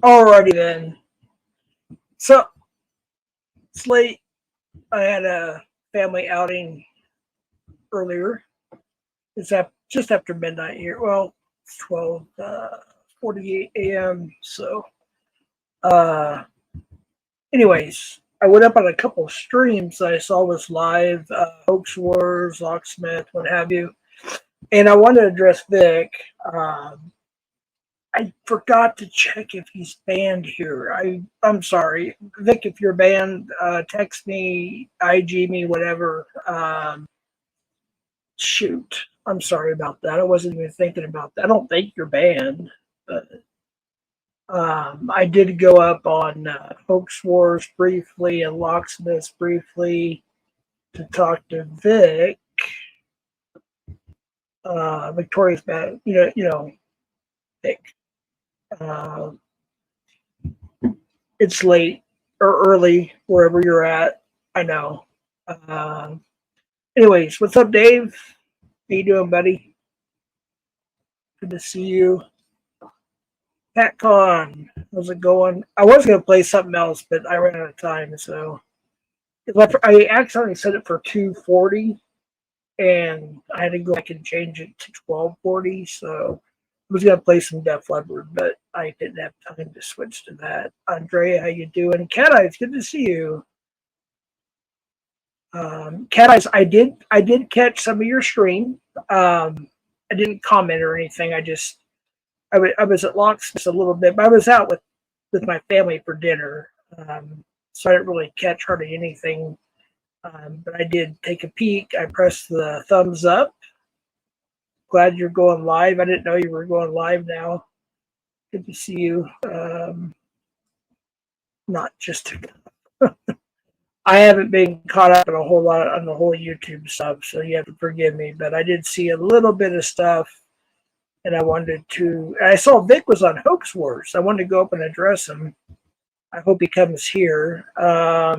Alrighty then. So it's late. I had a family outing earlier. It's just after midnight here. Well, it's 12:48 a.m. So, uh, anyways, I went up on a couple of streams that I saw was live, Hoax Wars, Locksmith, what have you. And I wanted to address Vic. I forgot to check if he's banned here. I'm sorry, Vic. If you're banned, text me, IG me, whatever. Shoot, I'm sorry about that. I wasn't even thinking about that. I don't think you're banned, but I did go up on Hoax Wars briefly and Locksmiths briefly to talk to Vic. Victoria's bad, Vic. Uh, it's late or early wherever you're at. I know. Um, Anyways, what's up, Dave? How you doing, buddy? Good to see you. PatCon, how's it going? I was gonna play something else, but I ran out of time, so I accidentally set it for 240, and I had to go back and change it to 1240. So I was gonna play some Def Leppard, but I didn't have time to switch to that. Andrea, how you doing? Cat Eyes, good to see you. Cat Eyes, I did catch some of your stream. I didn't comment or anything. I was at Locksmith a little bit, but I was out with my family for dinner, so I didn't really catch hardly anything. But I did take a peek. I pressed the thumbs up. Glad you're going live. I didn't know you were going live now. Good to see you. Not just I haven't been caught up in a whole lot on the whole YouTube stuff, so you have to forgive me. But I did see a little bit of stuff, and I wanted to. I saw Vic was on Hoax Wars. I wanted to go up and address him. I hope he comes here. Cat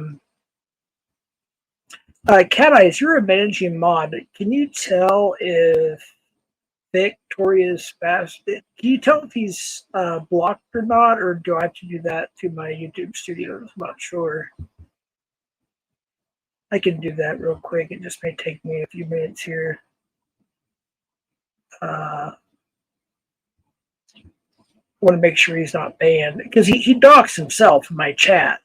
Eyes, you're a managing mod. Can you tell if Victoria's fast? Can you tell if he's blocked or not, or do I have to do that to my YouTube studios? I'm not sure. I can do that real quick. It just may take me a few minutes here. I want to make sure he's not banned because he doxed himself in my chat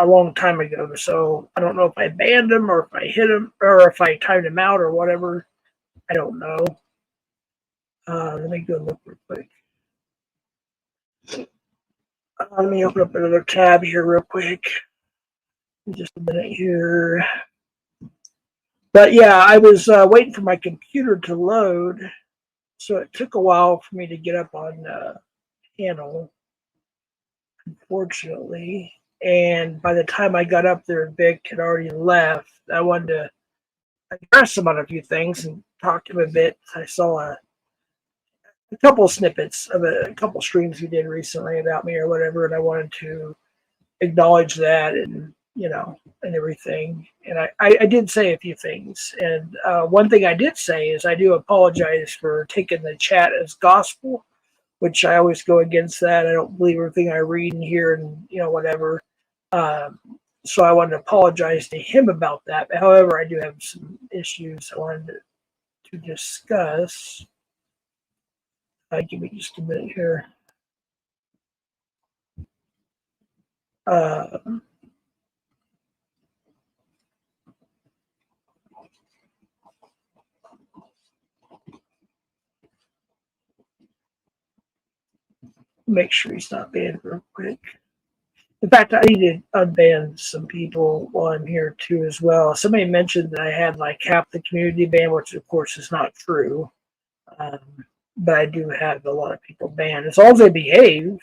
a long time ago. So I don't know if I banned him or if I hit him or if I timed him out or whatever. I don't know. Let me go look real quick. Let me open up another tab here real quick. Just a minute here. But yeah, I was waiting for my computer to load, so it took a while for me to get up on panel, unfortunately. And by the time I got up there, Vic had already left. I wanted to address him on a few things and talk to him a bit. I saw a couple snippets of a couple streams he did recently about me or whatever, and I wanted to acknowledge that and and everything. And I did say a few things. And one thing I did say is I do apologize for taking the chat as gospel, which I always go against that. I don't believe everything I read and hear and whatever. So I wanted to apologize to him about that. However, I do have some issues I wanted to discuss. Give me just a minute here. Make sure he's not banned real quick. In fact, I need to unban some people while I'm here too as well. Somebody mentioned that I had like half the community banned, which of course is not true. But I do have a lot of people banned. As long as they behave,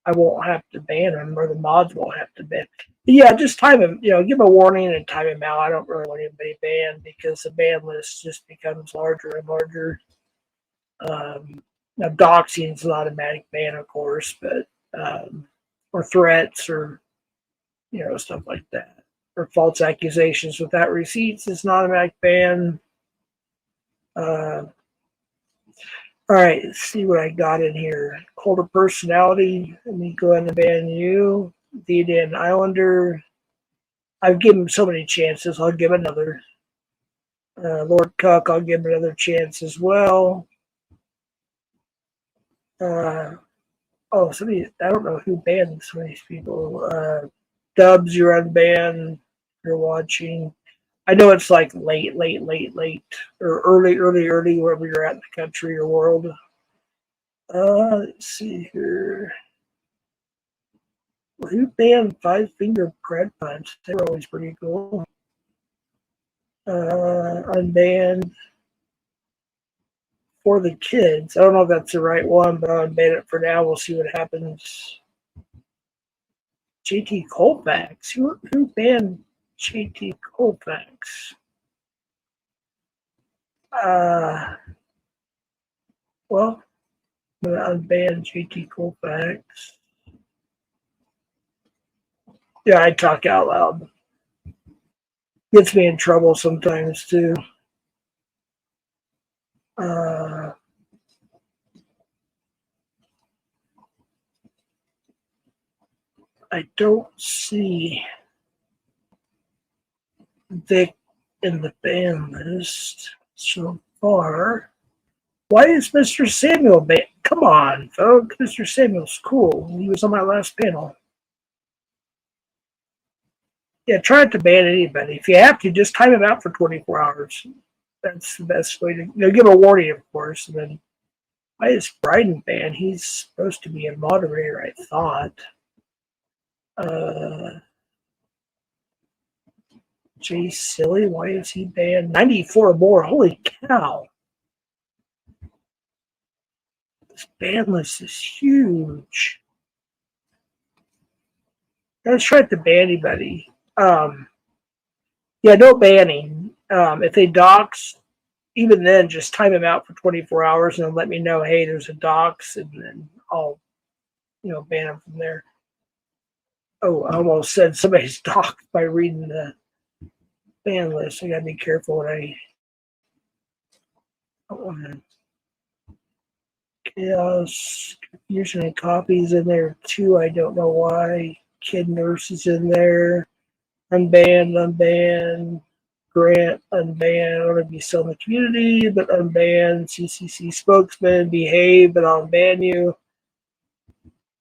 I won't have to ban them, or the mods won't have to ban. But yeah, just time him. Give a warning and time him out. I don't really want anybody banned because the ban list just becomes larger and larger. Now, doxing is an automatic ban, of course, but or threats or stuff like that, or false accusations without receipts is an automatic ban. All right, let's see what I got in here. Cult of Personality. Let me go ahead and ban you. The Dan Islander. I've given him so many chances. I'll give another. Lord Cuck, I'll give him another chance as well. Somebody, I don't know who banned some of these people. Dubs, you're unbanned. You're watching. I know it's like late, or early, wherever you're at in the country or world. Let's see here. Well, who banned Five Finger Bread Punch? They were always pretty cool. Unbanned For the Kids. I don't know if that's the right one, but I'll unban it for now. We'll see what happens. JT Colfax. Who banned JT Colfax? Well, I'm going to unban JT Colfax. Yeah, I talk out loud. Gets me in trouble sometimes, too. I don't see Vic in the ban list so far. Why is Mr. Samuel banned? Come on, folks. Mr. Samuel's cool. He was on my last panel. Yeah, try not to ban anybody. If you have to, just time him out for 24 hours. That's the best way to give a warning, of course. And then why is Bryden banned? He's supposed to be a moderator, I thought. Jay Silly, why is he banned? 94 more. Holy cow. This ban list is huge. Let's try to ban anybody. Yeah, no banning. If they dox, even then, just time them out for 24 hours and then let me know, hey, there's a dox, and then I'll, ban them from there. Oh, I almost said somebody's doxed by reading the ban list. I gotta be careful when I don't want to. Chaos, confusion, and copies in there too. I don't know why. Kid Nurse is in there. Unbanned. Grant, unbanned. I want to be still in the community, but unbanned. CCC spokesman, behave, but I'll ban you.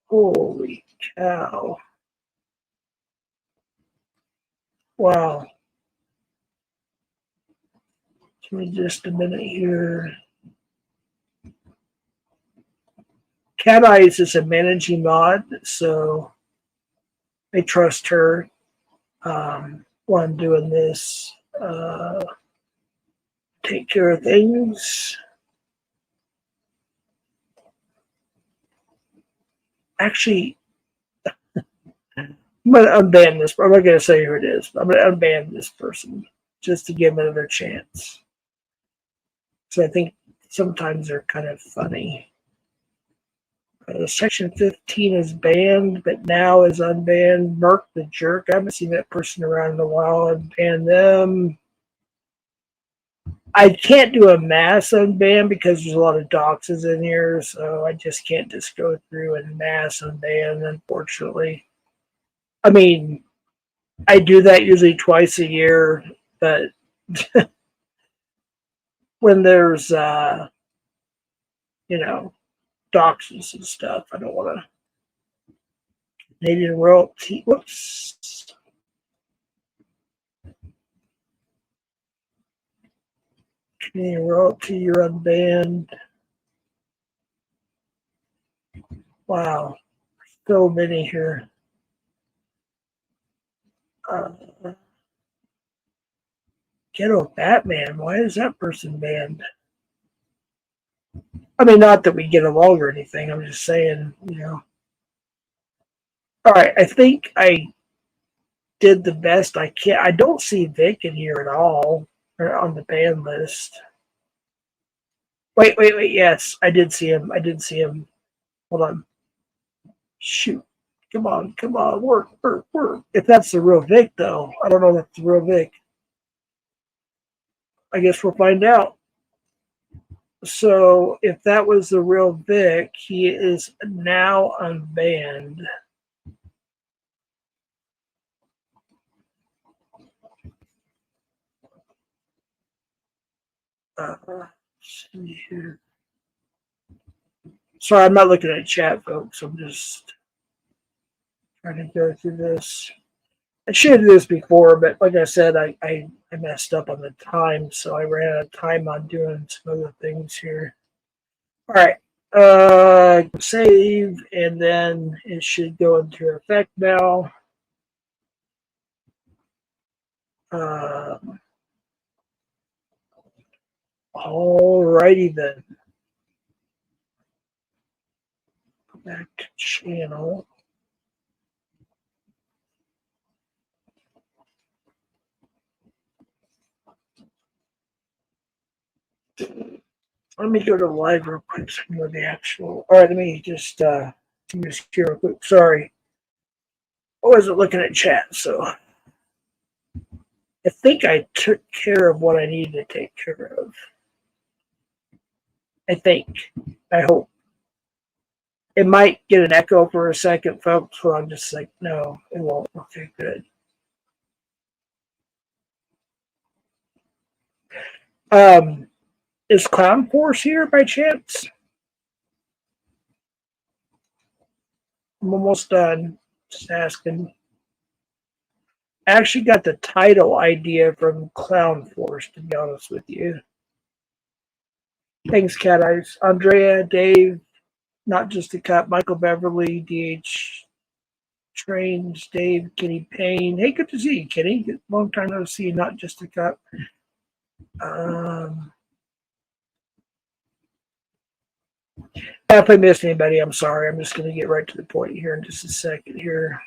Holy cow. Wow. Give me just a minute here. Cat Eyes is a managing mod, so I trust her while I'm doing this. Take care of things. Actually, I'm going to unban this. I'm not going to say who it is. I'm going to unban this person just to give them another chance. So I think sometimes they're kind of funny. Section 15 is banned, but now is unbanned. Merc the Jerk. I haven't seen that person around in a while. Unban them. I can't do a mass unban because there's a lot of doxes in here, so I just can't just go through and mass unban, unfortunately. I mean, I do that usually twice a year, but when there's, doxes and stuff, I don't want to. Canadian royalty. Whoops. Canadian royalty, you're unbanned. Wow. So many here. Ghetto Batman. Why is that person banned? I mean, not that we get along or anything. I'm just saying, All right, I think I did the best I can. I don't see Vic in here at all on the ban list. Wait. Yes, I did see him. Hold on. Shoot. Come on. Work. If that's the real Vic, though, I don't know if that's the real Vic. I guess we'll find out. So if that was the real Vic, he is now unbanned. Let's see here. Sorry, I'm not looking at chat, folks. I'm just trying to go through this. I should have do this before, but like I said, I messed up on the time, so I ran out of time on doing some other things here. All right. Save, and then it should go into effect now. Alrighty then. Go back to channel. Let me go to live real quick so I know the actual. All right, let me just do this here real quick. Sorry. I wasn't looking at chat, so I think I took care of what I needed to take care of. I think. I hope. It might get an echo for a second, folks, where I'm just like, no, it won't. Okay, good. Is Clown Force here by chance? I'm almost done. Just asking. I actually got the title idea from Clown Force, to be honest with you. Thanks, Cat Eyes. Andrea, Dave, Not Just a Cup, Michael Beverly, DH Trains, Dave, Kenny Payne. Hey, good to see you, Kenny. Long time no see. Not Just a Cup. If I missed anybody, I'm sorry. I'm just going to get right to the point here in just a second here.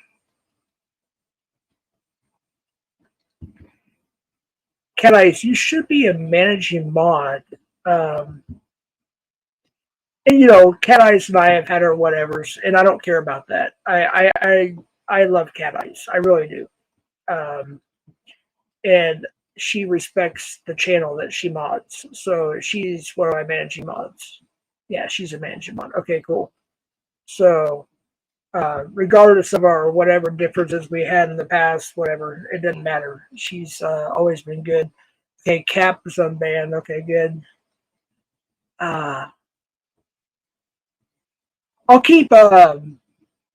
Cat Eyes, you should be a managing mod. And you know, Cat Eyes and I have had our whatevers, and I don't care about that. I love Cat Eyes, I really do. And she respects the channel that she mods, so she's one of my managing mods. Yeah, she's a managing mod. Okay, cool. So, regardless of our whatever differences we had in the past, whatever, it doesn't matter. She's always been good. Okay, Cap is unbanned. Okay, good. I'll keep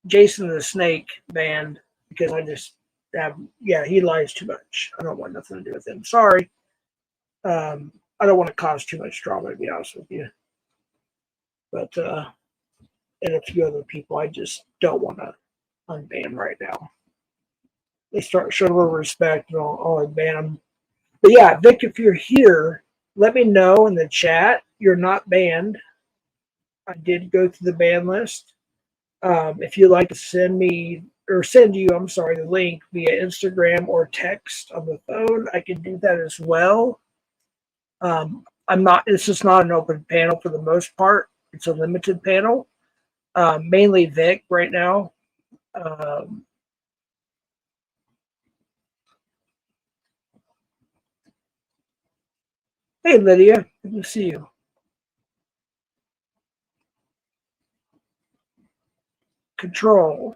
Jason the Snake banned because I just have, yeah, he lies too much. I don't want nothing to do with him. Sorry. I don't want to cause too much drama, to be honest with you. But, and a few other people I just don't want to unban right now. They start showing a little respect and I'll unban them. But yeah, Vic, if you're here, let me know in the chat. You're not banned. I did go through the ban list. If you'd like to send me or send you, I'm sorry, the link via Instagram or text on the phone, I can do that as well. It's just not an open panel for the most part. It's a limited panel. Mainly Vic right now. Hey, Lydia, good to see you. Control.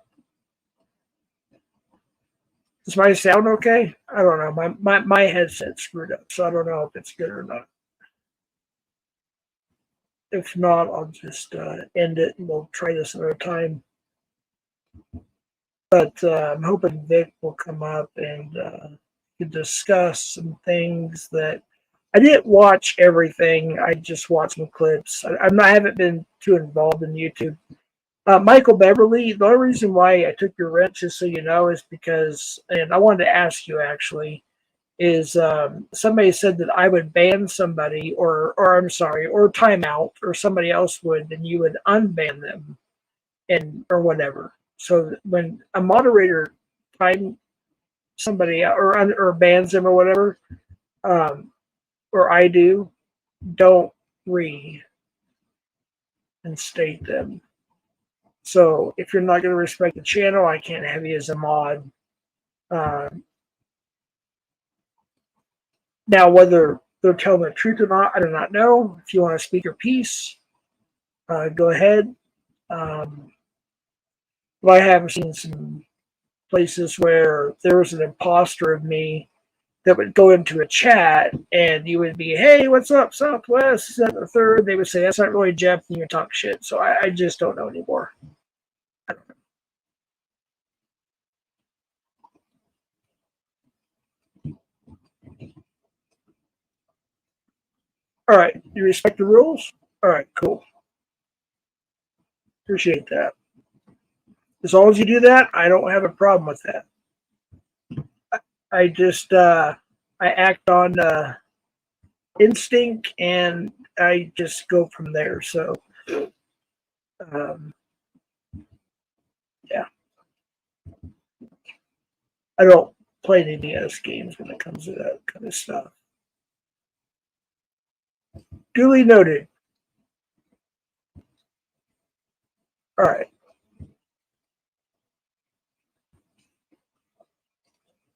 Does my sound okay? I don't know. My headset's screwed up, so I don't know if it's good or not. If not, I'll just end it and we'll try this another time. But I'm hoping Vic will come up and discuss some things that I didn't watch everything. I just watched some clips. I haven't been too involved in YouTube. Michael Beverly, the only reason why I took your rent, just so you know, is because, and I wanted to ask you actually, is somebody said that I would ban somebody or I'm sorry, or timeout, or somebody else would, and you would unban them and or whatever. So when a moderator time somebody or bans them or whatever, or I do, don't reinstate them. So if you're not going to respect the channel, I can't have you as a mod. Now, whether they're telling the truth or not, I do not know. If you want to speak your piece, go ahead. But I have seen some places where there was an imposter of me that would go into a chat and you would be, hey, what's up, Southwest? Is that the third? They would say, that's not really Jeff, and you would talk shit. So I just don't know anymore. I don't know. All right. You respect the rules? All right, cool. Appreciate that. As long as you do that, I don't have a problem with that. I just I act on instinct and I just go from there. So um, yeah, I don't play any DS games when it comes to that kind of stuff. Duly noted. All right.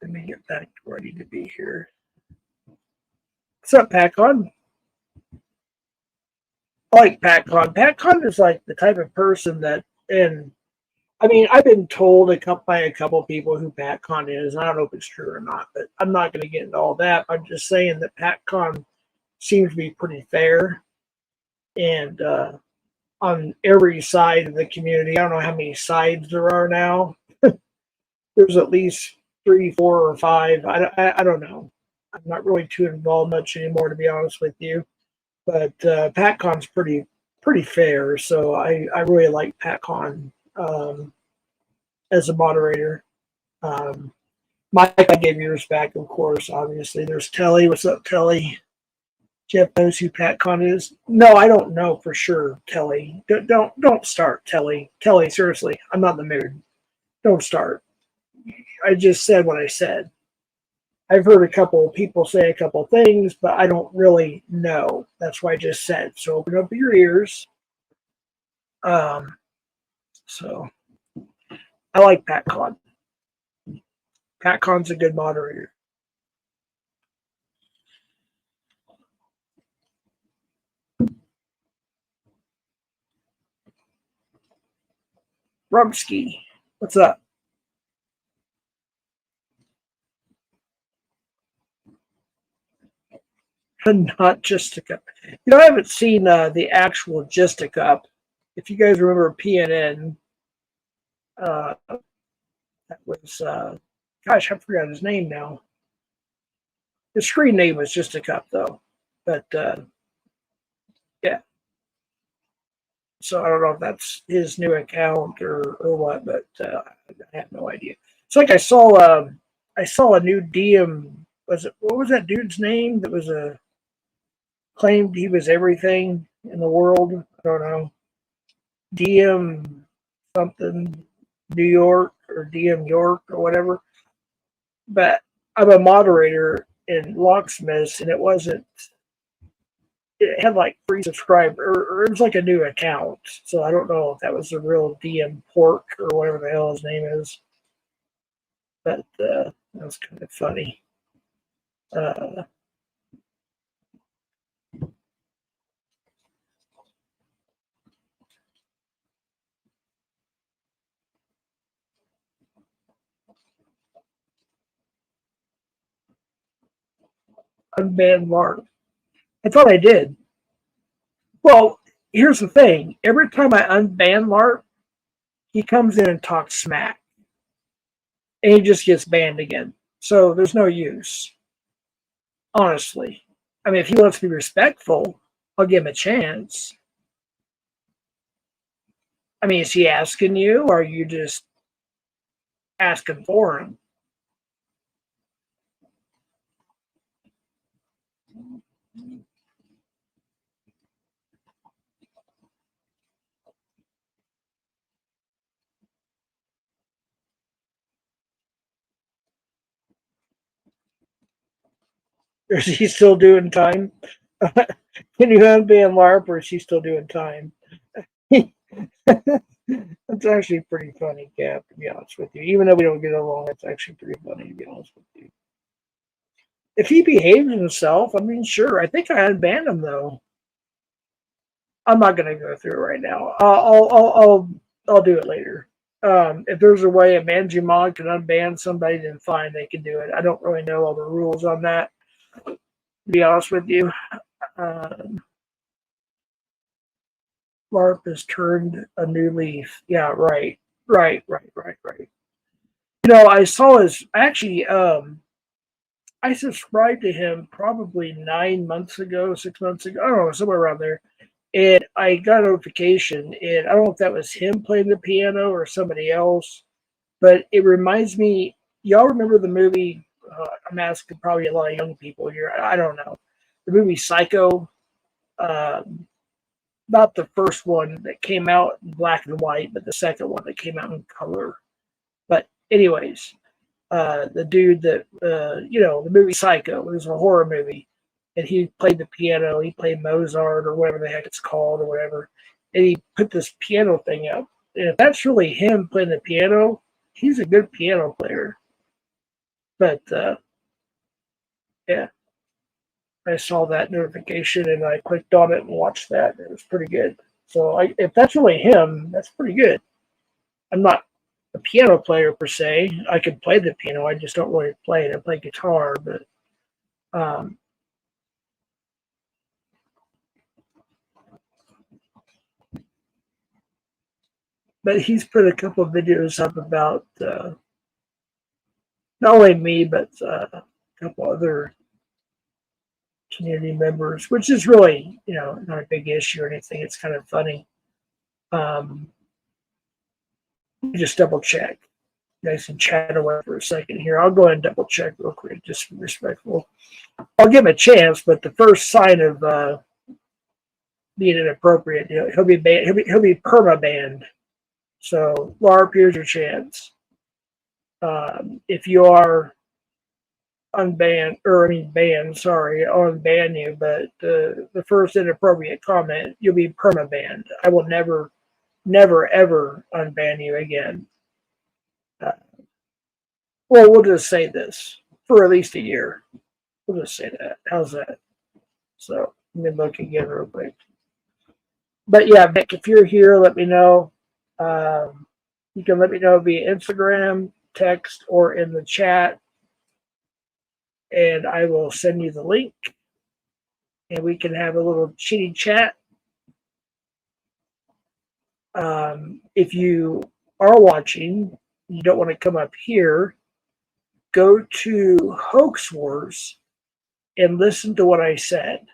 Let me get back to where I need to be here. What's up, PatCon? I like PatCon. PatCon is like the type of person that, and I mean, I've been told by a couple of people who PatCon is. I don't know if it's true or not, but I'm not going to get into all that. I'm just saying that PatCon seems to be pretty fair and on every side of the community. I don't know how many sides there are now. There's at least 3, 4, or 5. I don't know. I'm not really too involved much anymore, to be honest with you. But PatCon's pretty fair, so I really like PatCon as a moderator. Mike, I gave yours back, of course. Obviously, there's Telly. What's up, Telly? Jeff knows who PatCon is. No, I don't know for sure, Telly. Don't start, Telly. Telly, seriously, I'm not in the mood. Don't start. I just said what I said. I've heard a couple of people say a couple of things, but I don't really know. That's why I just said. So open up your ears. Um, so I like PatCon. PatCon's a good moderator. Rumsky, what's up? Not just a cup. I haven't seen the actual Just a Cup. If you guys remember PNN, that was, gosh, I forgot his name now. His screen name was Just a Cup, though. But yeah. So I don't know if that's his new account or what, but I have no idea. It's like I saw a new DM. What was that dude's name that was claimed he was everything in the world? I don't know. DM something New York or DM York or whatever. But I'm a moderator in Locksmiths, and it had like 3 subscribers, or it was like a new account. So I don't know if that was the real DM Pork or whatever the hell his name is. But that was kind of funny. Unban Mark. I thought I did. Well, here's the thing. Every time I unban Mark, he comes in and talks smack. And he just gets banned again. So there's no use. Honestly. I mean, if he wants to be respectful, I'll give him a chance. I mean, is he asking you, or are you just asking for him? Or is he still doing time? Can you unban LARP, or is he still doing time? That's actually pretty funny, Cap, to be honest with you. Even though we don't get along, it's actually pretty funny, to be honest with you. If he behaves himself, I mean, sure. I think I unbanned him though. I'm not going to go through it right now. I'll do it later. If there's a way a managing mod can unban somebody, then fine, they can do it. I don't really know all the rules on that, to be honest with you. LARP has turned a new leaf. Yeah, right. I saw his actually. I subscribed to him probably 9 months ago, 6 months ago. I don't know, somewhere around there. And I got a notification, and I don't know if that was him playing the piano or somebody else, but it reminds me. Y'all remember the movie? I'm asking probably a lot of young people here. I don't know the movie Psycho. Um, Not the first one that came out in black and white, but the second one that came out in color. But anyways, the dude that the movie Psycho, it was a horror movie, and he played the piano. He played Mozart or whatever the heck it's called or whatever, and he put this piano thing up. And if that's really him playing the piano, he's a good piano player. But yeah, I saw that notification and I clicked on it and watched that. It was pretty good. So if that's really him, that's pretty good. I'm not a piano player per se. I can play the piano. I just don't really play it. I play guitar, um, but he's put a couple of videos up about not only me but a couple other community members, which is really not a big issue or anything. It's kind of funny. Just double check. You guys can chat away for a second here. I'll go ahead and double check real quick, just to be respectful. I'll give him a chance, but the first sign of being inappropriate, he'll be banned. He'll be perma banned. So LARP, here's your chance. If you are unbanned, or I mean banned, sorry, I'll unban you, but the first inappropriate comment, you'll be perma banned. I will never ever unban you again. Well, we'll just say this for at least a year. We'll just say that. How's that? So let me look again real quick. But yeah, Vic, if you're here, let me know. You can let me know via Instagram, text, or in the chat, and I will send you the link, and we can have a little chitty chat. If you are watching, you don't want to come up here, go to Hoax Wars and listen to what I said.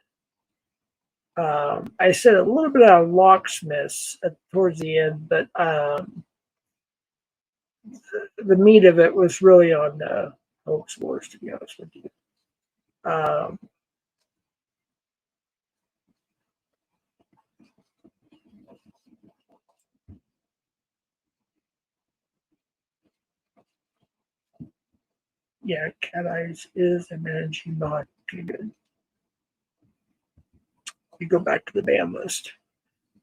I said a little bit on locksmiths towards the end, but the meat of it was really on Hoax Wars, to be honest with you. Yeah, Cat Eyes is a managing mod. Okay, good. You go back to the ban list.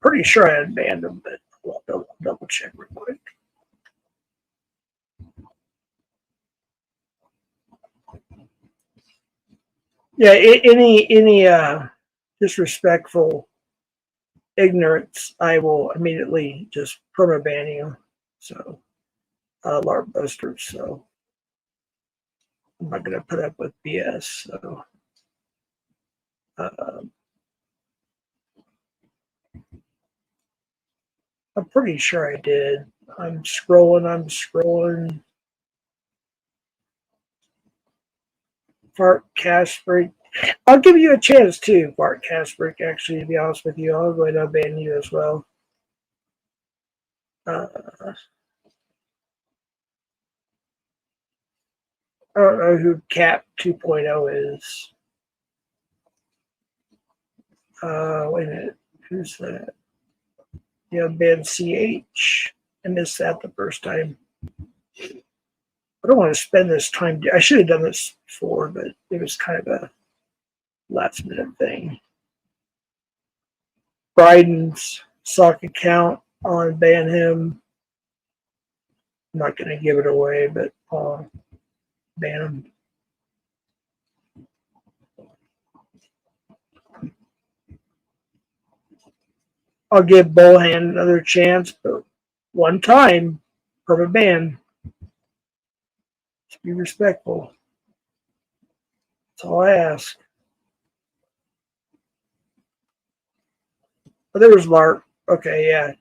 Pretty sure I unbanned them, but I'll double check real quick. Yeah, any disrespectful ignorance, I will immediately just perma ban you. So, LARP busters. So, I'm not going to put up with BS. So, I'm pretty sure I did. I'm scrolling. Fart Casper. I'll give you a chance too, Fart Casper, actually, to be honest with you. I'll go ahead and ban you as well. I don't know who Cap 2.0 is. Wait a minute. Who's that? Yeah, Ben CH. I missed that the first time. I don't want to spend this time. I should have done this before, but it was kind of a last minute thing. Biden's sock account, I'll ban him. I'm not going to give it away, but I'll ban him. I'll give Bullhand another chance, but one time, perma ban. Just be respectful. That's all I ask. Oh, there was Lark. Okay, yeah.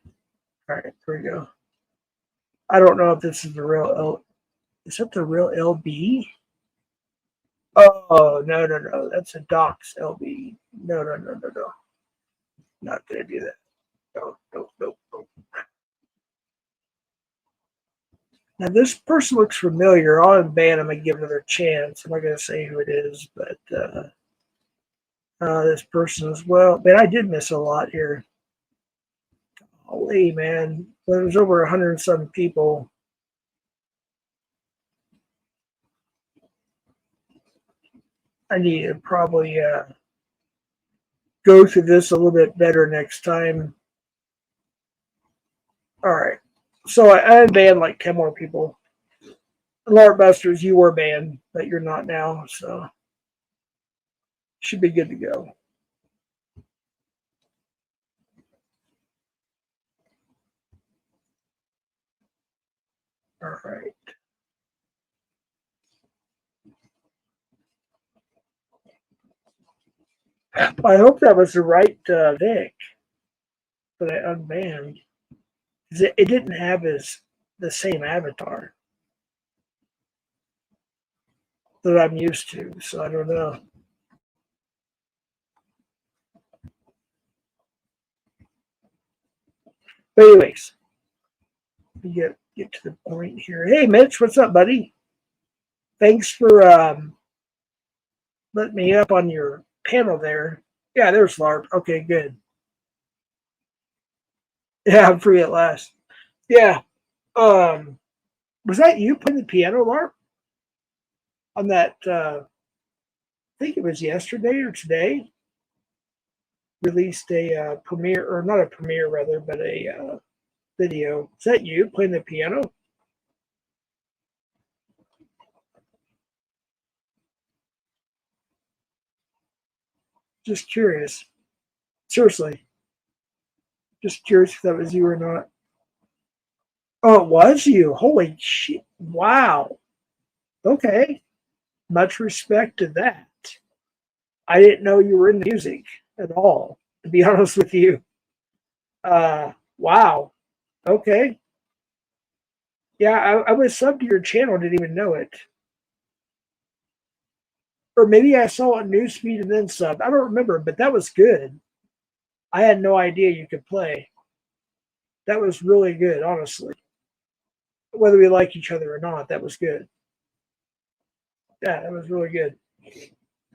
All right, here we go. I don't know if this is the real L. Is that the real LB? Oh, no, no, no. That's a Docs LB. No, no, no, no, no. Not going to do that. No, no, no, no. Now, this person looks familiar. I'll unban him and give another chance. I'm not going to say who it is, but this person as well. Man, I did miss a lot here. Holy, man. Well, there was over 100 and some people. I need to probably go through this a little bit better next time. All right. So I banned like 10 more people. Lark Busters, you were banned, but you're not now. So should be good to go. All right. I hope that was the right Vic that I unbanned. It didn't have the same avatar that I'm used to, so I don't know. But anyways, we get to the point here. Hey, Mitch, what's up, buddy? Thanks for letting me up on your panel there. Yeah, there's LARP. Okay, good. Yeah, I'm free at last. Yeah. Was that you playing the piano, LARP? On that, I think it was yesterday or today, released a premiere, or not a premiere, rather, but a video. Is that you playing the piano? Just curious. Seriously. Just curious if that was you or not. Oh, it was you. Holy shit. Wow. Okay. Much respect to that. I didn't know you were in music at all, to be honest with you. Wow. Okay. Yeah, I was subbed to your channel, didn't even know it. Or maybe I saw it newsfeed and then subbed. I don't remember, but that was good. I had no idea you could play. That was really good, honestly. Whether we like each other or not, that was good. Yeah, that was really good.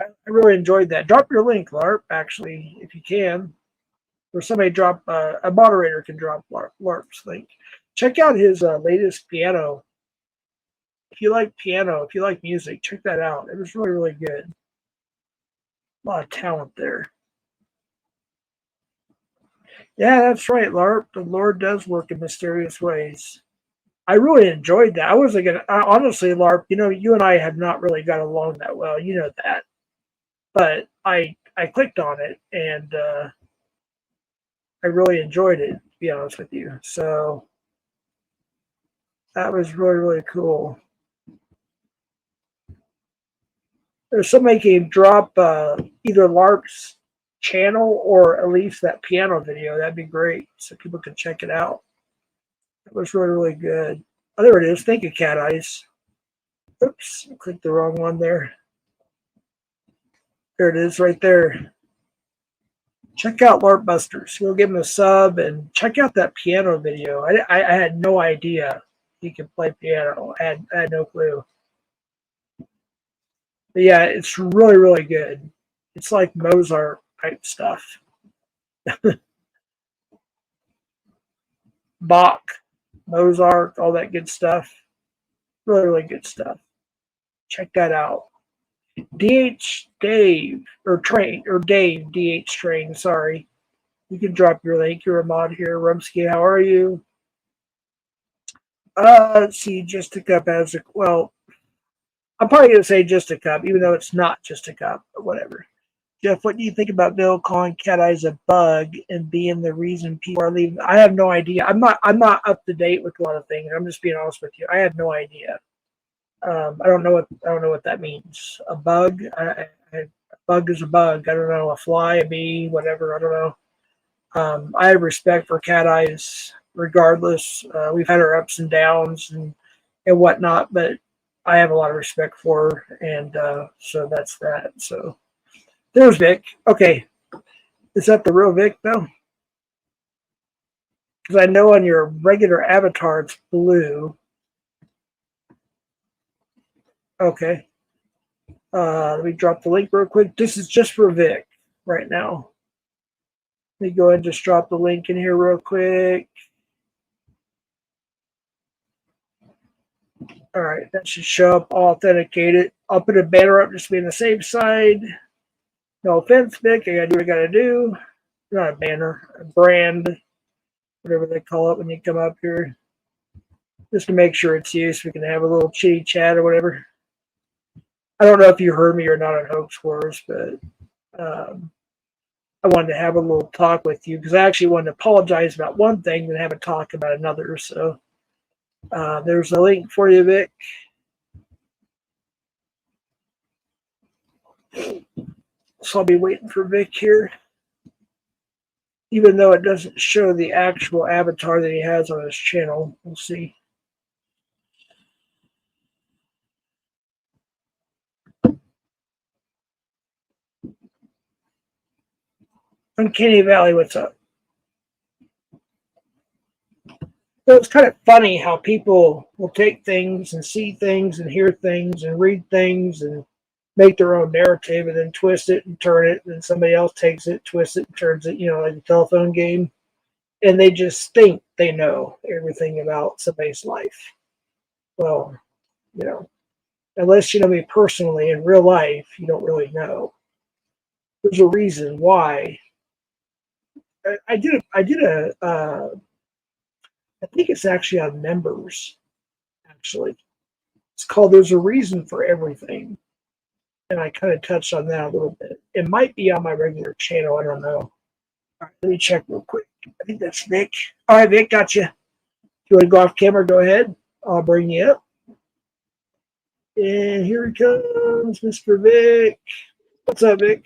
I really enjoyed that. Drop your link, LARP, actually, if you can. Or somebody drop, a moderator can drop LARP's link. Check out his latest piano. If you like piano, if you like music, check that out. It was really, really good. A lot of talent there. Yeah, that's right, LARP. The Lord does work in mysterious ways. I really enjoyed that. I wasn't gonna honestly, LARP. You know, you and I have not really got along that well. You know that, but I clicked on it and I really enjoyed it. To be honest with you, so that was really really cool. If somebody can drop either LARP's channel or at least that piano video, that'd be great, so people can check it out. It was really really good. Oh, there it is. Thank you, Cat Eyes. Oops, I clicked the wrong one there. There it is, right there. Check out LARP Busters. Go give him a sub and check out that piano video. I had no idea he could play piano. I had no clue. But yeah, it's really, really good. It's like Mozart type stuff. Bach, Mozart, all that good stuff. Really, really good stuff. Check that out. DH Dave, or Train, or Dave, DH Train, sorry. You can drop your link. You're a mod here. Rumsky, how are you? Let's see, just a cup has a, well, I'm probably going to say just a cup, even though it's not just a cup, but whatever. Jeff, what do you think about Bill calling cat eyes a bug and being the reason people are leaving? I have no idea. I'm not up to date with a lot of things. I'm just being honest with you. I have no idea. I don't know what that means. A bug. A bug is a bug. I don't know. A fly, a bee, whatever. I don't know. I have respect for cat eyes, regardless. We've had our ups and downs and whatnot, but I have a lot of respect for her, and so that's that. So there's Vic. Okay, is that the real Vic though? Because I know on your regular avatar it's blue. Okay. Let me drop the link real quick. This is just for Vic right now. Let me go ahead and just drop the link in here real quick. All right, that should show up authenticated. I'll put a banner up just to be on the safe side. No offense, Vic. I gotta do what I gotta do. Not a banner, a brand, whatever they call it when you come up here. Just to make sure it's you so we can have a little chitty chat or whatever. I don't know if you heard me or not on Hoax Wars, but I wanted to have a little talk with you because I actually wanted to apologize about one thing and have a talk about another. So there's a link for you, Vic. So I'll be waiting for Vic here, even though it doesn't show the actual avatar that he has on his channel. We'll see. Uncanny Valley, what's up? So it's kind of funny how people will take things and see things and hear things and read things and make their own narrative and then twist it and turn it, and then somebody else takes it, twists it, and turns it, like a telephone game. And they just think they know everything about somebody's life. Well, unless you know me personally in real life, you don't really know. There's a reason why. I think it's actually on members, actually. It's called There's a Reason for Everything. And I kind of touched on that a little bit. It might be on my regular channel. I don't know. All right, let me check real quick. I think that's Vic. All right, Vic, got you. If you want to go off camera, go ahead. I'll bring you up. And here he comes, Mr. Vic. What's up, Vic?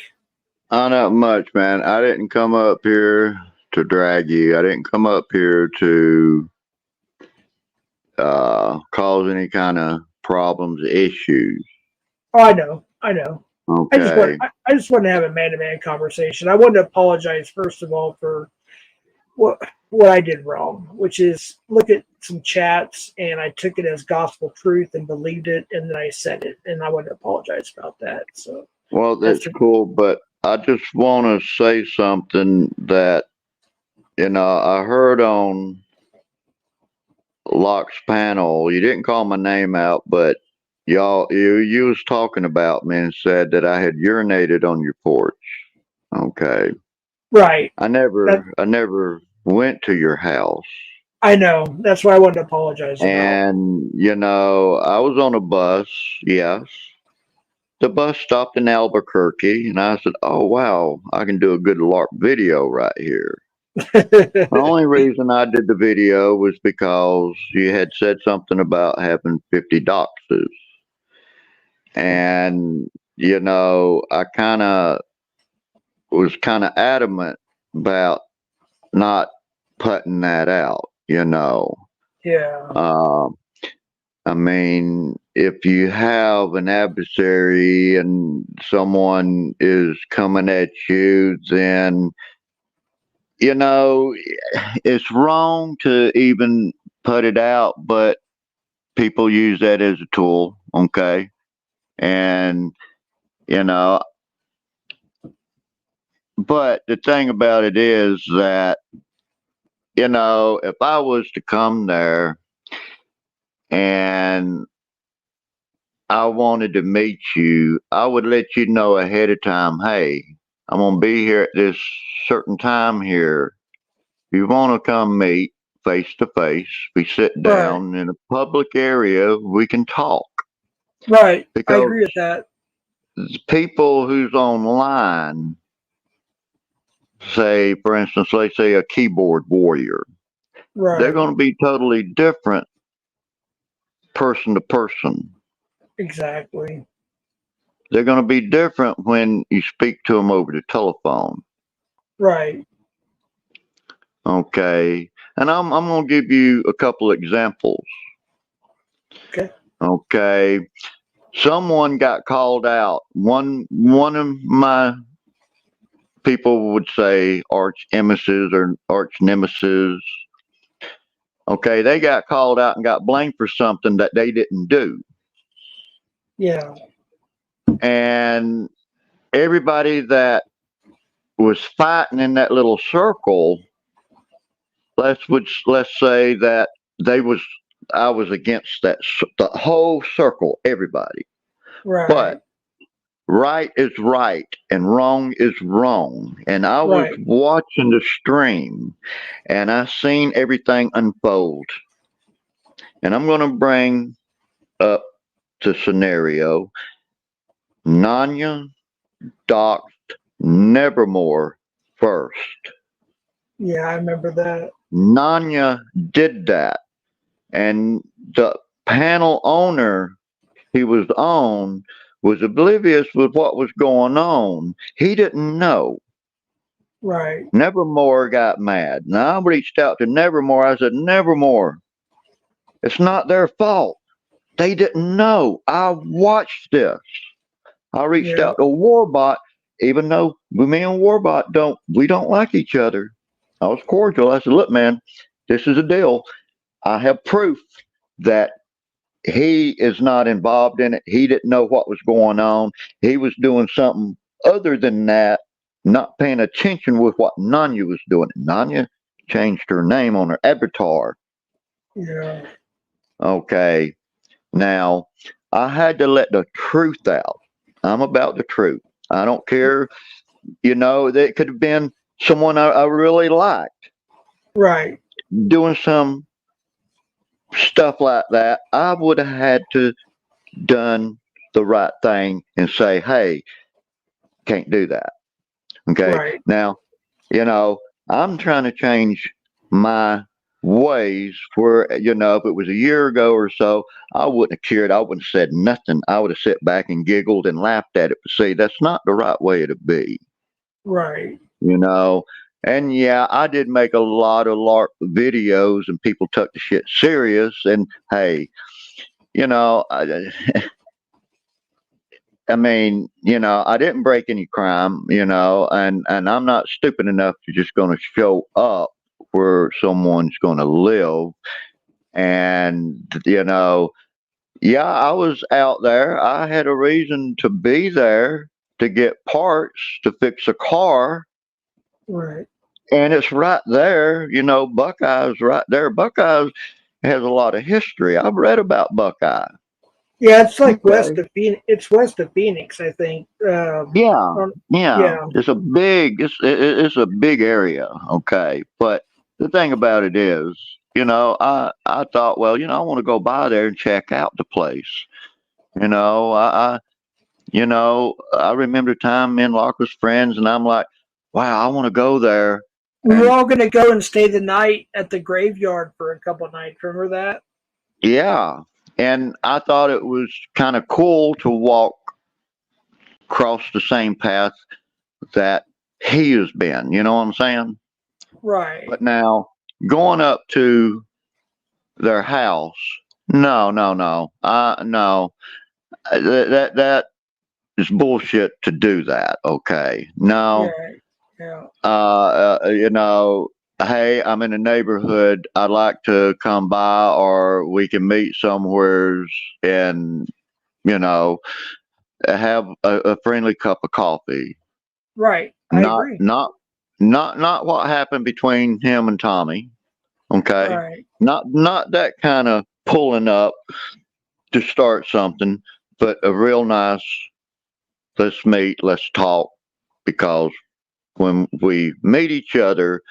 Not much, man. I didn't come up here to drag you. I didn't come up here to cause any kind of problems, issues. Oh, I know. Okay. I just want to have a man-to-man conversation. I wanted to apologize first of all for what I did wrong, which is look at some chats and I took it as gospel truth and believed it, and then I said it, and I want to apologize about that. So, Well, that's cool, but I just want to say something that I heard on Locke's panel. You didn't call my name out, but you was talking about me and said that I had urinated on your porch. Okay. Right. I never went to your house. I know. That's why I wanted to apologize about. And I was on a bus. Yes. The bus stopped in Albuquerque, and I said, "Oh wow, I can do a good LARP video right here." The only reason I did the video was because you had said something about having 50 doxes. And, I was kind of adamant about not putting that out, Yeah. I mean, if you have an adversary and someone is coming at you, then, it's wrong to even put it out, but people use that as a tool. Okay. And, you know, but the thing about it is that, if I was to come there and I wanted to meet you, I would let you know ahead of time, hey, I'm going to be here at this certain time here. If you want to come meet face to face, we sit down in a public area, we can talk. Right. I agree with that. people who's online, say, for instance, let's say a keyboard warrior, they're Right. going to be totally different person to person. Exactly. They're going to be different when you speak to them over the telephone. Right. Okay. And I'm going to give you a couple examples. Okay. Okay. Someone got called out. One of my people would say arch emesis or arch nemesis. Okay, they got called out and got blamed for something that they didn't do. Yeah. And everybody that was fighting in that little circle, let's say that they was I was against the whole circle, everybody. But Right. right is right and wrong is wrong. And I was Right. watching the stream and I seen everything unfold. And I'm going to bring up the scenario. Nanya doxed Nevermore first. Yeah, I remember that. Nanya did that. And the panel owner he was on was oblivious with what was going on. He didn't know. Right. Nevermore got mad. And I reached out to Nevermore. I said, Nevermore, it's not their fault. They didn't know. I watched this. I reached Yeah. out to Warbot, even though me and Warbot don't like each other. I was cordial. I said, look, man, this is a deal. I have proof that he is not involved in it. He didn't know what was going on. He was doing something other than that, not paying attention with what Nanya was doing. Nanya changed her name on her avatar. Yeah. Okay. Now, I had to let the truth out. I'm about the truth. I don't care. That could have been someone I really liked Right. doing some stuff like that. I would have had to done the right thing and say, hey, can't do that. Okay. Right. Now, I'm trying to change my ways where, if it was a year ago or so, I wouldn't have cared. I wouldn't have said nothing. I would have sat back and giggled and laughed at it. But see, that's not the right way to be, Right. you know. And yeah, I did make a lot of LARP videos and people took the shit serious. And hey, I mean, I didn't break any crime, and I'm not stupid enough to just going to show up where someone's going to live. And, yeah, I was out there. I had a reason to be there to get parts to fix a car. Right. And it's right there, Buckeye's right there. Buckeye's has a lot of history. I've read about Buckeye. Yeah, it's like west Okay. of Phoenix. It's west of Phoenix, I think. Yeah, yeah. Yeah. It's a big area. Okay, but the thing about it is, I thought, well, I want to go by there and check out the place. You know, I I remember the time me and Locke was friends, and I'm like, wow, I want to go there. We were And all going to go and stay the night at the graveyard for a couple nights. Remember that? yeah, and I thought it was kind of cool to walk across the same path that he has been. You know what I'm saying? Right. But now going up to their house, no, no, no, no, that is bullshit to do that. Okay, Yeah. no, Yeah. hey, I'm in the neighborhood. I'd like to come by, or we can meet somewheres and you know have a friendly cup of coffee. Right. I Not, agree. not, not what happened between him and Tommy. Okay, Right. not that kind of pulling up to start something, but a real nice, let's meet, let's talk, because when we meet each other,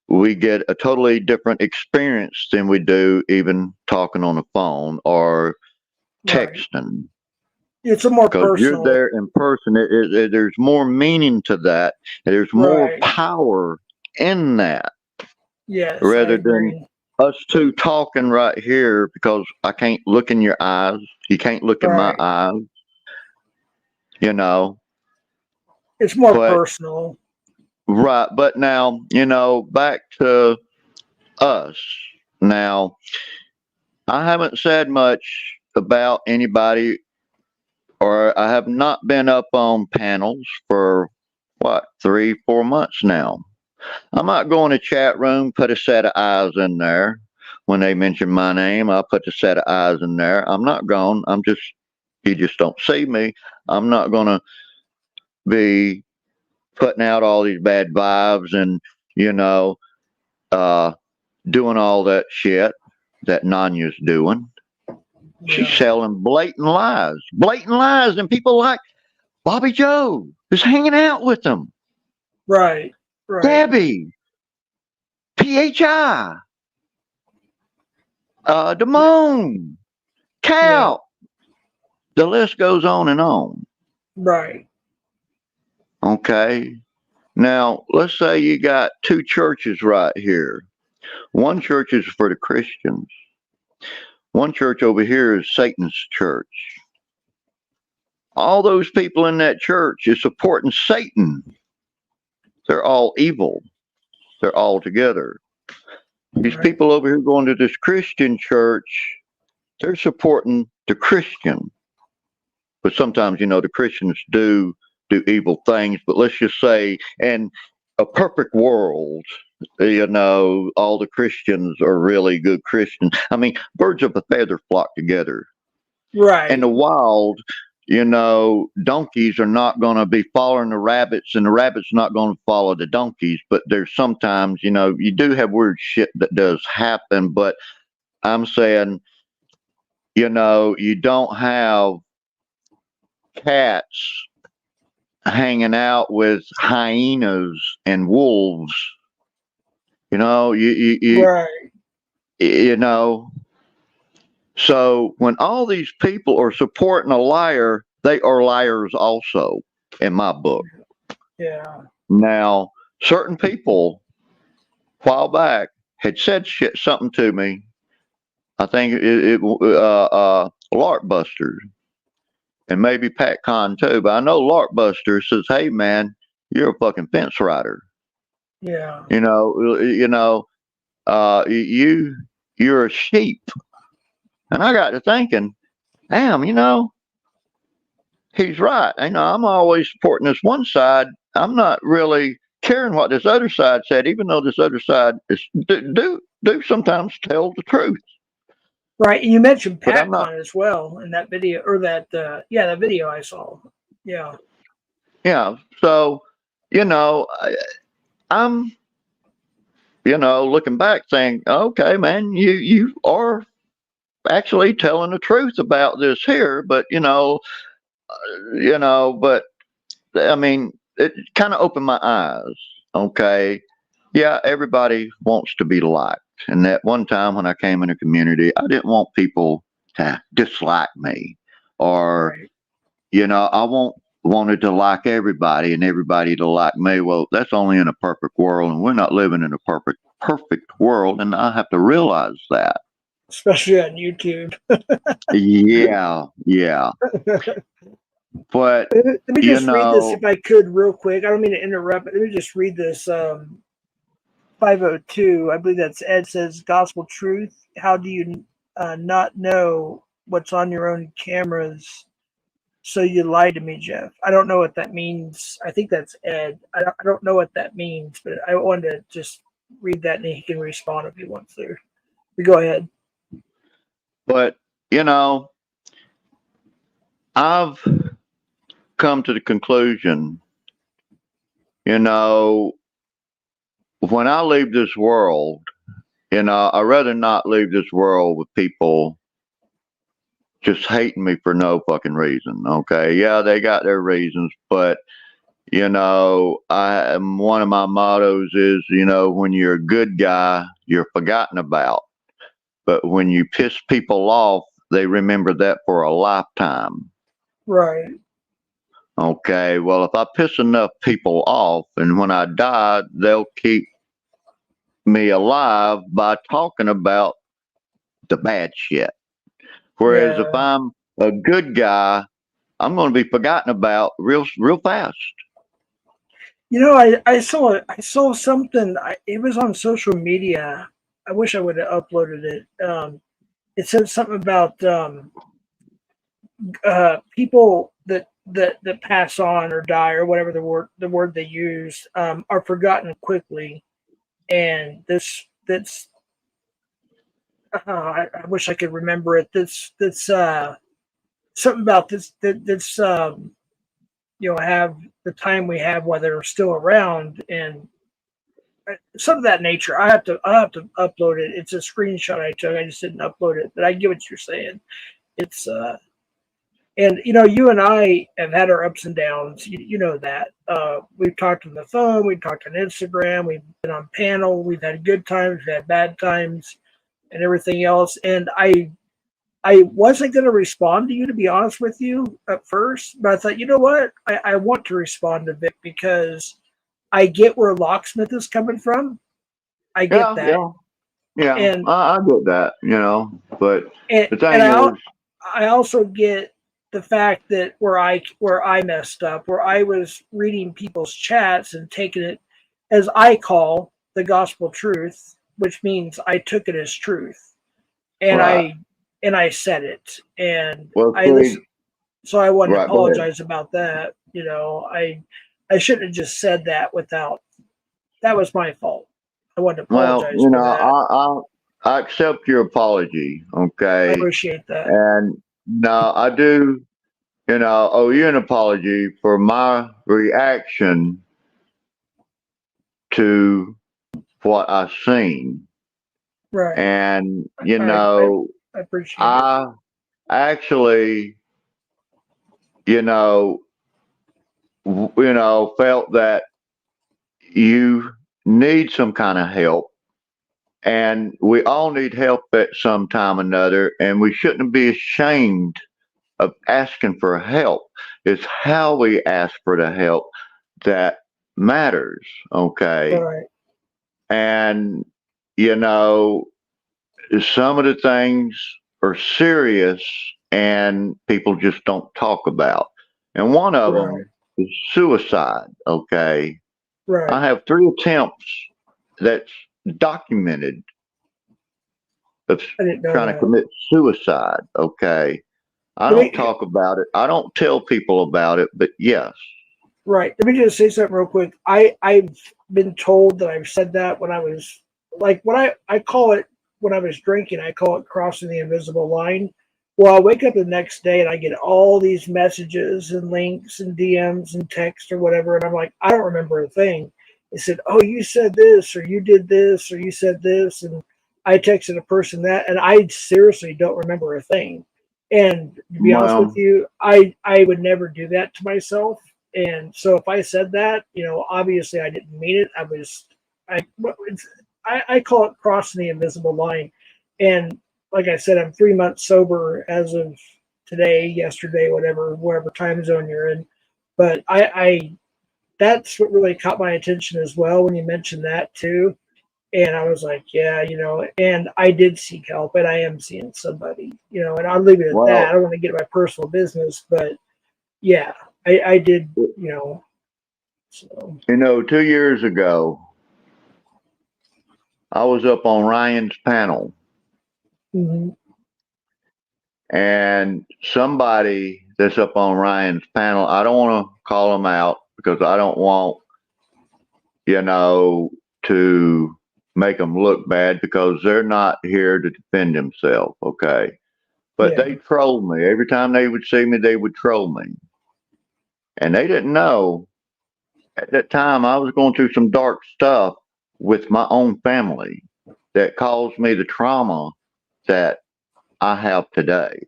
we get a totally different experience than we do even talking on the phone or Right. texting. It's a more because you're personal. there in person. There's more meaning to that. There's more Right. power in that Yes, I rather than agree. us two talking right here because I can't look in your eyes. You can't look in my Right. eyes, you know. It's more But, personal. right. But now, back to us. Now, I haven't said much about anybody, or I have not been up on panels for what, 3, 4 months now. I might go in a chat room, put a set of eyes in there. When they mention my name, I'll put a set of eyes in there. I'm not gone. You just don't see me. I'm not going to be putting out all these bad vibes and, you know, uh, doing all that shit that Nanya's doing. She's Yeah. selling blatant lies, and people like Bobby Joe is hanging out with them. Right. Right. Debbie, PHI, Yeah. Damone, Yeah. Cal. The list goes on and on. Right. Okay. Now, let's say you got two churches right here. One church is for the Christians. One church over here is Satan's church. All those people in that church is supporting Satan. They're all evil. They're all together. These Right. people over here going to this Christian church, they're supporting the Christian. But sometimes, the Christians do evil things. But let's just say, in a perfect world, all the Christians are really good Christians. I mean, birds of a feather flock together. In Right. the wild, donkeys are not going to be following the rabbits, and the rabbits not going to follow the donkeys. But there's sometimes, you do have weird shit that does happen. But I'm saying, you don't have cats hanging out with hyenas and wolves. You know, Right. you know. So when all these people are supporting a liar, they are liars also, in my book. Yeah. Now, certain people, a while back, had said something to me. I think Lark Buster, and maybe Pat Con too. But I know Lark Buster says, "Hey man, you're a fucking fence rider. Yeah. You know, you know, you're a sheep." And I got to thinking, damn, he's right. I'm always supporting this one side. I'm not really caring what this other side said, even though this other side is do sometimes tell the truth. Right. And you mentioned But I'm not. PatCon as well in that video, or that video I saw. Yeah. Yeah. So, I'm looking back saying, okay, man, you are actually telling the truth about this here, but but I mean, it kind of opened my eyes. Okay. Yeah, everybody wants to be liked. And that one time when I came in a community, I didn't want people to dislike me, or, Right. I wanted to like everybody and everybody to like me. Well, that's only in a perfect world, and we're not living in a perfect world, and I have to realize that. Especially on YouTube. Yeah, yeah. But Let me you just read this know, if I could real quick. I don't mean to interrupt, but let me just read this. 502, I believe that's Ed, says gospel truth. How do you not know what's on your own cameras? So you lied to me, Jeff. I don't know what that means. I think that's Ed. I don't know what that means, but I wanted to just read that and he can respond if he wants to. But go ahead. but you know, I've come to the conclusion, you know, when I leave this world, I'd rather not leave this world with people just hating me for no fucking reason. Okay. Yeah, they got their reasons, but one of my mottos is, when you're a good guy, you're forgotten about. But when you piss people off, they remember that for a lifetime. Right. Okay, well, if I piss enough people off and when I die, they'll keep me alive by talking about the bad shit. Whereas if Yeah. I'm a good guy, I'm going to be forgotten about real fast. I saw something. It was on social media. I wish I would have uploaded it. It said something about people that pass on or die or whatever the word they use are forgotten quickly, and I wish I could remember it. That's something about this have the time we have while they're still around and some of that nature. I have to upload it. It's a screenshot I took. I just didn't upload it, but I get what you're saying. It's and you and I have had our ups and downs. You know that. We've talked on the phone, we've talked on Instagram, we've been on panel, we've had good times, we've had bad times, and everything else. And I wasn't going to respond to you, to be honest with you, at first, but I thought, you know what? I want to respond to Vic because I get where Locksmith is coming from. I get Yeah, that, yeah, yeah. and I get that, but and the and thing I is, I also get the fact that where I messed up, where I was reading people's chats and taking it as I call the gospel truth, which means I took it as truth, and right. I said it, and Well, I see, listened. So I want to right, go ahead. apologize about that. I shouldn't have just said that without. That was my fault. I want to Well, apologize for that. I accept your apology, I okay? appreciate that. And no, I do, owe you an apology for my reaction to what I seen. Right. And, I appreciate it. I actually, you know, felt that you need some kind of help. And we all need help at some time or another, and we shouldn't be ashamed of asking for help. It's how we ask for the help that matters, okay? Right. And, you know, some of the things are serious and people just don't talk about. And one of Right. them is suicide, okay? Right. I have 3 attempts that's documented of I didn't know trying to that. commit suicide, okay? I Let don't me talk about it. I don't tell people about it, but yes. right. Let me just say something real quick. I've been told that I've said that when I was like when I call it when I was drinking. I call it crossing the invisible line. Well, I wake up the next day and I get all these messages and links and DMs and text or whatever, and I'm like, I don't remember a thing. They said, "Oh, you said this, or you did this, or you said this," and I texted a person that, and I seriously don't remember a thing. And to be honest with Well, you, I would never do that to myself. And so if I said that, obviously I didn't mean it. I, I call it crossing the invisible line. And like I said, I'm 3 months sober as of today, yesterday, whatever time zone you're in. But that's what really caught my attention as well when you mentioned that too. And I was like, yeah, and I did seek help and I am seeing somebody, and I'll leave it at that. I well, don't want to get my personal business, but yeah, I did, so. 2 years ago, I was up on Ryan's panel, Mhm. and somebody that's up on Ryan's panel, I don't want to call them out because I don't want, you know, to make them look bad because they're not here to defend themselves, okay? But Yeah, they trolled me. Every time they would see me, they would troll me. And they didn't know at that time I was going through some dark stuff with my own family that caused me the trauma that I have today.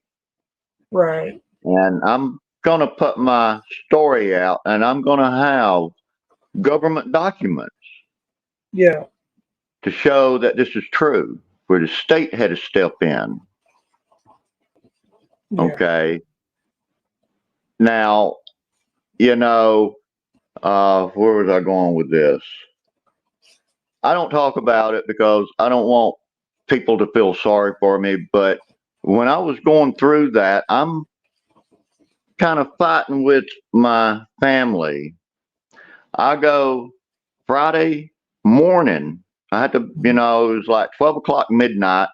right. And I'm going to put my story out and I'm going to have government documents Yeah, to show that this is true, where the state had to step in. yeah, Okay. Now, you know, where was I going with this? I don't talk about it because I don't want people to feel sorry for me. But when I was going through that, I'm kind of fighting with my family. I go Friday morning. I had to, it was like 12 o'clock midnight.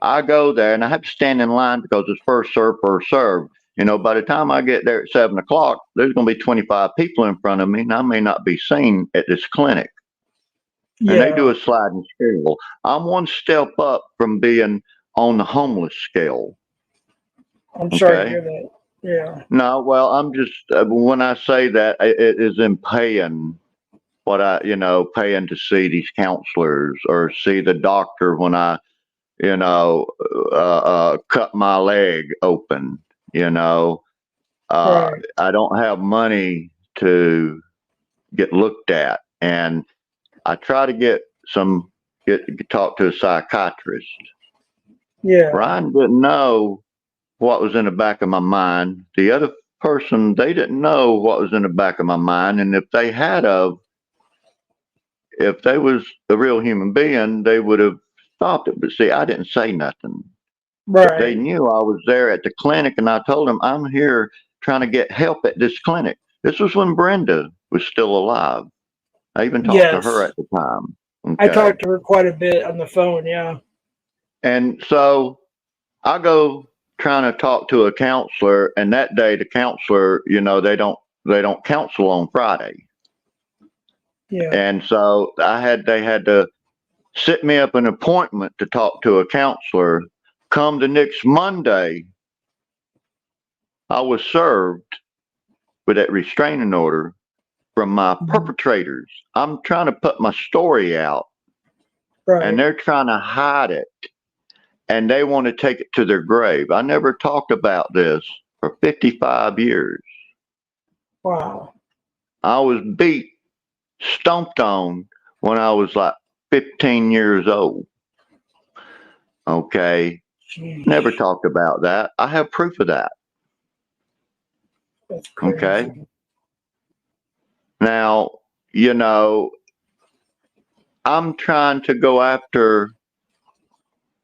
I go there and I have to stand in line because it's first serve, first serve. By the time I get there at 7 o'clock, there's going to be 25 people in front of me, and I may not be seen at this clinic. And they do Yeah. a sliding scale. I'm one step up from being on the homeless scale. I'm sorry to Okay. hear that. Yeah. No, well, I'm just, when I say that, it is in paying paying to see these counselors or see the doctor when I, cut my leg open. Right. I don't have money to get looked at. And I try to talk to a psychiatrist. Yeah. Ryan didn't know what was in the back of my mind. The other person, they didn't know what was in the back of my mind. And if they was a real human being, they would have stopped it. But see, I didn't say nothing. But they Right. knew I was there at the clinic, and I told them I'm here trying to get help at this clinic. This was when Brenda was still alive. I even talked to her Yes. at the time. I Okay. talked to her quite a bit on the phone. Yeah. And so I go trying to talk to a counselor, and that day the counselor, they don't counsel on Friday. Yeah. And so they had to set me up an appointment to talk to a counselor. Come the next Monday, I was served with that restraining order from my perpetrators. I'm trying to put my story out, and Right. they're trying to hide it, and they want to take it to their grave. I never talked about this for 55 years. Wow. I was beat, stomped on when I was like 15 years old. Okay. Never Jeez. talked about that. I have proof of that. That's Okay. crazy. Now, I'm trying to go after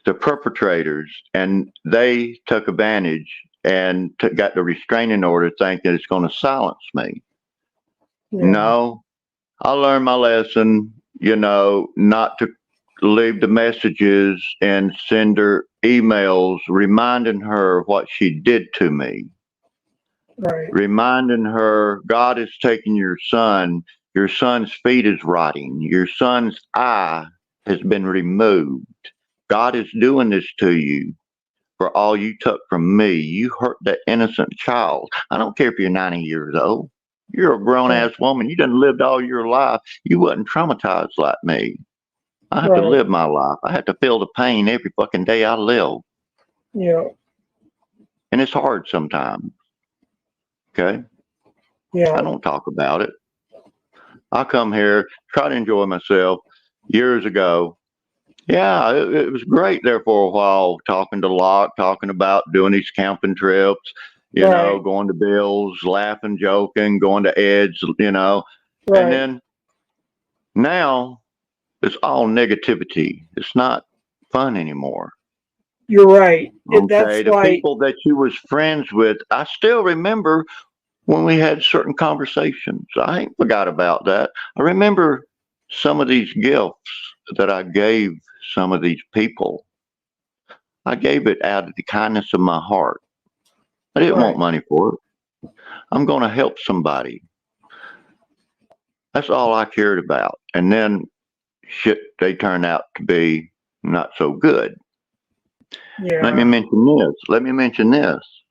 the perpetrators, and they took advantage and got the restraining order thinking it's going to silence me. Yeah. No, I learned my lesson, not to leave the messages and send her emails reminding her what she did to me, Right. reminding her God is taking your son's feet is rotting, your son's eye has been removed. God is doing this to you for all you took from me. You hurt that innocent child. I don't care if you're 90 years old. You're a grown Right. ass woman. You done lived all your life. You wasn't traumatized like me. I have to Right. live my life. I have to feel the pain every fucking day I live. Yeah. And it's hard sometimes. Okay. I Yeah. don't talk about it. I come here, try to enjoy myself. Years ago, yeah, it was great there for a while, talking to Locke, talking about doing these camping trips, Right. going to Bill's, laughing, joking, going to Ed's, and Right. then now it's all negativity. It's not fun anymore. You're right. That's Okay, the why. people that you was friends with, I still remember when we had certain conversations. I ain't forgot about that. I remember some of these gifts that I gave some of these people. I gave it out of the kindness of my heart. I didn't want Right. money for it. I'm going to help somebody. That's all I cared about. And then shit, they turned out to be not so good. Let me Yeah. mention this. Let me mention this.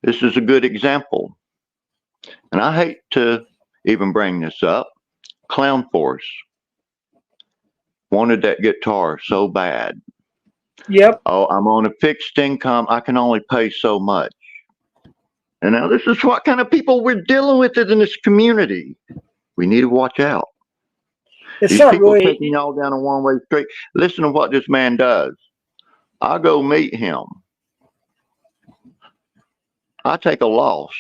This is a good example. And I hate to even bring this up. Clown Force wanted that guitar so bad. Yep. Oh, I'm on a fixed income. I can only pay so much. And now this is what kind of people we're dealing with in this community. We need to watch out. It's These not people taking really. y'all down a one-way street. Listen to what this man does. I go meet him. I take a loss.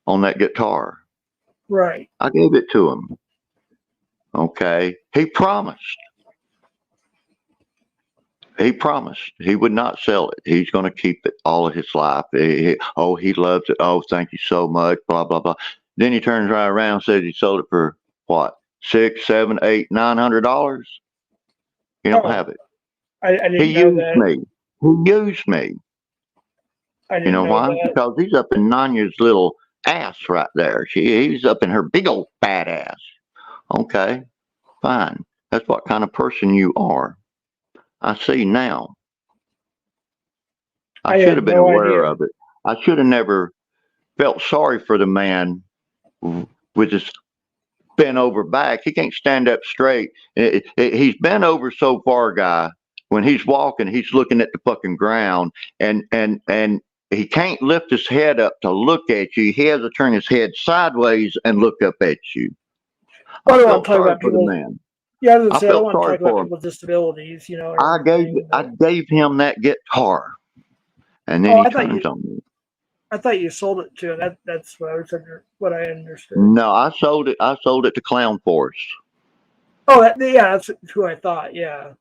on that guitar. Right. I gave it to him. Okay. He promised. He promised he would not sell it. He's going to keep it all of his life. He loves it. Oh, thank you so much. Blah blah blah. Then he turns right around and says he sold it for what? $600, $700, $800, $900. He don't have it. I He didn't know used that. me. He used me. I You didn't know know why? that. Because he's up in Nanya's little ass right there. He's up in her big old fat ass. Okay, fine. That's what kind of person you are. I see now. I should had have been no aware idea. of it. I should have never felt sorry for the man with his bent over back. He can't stand up straight. He's bent over so far, guy. When he's walking, he's looking at the fucking ground, and he can't lift his head up to look at you. He has to turn his head sideways and look up at you. I I don't want felt to talk sorry about for the people. man. Yeah, I was gonna I say I don't felt want to sorry talk about for him. people's disabilities, you know. I gave him that guitar, and then he turns on me. I thought you sold it to him. That's what I was what I understood. No, I sold it. I sold it to Clown Force. Oh, that's who I thought. Yeah.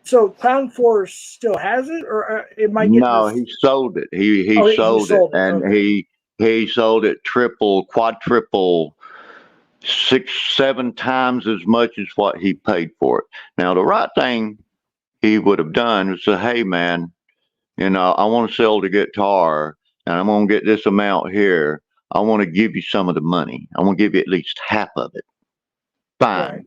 So Clown Force still has it, or it might get No, this. he sold it. He He sold it, sold it. and Okay. he sold it triple, quadruple, 6, 7 times as much as what he paid for it. Now, the right thing he would have done was say, "Hey, man, I want to sell the guitar, and I'm going to get this amount here. I want to give you some of the money. I want to give you at least half of it." Fine. Right.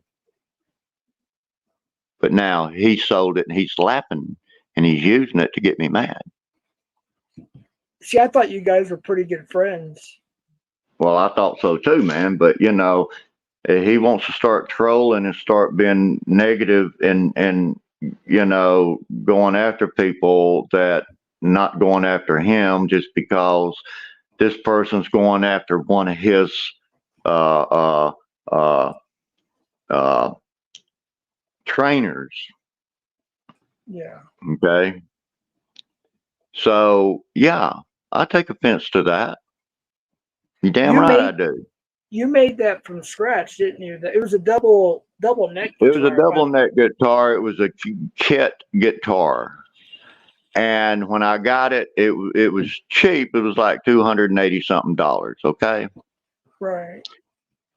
But now he sold it, and he's laughing, and he's using it to get me mad. See, I thought you guys were pretty good friends. Well, I thought so too, man. But he wants to start trolling and start being negative and going after people that not going after him just because this person's going after one of his uh, uh, uh, uh, trainers. Yeah. Okay. So yeah, I take offense to that. You damn right I do. You made that from scratch, didn't you? It was a double neck It was a guitar. double neck guitar. It was a kit guitar. And when I got it, it was cheap. It was like $280 something. Okay. Right.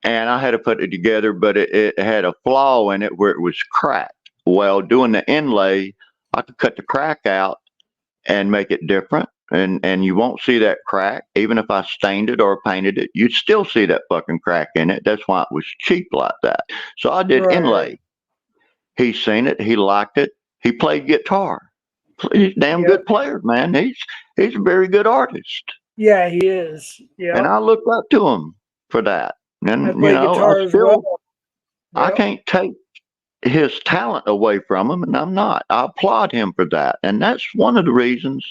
And I had to put it together, but it had a flaw in it where it was cracked. Well, doing the inlay, I could cut the crack out and make it different. And you won't see that crack. Even if I stained it or painted it, you'd still see that fucking crack in it. That's why it was cheap like that. So I did inlay. He's seen it. He liked it. He played guitar. He's a damn good player, man. He's a very good artist. Yeah, he is. Yeah. And I look up to him for that. And I play guitar as well. I can't take his talent away from him, and I'm not. I applaud him for that. And that's one of the reasons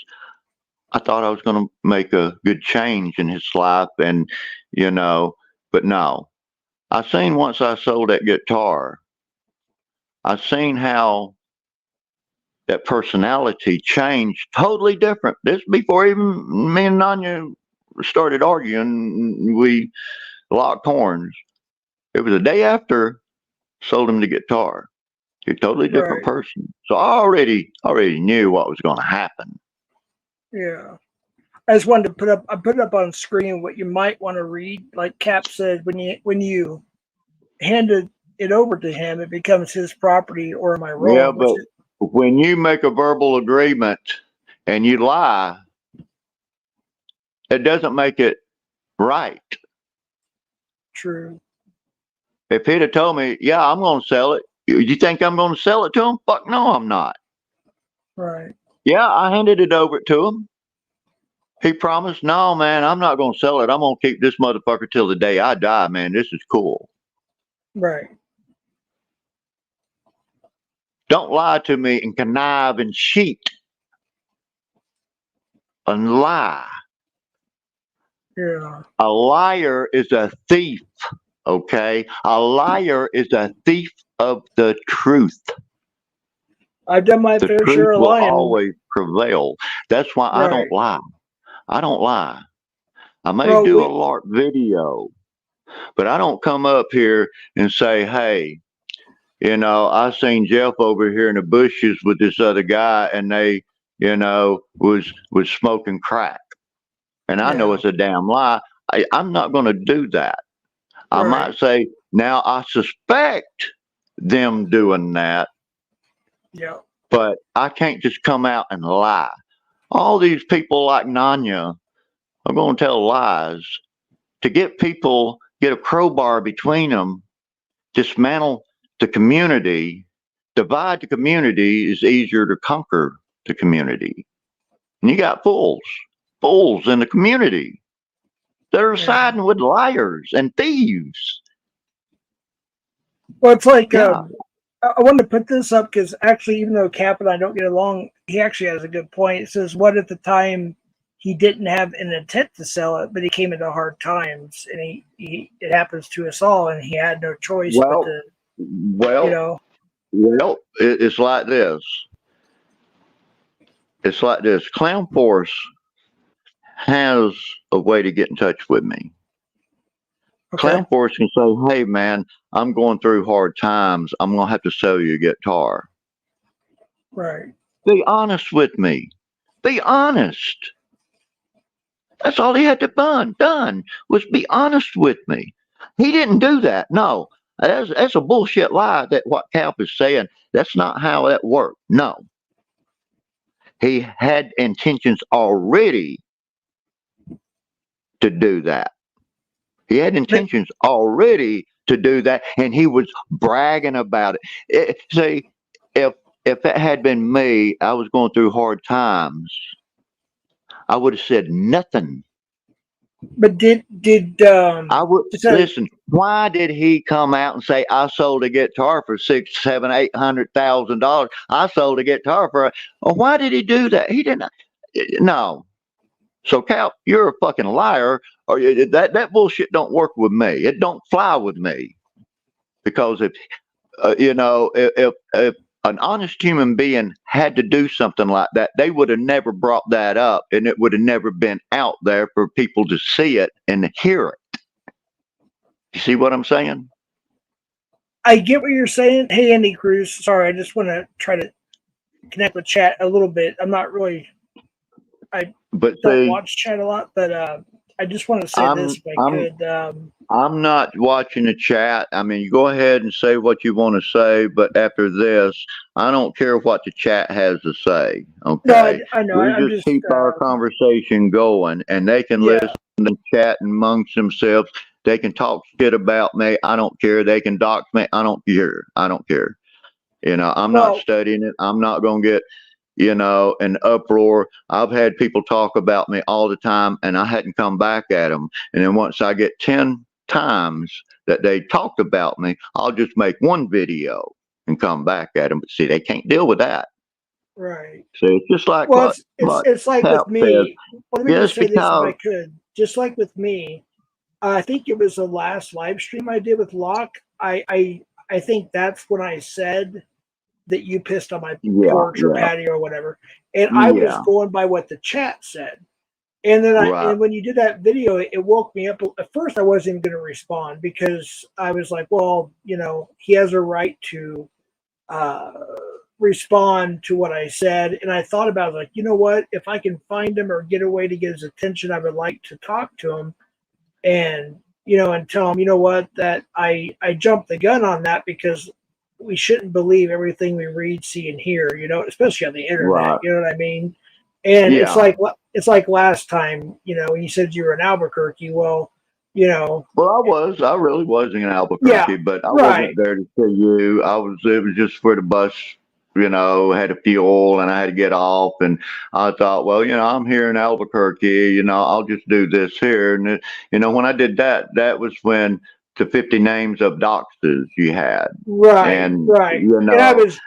I thought I was going to make a good change in his life. And, but no. I seen once I sold that guitar, I seen how that personality changed totally different. This before even me and Nanya started arguing, we locked horns. It was the day after sold him the guitar. He's a totally different person. So I already knew what was going to happen. Yeah. I just wanted to put it up on screen what you might want to read. Like Cap said, when you handed it over to him, it becomes his property, or am I wrong? Yeah, but when you make a verbal agreement and you lie, it doesn't make it right. True. If he'd have told me, yeah, I'm going to sell it, you think I'm going to sell it to him? Fuck no, I'm not. Right. Yeah, I handed it over to him. He promised, no, man, I'm not going to sell it. I'm going to keep this motherfucker till the day I die, man. This is cool. Right. Don't lie to me and connive and cheat and lie. Yeah. A liar is a thief, okay? A liar is a thief of the truth. I've done my fair share of lying. The truth will always prevail. That's why I don't lie. I don't lie. I may Well, do a LARP video, but I don't come up here and say, hey, I seen Jeff over here in the bushes with this other guy, and they, was smoking crack. And I know yeah, it's a damn lie. I'm not going to do that. I right, might say, now I suspect them doing that, yeah, but I can't just come out and lie. All these people like Nanya are going to tell lies to get a crowbar between them, dismantle the community. Divide the community is easier to conquer the community. And you got fools in the community that are yeah. siding with liars and thieves. Well, it's like Yeah. I wanted to put this up because actually, even though Cap and I don't get along, he actually has a good point. It says, "What at the time he didn't have an intent to sell it, but he came into hard times, and he it happens to us all, and he had no choice but Well, to, you well, know, it's like this. It's like this. Clown Force has a way to get in touch with me. okay, Clown Force can say, hey, man, I'm going through hard times. I'm going to have to sell you a guitar. right." Be honest with me. Be honest. That's all he had to done was be honest with me. He didn't do that. No, that's a bullshit lie that what Cap is saying. That's not how that worked. No, he had intentions already to do that. He had But intentions already to do that, and he was bragging about it. See, if that had been me, I was going through hard times. I would have said nothing. did I would so listen. Why did he come out and say I sold a guitar for $600,000, $700,000, $800,000? I sold a guitar for. Well, why did he do that? He didn't. No. So Cal, you're a fucking liar. Or that bullshit don't work with me. It don't fly with me because if if an honest human being had to do something like that, they would have never brought that up, and it would have never been out there for people to see it and hear it. You see what I'm saying? I get what you're saying. Hey, Andy Cruz, sorry, I just want to try to connect with chat a little bit. I'm not really, I But don't see, watch chat a lot, but I just want to say I'm this if I I'm could. I'm not watching the chat. I mean, you go ahead and say what you want to say, but after this, I don't care what the chat has to say. No, Okay, I know. we I'm just just, keep our conversation going, and they can listen yeah. and chat amongst themselves. They can talk shit about me. I don't care. They can dox me. I don't care. I don't care. I'm not Well, studying it. I'm not going to get an uproar. I've had people talk about me all the time, and I hadn't come back at them. And then once I get 10 times that they talked about me, I'll just make one video and come back at them. But see, they can't deal with that. right. So it's just like Well, what it's like Cap with says. me. Well, let me just Just say this if I because, could. Just like with me, I think it was the last live stream I did with Locke. I think that's when I said that you pissed on my yeah, porch or yeah, patio or whatever, and I was yeah, going by what the chat said. And then right, when you did that video, it woke me up. At first, I wasn't even going to respond because I was like, well, he has a right to uh, respond to what I said. And I thought about it, like, you know what? If I can find him or get a way to get his attention, I would like to talk to him and and tell him, you know what, that I jumped the gun on that because we shouldn't believe everything we read, see, and hear. Especially on the internet. right, You know what I mean? And yeah. it's like last time, when you said you were in Albuquerque. Well, Well, I really was in yeah, Albuquerque, but I wasn't right, there to see you. It was just for the bus, had a fuel and I had to get off. And I thought, well, I'm here in Albuquerque, I'll just do this here. And, when I did that, that was when the 50 names of doxes you had. right, And, right. And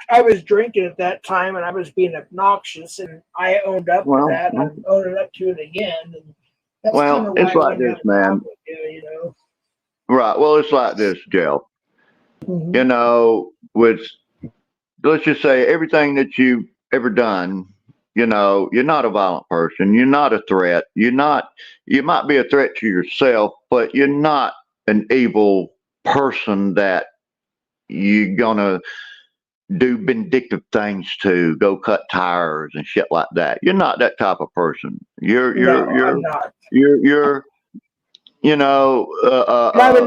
I was drinking at that time, and I was being obnoxious, and I owned up to well, that, and I'm owning up to it again. And that's kind well, of why it's I like wanted to this, have a talk man. with you. Right. Well, it's like this, Joe. Hmm. With let's just say everything that you've ever done, You know, you're not a violent person. You're not a threat. You're not, you might be a threat to yourself, but you're not an evil person that you're going to do vindictive things to, go cut tires and shit like that. You're not that type of person. No, I'm not. You're, you know, And I would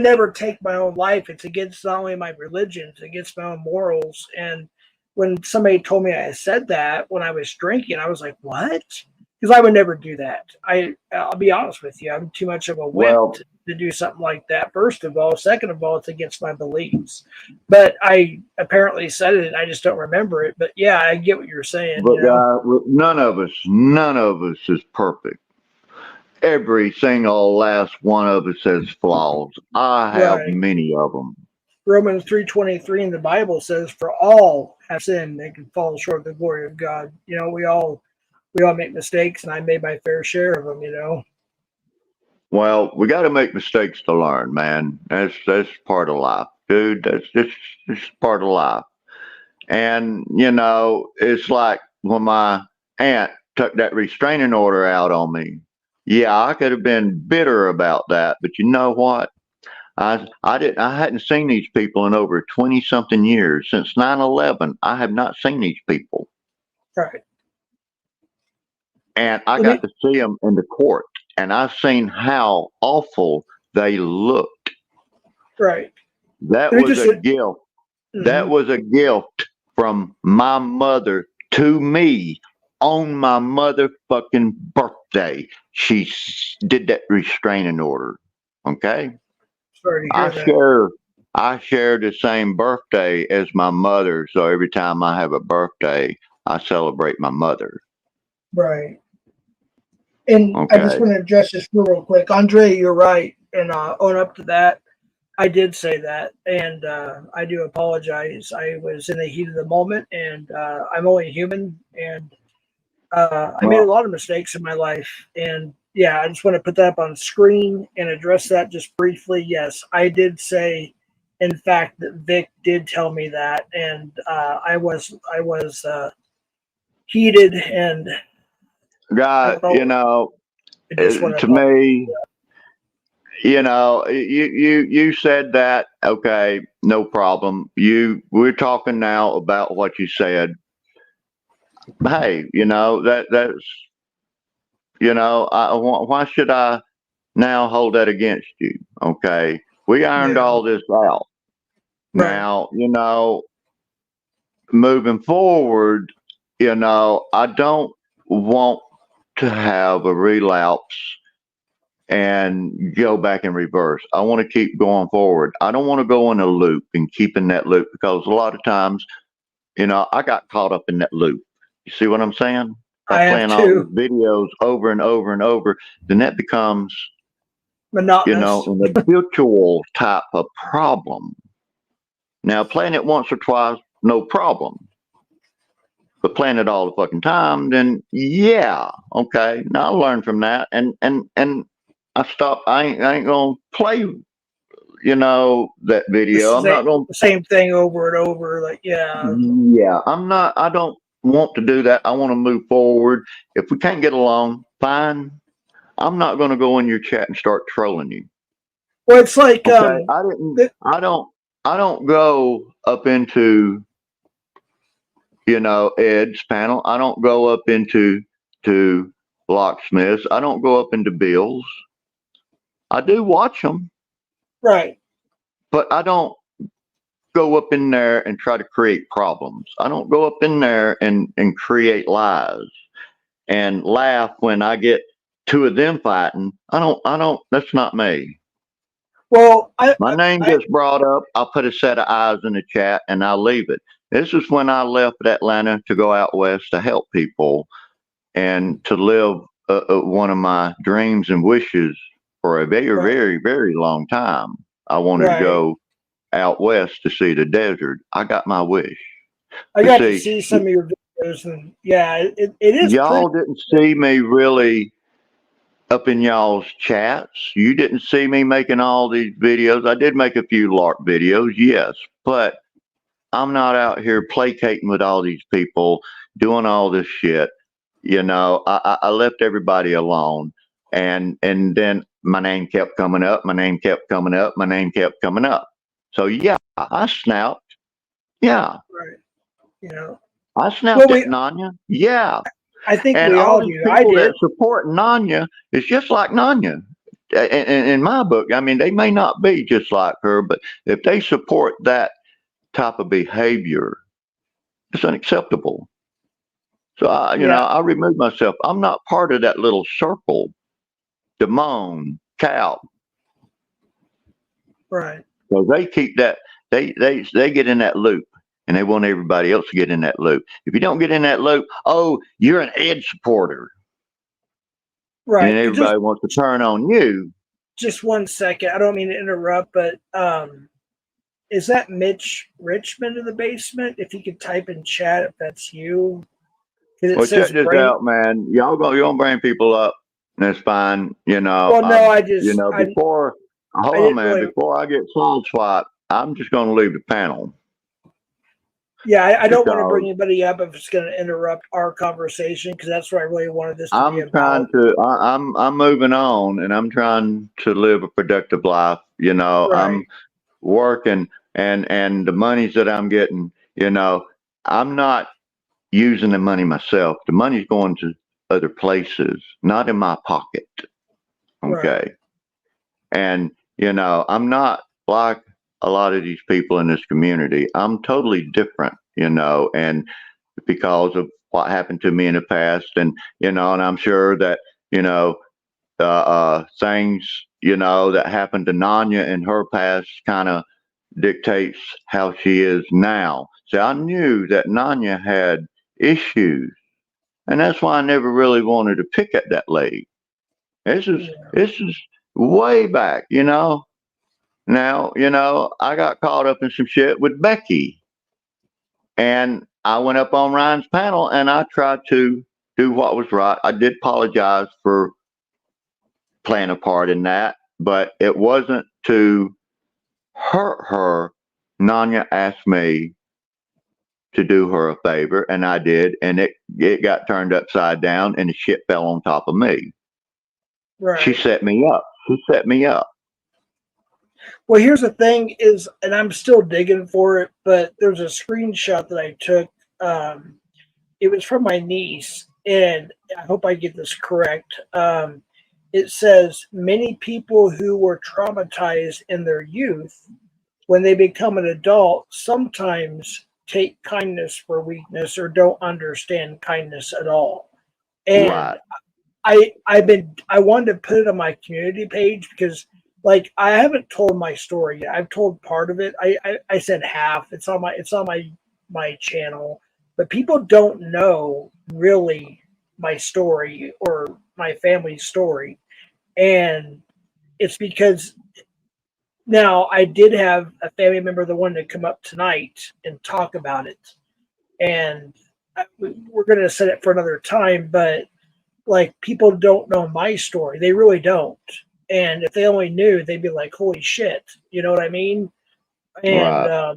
never take my own life. It's against not only my religion, it's against my own morals. And when somebody told me I said that when I was drinking, I was like, what? Because I would never do that. I'll be honest with you. I'm too much of a wimp well, to do something like that. First of all, second of all, it's against my beliefs. But I apparently said it. I just don't remember it. But yeah, I get what you're saying. but You know, none of us is perfect. Every single last one of us has flaws. I have right? many of them. Romans 3:23 in the Bible says, "For all have sinned and can fall short of the glory of God." You know, we all make mistakes, and I made my fair share of them. You know, Well, we got to make mistakes to learn, man. That's part of life, dude. That's part of life. And you know, it's like when my aunt took that restraining order out on me. Yeah, I could have been bitter about that, but you know what? I hadn't seen these people in over 20 something years. Since 9/11. I have not seen these people. right? And I Let me got to see them in the court, and I've seen how awful they looked. right. That Let me was just. a gift. That Mhm. was a gift from my mother to me on my motherfucking birthday. She did that restraining order. Okay, Sorry to I hear that. share I share the same birthday as my mother, so every time I have a birthday, I celebrate my mother. Right. And I just Okay. want to address this real quick, Andre. You're right, and own up to that. I did say that, and I do apologize. I was in the heat of the moment, and I'm only human, and I made a Well, lot of mistakes in my life, and yeah, I just want to put that up on screen and address that just briefly. Yes, I did say, in fact, that Vic did tell me that, and I was heated, and I God, don't know. I just want to to apologize. me, you said that. Okay, no problem. We're talking now about what you said. Hey, that's why should I now hold that against you? Okay, we ironed Yeah, all this out. right, Now, moving forward, I don't want to have a relapse and go back in reverse. I want to keep going forward. I don't want to go in a loop and keep in that loop because a lot of times, I got caught up in that loop. You see what I'm saying? By I have playing all these to videos over and over and over, then that becomes, monotonous. an habitual type of problem. Now, playing it once or twice, no problem. But playing it all the fucking time, then yeah, okay. Now I learned from that, and I stopped. I ain't gonna play, that video. I'm not gonna. The same thing over and over. Like, yeah, Yeah, I'm not. I don't want to do that. I want to move forward. If we can't get along, fine. I'm not gonna go in your chat and start trolling you. well, it's like Okay, I didn't. the, I don't. I don't go up into Ed's panel. I don't go up into to locksmiths. I don't go up into Bill's. I do watch them, right. but I don't go up in there and try to create problems. I don't go up in there and create lies and laugh when I get two of them fighting. I don't that's not me. Well, My name gets brought up, I'll put a set of eyes in the chat and I'll leave it. This is when I left Atlanta to go out west to help people and to live one of my dreams and wishes for a very, right, very, very long time. I wanted to right. go out west to see the desert. I got my wish. I But got to see, see some of your videos, and yeah, it is pretty. y'all didn't see me really up in y'all's chats. You didn't see me making all these videos. I did make a few LARP videos, yes, but I'm not out here placating with all these people doing all this shit. You know, I left everybody alone, and then my name kept coming up. My name kept coming up. My name kept coming up. So yeah, I snapped. Yeah, Right. You know. I Well, snapped at Nanya. Yeah, I think and we all all these do. I people that did. support Nanya is just like Nanya. In my book, I mean, they may not be just like her, but if they support that type of behavior, it's unacceptable. So Yeah. I remove myself. I'm not part of that little circle. Damone, Cal, Right. so they keep that. They get in that loop, and they want everybody else to get in that loop. If you don't get in that loop, oh, you're an Ed supporter, and Right. then everybody wants to turn on you. Just 1 second. I don't mean to interrupt, but is that Mitch Richmond in the basement? If you could type in chat if that's you, because it Well, says check this bring. out, man. You gonna bring people up. That's fine. Well, no, Before I hold on, didn't man. really. Before I get side swiped, I'm just gonna leave the panel Yeah, I don't want to because bring anybody up if it's going to interrupt our conversation, because that's what I really wanted this to be I'm trying about. to. I'm moving on, and I'm trying to live a productive life. I'm Right. working, and the monies that I'm getting. I'm not using the money myself. The money's going to other places, not in my pocket. Right. Okay. And, I'm not like a lot of these people in this community. I'm totally different, and because of what happened to me in the past. And I'm sure that, things, that happened to Nanya in her past kind of dictates how she is now. So I knew that Nanya had issues. And that's why I never really wanted to pick at that lady. Yeah. This is way back. Now, I got caught up in some shit with Becky. And I went up on Ryan's panel and I tried to do what was right. I did apologize for playing a part in that, but it wasn't to hurt her. Nanya asked me to do her a favor, and I did, and it got turned upside down, and the shit fell on top of me. She Right. set me up. She set me up. Well, here's the thing is, and I'm still digging for it, but there's a screenshot that I took. Um, it was from my niece, and I hope I get this correct. It says many people who were traumatized in their youth, when they become an adult, sometimes take kindness for weakness or don't understand kindness at all. And Right, I wanted to put it on my community page because like I haven't told my story yet. I've told part of it. I said half. It's on my channel, but people don't know really my story or my family's story, and it's because now I did have a family member that wanted to come up tonight and talk about it, and we're going to set it for another time, but like people don't know my story. They really don't. And if they only knew, they'd be like, "Holy shit!" You know what I mean? And right,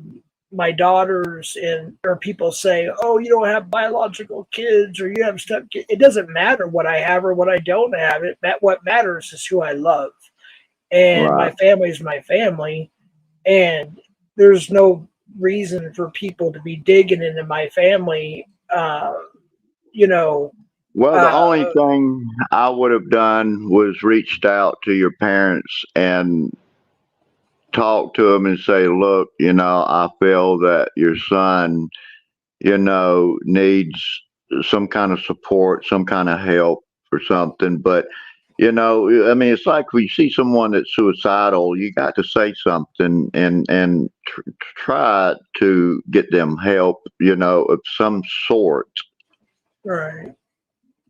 my daughters and or people say, "Oh, you don't have biological kids, or you have step." It doesn't matter what I have or what I don't have. What matters is who I love, and right. my family is my family. And there's no reason for people to be digging into my family. You know, Well, the uh, only thing I would have done was reached out to your parents and talk to them and say, look, I feel that your son, needs some kind of support, some kind of help or something. But, I mean, it's like when you see someone that's suicidal, you got to say something and try to get them help, of some sort, right.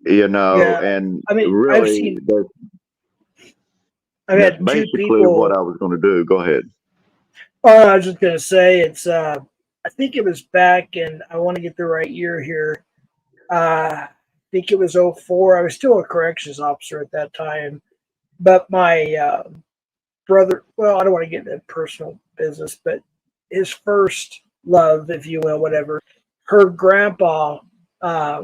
Yeah. and I mean, really I've that's had two basically what people. I was going to do. Go ahead. Oh, I was just gonna say I think it was back, and I want to get the right year here. I think it was '04. I was still a corrections officer at that time, but my brother. Well, I don't want to get into personal business, but his first love, if you will, whatever. Her grandpa.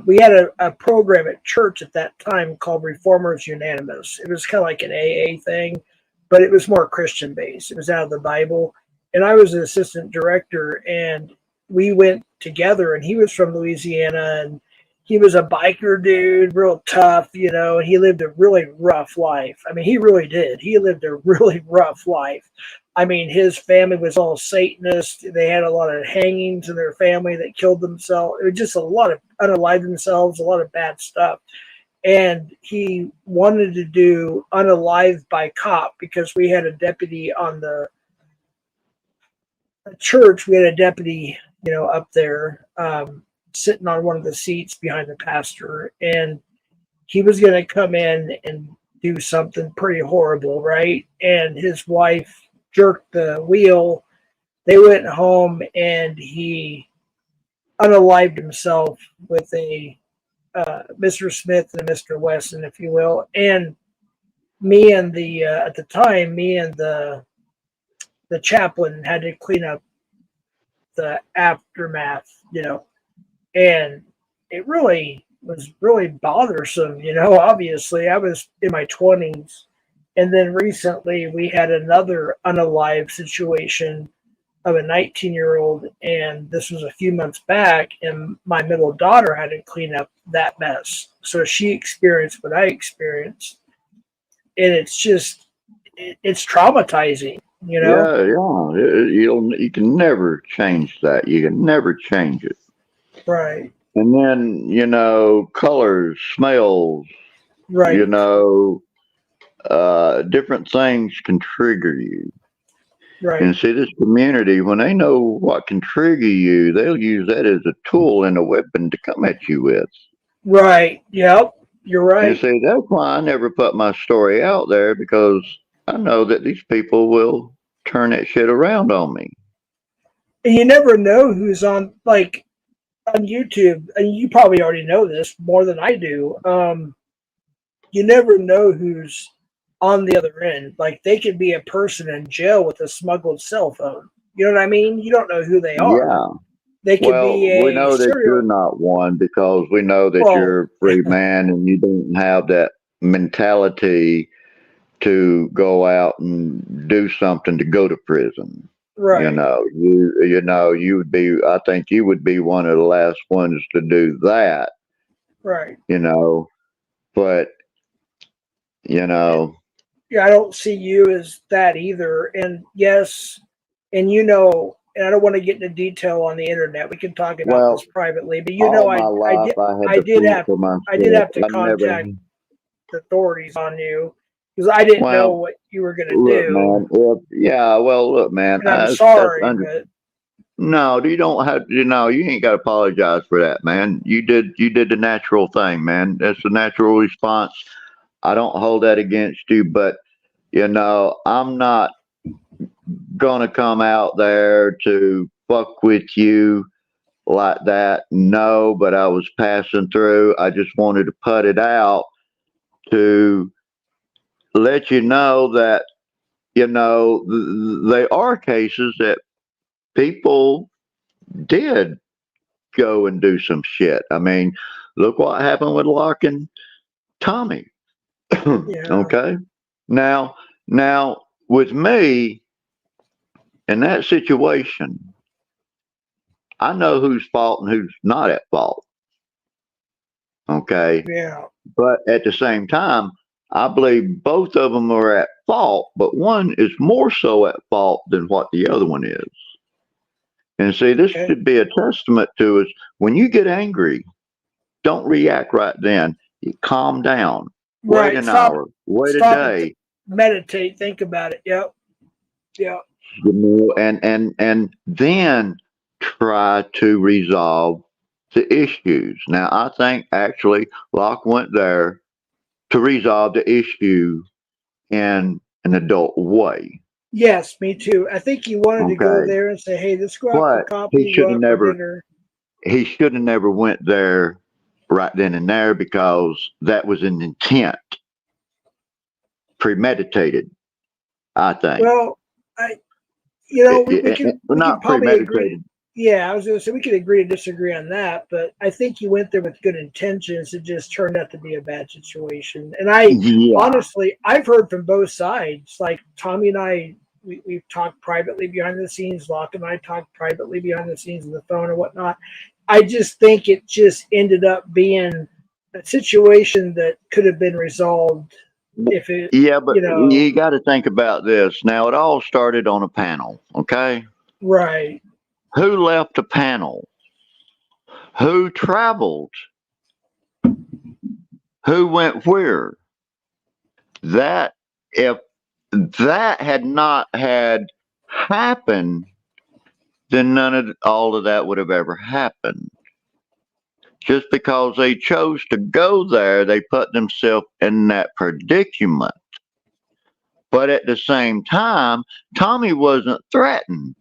we had a program at church at that time called Reformers Unanimous. It was kind of like an AA thing, but it was more Christian based. It was out of the Bible. And I was an assistant director, and we went together, and he was from Louisiana, and he was a biker dude, real tough, and he lived a really rough life. I mean, he really did. He lived a really rough life. I mean, his family was all Satanist. They had a lot of hangings in their family that killed themselves. It was just a lot of unalived themselves, a lot of bad stuff. And he wanted to do unalived by cop because we had a deputy on the church. We had a deputy, up there sitting on one of the seats behind the pastor. And he was going to come in and do something pretty horrible, right? And his wife jerked the wheel. They went home, and he unalived himself with a Mr. Smith and a Mr. Wesson, if you will. And me and the at the time, me and the chaplain had to clean up the aftermath, and it really was really bothersome, Obviously, I was in my 20s. And then recently we had another unalived situation of a 19-year-old, and this was a few months back, and my middle daughter had to clean up that mess. So she experienced what I experienced, and it's traumatizing, Yeah, yeah. You can never change that. You can never change it. Right. And then, colors, smells, Right. different things can trigger you. Right. And see, this community, when they know what can trigger you, they'll use that as a tool and a weapon to come at you with. Right. Yep. You're right. And see, that's why I never put my story out there, because I know that these people will turn that shit around on me. And you never know who's on, like, on YouTube, and you probably already know this more than I do. You never know who's on the other end. Like, they could be a person in jail with a smuggled cell phone. You know what I mean? You don't know who they are. Yeah. They could be We a know that you're not one, because we know that you're a free man and you don't have that mentality to go out and do something to go to prison. Right. You would be, I think you would be one of the last ones to do that. Right. But, Yeah, I don't see you as that either. And yes, and and I don't want to get into detail on the internet. We can talk about this privately, but I did have to contact the authorities on you, because I didn't know what you were going to do. Look, man. And I'm sorry, but no, you don't have. You ain't got to apologize for that, man. You did the natural thing, man. That's the natural response. I don't hold that against you, but I'm not gonna come out there to fuck with you like that. No, but I was passing through. I just wanted to put it out to let you know that there are cases that people did go and do some shit. I mean, look what happened with Larkin Tommy. Okay. Now with me in that situation, I know who's fault and who's not at fault. Okay. Yeah. But at the same time, I believe both of them are at fault, but one is more so at fault than what the other one is. And see, this should be a testament to us. When you get angry, don't react right then. You calm down. Wait an hour. Wait a day. Meditate. Think about it. Yep. Yep. And then try to resolve the issues. Now, I think actually Locke went there to resolve the issue in an adult way. Yes, me too. I think he wanted to go there and say, "Hey, let's go out for coffee." He should have never went there right then and there, because that was an intent, premeditated, I think. Well, we can not probably premeditated. agree. Yeah, I was going to say we could agree to disagree on that, but I think you went there with good intentions. It just turned out to be a bad situation. And I Yeah. honestly, I've heard from both sides. Like Tommy and I, we've talked privately behind the scenes. Locke and I talked privately behind the scenes on the phone or whatnot. I just think it just ended up being a situation that could have been resolved if it, Yeah, but you know, you got to think about this. Now, it all started on a panel, okay? right, Who left the panel? Who traveled? Who went where? That, if that had not had happened, then none of all of that would have ever happened. Just because they chose to go there, they put themselves in that predicament. But at the same time, Tommy wasn't threatened.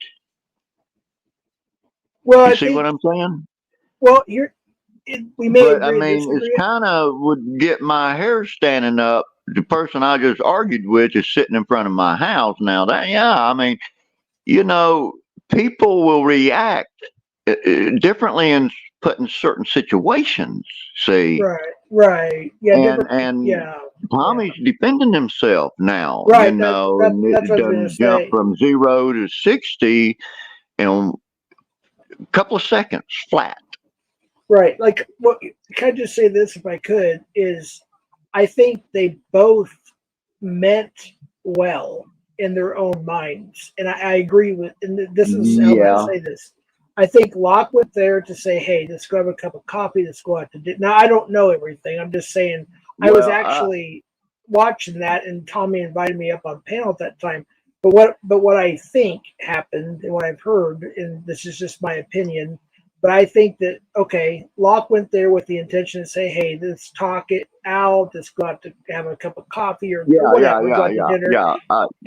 well, You I see think, what I'm saying? well, we may But I agree to mean, it's disagree. kind of would get my hair standing up. The person I just argued with is sitting in front of my house now. That, yeah, I mean, you know, people will react differently in put in certain situations. See, Right, right. Yeah, different and yeah, yeah. Tommy's defending himself now, you Right, know, and that's it what I was gonna done jump say. from 0 to 60 in a couple of seconds flat. Right. Like what can I just say this if I could is I think they both meant well in their own minds. And I agree with and this is how I'm gonna Yeah. say this. I think Locke went there to say, hey, let's go have a cup of coffee, let's go out to dinner. Now I don't know everything. I'm just saying I was Well, actually watching that and Tommy invited me up on panel at that time. But what I think happened and what I've heard, and this is just my opinion, but I think that okay, Locke went there with the intention to say, "Hey, let's talk it out. Let's go out to have a cup of coffee or yeah, yeah, whatever. Go yeah, out to yeah, dinner." yeah,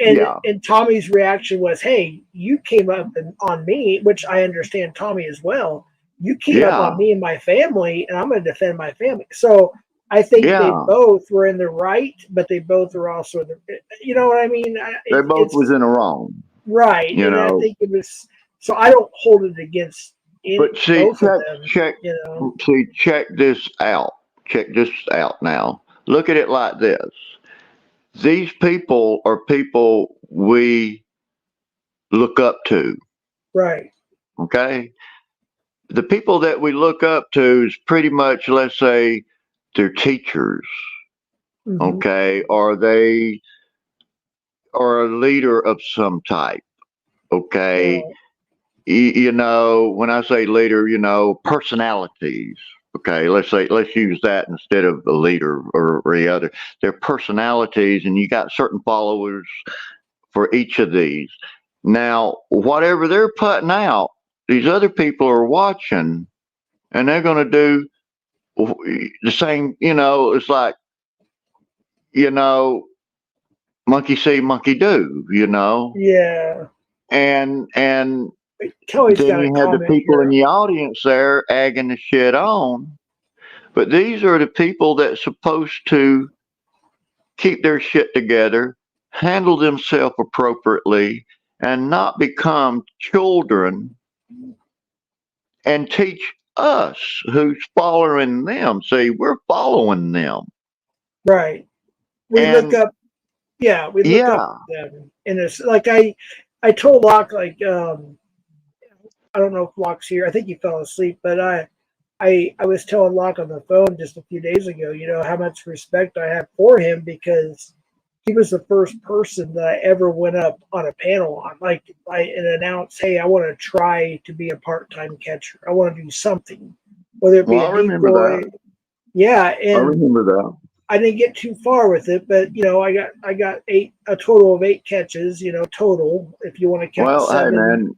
And yeah, and Tommy's reaction was, "Hey, you came up on me," which I understand Tommy as well. You came up on yeah, me and my family, and I'm going to defend my family. So I think they yeah. both were in the right, but they both were also in the. You know what I mean? They both was It's in the wrong, right, you and I know. think it was. So I don't hold it against But see, both of them. check this out. Check this out now. Look at it like this. These people are people we look up to. Right. Okay. The people that we look up to is pretty much, let's say, they're teachers. Hmm. Okay. Or they are a leader of some type. Okay. Right. You know, when I say leader, you know, personalities. Okay, let's use that instead of the leader or the other. They're personalities, and you got certain followers for each of these. Now, whatever they're putting out, these other people are watching, and they're going to do the same. You know, it's like, you know, monkey see, monkey do. You know, Yeah. and Kelly's then got a you have the comment people in here. the audience there egging the shit on. But these are the people that's supposed to keep their shit together, handle themselves appropriately, and not become children and teach us who's following them. See, we're following them. Right. We look And up. Yeah, we look up yeah, them, and it's like I told Locke like I don't know if Locke's here. I think he fell asleep, but I was telling Locke on the phone just a few days ago, how much respect I have for him because he was the first person that I ever went up on a panel on, like and announced, "Hey, I want to try to be a part-time catcher. I want to do something, whether it be well, a I remember decoy." that. Yeah, I and remember that. I didn't get too far with it, but I got a total of 8 catches, total if you want to count Well, hey, 7, man,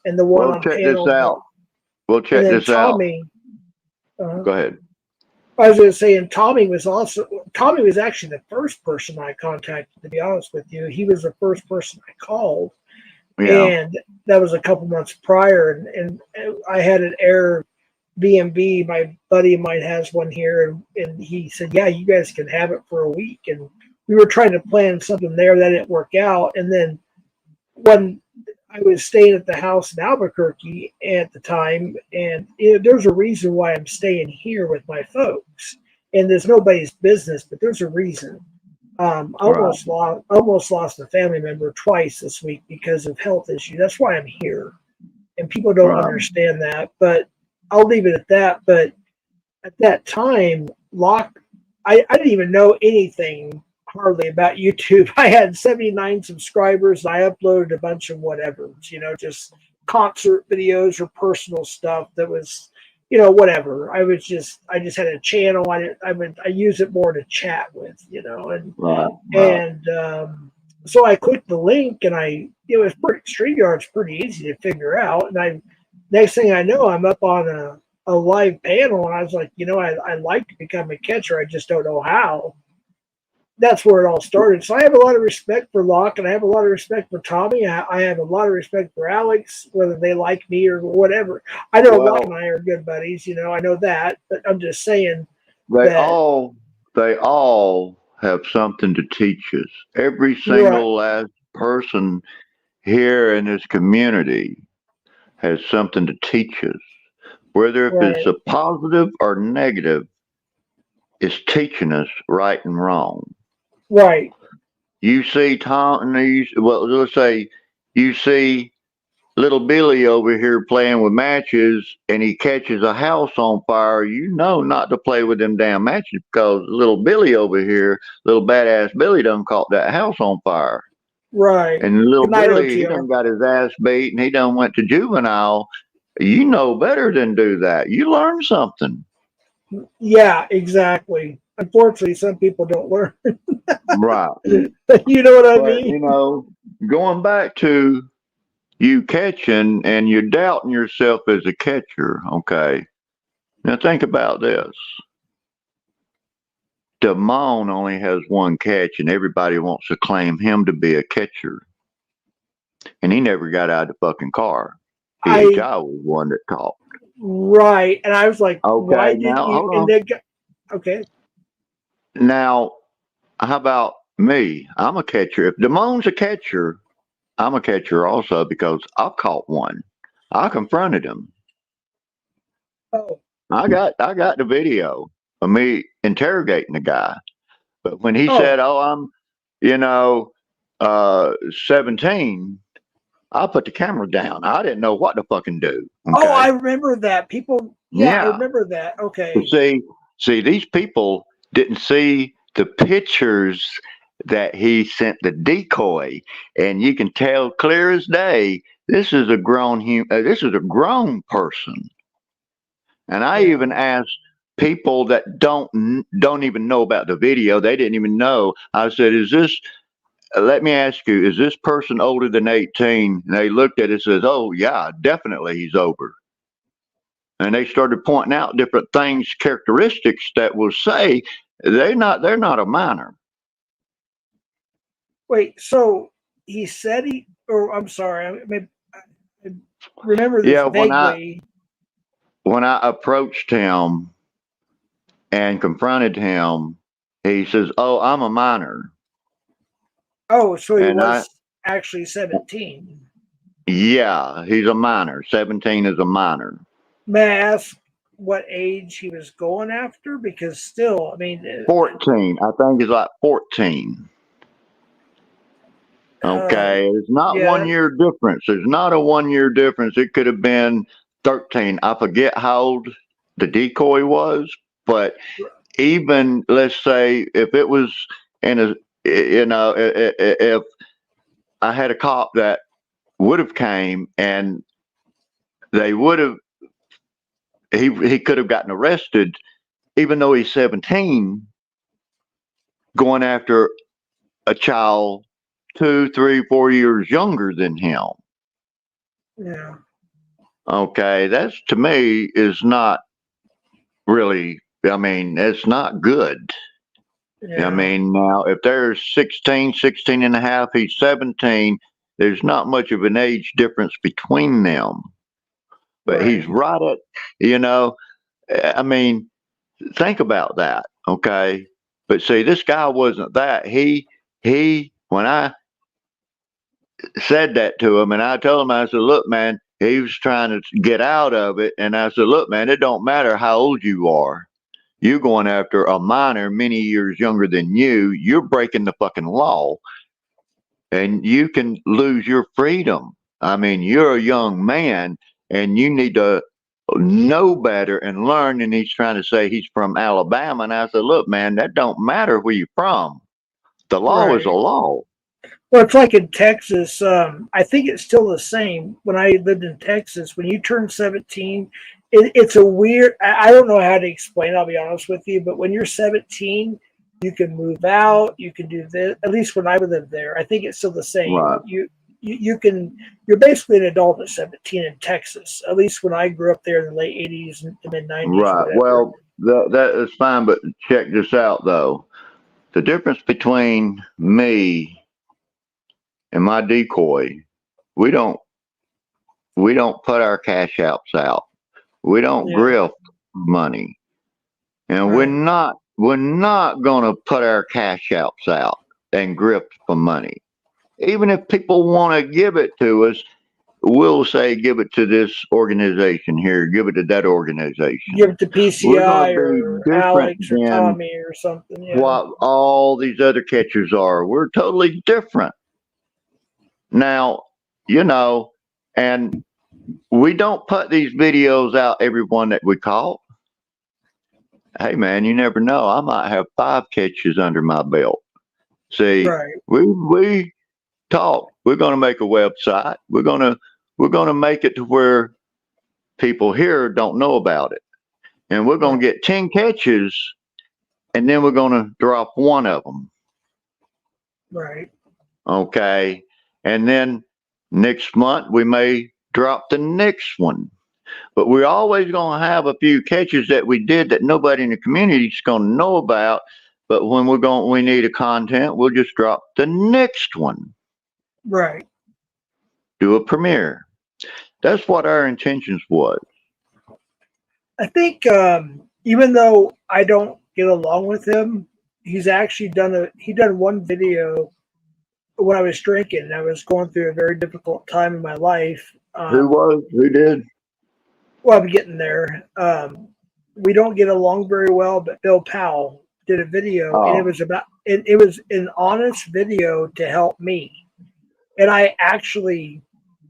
and the one we'll on check this panel, but out. We'll and check then this out. Tommy. Uh, Go ahead. I was going to say, and Tommy was actually the first person I contacted. To be honest with you, he was the first person I called, Yeah. and that was a couple months prior, and I had an Airbnb. My buddy of mine has one here, and he said, "Yeah, you guys can have it for a week." And we were trying to plan something there that didn't work out, and then when I was staying at the house in Albuquerque at the time, and there's a reason why I'm staying here with my folks. And there's nobody's business, but there's a reason. Right. Almost lost a family member twice this week because of health issues. That's why I'm here, and people don't Right. understand that. But I'll leave it at that. But at that time, I didn't even know anything hardly about YouTube. I had 79 subscribers. And I uploaded a bunch of whatever, just concert videos or personal stuff that was, whatever. I just had a channel. I use it more to chat with, and Right. Right. and so I clicked the link, and it was pretty StreamYard's pretty easy to figure out. And next thing I know, I'm up on a live panel, and I was like, I like to become a catcher. I just don't know how. That's where it all started. So I have a lot of respect for Locke, and I have a lot of respect for Tommy. I have a lot of respect for Alex, whether they like me or whatever. I know Locke and Well, I are good buddies. I know that, but I'm just saying they that. all they all have something to teach us. Every Right, single last person here in this community has something to teach us. Whether if it's right, a positive or negative, it's teaching us right and wrong. right, You see Tom, well, let's say you see little Billy over here playing with matches and he catches a house on fire, you know not to play with them damn matches because little Billy over here, little badass Billy done caught that house on fire. right. And little Good night, Billy, he OTR. done got his ass beat and he done went to juvenile. You know better than do that. You learn something. Yeah, exactly. Unfortunately, some people don't learn. Right. You know what I But, mean? going back to you catching and you're doubting yourself as a catcher, okay? Now think about this. Damone only has one catch, and everybody wants to claim him to be a catcher. And he never got out of the fucking car. I PHI was one that caught. Right, and I was like, why Okay, didn't now you? hold And on. then, okay, Now, how about me? I'm a catcher. If Damone's a catcher, I'm a catcher also because I've caught one. I confronted him. oh, I got the video of me interrogating the guy. But when he oh, said, "Oh, I'm, 17," I put the camera down. I didn't know what to fucking do. oh, I Okay. remember that. People, yeah, I Yeah. remember that. But Okay, see, these people didn't see the pictures that he sent the decoy, and you can tell clear as day this is a this is a grown person. And I yeah, even asked people that don't even know about the video. They didn't even know. I said, "Is this? Let me ask you, is this person older than 18?" And they looked at it and says, "Oh yeah, definitely he's over." And they started pointing out different things, characteristics that will say they're not a minor. wait. So he said or I'm sorry, I remember this Yeah, vaguely. when I approached him and confronted him, he says, "Oh, I'm a minor." Oh, so he And I was actually 17. Yeah, he's a minor. 17 is a minor. May I ask what age he was going after? Because still, I mean, 14. I think he's like 14. uh, Okay. It's not yeah, 1 year difference. There's not a 1 year difference. It could have been 13. I forget how old the decoy was, but even let's say if it was in a, if I had a cop that would have came and they would have, he could have gotten arrested, even though he's 17, going after a child 2, 3, 4 years younger than him. yeah, Okay, that's to me is not really. I mean, it's not good. I yeah, mean, now if there's 16, 16 and a half, he's 17. There's not much of an age difference between them, but he's right. right at, you know. I mean, think about that. Okay, but see, this guy wasn't that. He when I said that to him, and I told him, I said, look, man, he was trying to get out of it, and I said, look, man, it don't matter how old you are. You're going after a minor many years younger than you. You're breaking the fucking law, and you can lose your freedom. I mean, you're a young man, and you need to know better and learn. And he's trying to say he's from Alabama, and I said, look, man, that don't matter where you're from. The law is a Right. law. Well, it's like in Texas. I think it's still the same. When I lived in Texas, when you turn 17, it's a weird. I don't know how to explain. I'll be honest with you, but when you're 17, you can move out. You can do this. At least when I lived there, I think it's still the same. Right. You can. You're basically an adult at 17 in Texas. At least when I grew up there in the late 80s and mid 90s, Right. whatever. Well, that is fine, but check this out though. The difference between me and my decoy, we don't put our cash outs out. We don't Yeah. grift money, and Right. we're not gonna put our cash outs out and grift for money. Even if people want to give it to us, we'll say give it to this organization here, give it to that organization. Give it to We're going PCI to be or different Alex or than Tommy or something. Yeah. what all these other catchers are. We're totally different. Now, you know, and we don't put these videos out, everyone that we caught. Hey, man, you never know. I might have 5 catches under my belt. See, Right. we talk. We're going to make a website. We're going to make it to where people here don't know about it. And we're going to get 10 catches, and then we're going to drop one of them. Right. Okay. And then next month, we may drop the next one. But we're always going to have a few catches that we did that nobody in the community is going to know about. But when we need a content, we'll just drop the next one. Right. Do a premiere. That's what our intentions was. I think even though I don't get along with him, he's actually done one video when I was drinking and I was going through a very difficult time in my life. Who did? Well, I'm getting there. We don't get along very well, but Bill Powell did a video and it was about it was an honest video to help me. And I actually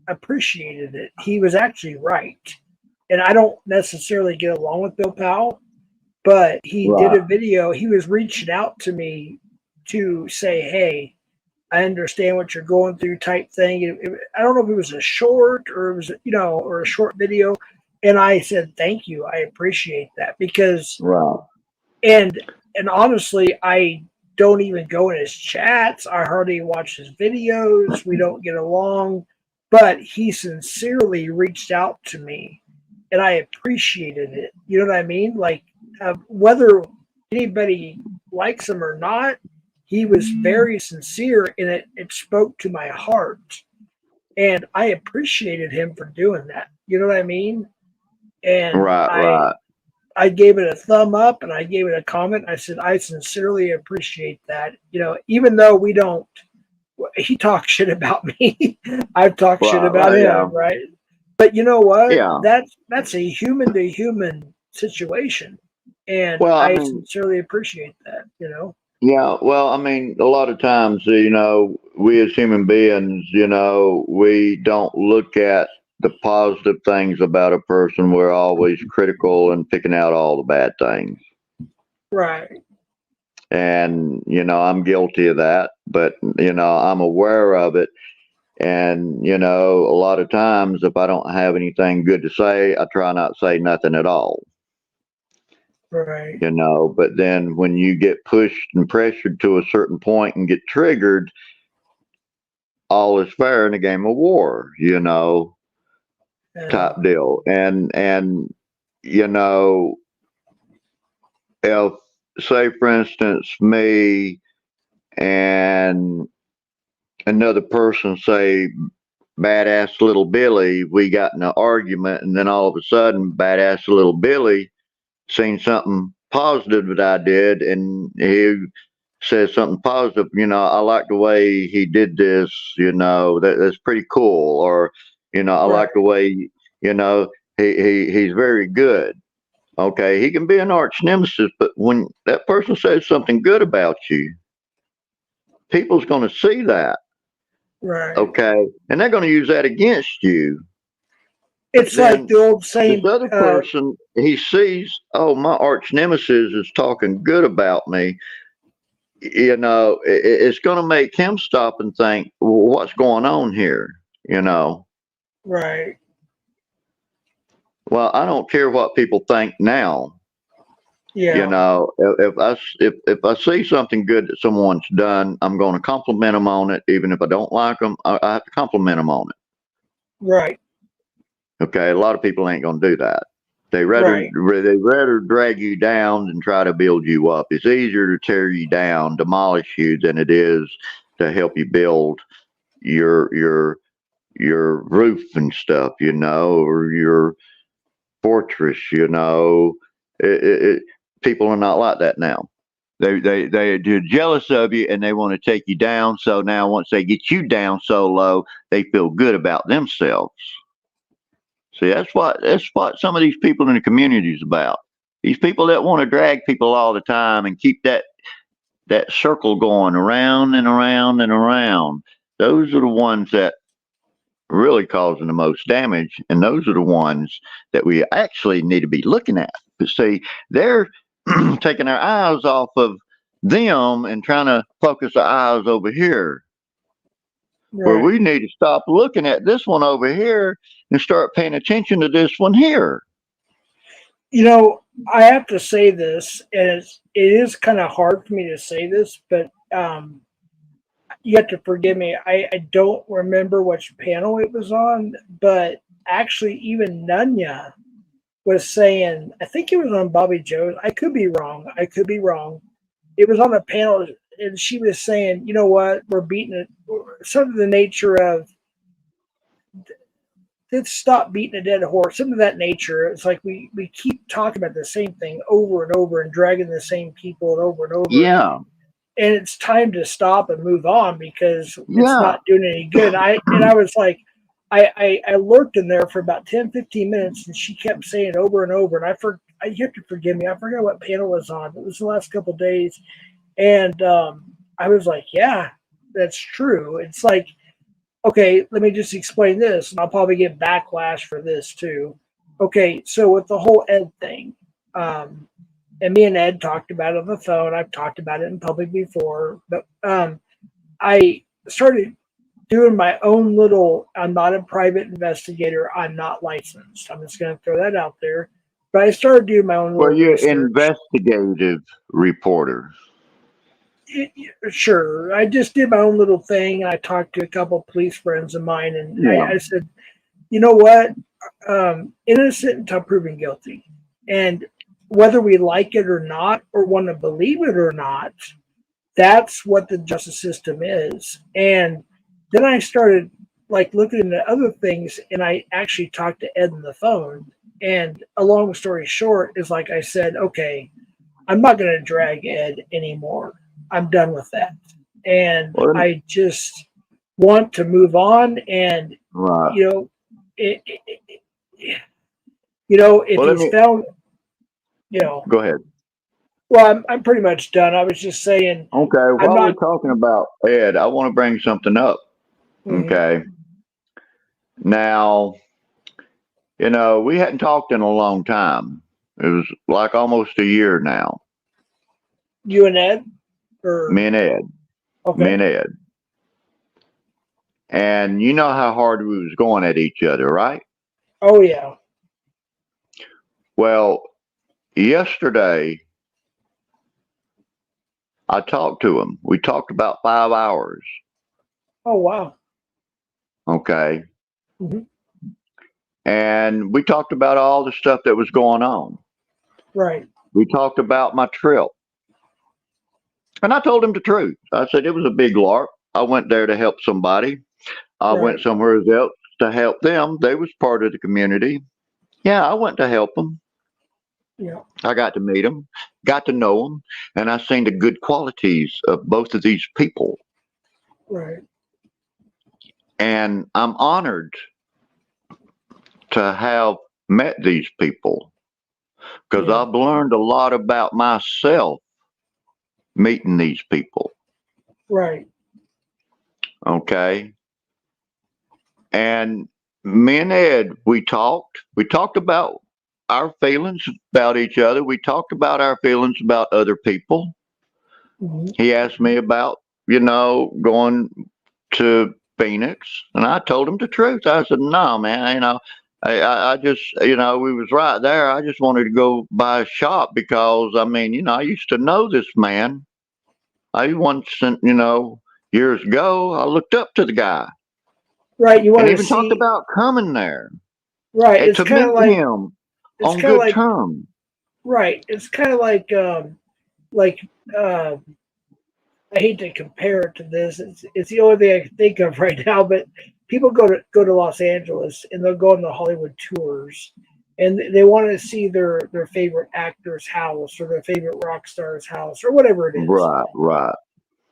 appreciated it. He was actually right. And I don't necessarily get along with Bill Powell, but he did a video. He was reaching out to me to say, hey, I understand what you're going through type thing. I don't know if it was a short or it was, or a short video. And I said, thank you. I appreciate that because, and honestly, I don't even go in his chats. I hardly watch his videos. We don't get along, but he sincerely reached out to me and I appreciated it. You know what I mean? Like whether anybody likes him or not, he was very sincere and it spoke to my heart. And I appreciated him for doing that. You know what I mean? And I gave it a thumb up and I gave it a comment. I said, I sincerely appreciate that. Even though we don't, he talks shit about me. I've talked shit about him, right? But you know what? Yeah. That's a human to human situation. And I sincerely appreciate that, Yeah, well, I mean, a lot of times, we as human beings, we don't look at the positive things about a person. We're always critical and picking out all the bad things. Right. And, I'm guilty of that, but, I'm aware of it. And, a lot of times if I don't have anything good to say, I try not to say nothing at all. Right. But then when you get pushed and pressured to a certain point and get triggered, all is fair in a game of war, type deal. And if, say, for instance, me and another person, say, badass little Billy, we got in an argument, and then all of a sudden, badass little Billy seen something positive that I did, and he says something positive, I like the way he did this, that's pretty cool. Or, I Right. like the way, he's very good. Okay, he can be an arch nemesis, but when that person says something good about you, people's going to see that. Right. Okay, and they're going to use that against you. It's like Then the old this saying, other person, he sees, oh, my arch nemesis is talking good about me. It's going to make him stop and think, well, what's going on here? right. Well, I don't care what people think now. Yeah. If I see something good that someone's done, I'm going to compliment them on it. Even if I don't like them, I have to compliment them on it. Right. Okay, a lot of people ain't going to do that. They Right. rather drag you down than try to build you up. It's easier to tear you down, demolish you, than it is to help you build your roof and stuff, or your fortress. People are not like that now. They're jealous of you and they want to take you down. So now once they get you down so low, they feel good about themselves. See, that's what some of these people in the community is about. These people that want to drag people all the time and keep that circle going around and around and around. Those are the ones that really causing the most damage, and those are the ones that we actually need to be looking at. But see, they're taking our eyes off of them and trying to focus our eyes over here, where Right. we need to stop looking at this one over here and start paying attention to this one here. I have to say this, and it is kind of hard for me to say this, but you have to forgive me. I don't remember which panel it was on, but actually, even Nunya was saying, I think it was on Bobby Joe's. I could be wrong. I could be wrong. It was on a panel, and she was saying, you know what, we're beating it. Something of the nature of, let's stop beating a dead horse. Something of that nature. It's like we keep talking about the same thing over and over and dragging the same people and over and over. Yeah, And it's time to stop and move on because it's yeah. not doing any good. I was like, I lurked in there for about 10, 15 minutes, and she kept saying it over and over. And you have to forgive me. I forgot what panel it was on. It was the last couple of days. And I was like, yeah, that's true. It's like, okay, let me just explain this, and I'll probably get backlash for this too. Okay, so with the whole Ed thing, and me and Ed talked about it on the phone. I've talked about it in public before, but I started doing my own little. I'm not a private investigator. I'm not licensed. I'm just going to throw that out there. But I started doing my own Well, little you're research. investigative reporter. Sure, I just did my own little thing. I talked to a couple of police friends of mine, and Yeah. I said, you know what? Innocent until proven guilty. And whether we like it or not, or want to believe it or not, that's what the justice system is. And then I started like looking into other things, and I actually talked to Ed on the phone. And a long story short is like I said, okay, I'm not going to drag Ed anymore. I'm done with that. And Well, I just want to move on. And, right. you know, it, if Well, let he's me found, go ahead. well, I'm pretty much done. I was just saying, Okay, I'm while we're not. talking about Ed, I want to bring something up. Mhm. Okay. Now, we hadn't talked in a long time. It was like almost a year now. You and Ed? Or, Me and Ed. Me okay. and Ed. And you know how hard we was going at each other, right? Oh, yeah. Well, yesterday I talked to him. We talked about 5 hours. Oh, wow. Okay. Hmm. And we talked about all the stuff that was going on. Right. We talked about my trip. And I told him the truth. I said it was a big LARP. I went there to help somebody. I went Right. somewhere else to help them. They was part of the community. Yeah, I went to help them. Yeah. I got to meet them, got to know them, and I seen the good qualities of both of these people. Right. And I'm honored to have met these people because Yeah. I've learned a lot about myself meeting these people. Right. Okay. And me and Ed, we talked. We talked about our feelings about each other. We talked about our feelings about other people. Hmm. He asked me about, going to Phoenix, and I told him the truth. I said, "No, man, I just, we was right there. I just wanted to go buy a shop because, I mean, I used to know this man. I once, years ago, I looked up to the guy, Right. You and want to even talked see. about coming there Right. and to meet him It's on kind of good like. terms." Right. It's kind of like I hate to compare it to this. It's the only thing I can think of right now. But people go to Los Angeles and they'll go on the Hollywood tours, and they want to see their favorite actor's house or their favorite rock star's house or whatever it is. Right, right.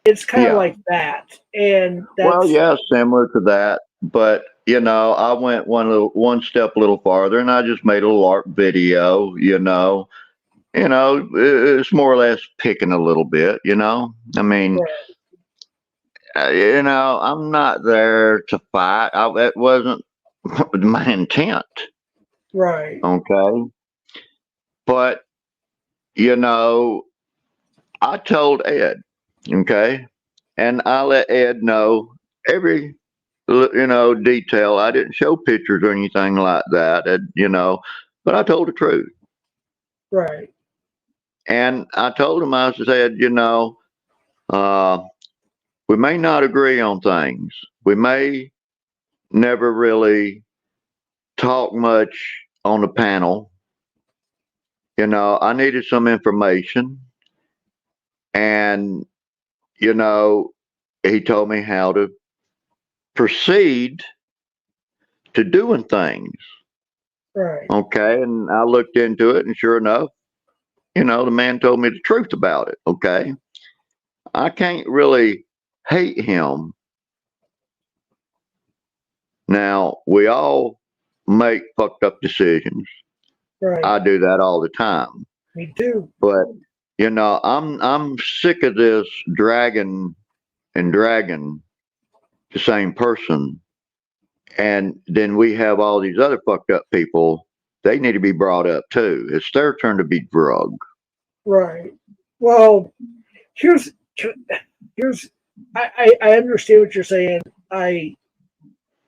It's kind of Yeah. like that, and Well, that's yeah, similar to that, but I went one step a little farther, and I just made a little art video. It's more or less picking a little bit. I mean, right. I'm not there to fight. That wasn't my intent. Right. Okay, but I told Ed. Okay, and I let Ed know every detail. I didn't show pictures or anything like that, but I told the truth. Right. And I told him, I said, uh, we may not agree on things. We may never really talk much on the panel. I needed some information. And, you know, he told me how to proceed to doing things. Right. Okay. And I looked into it, and sure enough, the man told me the truth about it. Okay. I can't really hate him. Now, we all make fucked up decisions. Right. I do that all the time. Me too. But, I'm sick of this dragging and dragging the same person. And then we have all these other fucked up people. They need to be brought up too. It's their turn to be drugged. Right. Well, here's here's I understand what you're saying. I've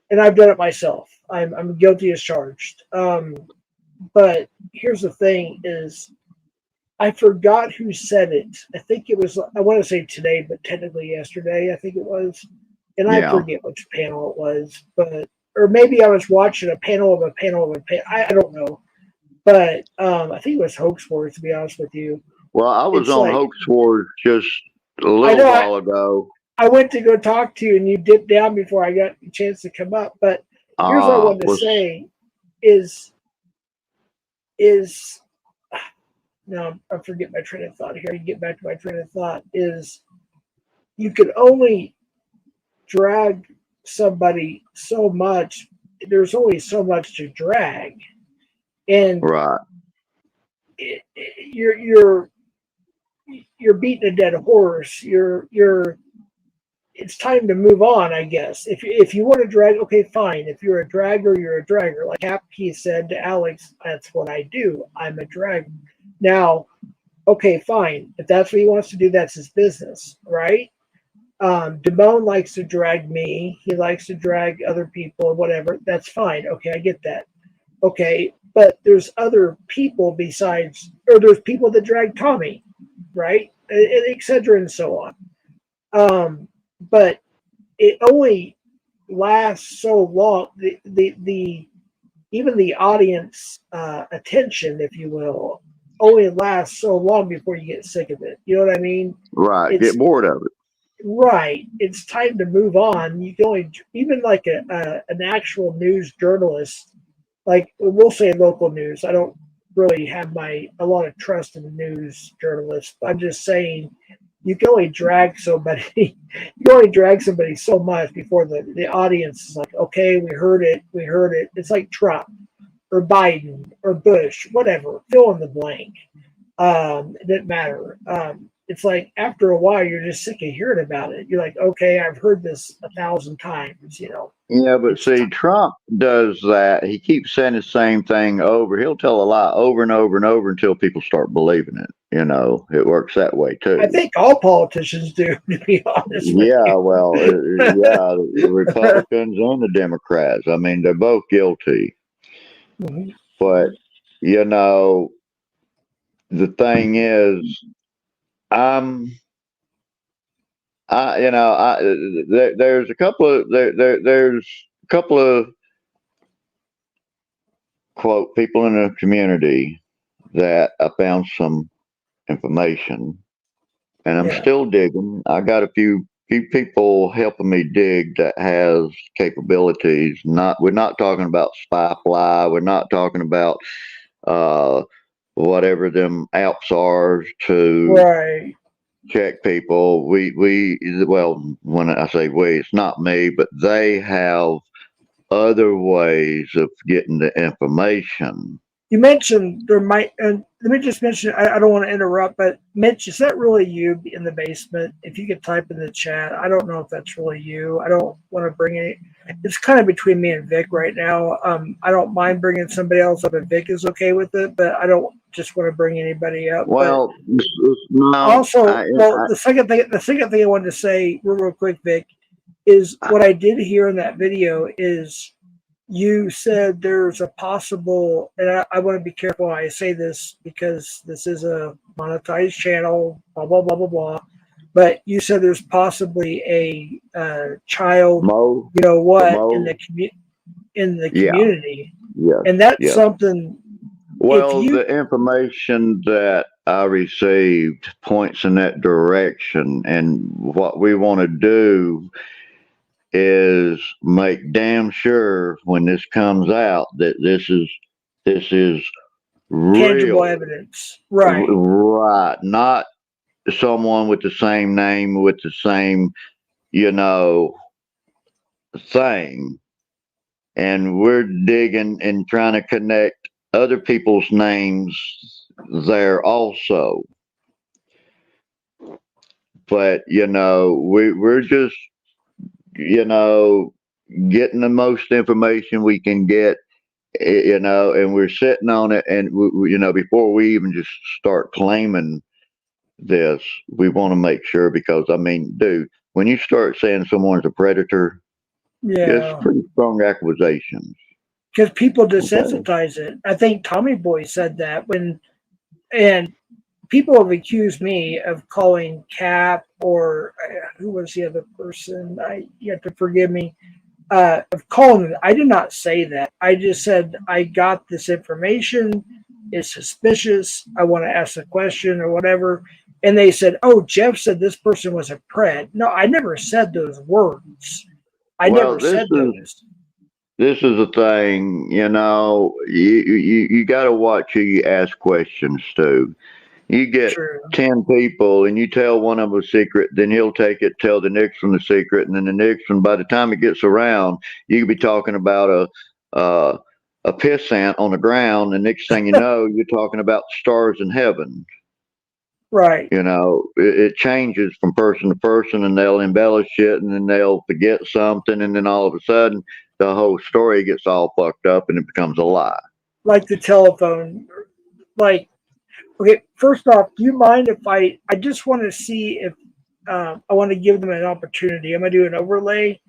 done it myself. I'm guilty as charged. But here's the thing: is I forgot who said it. I think it was. I want to say today, but technically yesterday. I think it was, and I Yeah. forget which panel it was, but or maybe I was watching a panel of a panel of a panel. I don't know, but I think it was Hoax Wars. To be honest with you, Well, I was it's on like Hoax Wars just a I little know while ago. I went to go talk to you, and you dipped down before I got a chance to come up. But here's what I wanted to Was say: is now I forget my train of thought here. You get back to my train of thought is you can only drag somebody so much. There's only so much to drag, and right. you're you're beating a dead horse. You're it's time to move on, I guess. If you want to drag, okay, fine. If you're a dragger, you're a dragger. Like Happy said to Alex, that's what I do. I'm a dragger. Now, okay, fine. If that's what he wants to do, that's his business, right? Damone likes to drag me. He likes to drag other people or whatever. That's fine. Okay, I get that. Okay, but there's other people besides, or there's people that drag Tommy, right? Et cetera, and so on. But it only lasts so long. The even the audience attention, if you will, only lasts so long before you get sick of it. You know what I mean? Right. It's Get bored of it. right. It's time to move on. You can only even like an actual news journalist, like we'll say local news. I don't. really have a lot of trust in news journalists. I'm just saying, you can only drag somebody. You can only drag somebody so much before the audience is like, okay, we heard it, we heard it. It's like Trump or Biden or Bush, whatever. Fill in the blank. It didn't matter. It's like after a while, you're just sick of hearing about it. You're like, okay, I've heard this 1,000 times. Yeah, but It's see, Trump does that. He keeps saying the same thing over. He'll tell a lie over and over and over until people start believing it. It works that way too. I think all politicians do, to be honest with Yeah, you. well, yeah, the Republicans and the Democrats. I mean, they're both guilty. Mhm. But the thing is, I'm, there's a couple of there's a couple of quote people in the community that I found some information, and I'm Yeah. still digging. I got a few people helping me dig that has capabilities. We're not talking about spy fly. We're not talking about uh, whatever them apps are to Right. check people. Well, when I say we, it's not me, but they have other ways of getting the information. You mentioned there might, and let me just mention, I don't want to interrupt, but Mitch, is that really you in the basement? If you could type in the chat, I don't know if that's really you. I don't want to bring it. It's kind of between me and Vic right now. I don't mind bringing somebody else up if Vic is okay with it, but I don't just want to bring anybody up. But Well, no, also, well, the second thing I wanted to say, real quick, Vic, is what I did hear in that video is you said there's a possible, and I want to be careful how I say this because this is a monetized channel, blah blah blah blah blah. But you said there's possibly a child, Mo, you know what, Mo, in the yeah, community, yes, and that's yes. something. If Well, you the information that I received points in that direction, and what we want to do is make damn sure when this comes out that this is tangible real, evidence, right? right? Not someone with the same name with the same you know thing. And we're digging and trying to connect other people's names there also. But we're just you know getting the most information we can get, and we're sitting on it, and before we even just start claiming this, we want to make sure, because I mean, dude, when you start saying someone's a predator, it's Yeah, pretty strong accusations. because people Okay. desensitize it. I think Tommy Boy said that and people have accused me of calling Cap or who was the other person? You have to forgive me. Of calling it. I did not say that. I just said I got this information. It's suspicious. I want to ask a question or whatever. And they said, "Oh, Jeff said this person was a pred." No, I never said those words. I Well, never said those. this is the thing. You got to watch who you ask questions to. You get True. 10 people and you tell one of them a secret, then he'll take it, tell the next one the secret, and then the next one, by the time it gets around, you could be talking about a piss ant on the ground, and next thing you know, you're talking about the stars in heaven. Right. It changes from person to person, and they'll embellish it, and then they'll forget something, and then all of a sudden, the whole story gets all fucked up and it becomes a lie. Like the telephone. Like, okay, first off, do you mind if I just want to see if I want to give them an opportunity. I'm going to do an overlay.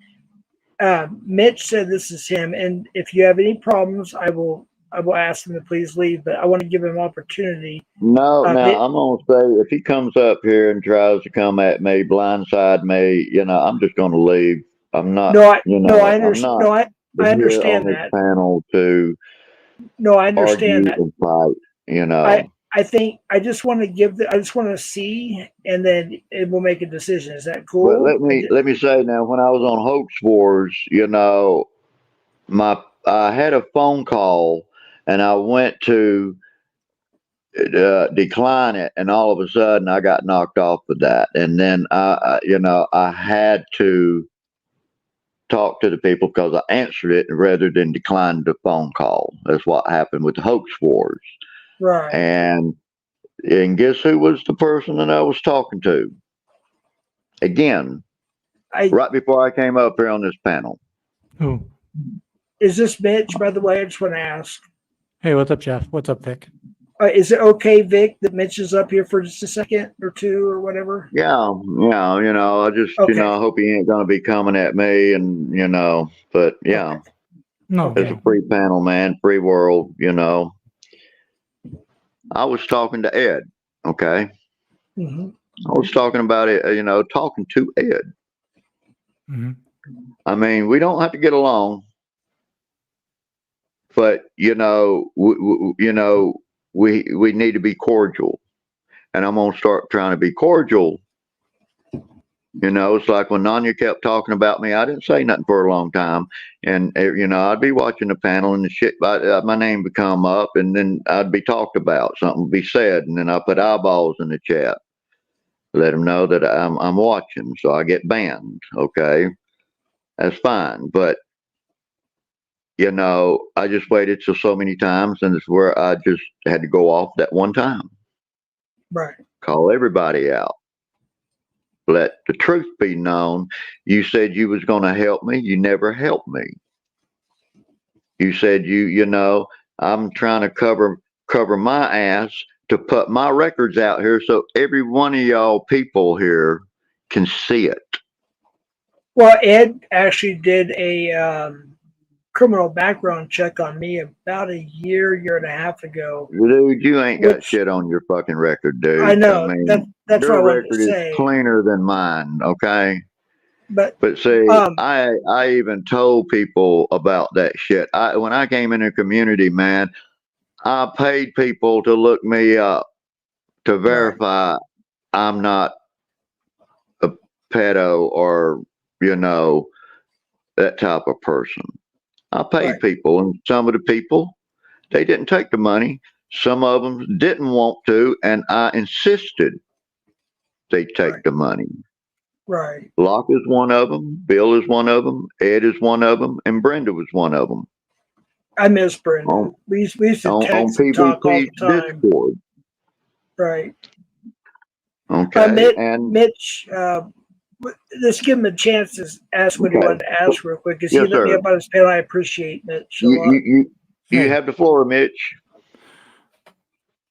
Mitch said this is him, and if you have any problems, I will ask him to please leave. But I want to give him opportunity. No, now It, I'm gonna say, if he comes up here and tries to come at me, blindside me, I'm just gonna leave. I'm not, no, I no, I I'm understand. not No, I here on understand this that. panel to No, I understand argue that. and fight. I I think I just want to I just want to see, and then it will make a decision. Is that But cool? let me say now, when I was on Hoax Wars, my I had a phone call, and I went to decline it, and all of a sudden I got knocked off of that, and then I had to talk to the people because I answered it rather than decline the phone call. That's what happened with the hoax wars. Right. And guess who was the person that I was talking to? Again, right before I came up here on this panel. Who? Is this Mitch, by the way? I just want to ask. Hey, what's up, Jeff? What's up, Vic? Is it okay, Vic, that Mitch is up here for just a second or two or whatever? Yeah, I just, Okay. I hope he ain't going to be coming at me and, but yeah. Okay. No. It's a free panel, man, free world, I was talking to Ed, okay? Mm-hmm. I was talking about it, talking to Ed. Mm-hmm. I mean, we don't have to get along, but, we need to be cordial. And I'm going to start trying to be cordial. It's like when Nanya kept talking about me, I didn't say nothing for a long time. And, I'd be watching the panel and the shit, my name would come up and then I'd be talked about, something would be said. And then I put eyeballs in the chat, let them know that I'm watching. So I get banned. Okay. That's fine. But, I just waited so many times and it's where I just had to go off that one time. Right. Call everybody out. Let the truth be known. You said you was going to help me. You never helped me. You said I'm trying to cover my ass to put my records out here so every one of y'all people here can see it. Well, Ed actually did a criminal background check on me about a year and a half ago. Dude, you ain't got shit on your fucking record, dude. I know. That's what I wanted to say. Your record is cleaner than mine, okay? But see, I even told people about that shit. When I came in the community, man, I paid people to look me up to verify I'm not a pedo or, that type of person. I paid people, and some of the people, they didn't take the money. Some of them didn't want to, and I insisted they take the money. Right. Locke is one of them. Bill is one of them. Ed is one of them, and Brenda was one of them. I miss Brenda. We used to text and talk all the time. Discord. Right. Okay. Mitch, let's give him a chance to ask what he wanted to ask real quick. Because he let me up on his panel. I appreciate Mitch a lot. You have the floor, Mitch.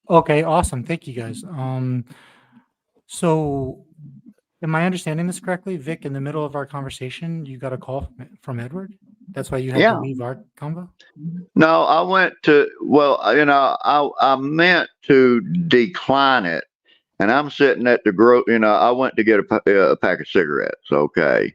Okay, awesome. Thank you, guys. So, am I understanding this correctly, Vic? In the middle of our conversation, you got a call from Edward. That's why you had to leave our convo. No, I went to. Well, I meant to decline it, and I'm sitting at the I went to get a pack of cigarettes. Okay,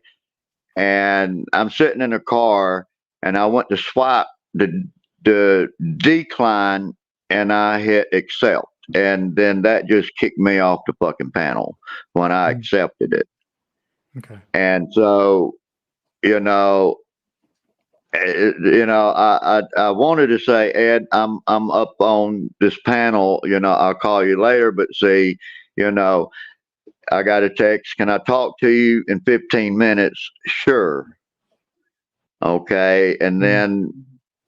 and I'm sitting in the car, and I went to swipe the decline, and I hit accept. And then that just kicked me off the fucking panel when I accepted it. Okay. And so, I wanted to say, Ed, I'm up on this panel. I'll call you later. But see, I got a text. Can I talk to you in 15 minutes? Sure. Okay. And then,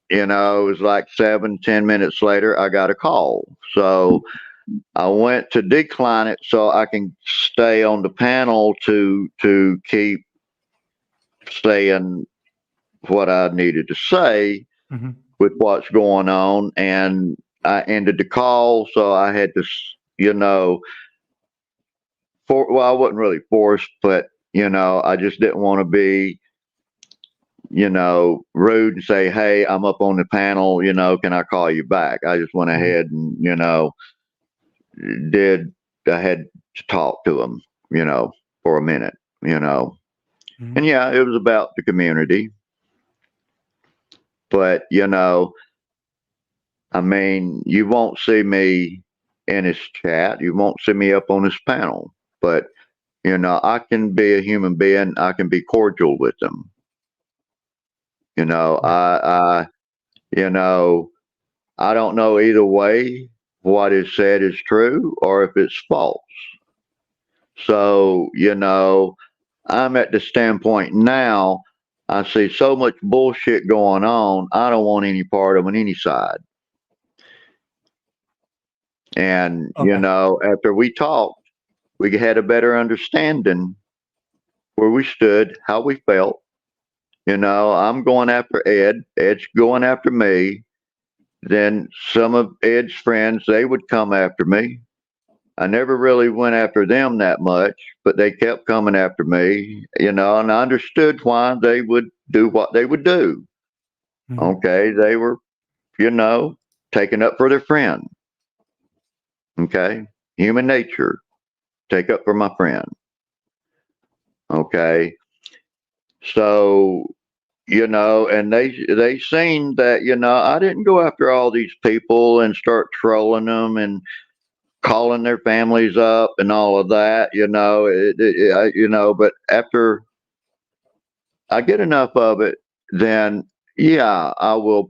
it was like 7-10 minutes later, I got a call. So I went to decline it so I can stay on the panel to keep saying what I needed to say with what's going on. And I ended the call. So I had to, I wasn't really forced, but, I just didn't want to be, rude and say, hey, I'm up on the panel, can I call you back? I just went ahead and, I had to talk to him, for a minute, and yeah, it was about the community, but, I mean, you won't see me in his chat. You won't see me up on this panel, but, I can be a human being. I can be cordial with them. I don't know either way what is said is true or if it's false. So, I'm at the standpoint now, I see so much bullshit going on, I don't want any part of on any side. And, Okay. after we talked, we had a better understanding where we stood, how we felt. I'm going after Ed. Ed's going after me. Then some of Ed's friends, they would come after me. I never really went after them that much, but they kept coming after me, and I understood why they would do what they would do. Mhm. Okay. They were, taking up for their friend. Okay. Human nature. Take up for my friend. Okay. So, and they seen that, I didn't go after all these people and start trolling them and calling their families up and all of that, but after I get enough of it, then yeah, I will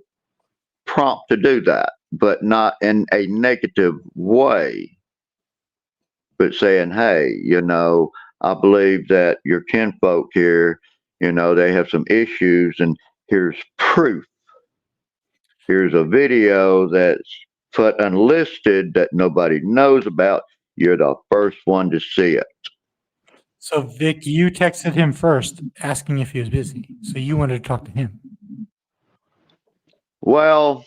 prompt to do that, but not in a negative way, but saying, hey, I believe that your kinfolk here, they have some issues, and here's proof. Here's a video that's put unlisted that nobody knows about. You're the first one to see it. So Vic, you texted him first asking if he was busy. So you wanted to talk to him. Well,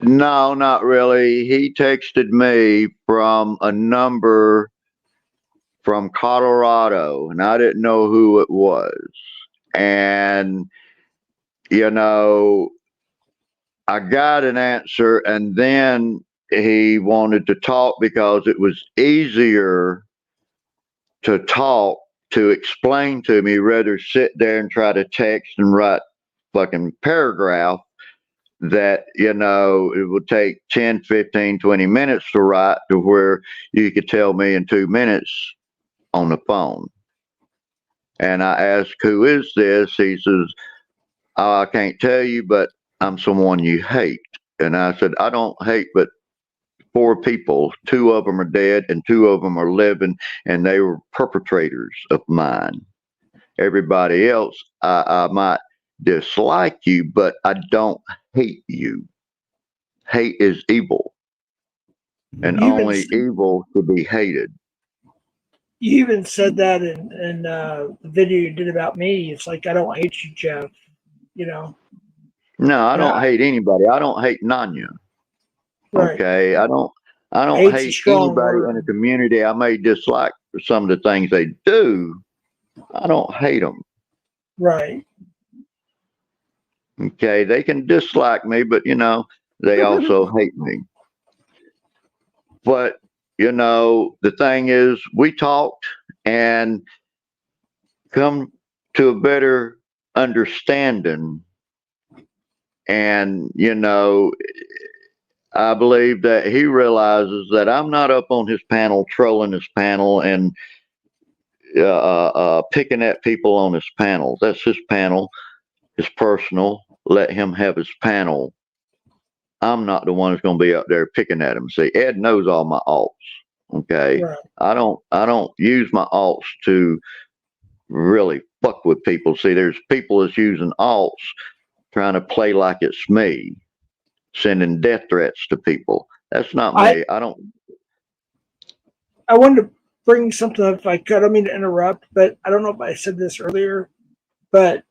no, not really. He texted me from a number from Colorado, and I didn't know who it was. And, I got an answer, and then he wanted to talk because it was easier to talk, to explain to me, rather sit there and try to text and write fucking paragraph that, it would take 10, 15, 20 minutes to write, to where you could tell me in 2 minutes on the phone. And I asked, who is this? He says, oh, I can't tell you, but I'm someone you hate. And I said, I don't hate but 4 people. 2 of them are dead and 2 of them are living, and they were perpetrators of mine. Everybody else, I might dislike you, but I don't hate you. Hate is evil, and You even only evil to be hated. you even said that in the video you did about me. It's like, I don't hate you, Jeff. No, I don't Yeah, hate anybody. I don't hate Nanya. right. Okay, I don't Hate's a hate strong anybody in a word. community. I may dislike for some of the things they do. I don't hate them. Right. Okay, they can dislike me, but they also hate me. But the thing is, we talked and come to a better understanding. And I believe that he realizes that I'm not up on his panel, trolling his panel, and picking at people on his panel. That's his panel, his personal. Let him have his panel. I'm not the one that's going to be up there picking at him. See, Ed knows all my alts. Okay, Right. I don't use my alts to really fuck with people. See, there's people that's using alts trying to play like it's me, sending death threats to people. That's not I me. I don't. I wanted to bring something up if I could. I don't mean to interrupt, but I don't know if I said this earlier, but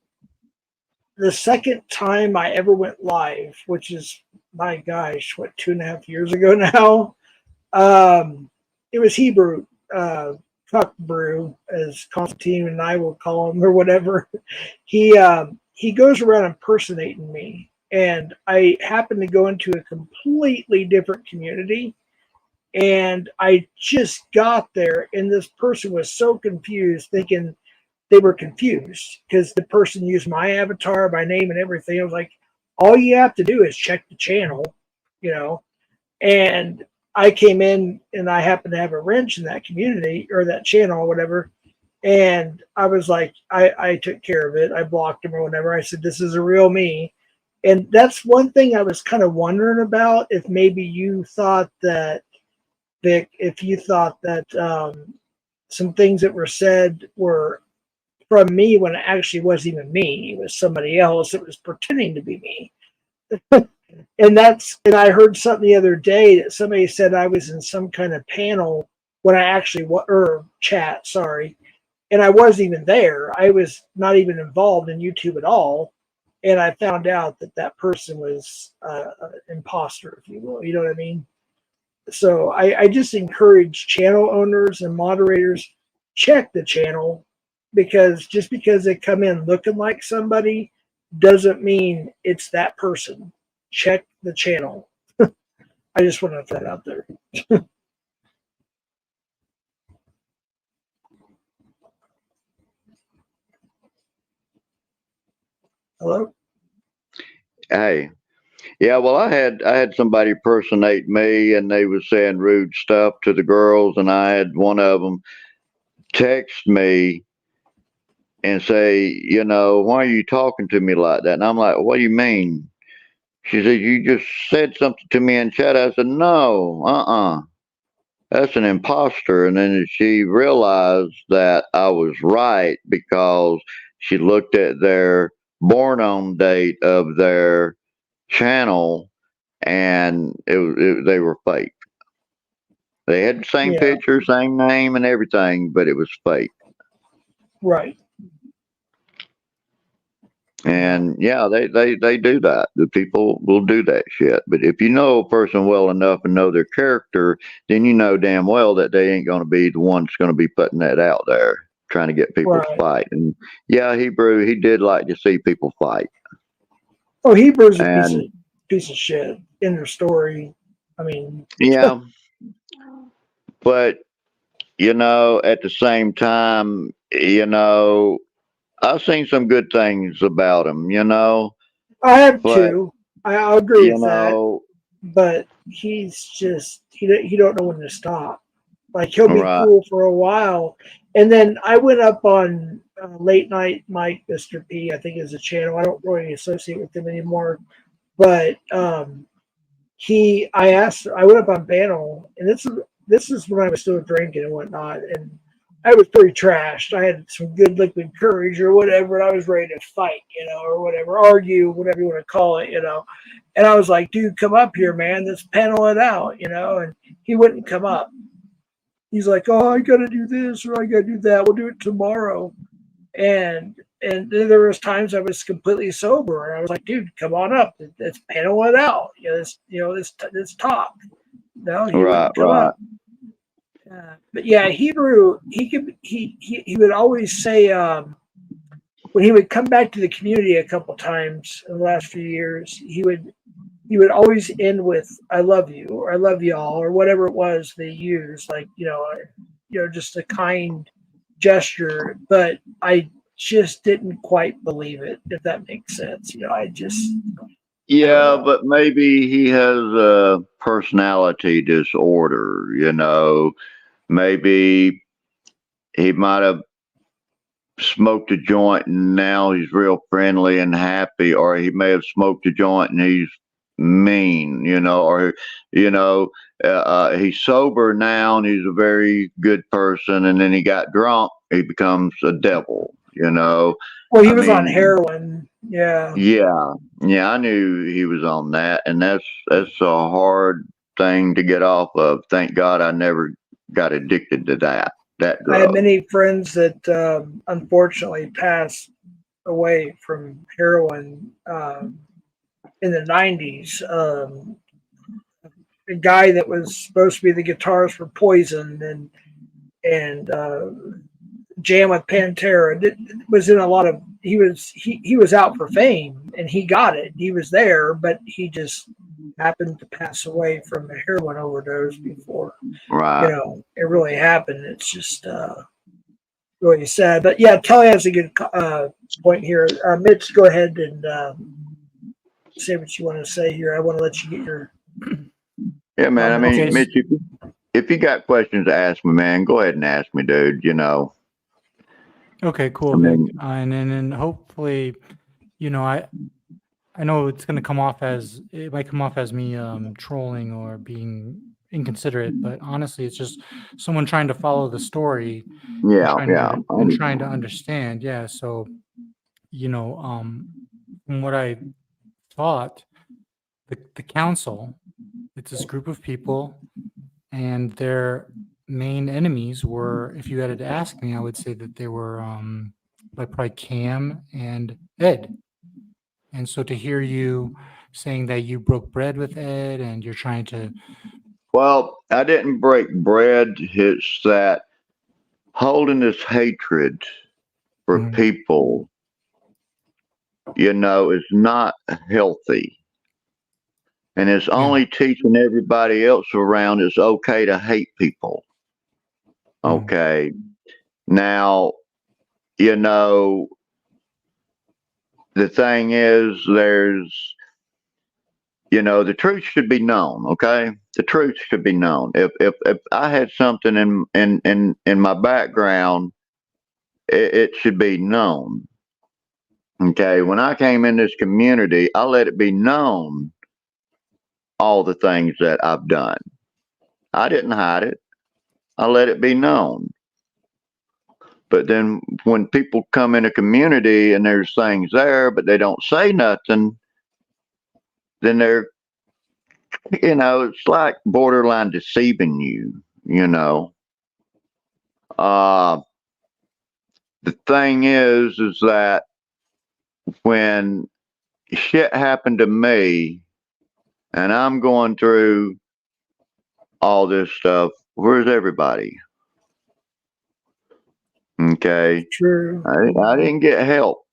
the second time I ever went live, which is, my gosh, what, 2.5 years ago now, it was Hebrew, Cuck Brew, as Konstantin and I will call him, or whatever. He goes around impersonating me, and I happen to go into a completely different community, and I just got there, and this person was so confused, thinking they were confused because the person used my avatar, my name, and everything. I was like, all you have to do is check the channel, you know. And I came in, and I happened to have a wrench in that community or that channel or whatever. And I was like, I took care of it. I blocked him or whatever. I said, this is a real me. And that's one thing I was kind of wondering about, if maybe you thought that, Vic, if you thought that some things that were said were from me when it actually wasn't even me. It was somebody else that was pretending to be me. And I heard something the other day that somebody said I was in some kind of panel when I actually, or chat, sorry. And I wasn't even there. I was not even involved in YouTube at all. And I found out that that person was an imposter, if you will. You know what I mean? So I just encourage channel owners and moderators, check the channel, because just because they come in looking like somebody doesn't mean it's that person. Check the channel. I just want to throw that out there. Hello? Hey. Yeah, well, I had somebody impersonate me, and they was saying rude stuff to the girls, and I had one of them text me and say, why are you talking to me like that? And I'm like, what do you mean? She said, you just said something to me in chat. I said, no, that's an imposter. And then she realized that I was right, because she looked at their born on date of their channel, and they were fake. They had the same picture, same name, and everything, but it was fake. Right. And yeah, they do that. The people will do that shit. But if you know a person well enough and know their character, then you know damn well that they ain't going to be the one that's going to be putting that out there, trying to get people to fight. And yeah, Hebrew, he did like to see people fight. Oh, Hebrew's a piece of shit in their story. I mean, yeah. But at the same time, I've seen some good things about him, I have too. I agree with that. But he's just he don't know when to stop. Like, he'll be cool for a while, and then I went up on Late Night Mike, Mr. P, I think is a channel. I don't really associate with him anymore, but I went up on panel, and this is when I was still drinking and whatnot, and I was pretty trashed. I had some good liquid courage or whatever, and I was ready to fight, or whatever, argue, whatever you want to call it, And I was like, dude, come up here, man. Let's panel it out, And he wouldn't come up. He's like, oh, I got to do this or I got to do that. We'll do it tomorrow. And then there was times I was completely sober, and I was like, dude, come on up. Let's panel it out. Let's talk. No, he wouldn't come up. But yeah, Hebrew, he would always say, when he would come back to the community a couple times in the last few years, he would always end with "I love you" or "I love y'all" or whatever it was they used, like just a kind gesture. But I just didn't quite believe it, if that makes sense. But maybe he has a personality disorder. Maybe he might have smoked a joint and now he's real friendly and happy, or he may have smoked a joint and he's mean, or he's sober now and he's a very good person, and then he got drunk, he becomes a devil. Well, he was on heroin. Yeah, I knew he was on that, and that's a hard thing to get off of. Thank God I never got addicted to that drug. I had many friends that unfortunately passed away from heroin in the 90s. A guy that was supposed to be the guitarist for Poison and Jam with Pantera was in a lot of. He was out for fame, and he got it. He was there, but he just happened to pass away from a heroin overdose before. Right. It really happened. It's just really sad. But yeah, Kelly has a good point here. Mitch, go ahead and say what you want to say here. I want to let you get your. Yeah, man. I mean, Mitch, if you got questions to ask me, man, go ahead and ask me, dude. Okay, cool, Vic. And then hopefully, I know it's going to come off as it might come off as me trolling or being inconsiderate, but honestly, it's just someone trying to follow the story Yeah, and trying to understand. Yeah. So, from what I thought, the council, it's this group of people, and their main enemies were, if you had to ask me, I would say that they were like probably Cam and Ed. And so to hear you saying that you broke bread with Ed and you're trying to, Well, I didn't break bread. It's that holding this hatred for Mhm. people, is not healthy. And it's only teaching everybody else around it's okay to hate people. Mhm. Okay. Now, the thing is, the truth should be known. Okay. The truth should be known. If I had something in my background, it should be known. Okay. When I came in this community, I let it be known all the things that I've done. I didn't hide it. I let it be known. But then when people come in a community and there's things there, but they don't say nothing, then it's like borderline deceiving you, you know. Uh, the thing is that when shit happened to me and I'm going through all this stuff, where's everybody? Okay. True. I didn't get help.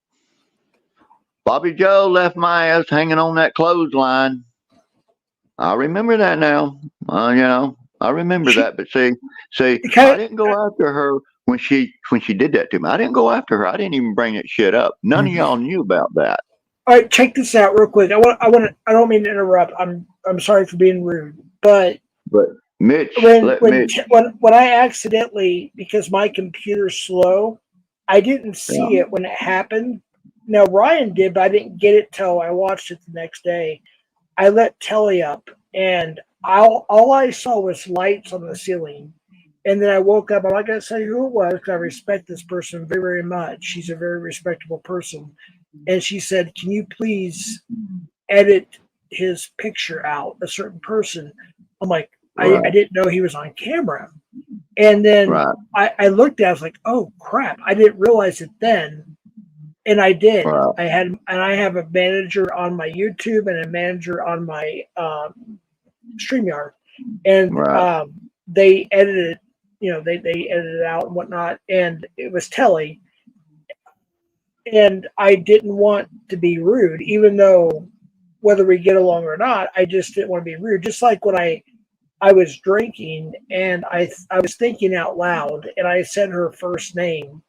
Bobby Joe left my ass hanging on that clothesline. I remember that now. I remember that. But see, I didn't go after her when she did that to me. I didn't go after her. I didn't even bring that shit up. None of y'all knew about that. All right, check this out real quick. I don't mean to interrupt. I'm sorry for being rude, but Mitch, when I accidentally, because my computer's slow, I didn't see yeah, it when it happened. Now Ryan did, but I didn't get it till I watched it the next day. I let Telly up, and all I saw was lights on the ceiling. And then I woke up. I'm not going to say who it was because I respect this person very, very much. She's a very respectable person. And she said, "Can you please edit his picture out, a certain person?" I'm like, right, I didn't know he was on camera. And then right, I looked at it, I was like, oh crap, I didn't realize it then. And I did. right, I have a manager on my YouTube and a manager on my StreamYard. And right, they edited, they edited it out and whatnot. And it was Telly. And I didn't want to be rude, even though whether we get along or not, I just didn't want to be rude. Just like when I was drinking and I was thinking out loud and I said her first name,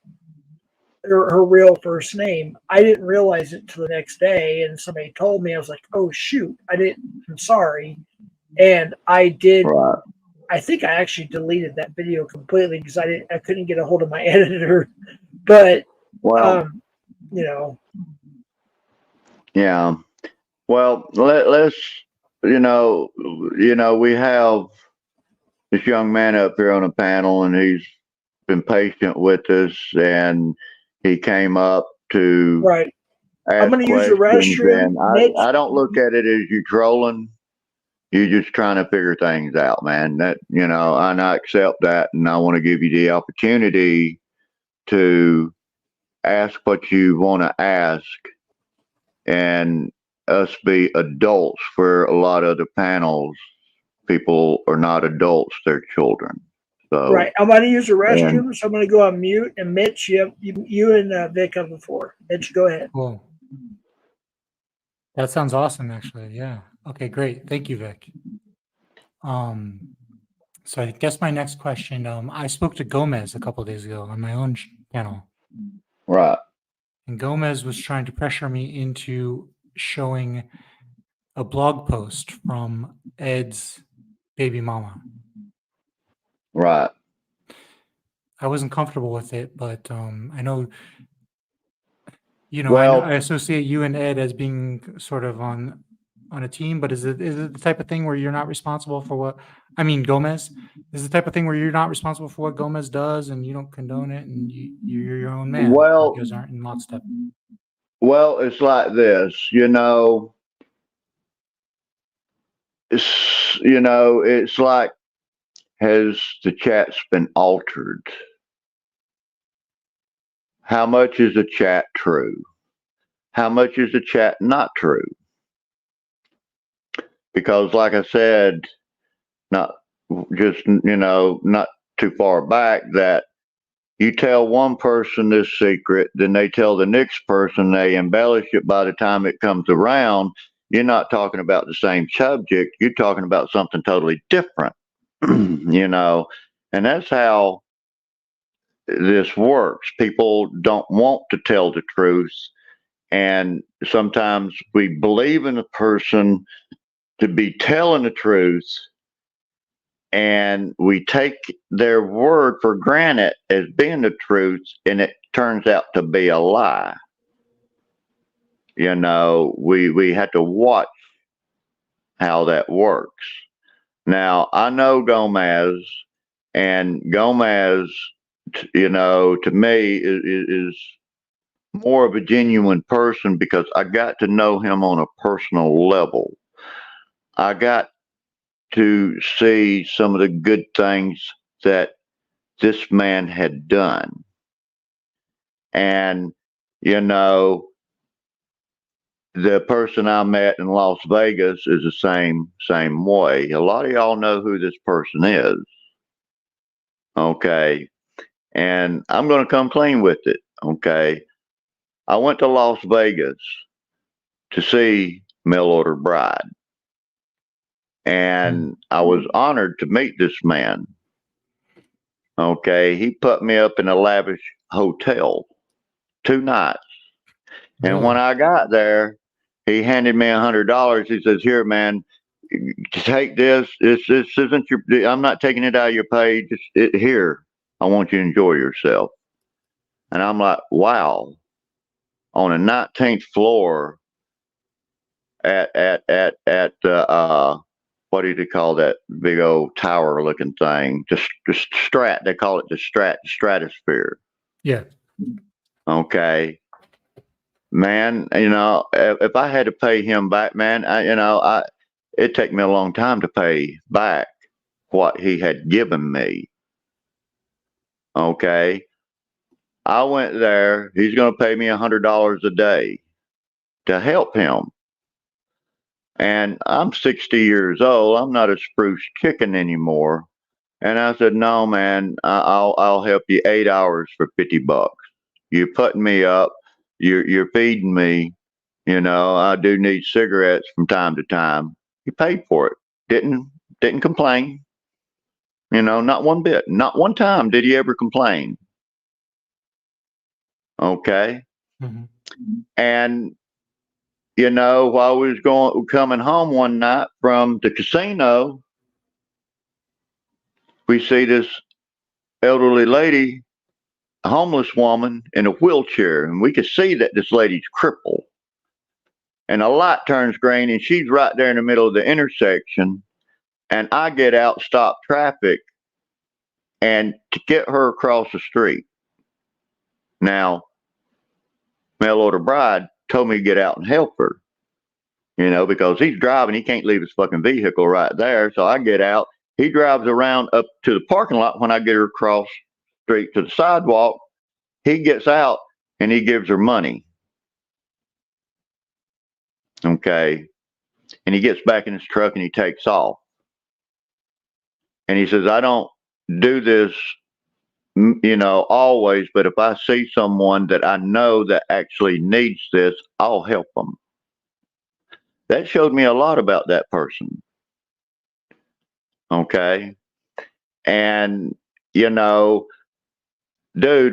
her real first name. I didn't realize it till the next day, and somebody told me. I was like, "Oh shoot, I didn't. I'm sorry." And I did. right. I think I actually deleted that video completely because I couldn't get a hold of my editor. But Well, you know, yeah. Well, let's we have this young man up here on the panel, and he's been patient with us, and he came up to right. I'm ask going to use the questions, restroom, and Mitch. I don't look at it as you trolling. You're just trying to figure things out, man. That and I accept that, and I want to give you the opportunity to ask what you want to ask, and us be adults. For a lot of the panels, people are not adults; they're children. So, Right. I'm going to use the and restroom, so I'm going to go on mute. And Mitch, you and Vic have the floor. Mitch, go ahead. Cool. That sounds awesome, actually. Yeah. Okay, great. Thank you, Vic. So I guess my next question, I spoke to Gomez a couple of days ago on my own channel, right, and Gomez was trying to pressure me into showing a blog post from Ed's baby mama. right, I wasn't comfortable with it, but I know You know, Well, I associate you and Ed as being sort of on a team, but is it the type of thing where you're not responsible for what, I mean, Gomez is the type of thing where you're not responsible for what Gomez does and you don't condone it and you're your own man. well, You guys aren't in lockstep. well, it's like this, it's like, has the chat's been altered? How much is the chat true? How much is the chat not true? Because, like I said, not not too far back, that you tell one person this secret, then they tell the next person, they embellish it by the time it comes around. You're not talking about the same subject, you're talking about something totally different, and that's how this works. People don't want to tell the truth, and sometimes we believe in the person to be telling the truth, and we take their word for granted as being the truth, and it turns out to be a lie. We have to watch how that works. Now, I know Gomez, and Gomez, to me is more of a genuine person because I got to know him on a personal level. I got to see some of the good things that this man had done. And, the person I met in Las Vegas is the same way. A lot of y'all know who this person is. Okay. And I'm going to come clean with it. Okay. I went to Las Vegas to see Mail Order Bride. And I was honored to meet this man. Okay. He put me up in a lavish hotel 2 nights. And when I got there, he handed me $100. He says, "Here, man, take this. This isn't your. I'm not taking it out of your pay. Just here. I want you to enjoy yourself." And I'm like, "Wow!" On a 19th floor at what do they call that big old tower looking thing? Just strat. They call it the stratosphere. Yeah. Okay. Man, if I had to pay him back, man, it'd take me a long time to pay back what he had given me. Okay. I went there. He's going to pay me $100 a day to help him. And I'm 60 years old. I'm not a spruce chicken anymore. And I said, "No, man, I'll help you 8 hours for $50. You're putting me up. You're feeding me. I do need cigarettes from time to time." He paid for it. Didn't complain. Not one bit. Not one time did he ever complain. Okay. Mm-hmm. And while we was coming home one night from the casino, we see this elderly lady, a homeless woman in a wheelchair, and we could see that this lady's crippled. And a light turns green, and she's right there in the middle of the intersection. And I get out, stop traffic, and to get her across the street. Now, Mail Order Bride told me to get out and help her, because he's driving. He can't leave his fucking vehicle right there. So I get out. He drives around up to the parking lot. When I get her across the street to the sidewalk, he gets out and he gives her money. Okay. And he gets back in his truck and he takes off. And he says, "I don't do this, always, but if I see someone that I know that actually needs this, I'll help them." That showed me a lot about that person. Okay. And, dude,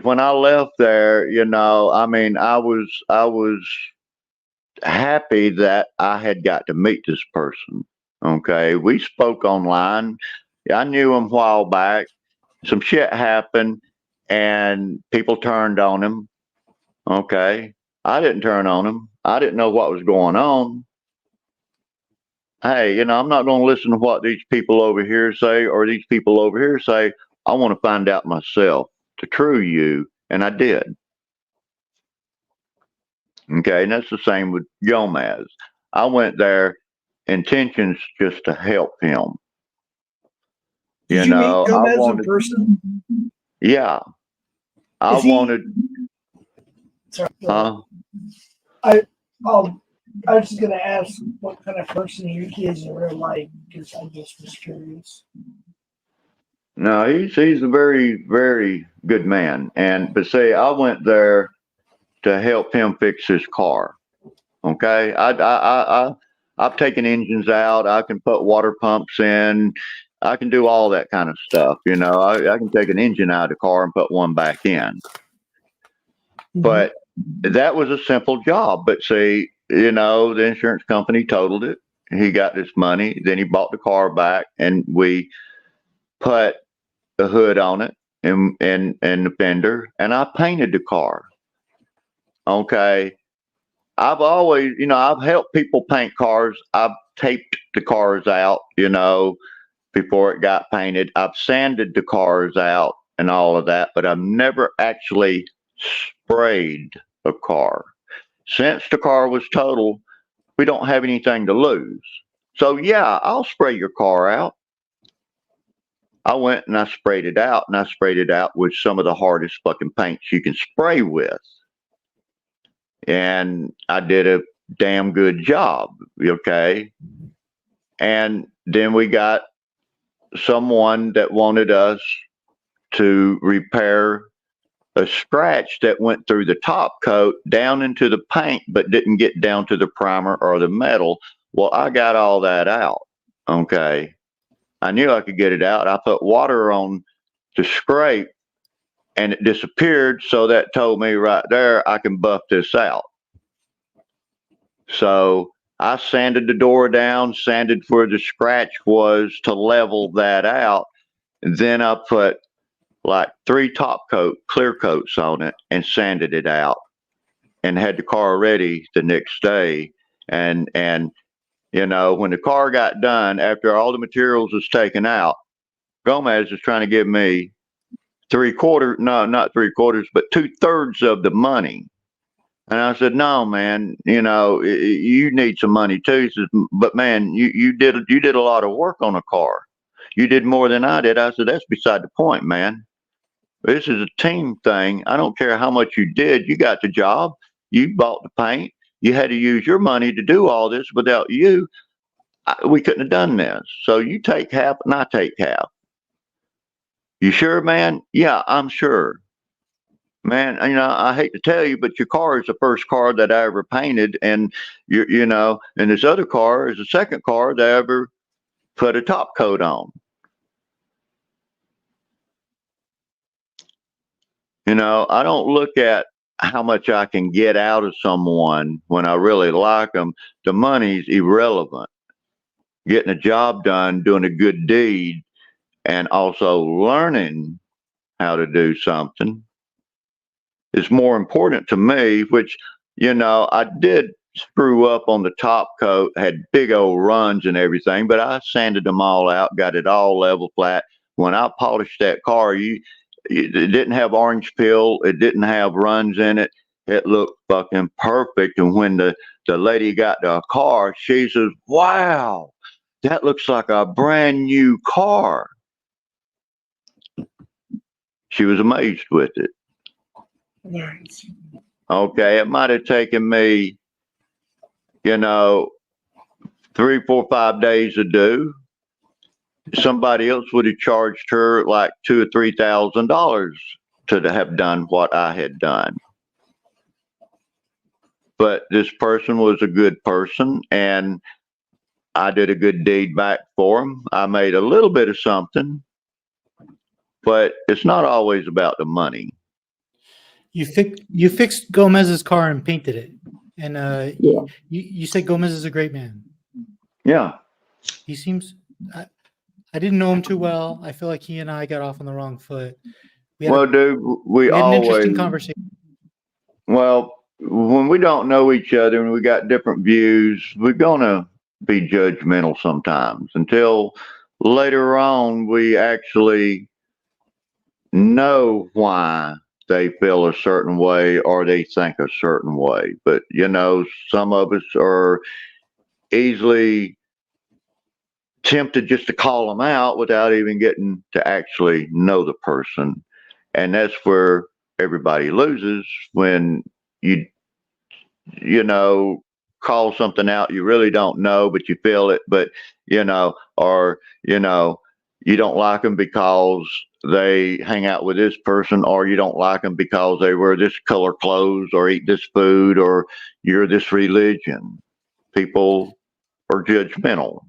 when I left there, I was happy that I had got to meet this person. Okay. We spoke online. I knew him a while back. Some shit happened and people turned on him. Okay. I didn't turn on him. I didn't know what was going on. Hey, I'm not going to listen to what these people over here say or these people over here say. I want to find out myself the true you, and I did. Okay, and that's the same with Gomez. I went there intentions just to help him. Did you meet I Gomez in wanted, person? yeah, I Is he- wanted, Sorry. huh? I was just gonna ask what kind of person he is in real life because I just was curious. No, he's a very, very good man. But say I went there to help him fix his car. Okay, I've taken engines out. I can put water pumps in. I can do all that kind of stuff. I can take an engine out of the car and put one back in. But that was a simple job. But see, the insurance company totaled it. He got this money. Then he bought the car back, and we put the hood on it and the fender, and I painted the car. Okay. I've always, I've helped people paint cars. I've taped the cars out, before it got painted. I've sanded the cars out and all of that, but I've never actually sprayed a car. Since the car was total, we don't have anything to lose. So yeah, I'll spray your car out. I went and I sprayed it out, and I sprayed it out with some of the hardest fucking paints you can spray with. And I did a damn good job. Okay. And then we got someone that wanted us to repair a scratch that went through the top coat down into the paint, but didn't get down to the primer or the metal. Well, I got all that out. Okay. I knew I could get it out. I put water on to scrape and it disappeared. So that told me right there, I can buff this out. So I sanded the door down, sanded where the scratch was to level that out. And then I put like 3 top coat, clear coats on it and sanded it out and had the car ready the next day. And when the car got done, after all the materials was taken out, Gomez was trying to give me 3/4, no, not 3/4, but 2/3 of the money. And I said, no, man, you need some money too. He says, but man, you did a lot of work on a car. You did more than I did. I said, that's beside the point, man. This is a team thing. I don't care how much you did. You got the job. You bought the paint. You had to use your money to do all this. Without you, we couldn't have done this. So you take half and I take half. You sure, man? Yeah, I'm sure. Man, I hate to tell you, but your car is the first car that I ever painted, and and this other car is the second car that I ever put a top coat on. I don't look at how much I can get out of someone when I really like them. The money's irrelevant. Getting a job done, doing a good deed, and also learning how to do something is more important to me, which, I did screw up on the top coat, had big old runs and everything, but I sanded them all out, got it all level flat. When I polished that car, it didn't have orange peel. It didn't have runs in it. It looked fucking perfect. And when the lady got the car, she says, wow, that looks like a brand new car. She was amazed with it. Nice. Okay, it might have taken me, 3, 4, 5 days to do. Somebody else would have charged her like $2,000 or $3,000 to have done what I had done. But this person was a good person, and I did a good deed back for him. I made a little bit of something, but it's not always about the money. You fixed Gomez's car and painted it, and Yeah. you said Gomez is a great man. Yeah. He seems. I didn't know him too well. I feel like he and I got off on the wrong foot. Well, dude, we had an always. interesting conversation. Well, when we don't know each other and we got different views, we're gonna be judgmental sometimes until later on we actually know why they feel a certain way or they think a certain way. But some of us are easily tempted just to call them out without even getting to actually know the person. And that's where everybody loses when you call something out you really don't know, but you feel it, but or you don't like them because they hang out with this person, or you don't like them because they wear this color clothes or eat this food or you're this religion. People are judgmental.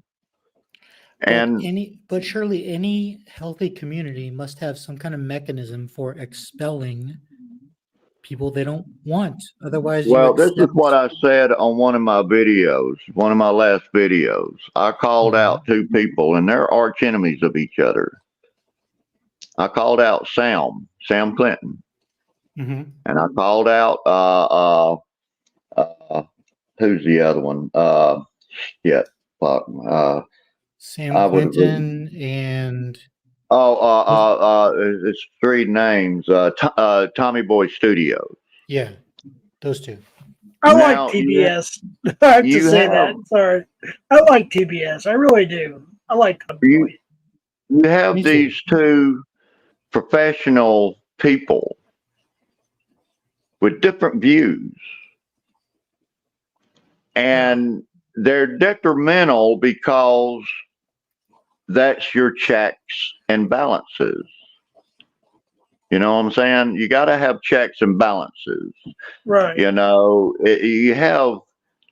And But surely any healthy community must have some kind of mechanism for expelling people they don't want. Otherwise, you well, this is accept. what I said on one of my videos, one of my last videos. I called out two people, and they're arch enemies of each other. I called out Sam Clinton, Mm-hmm. and I called out who's the other one? Fuck, Sam I would have. Clinton and It's three names. Tommy Boy Studios. yeah, those two. I like Now TBS. I have to you say have that. Sorry. I like TBS. I really do. I like you, you have Me too. these two professional people with different views, and they're detrimental because that's your checks and balances. You know what I'm saying? You got to have checks and balances. Right. You have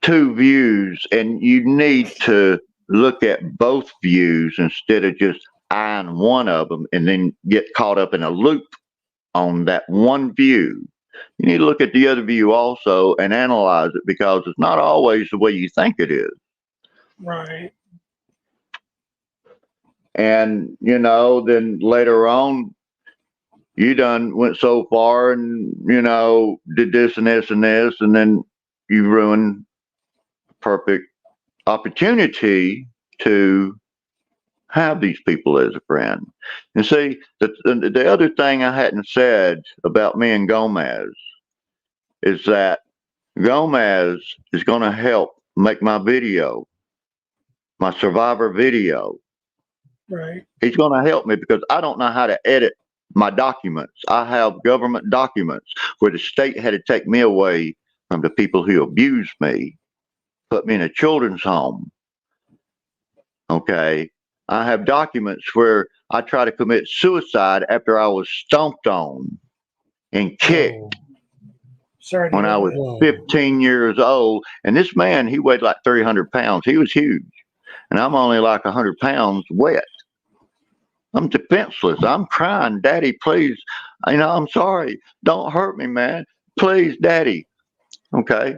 two views, and you need to look at both views instead of just eyeing one of them and then get caught up in a loop on that one view. You need to look at the other view also and analyze it, because it's not always the way you think it is. Right. And, then later on, you done went so far and, did this and this and this, and then you ruined perfect opportunity to have these people as a friend. And see, the other thing I hadn't said about me and Gomez is that Gomez is going to help make my video, my survivor video. Right. He's going to help me because I don't know how to edit my documents. I have government documents where the state had to take me away from the people who abused me, put me in a children's home. Okay. I have documents where I tried to commit suicide after I was stomped on and kicked. Sorry. When I was 15 years old. And this man, he weighed like 300 pounds. He was huge. And I'm only like 100 pounds wet. I'm defenseless. I'm crying, Daddy, please. I'm sorry. Don't hurt me, man. Please, Daddy. Okay.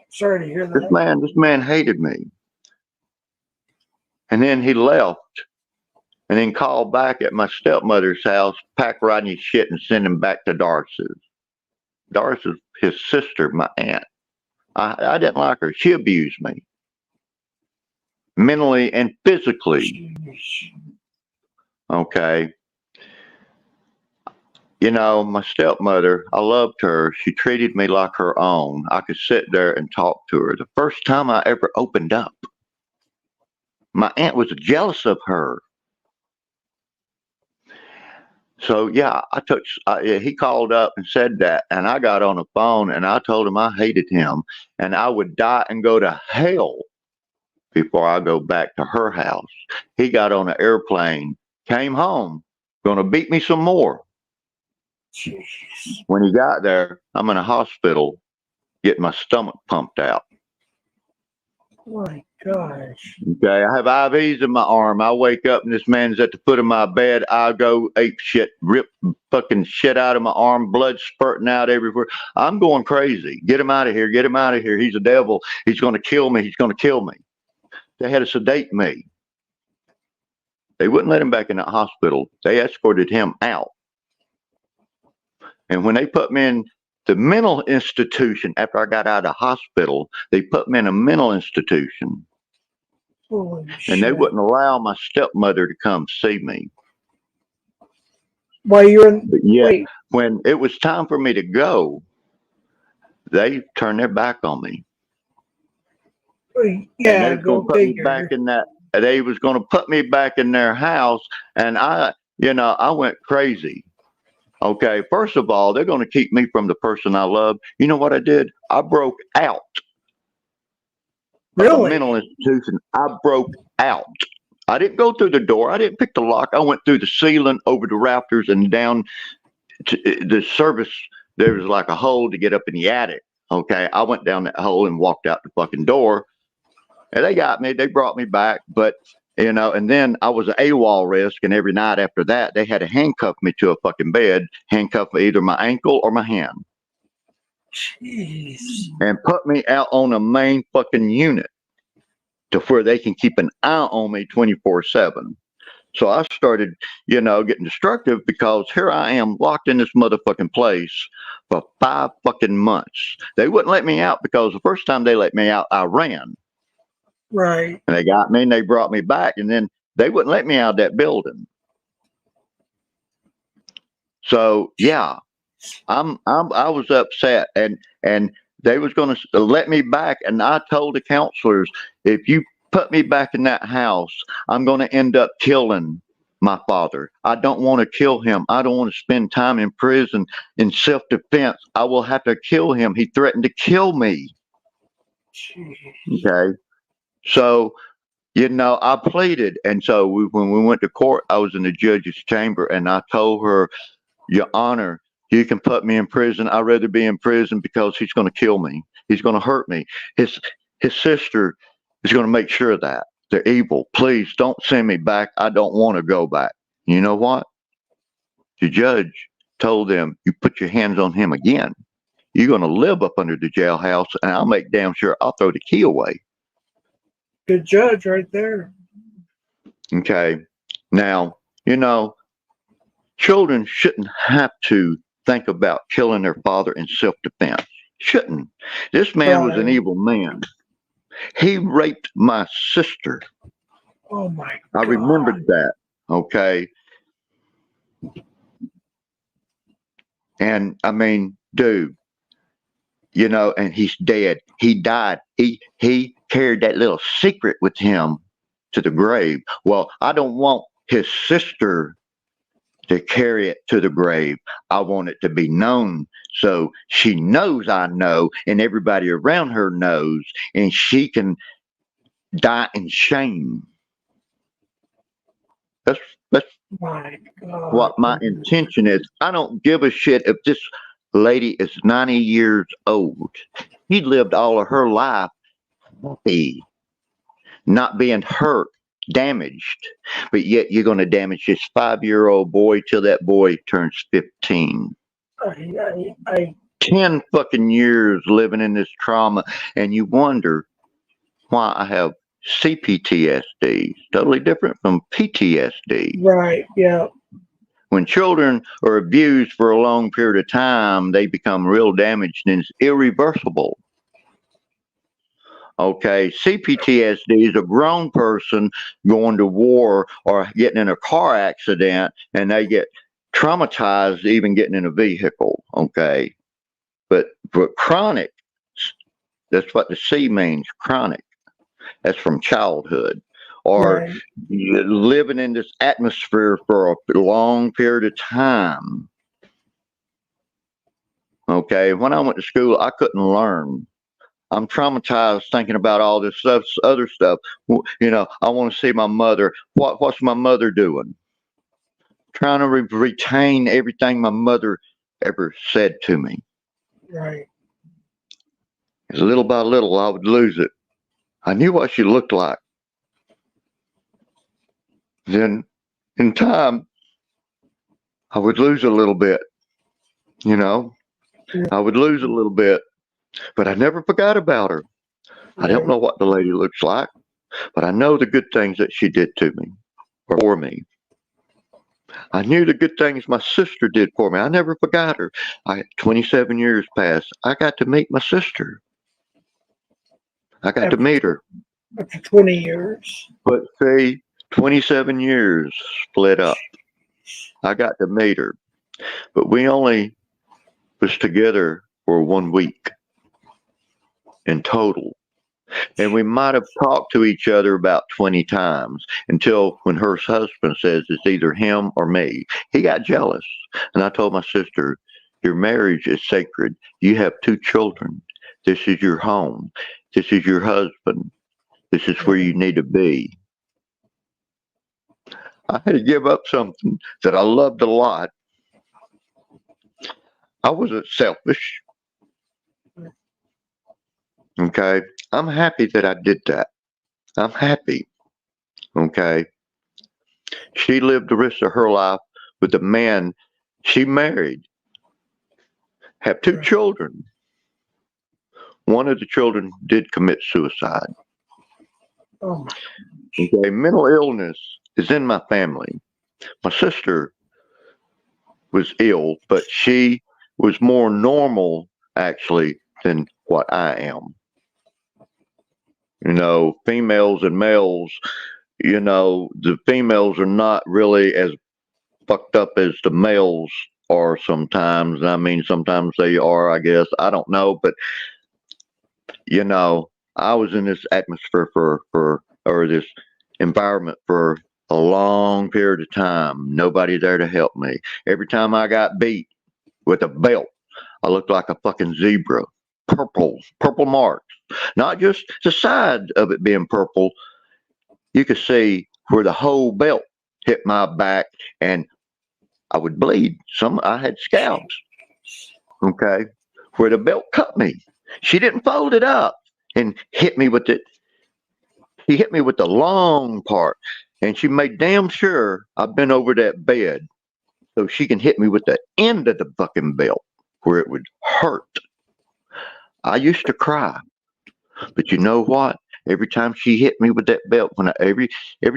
Sorry to hear that. This man hated me. And then he left and then called back at my stepmother's house, pack Rodney's shit and send him back to Darcy's. Darcy's his sister, my aunt. I didn't like her. She abused me mentally and physically. Okay. My stepmother, I loved her. She treated me like her own. I could sit there and talk to her. The first time I ever opened up, my aunt was jealous of her. So yeah, he called up and said that, and I got on the phone and I told him I hated him and I would die and go to hell before I go back to her house. He got on an airplane, came home, going to beat me some more. Jeez. When he got there, I'm in a hospital getting my stomach pumped out. Oh my gosh. Okay, I have IVs in my arm. I wake up and this man's at the foot of my bed. I go ape shit, rip fucking shit out of my arm, blood spurting out everywhere. I'm going crazy. Get him out of here. Get him out of here. He's a devil. He's going to kill me. He's going to kill me. They had to sedate me. They wouldn't let him back in that hospital. They escorted him out. And when they put me in the mental institution, after I got out of the hospital, they put me in a mental institution. Holy And they shit. wouldn't allow my stepmother to come see me. While you're in, But yet, wait, when it was time for me to go, they turned their back on me. wait, And they yeah, was going go to put me back figure. in that. They was going to put me back in their house, and I went crazy. Okay, first of all, they're going to keep me from the person I love. You know what I did? I broke out of a Really? mental institution. I broke out. I didn't go through the door. I didn't pick the lock. I went through the ceiling, over the rafters, and down to the service. There was like a hole to get up in the attic. Okay, I went down that hole and walked out the fucking door. And they got me. They brought me back. But, and then I was an AWOL risk. And every night after that, they had to handcuff me to a fucking bed, handcuff either my ankle or my hand, Jeez. and put me out on a main fucking unit to where they can keep an eye on me 24/7. So I started, getting destructive because here I am locked in this motherfucking place for 5 fucking months. They wouldn't let me out because the first time they let me out, I ran. Right. And they got me and they brought me back, and then they wouldn't let me out of that building. So yeah, I was upset, and they was going to let me back, and I told the counselors, if you put me back in that house, I'm going to end up killing my father. I don't want to kill him. I don't want to spend time in prison in self-defense. I will have to kill him. He threatened to kill me. Jeez. Okay. So, I pleaded. And so when we went to court, I was in the judge's chamber, and I told her, Your Honor, you can put me in prison. I'd rather be in prison because he's going to kill me. He's going to hurt me. His sister is going to make sure of that. They're evil. Please don't send me back. I don't want to go back. You know what? The judge told them, you put your hands on him again, you're going to live up under the jailhouse, and I'll make damn sure I'll throw the key away. Good judge right there. Okay. Now, children shouldn't have to think about killing their father in self-defense. Shouldn't. This man was an Right. evil man. He raped my sister. Oh my I God. remembered that. Okay. And I mean, dude, and he's dead. He died. He carried that little secret with him to the grave. Well, I don't want his sister to carry it to the grave. I want it to be known so she knows I know, and everybody around her knows, and she can die in shame. That's My God. what my intention is. I don't give a shit if this lady is 90 years old. She lived all of her life happy, not being hurt, damaged. But yet you're going to damage this 5-year-old boy till that boy turns 15. I 10 fucking years living in this trauma, and you wonder why I have CPTSD. Totally different from PTSD. right. Yeah. When children are abused for a long period of time, they become real damaged, and it's irreversible. Okay, CPTSD is a grown person going to war or getting in a car accident, and they get traumatized even getting in a vehicle. Okay, but chronic, that's what the C means, chronic. That's from childhood. Or Right. living in this atmosphere for a long period of time. Okay, when I went to school, I couldn't learn. I'm traumatized thinking about all this stuff, other stuff. I want to see my mother. What's my mother doing? Trying to retain everything my mother ever said to me. Right. Because little by little, I would lose it. I knew what she looked like. Then, in time, I would lose a little bit. I would lose a little bit. But I never forgot about her. I don't know what the lady looks like, but I know the good things that she did to me or for me. I knew the good things my sister did for me. I never forgot her. 27 years passed. I got to meet my sister. I got to meet her. After 20 years. But see, 27 years split up. I got to meet her. But we only was together for 1 week in total. And we might have talked to each other about 20 times until when her husband says it's either him or me. He got jealous. And I told my sister, your marriage is sacred. You have 2 children. This is your home. This is your husband. This is where you need to be. I had to give up something that I loved a lot. I wasn't selfish. Okay. I'm happy that I did that. I'm happy. Okay. She lived the rest of her life with the man she married. Have 2 children. One of the children did commit suicide. Oh, Okay. Mental illness is in my family. My sister was ill, but she was more normal actually than what I am. You know, females and males, you know, the females are not really as fucked up as the males are sometimes. I mean, sometimes they are, I guess. I don't know. But, you know, I was in this atmosphere or this environment for a long period of time. Nobody there to help me. Every time I got beat with a belt, I looked like a fucking zebra. Purple marks. Not just the side of it being purple. You could see where the whole belt hit my back and I would bleed. I had scabs. Okay. Where the belt cut me. She didn't fold it up and hit me with it. She hit me with the long part. And she made damn sure I bent over that bed so she can hit me with the end of the fucking belt where it would hurt. I used to cry. But you know what? Every time she hit me with that belt, every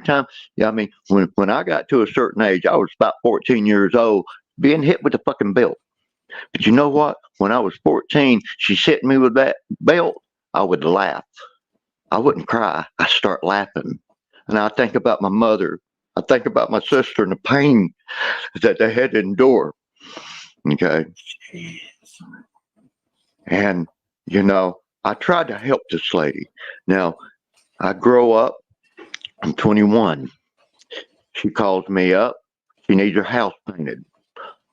time, yeah, I mean, when I got to a certain age, I was about 14 years old, being hit with the fucking belt. But you know what? When I was 14, she's hitting me with that belt, I would laugh. I wouldn't cry. I start laughing. And I think about my mother. I think about my sister and the pain that they had to endure. Okay. And, you know, I tried to help this lady. Now, I grow up. I'm 21. She calls me up. She needs her house painted.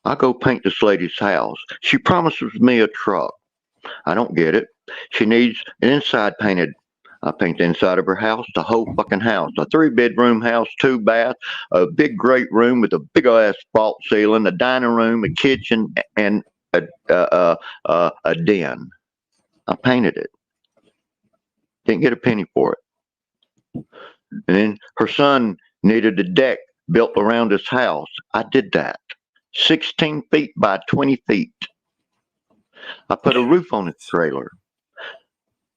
I go paint this lady's house. She promises me a truck. I don't get it. She needs an inside painted. I paint the inside of her house, the whole fucking house. A 3-bedroom house, 2 bath, a big great room with a big ass vault ceiling, a dining room, a kitchen, and a den. I painted it. Didn't get a penny for it. And then her son needed a deck built around his house. I did that. 16 feet by 20 feet. I put a roof on his trailer.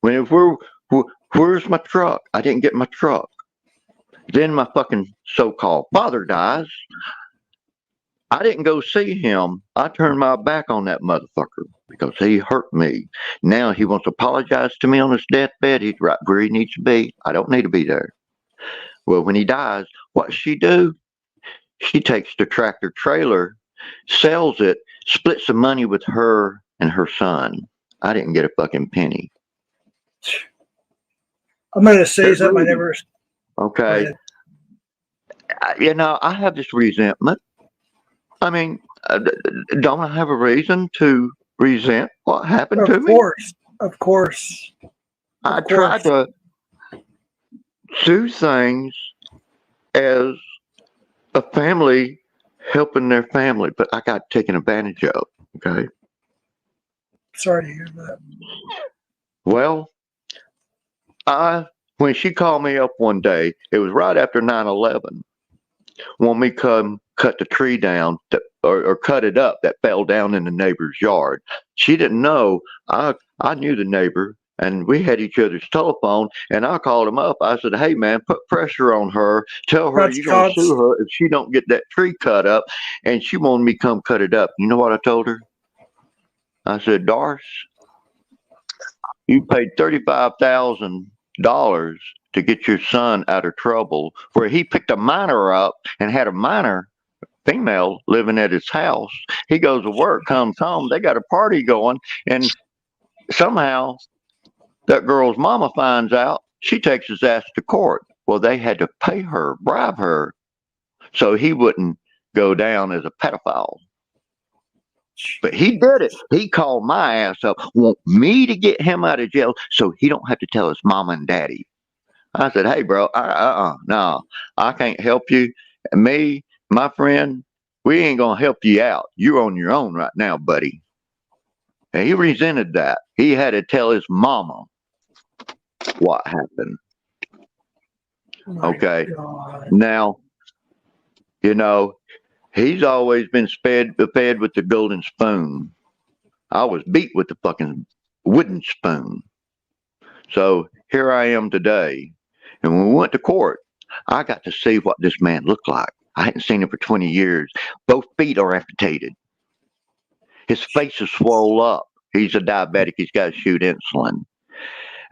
Where's my truck? I didn't get my truck. Then my fucking so-called father dies. I didn't go see him. I turned my back on that motherfucker because he hurt me. Now he wants to apologize to me on his deathbed. He's right where he needs to be. I don't need to be there. Well, when he dies, what she do? She takes the tractor trailer, sells it, splits the money with her and her son. I didn't get a fucking penny. I'm going to say something I never. Okay. You know, I have this resentment. I mean, don't I have a reason to resent what happened to me? Of course. I tried to do things as a family helping their family, but I got taken advantage of. Okay. Sorry to hear that. Well, when she called me up one day, it was right after 9/11. Want me come cut the tree down or cut it up that fell down in the neighbor's yard. She didn't know I knew the neighbor. And we had each other's telephone, and I called him up. I said, "Hey, man, put pressure on her. Tell her you're going to sue her if she don't get that tree cut up." And she wanted me to come cut it up. You know what I told her? I said, "Doris, you paid $35,000 to get your son out of trouble where he picked a minor up and had a minor female living at his house. He goes to work, comes home, they got a party going, and somehow that girl's mama finds out. She takes his ass to court. Well, they had to pay her, bribe her, so he wouldn't go down as a pedophile. But he did it. He called my ass up, want me to get him out of jail so he don't have to tell his mama and daddy." I said, "Hey, bro, no, I can't help you. Me, my friend, we ain't going to help you out. You're on your own right now, buddy." And he resented that. He had to tell his mama what happened. Okay. God. Now, you know, he's always been fed with the golden spoon. I was beat with the fucking wooden spoon. So here I am today. And when we went to court, I got to see what this man looked like. I hadn't seen him for 20 years. Both feet are amputated. His face is swole up. He's a diabetic. He's got to shoot insulin.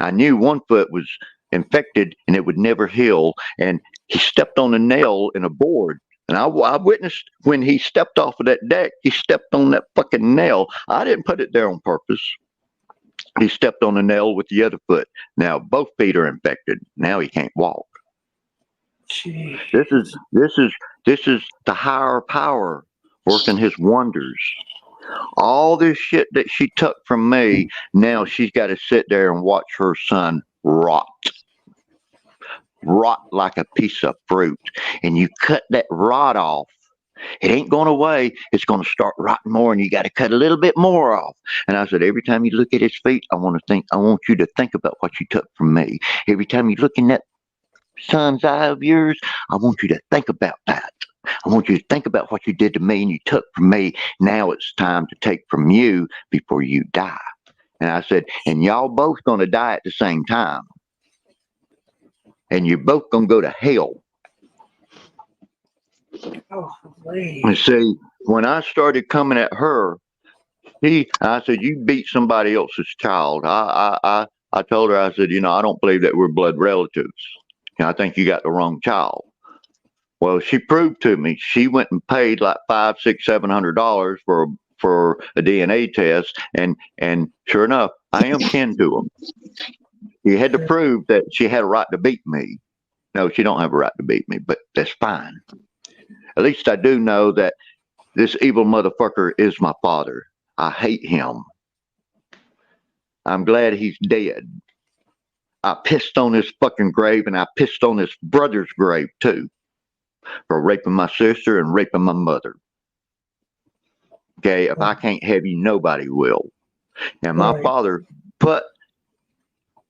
I knew one foot was infected and it would never heal. And he stepped on a nail in a board. And I witnessed when he stepped off of that deck, he stepped on that fucking nail. I didn't put it there on purpose. He stepped on the nail with the other foot. Now both feet are infected. Now he can't walk. Jeez. This is the higher power working his wonders. All this shit that she took from me, now she's got to sit there and watch her son rot like a piece of fruit. And you cut that rot off, it ain't going away. It's going to start rotting more, and you got to cut a little bit more off. And I said, every time you look at his feet, I want you to think about what you took from me. Every time you look in that son's eye of yours, I want you to think about that. I want you to think about what you did to me and you took from me. Now it's time to take from you before you die. And I said, and y'all both going to die at the same time. And you're both going to go to hell. Oh, and see, when I started coming at her, I said, "You beat somebody else's child." I told her, I said, "I don't believe that we're blood relatives. I think you got the wrong child." Well, she proved to me. She went and paid like $500, $600, $700 for a DNA test, and sure enough, I am kin to him. He had to prove that she had a right to beat me. No, she don't have a right to beat me, but that's fine. At least I do know that this evil motherfucker is my father. I hate him. I'm glad he's dead. I pissed on his fucking grave, and I pissed on his brother's grave too, for raping my sister and raping my mother. Okay, if I can't have you, nobody will. And my father put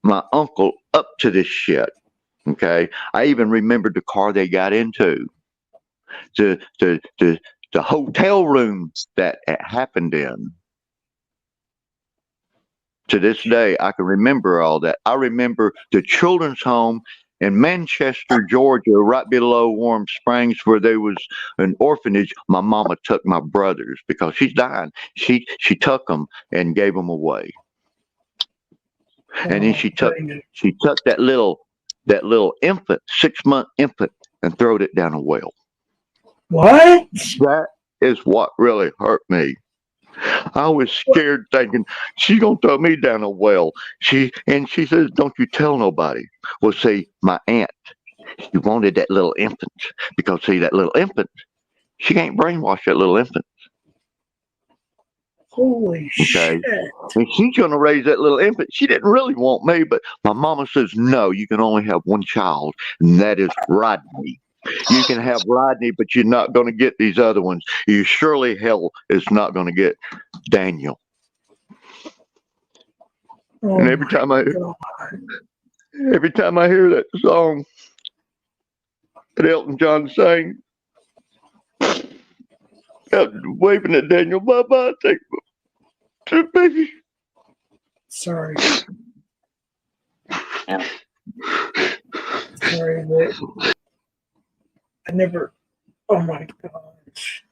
my uncle up to this shit. Okay, I even remembered the car they got into, the hotel room that it happened in. To this day, I can remember all that. I remember the children's home in Manchester, Georgia, right below Warm Springs, where there was an orphanage. My mama took my brothers because she's dying. She took them and gave them away. And then she took that little infant, 6-month infant, and throwed it down a well. What? That is what really hurt me. I was scared, thinking she's gonna throw me down a well. She says, "Don't you tell nobody." Well, see, my aunt, she wanted that little infant because, see, that little infant, she can't brainwash that little infant. Holy shit! And she's gonna raise that little infant. She didn't really want me, but my mama says, "No, you can only have one child, and that is Rodney. You can have Rodney, but you're not going to get these other ones. You surely hell is not going to get Daniel." And every time I hear that song that Elton John sang, waving at Daniel, "Bye-bye, take my baby." Sorry. Sorry, but I never. Oh my gosh.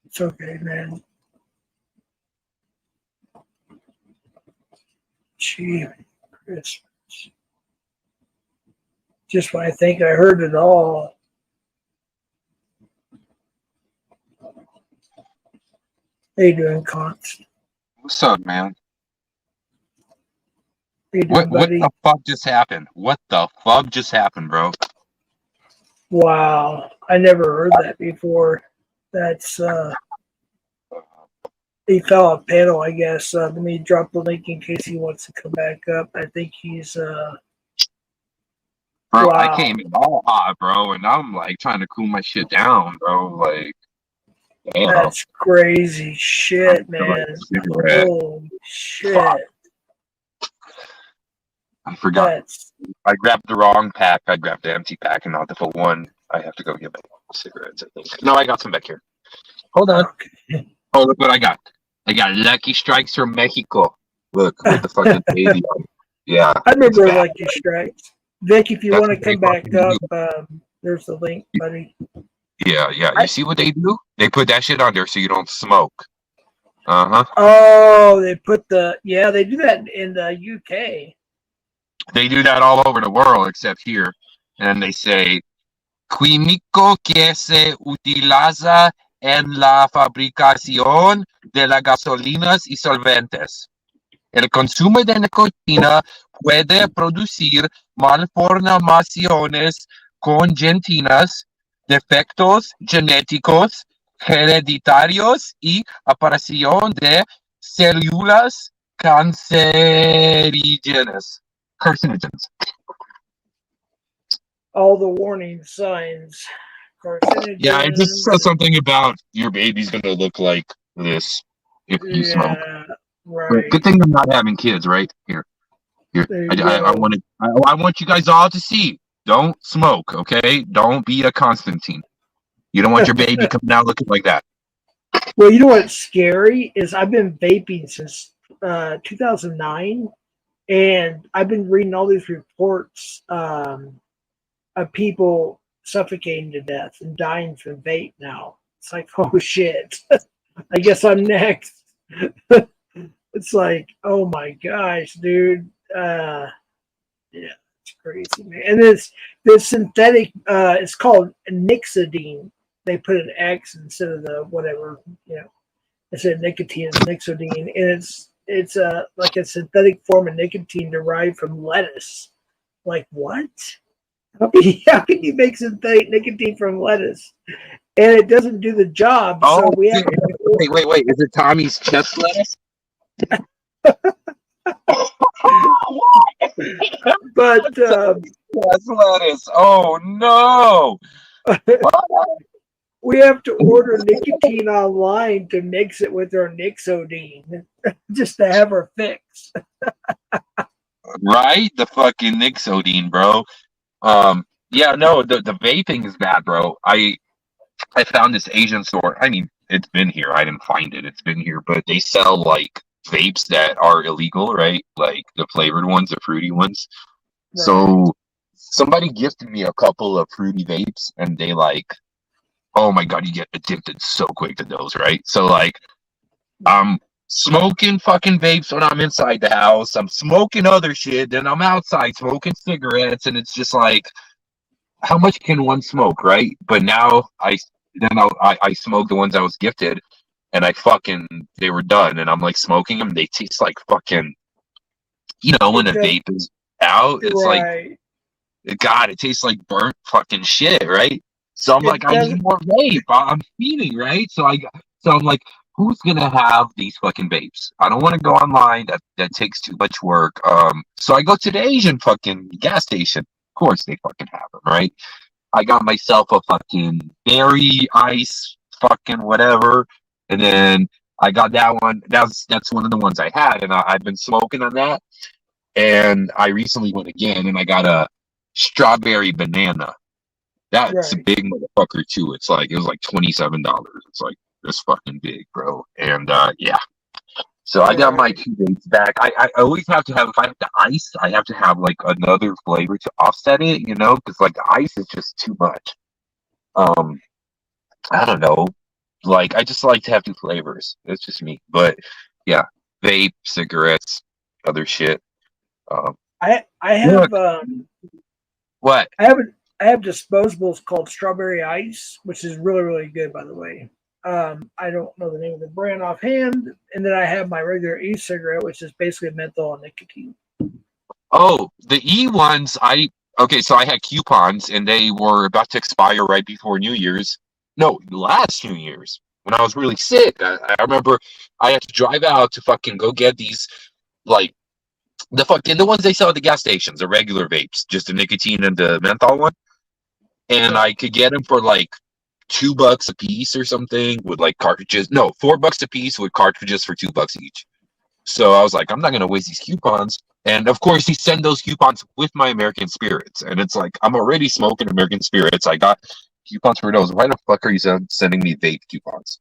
It's okay, man. Gee, Christmas. Just when I think I heard it all. How you doing, Const? What's up, man? How you What doing, buddy? the fuck just happened? What the fuck just happened, bro? Wow, I never heard that before. That's he fell off panel, I guess. Let me drop the link in case he wants to come back up. I think he's Bro, wow. I came in all hot, bro, and I'm like trying to cool my shit down, bro. Like, damn. That's crazy shit, I'm like man. a cigarette. Holy shit. Fuck. I forgot. That's I grabbed the wrong pack. I grabbed the empty pack and not the full one. I have to go get my cigarettes, I think. No, I got some back here. Hold on. okay. Oh, look what I got. I got Lucky Strikes from Mexico. Look, with the fucking baby on it. Yeah. I remember it's bad. Lucky Strikes. Vic, if you That's want to what they come back fucking up, there's the link, buddy. Yeah. You see what they do? They put that shit on there so you don't smoke. Oh, they put they do that in the UK. They do that all over the world except here. And they say, químico que se utiliza en la fabricación de las gasolinas y solventes. El consumo de nicotina puede producir malformaciones congénitas, defectos genéticos, hereditarios y aparición de células cancerígenas. Carcinogens. All the warning signs. Carcinogens. Yeah, it just says something about your baby's gonna look like this if you smoke. Right. Good thing I'm not having kids, right? Here. There you I go. want you guys all to see. Don't smoke, okay? Don't be a Konstantin. You don't want your baby coming out looking like that. Well, you know what's scary is I've been vaping since 2009, and I've been reading all these reports of people suffocating to death and dying from vape now. It's like, oh shit. I guess I'm next. It's like, oh my gosh, dude. Yeah, it's crazy, man. And this synthetic, it's called nixidine. They put an X instead of the whatever, instead of nicotine, it's nixidine, and it's like a synthetic form of nicotine derived from lettuce. Like what? How can you make synthetic nicotine from lettuce? And it doesn't do the job. Oh, so we have wait. Is it Tommy's chest lettuce? But chest lettuce. Oh no. we have to order nicotine online to mix it with our Nixodine just to have our fix. Right? The fucking Nixodine, bro. Yeah, no, the vaping is bad, bro. I found this Asian store. I mean, it's been here. I didn't find it. It's been here, but they sell like vapes that are illegal, right? Like the flavored ones, the fruity ones. Right. So somebody gifted me a couple of fruity vapes, and they like, oh my god, you get addicted so quick to those, right? So like, I'm smoking fucking vapes when I'm inside the house. I'm smoking other shit. Then I'm outside smoking cigarettes, and it's just like, how much can one smoke, right? But now I smoked the ones I was gifted, and they were done, and I'm like smoking them. They taste like fucking, when a vape is out, it's right. Like, God, it tastes like burnt fucking shit, right? So I'm like, I need more vape. I'm feeding, right? So I'm like, who's gonna have these fucking vapes? I don't want to go online. That takes too much work. So I go to the Asian fucking gas station. Of course they fucking have them, right? I got myself a fucking berry ice fucking whatever, and then I got that one. That's one of the ones I had, and I've been smoking on that. And I recently went again, and I got a strawberry banana. That's a big motherfucker too. It was like $27. It's like this fucking big, bro. And yeah. So I got my 2 vapes back. I always have to have, if I have to ice, I have to have like another flavor to offset it, you know, because like the ice is just too much. I don't know. Like I just like to have 2 flavors. It's just me. But yeah, vape, cigarettes, other shit. I Look. have What? I have disposables called Strawberry Ice, which is really, really good, by the way. I don't know the name of the brand offhand. And then I have my regular e-cigarette, which is basically menthol and nicotine. Oh, the E ones, okay, so I had coupons and they were about to expire right before New Year's. No, last New Year's when I was really sick. I remember I had to drive out to fucking go get these, like, the ones they sell at the gas stations, the regular vapes, just the nicotine and the menthol one. And I could get them for like $2 a piece or something with like cartridges. No, $4 a piece with cartridges for $2 each. So I was like, I'm not gonna waste these coupons. And of course, he sent those coupons with my American Spirits, and it's like I'm already smoking American Spirits. I got coupons for those. Why the fuck are you sending me vape coupons?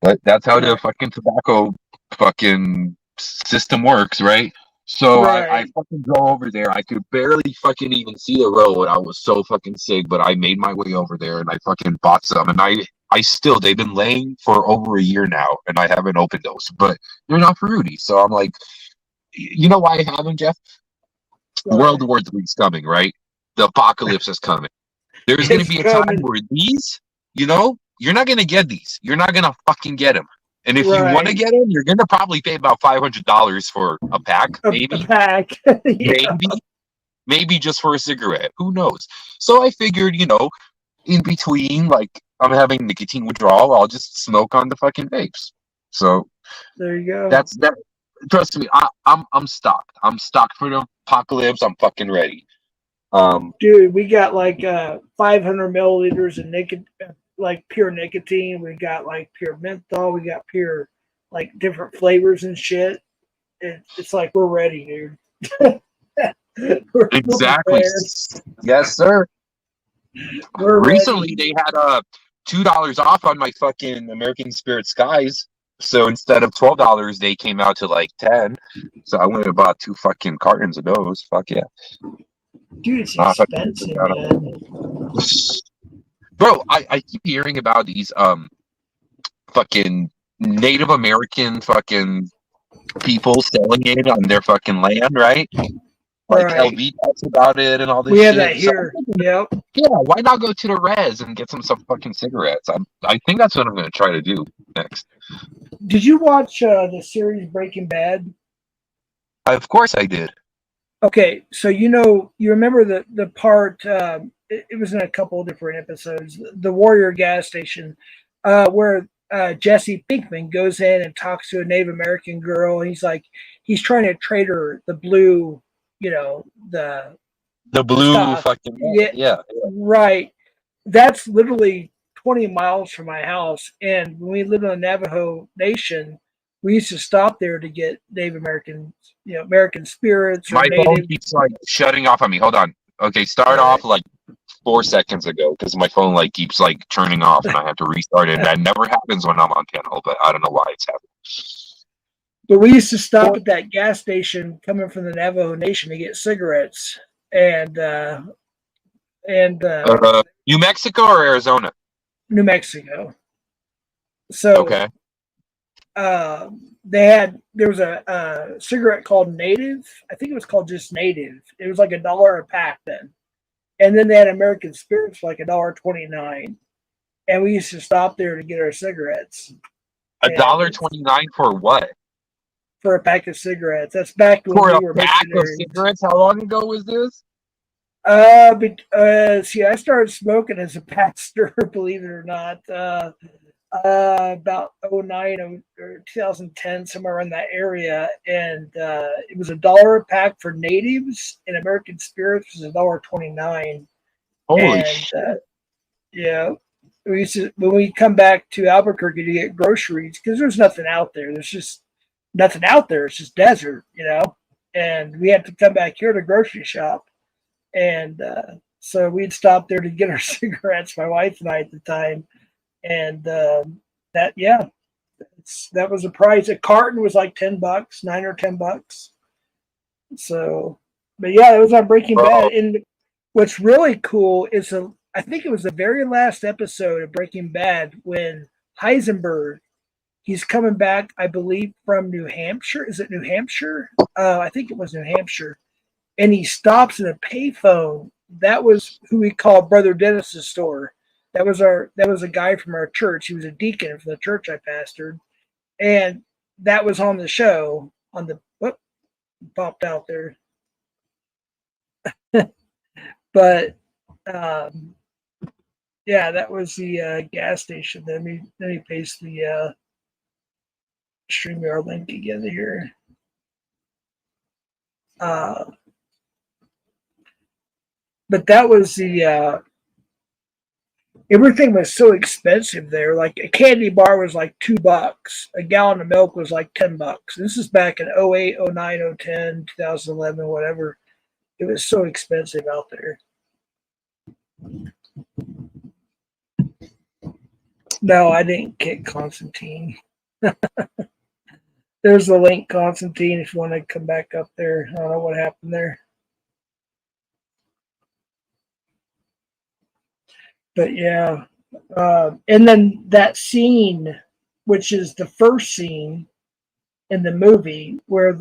But that's how the fucking tobacco fucking system works, right? So I fucking go over there. I could barely fucking even see the road. I was so fucking sick, but I made my way over there and I fucking bought some. And I still, they've been laying for over a year now and I haven't opened those, but they're not fruity. So I'm like, you know why I haven't, Jeff? World War III is coming, right? The apocalypse is coming. There's going to be a time where these, you know, you're not going to get these. You're not going to fucking get them. And if you want to get them, you're going to probably pay about $500 for a pack, maybe. A pack. Yeah. Maybe just for a cigarette. Who knows? So I figured, you know, in between, like, I'm having nicotine withdrawal, I'll just smoke on the fucking vapes. So there you go. That's that. Trust me, I'm stocked. I'm stocked for the apocalypse. I'm fucking ready. Dude, we got like 500 milliliters of nicotine, like pure nicotine. We got like pure menthol. We got pure like different flavors and shit. It's like we're ready, dude. Exactly. Yes, sir. Recently, they had $2 off on my fucking American Spirit Skies. So instead of $12, they came out to like 10. So I went and bought 2 fucking cartons of those. Fuck yeah. Dude, it's expensive, man. Bro, I keep hearing about these fucking Native American fucking people selling it on their fucking land, right? Like LV talks about it and all this shit. We have that here. Yep. Yeah, why not go to the res and get some fucking cigarettes? I think that's what I'm gonna try to do next. Did you watch the series Breaking Bad? Of course I did. Okay, so you remember the part, it was in a couple of different episodes, the Warrior gas station, where Jesse Pinkman goes in and talks to a Native American girl, and he's trying to trade her the blue, the blue stuff. Fucking yeah. Right. That's literally 20 miles from my house, and when we lived in the Navajo Nation, we used to stop there to get Native American, American Spirits. My phone keeps like shutting off on me. Hold on. Okay, start off like 4 seconds ago because my phone like keeps like turning off and I have to restart it. That never happens when I'm on panel, but I don't know why it's happening. But we used to stop at that gas station coming from the Navajo Nation to get cigarettes, and New Mexico or Arizona? New Mexico. So okay. There was a cigarette called Native. I think it was called just Native. It was like $1 a pack then. And then they had American Spirits for like $1.29. And we used to stop there to get our cigarettes. $1.29 for what? For a pack of cigarettes. That's back when we were pack of cigarettes. How long ago was this? See, I started smoking as a pastor, believe it or not. About 2009 or 2010, somewhere in that area, and it was $1 a pack for natives, and American Spirits was $1.29. Holy shit! Yeah, we used to, when we come back to Albuquerque to get groceries, because there's nothing out there. There's just nothing out there. It's just desert, and we had to come back here to grocery shop, and so we'd stop there to get our cigarettes. My wife and I at the time. And that was a price. A carton was like $10, $9 or $10. So, but yeah, it was on Breaking Bad. And what's really cool is I think it was the very last episode of Breaking Bad when Heisenberg, he's coming back, I believe, from New Hampshire. Is it New Hampshire? I think it was New Hampshire. And he stops at a payphone. That was who we called Brother Dennis's store. That was a guy from our church. He was a deacon for the church I pastored. And that was on the show on the popped out there. But yeah, that was the gas station. Let me paste the StreamYard link again here. But that was the everything was so expensive there. Like a candy bar was like $2. A gallon of milk was like $10. This is back in 08, 09, 010, 2011, whatever. It was so expensive out there. No, I didn't kick Konstantin. There's the link, Konstantin, if you want to come back up there. I don't know what happened there. But yeah. And then that scene, which is the first scene in the movie where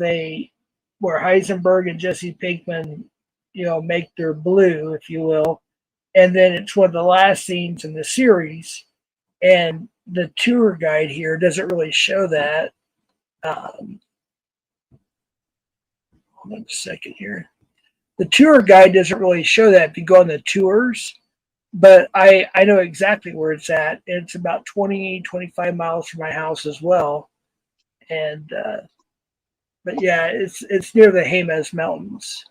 Heisenberg and Jesse Pinkman, make their blue, if you will. And then it's one of the last scenes in the series. And the tour guide here doesn't really show that. Hold on a second here. The tour guide doesn't really show that if you go on the tours, but I know exactly where it's at. It's about 20, 25 miles from my house as well. And but yeah, it's near the Jemez Mountains.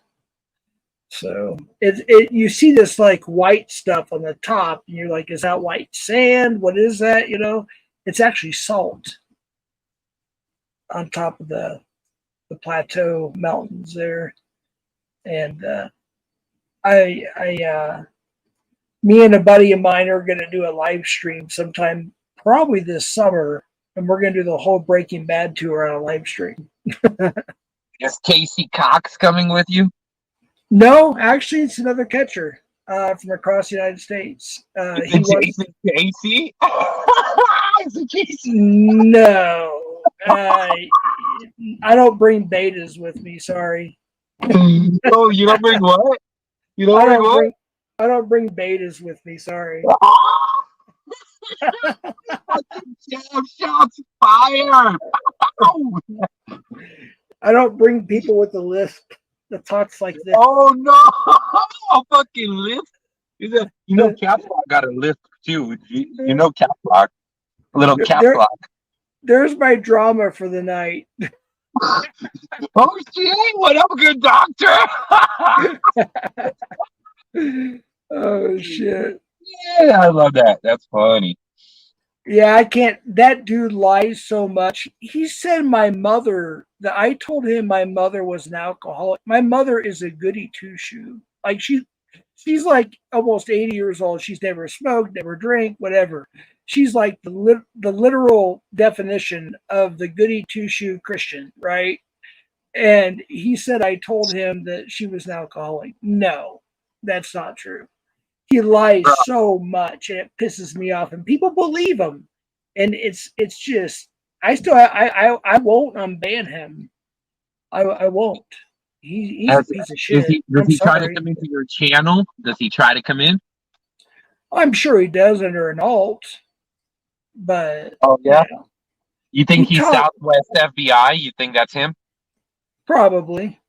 So you see this like white stuff on the top, and you're like, is that white sand? What is that? It's actually salt on top of the plateau mountains there. And me and a buddy of mine are going to do a live stream sometime, probably this summer, and we're going to do the whole Breaking Bad tour on a live stream. Is Casey Cox coming with you? No, actually, it's another catcher from across the United States. Jason Casey? Is it Casey? No. I don't bring betas with me, sorry. Oh, you don't bring what? You don't bring what? I don't bring betas with me, sorry. Shots fired! I don't bring people with a lisp that talks like this. Oh no! A fucking lisp. Caps Lock got a lisp too. Caps Lock. A little Caps Lock. There's my drama for the night. Oh shit! What up, good doctor? Oh shit! Yeah, I love that. That's funny. Yeah, I can't. That dude lies so much. He said I told him my mother was an alcoholic. My mother is a goody two-shoe. Like she's like almost 80 years old. She's never smoked, never drank, whatever. She's like the literal definition of the goody two-shoe Christian, right? And he said I told him that she was an alcoholic. No, that's not true. He lies so much, and it pisses me off. And people believe him, and it's just I won't unban him. I won't. He's a piece of shit. Does he try to come into your channel? Does he try to come in? I'm sure he does under an alt, but yeah. You think he's Southwest FBI? You think that's him? Probably.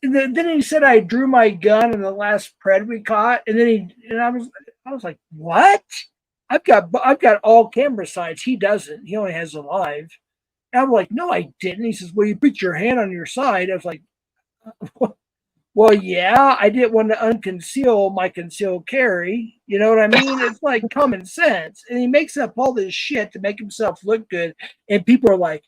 Then he said I drew my gun in the last pred we caught, and then I was like, what? I've got all camera sides. He doesn't. He only has a live. And I'm like, no, I didn't. He says, well, you put your hand on your side. I was like, well, yeah, I didn't want to unconceal my concealed carry. You know what I mean? It's like common sense. And he makes up all this shit to make himself look good, and people are like,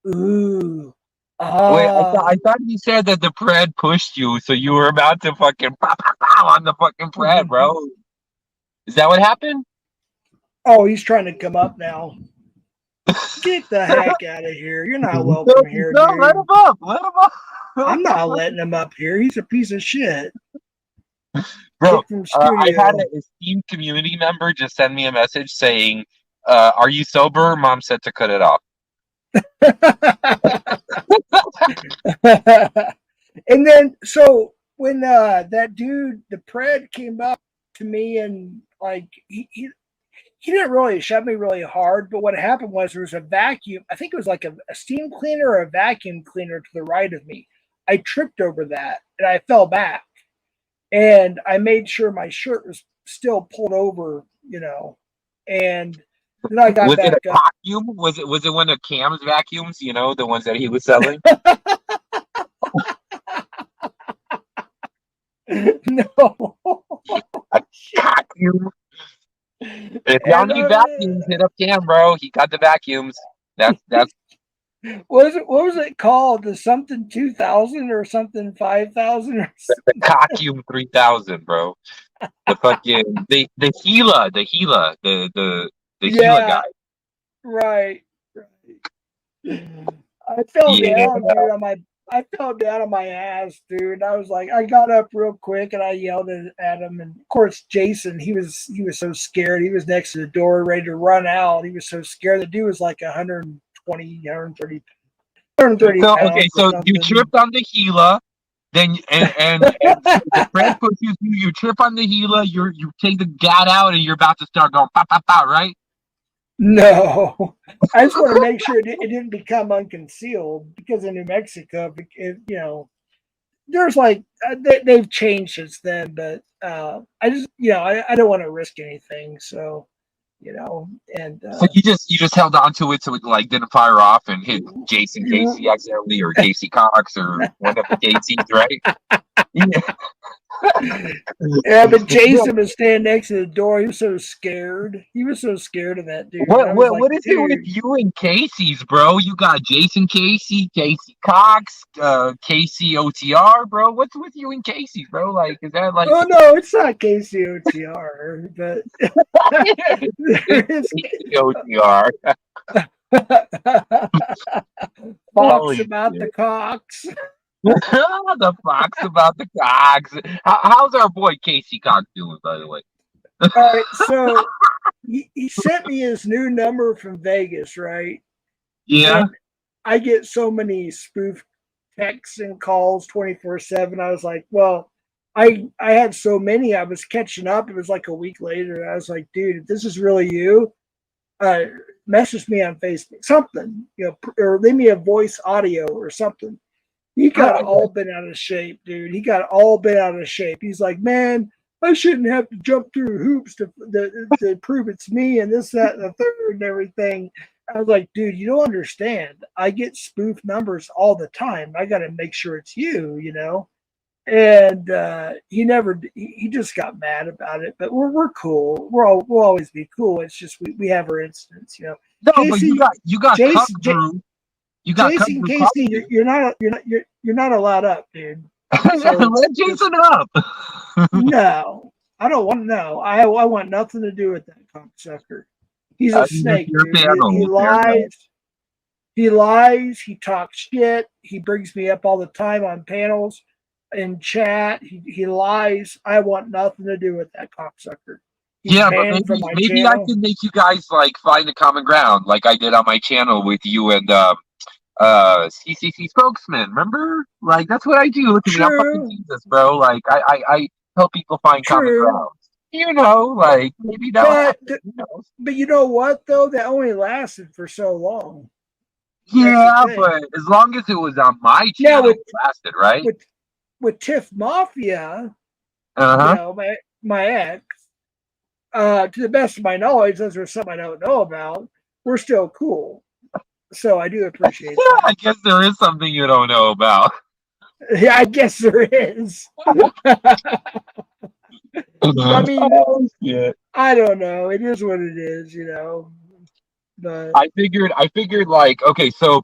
ooh. Wait, I thought you said that the pred pushed you, so you were about to fucking pow, pow, pow on the fucking pred, bro. Is that what happened? Oh, he's trying to come up now. Get the heck out of here. You're not welcome here, No, dude. let him up. Let him up. I'm not letting him up here. He's a piece of shit. Bro, Get from I had studio. an esteemed community member just send me a message saying, "Are you sober?" Mom said to cut it off. And then, so when that dude, the Pred, came up to me and like he didn't really shove me really hard, but what happened was there was a vacuum. I think it was like a steam cleaner or a vacuum cleaner to the right of me. I tripped over that and I fell back, and I made sure my shirt was still pulled over, and then I got Was it back a up. vacuum? Was it one of Cam's vacuums? You know, the ones that he was selling. No. Vacuum. If y'all And need vacuums, hit up Cam, bro. He got the vacuums. That's what was it called? The something 2000 or something 5000 or the Vacuum 3000, bro. The fucking the Gila, the Gila yeah, guy. right. I fell Yeah. down, dude, I fell down on my ass, dude. I was like, I got up real quick and I yelled at him. And of course, Jason, he was so scared. He was next to the door, ready to run out. He was so scared. The dude was like 120, 130 So pounds okay, or so you something. tripped on the Gila, then and the friend pushes you. You trip on the Gila. You take the gat out, and you're about to start going pop pop pop, right? No, I just want to make sure it didn't become unconcealed, because in New Mexico, there's like they've changed since then, but I just I don't want to risk anything, so and So you just held on to it so it like didn't fire off and hit Jason Casey accidentally or Casey Cox or one of the Caseys, right? Yeah. yeah, but Jason was standing next to the door. He was so scared. He was so scared of that dude. And I was like, What is it with dude. you and Casey's, bro? You got Jason Casey, Casey Cox, Casey OTR, bro. What's with you and Casey's, bro? Like, is that like Oh no, it's not KCOTR, but there is Casey OTR? Fox Holy about shit. the Cox. The Fox about the Cox. How's our boy Casey Cox doing, by the way? All right, so he sent me his new number from Vegas, right? Yeah. And I get so many spoof texts and calls 24/7. I was like, well, I had so many, I was catching up. It was like a week later. I was like, dude, if this is really you, message me on Facebook, something, or leave me a voice audio or something. He got all bent out of shape, dude. He got all bent out of shape. He's like, man, I shouldn't have to jump through hoops to prove it's me and this, that, and the third and everything. I was like, dude, you don't understand. I get spoof numbers all the time. I got to make sure it's you. And he just got mad about it. But we're cool. We'll always be cool. It's just we have our incidents. No, but you got cut through. You got cut Jason through. Casey, you're not allowed up, dude. So let Jason up. no, I don't want no. I want nothing to do with that cocksucker. He's a snake, dude. He lies. He lies. He talks shit. He brings me up all the time on panels, in chat. He lies. I want nothing to do with that cocksucker. He's Yeah, but banned from my maybe I channel. can make you guys like find a common ground, like I did on my channel with you and CCC spokesman. Remember? Like that's what I do. Look at me, I'm fucking Jesus, bro. Like I help people find common ground. Like maybe that. But you know what though? That only lasted for so long. Yeah, but as long as it was on my channel, it lasted, right? With Tiff Mafia, my ex, to the best of my knowledge, unless there's something I don't know about, we're still cool. So I do appreciate that. I guess there is something you don't know about. Yeah, I guess there is. I mean, I don't know. It is what it is, But I figured like, okay, so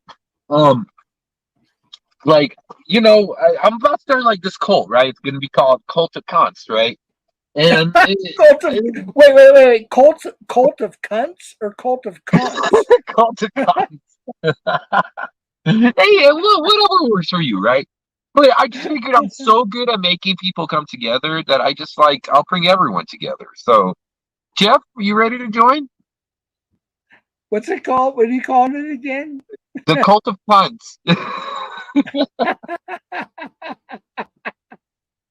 like, I'm about to start like this cult, right? It's gonna be called Cult of Cons, right? And Cult of, wait. Cult of cunts or cult of cons? cult of cons. Hey, whatever works for you, right? But I just figured I'm so good at making people come together that I just like I'll bring everyone together. So, Jeff, are you ready to join What's it called? What are you calling it again? the cult of puns?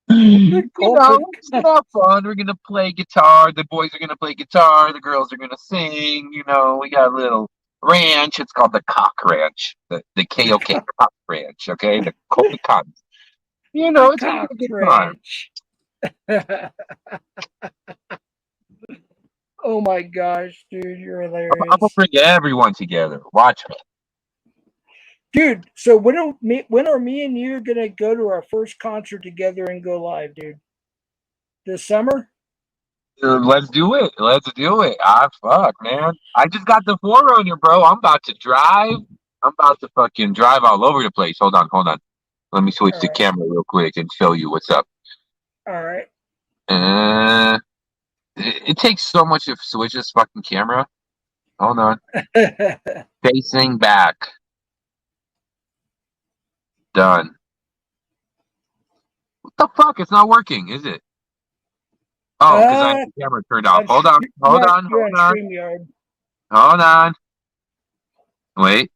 You Cult know, of we're just gonna have fun. We're gonna play guitar. The boys are gonna play guitar. The girls are gonna sing. You know, we got a little ranch. It's called the Cock Ranch, the KOK Cock Ranch. Okay, the cult of puns. You know, it's gonna be a good time. Ranch. Oh my gosh, dude, you're hilarious. I'm gonna bring everyone together. Watch me. Dude, so when are me and you gonna go to our first concert together and go live, dude? This summer? Let's do it. Let's do it. Ah, fuck, man. I just got the Forerunner, bro. I'm about to drive. I'm about to fucking drive all over the place. Hold on. Let me switch All the right. camera real quick and show you what's up. All right. It takes so much to switch this fucking camera. Hold on. Facing back. Done. What the fuck? It's not working, is it? Oh, because I have the camera turned off. Hold on. You're on StreamYard. Hold on. Wait.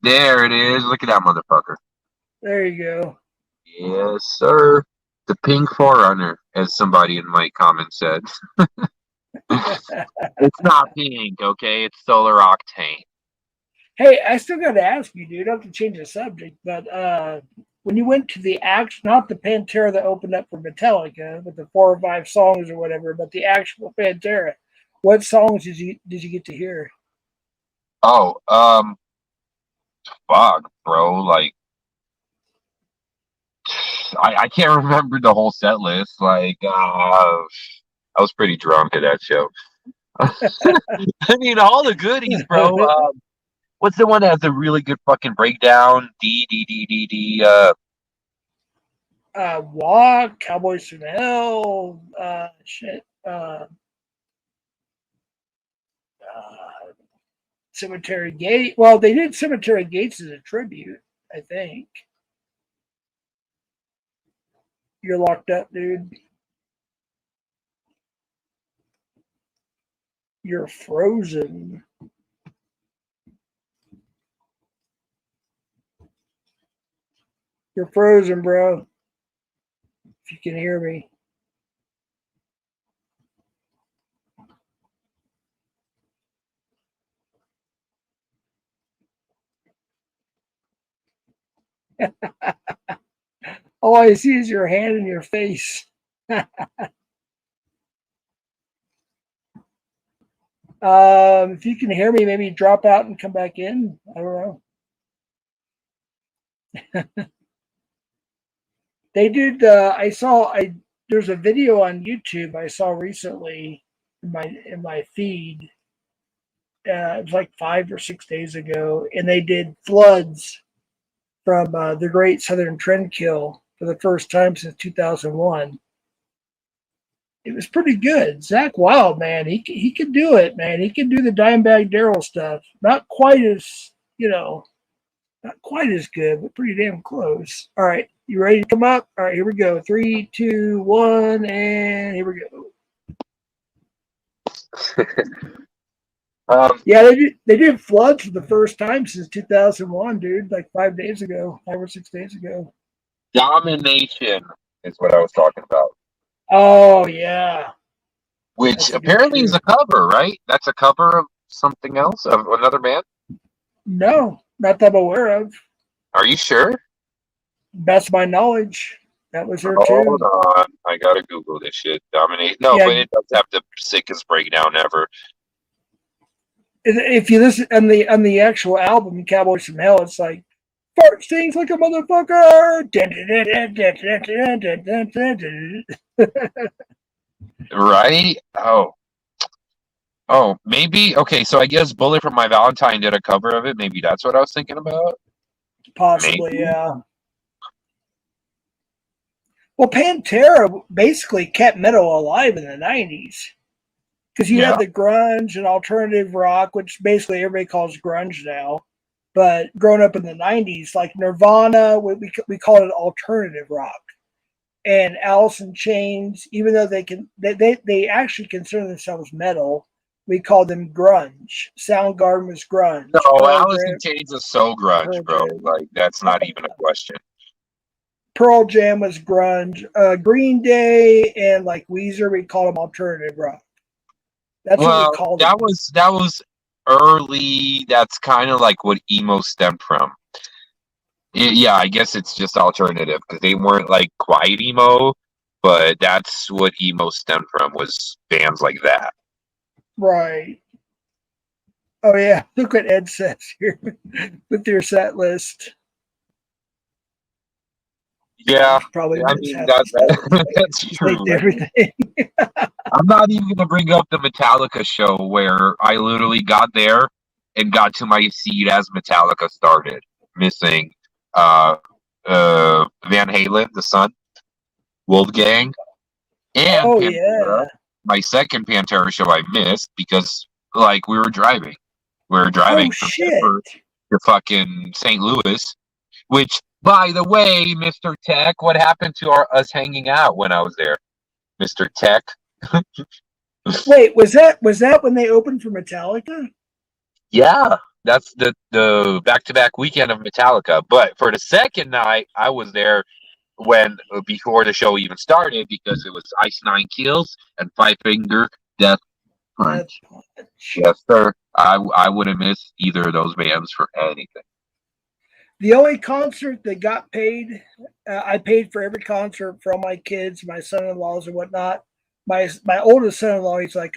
There it is. Look at that motherfucker. There you go. Yes, sir. The pink Forerunner, as somebody in my comments said. It's not pink, okay? It's solar octane. Hey, I still got to ask you, dude. I have to change the subject, but when you went to the not the Pantera that opened up for Metallica, with the 4 or 5 songs or whatever, but the actual Pantera, what songs did you get to hear? Oh, fuck, bro. Like, I can't remember the whole set list. Like, I was pretty drunk at that show. I mean, all the goodies, bro. What's the one that has a really good fucking breakdown? Walk, Cowboys from Hell, Cemetery Gate. Well, they did Cemetery Gates as a tribute, I think. You're locked up, dude. You're frozen. You're frozen, bro. If you can hear me. All I see is your hand and your face. If you can hear me, maybe drop out and come back in. I don't know. They did. There's a video on YouTube I saw recently in my feed. It was like 5 or 6 days ago, and they did floods from the Great Southern Trendkill for the first time since 2001. It was pretty good. Zakk Wylde, man, he could do it, man. He can do the Dimebag Darrell stuff. Not quite as not quite as good, but pretty damn close. All right, you ready to come up? All right, here we go. 3, 2, 1, and here we go. Yeah, they did floods for the first time since 2001, dude. Like 5 or 6 days ago. Domination is what I was talking about. Oh yeah. Which apparently is a cover, right? That's a cover of something else, of another band? No, not that I'm aware of. Are you sure? Best of my knowledge, that was her too. Hold on. I gotta Google this shit. Dominate. No, yeah. But it does have the sickest breakdown ever. If you listen on the actual album, Cowboys from Hell, it's like fart stings like a motherfucker. Right? Oh, maybe. Okay, so I guess Bullet from My Valentine did a cover of it. Maybe that's what I was thinking about. Possibly, maybe. Yeah. Well, Pantera basically kept metal alive in the 90s. Because you had the grunge and alternative rock, which basically everybody calls grunge now. But growing up in the 90s, like Nirvana, we called it alternative rock. And Alice in Chains, even though they actually consider themselves metal, we called them grunge. Soundgarden was grunge. No, Alice in Chains is so grunge, bro. Like, that's not even a question. Pearl Jam was grunge. Green Day and like Weezer, we called them alternative rock. That's what we called them. That was early. That's kind of like what emo stemmed from. Yeah, I guess it's just alternative because they weren't like quite emo, but that's what emo stemmed from, was bands like that. Right. Oh yeah, look what Ed says here with your set list. Yeah, probably. I mean that's true. Everything. I'm not even gonna bring up the Metallica show where I literally got there and got to my seat as Metallica started, missing Van Halen, the Son, Wolfgang, and Pantera. My second Pantera show I missed because like we were driving. We were driving from Denver to fucking St. Louis, which, by the way, Mr. Tech, what happened to us hanging out when I was there? Mr. Tech. Wait, was that when they opened for Metallica? Yeah, that's the back-to-back weekend of Metallica. But for the second night, I was there before the show even started because it was Ice Nine Kills and Five Finger Death Punch. Yes, sir. I wouldn't miss either of those bands for anything. The only concert that got paid, I paid for every concert for all my kids, my son-in-laws and whatnot. My oldest son-in-law, he's like,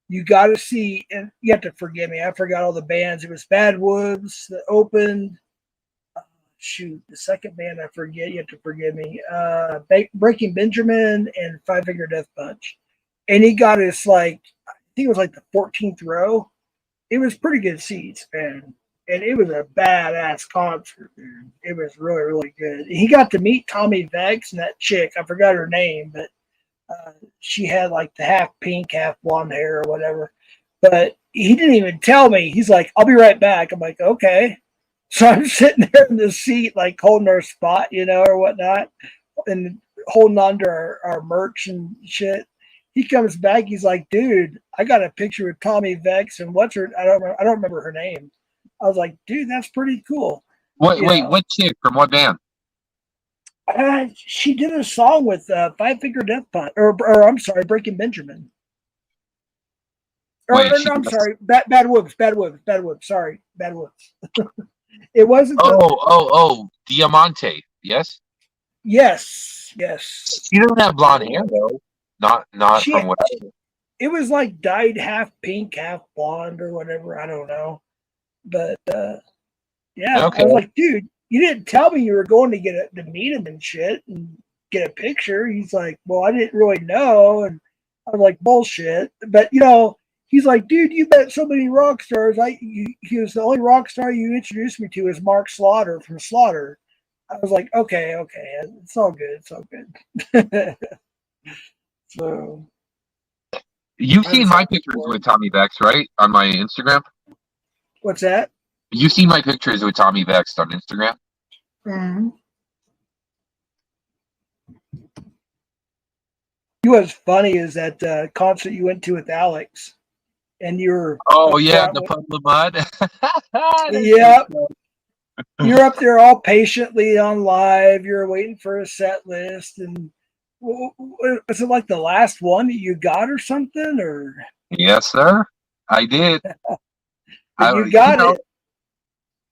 you got to see, and you have to forgive me, I forgot all the bands. It was Bad Wolves that opened. Shoot, the second band I forget, you have to forgive me. Breaking Benjamin and Five Finger Death Punch. And he got us like, I think it was like the 14th row. It was pretty good seats, man. And it was a badass concert, dude. It was really, really good. He got to meet Tommy Vex and that chick. I forgot her name, but she had like the half pink, half blonde hair or whatever. But he didn't even tell me. He's like, I'll be right back. I'm like, okay. So I'm sitting there in the seat, like holding our spot, or whatnot, and holding on to our merch and shit. He comes back. He's like, dude, I got a picture with Tommy Vex and what's her? I don't remember her name. I was like, dude, that's pretty cool. Wait, what chick from what band? She did a song with Five Finger Death Punch, or I'm sorry, Breaking Benjamin. I'm sorry, Bad Wolves. Sorry, Bad Wolves. It wasn't. Diamante. Yes. Yes. She doesn't have blonde hair though. Not from what. It was like dyed half pink, half blonde, or whatever. I don't know. But yeah, okay. I was like, dude, you didn't tell me you were going to meet him and shit and get a picture. He's like, well, I didn't really know, and I was like, bullshit. But he's like, dude, you met so many rock stars. He was the only rock star you introduced me to is Mark Slaughter from Slaughter. I was like, okay, it's all good, So you've seen my pictures with Tommy Vex, right, on my Instagram? What's that? You see my pictures with Tommy Vex on Instagram? Mm-hmm. What's funny is that concert you went to with Alex, and you were the Puddle of Mud. Yeah, you're up there all patiently on live. You're waiting for a set list, and was it like the last one that you got or something? Or yes, sir, I did. You got it.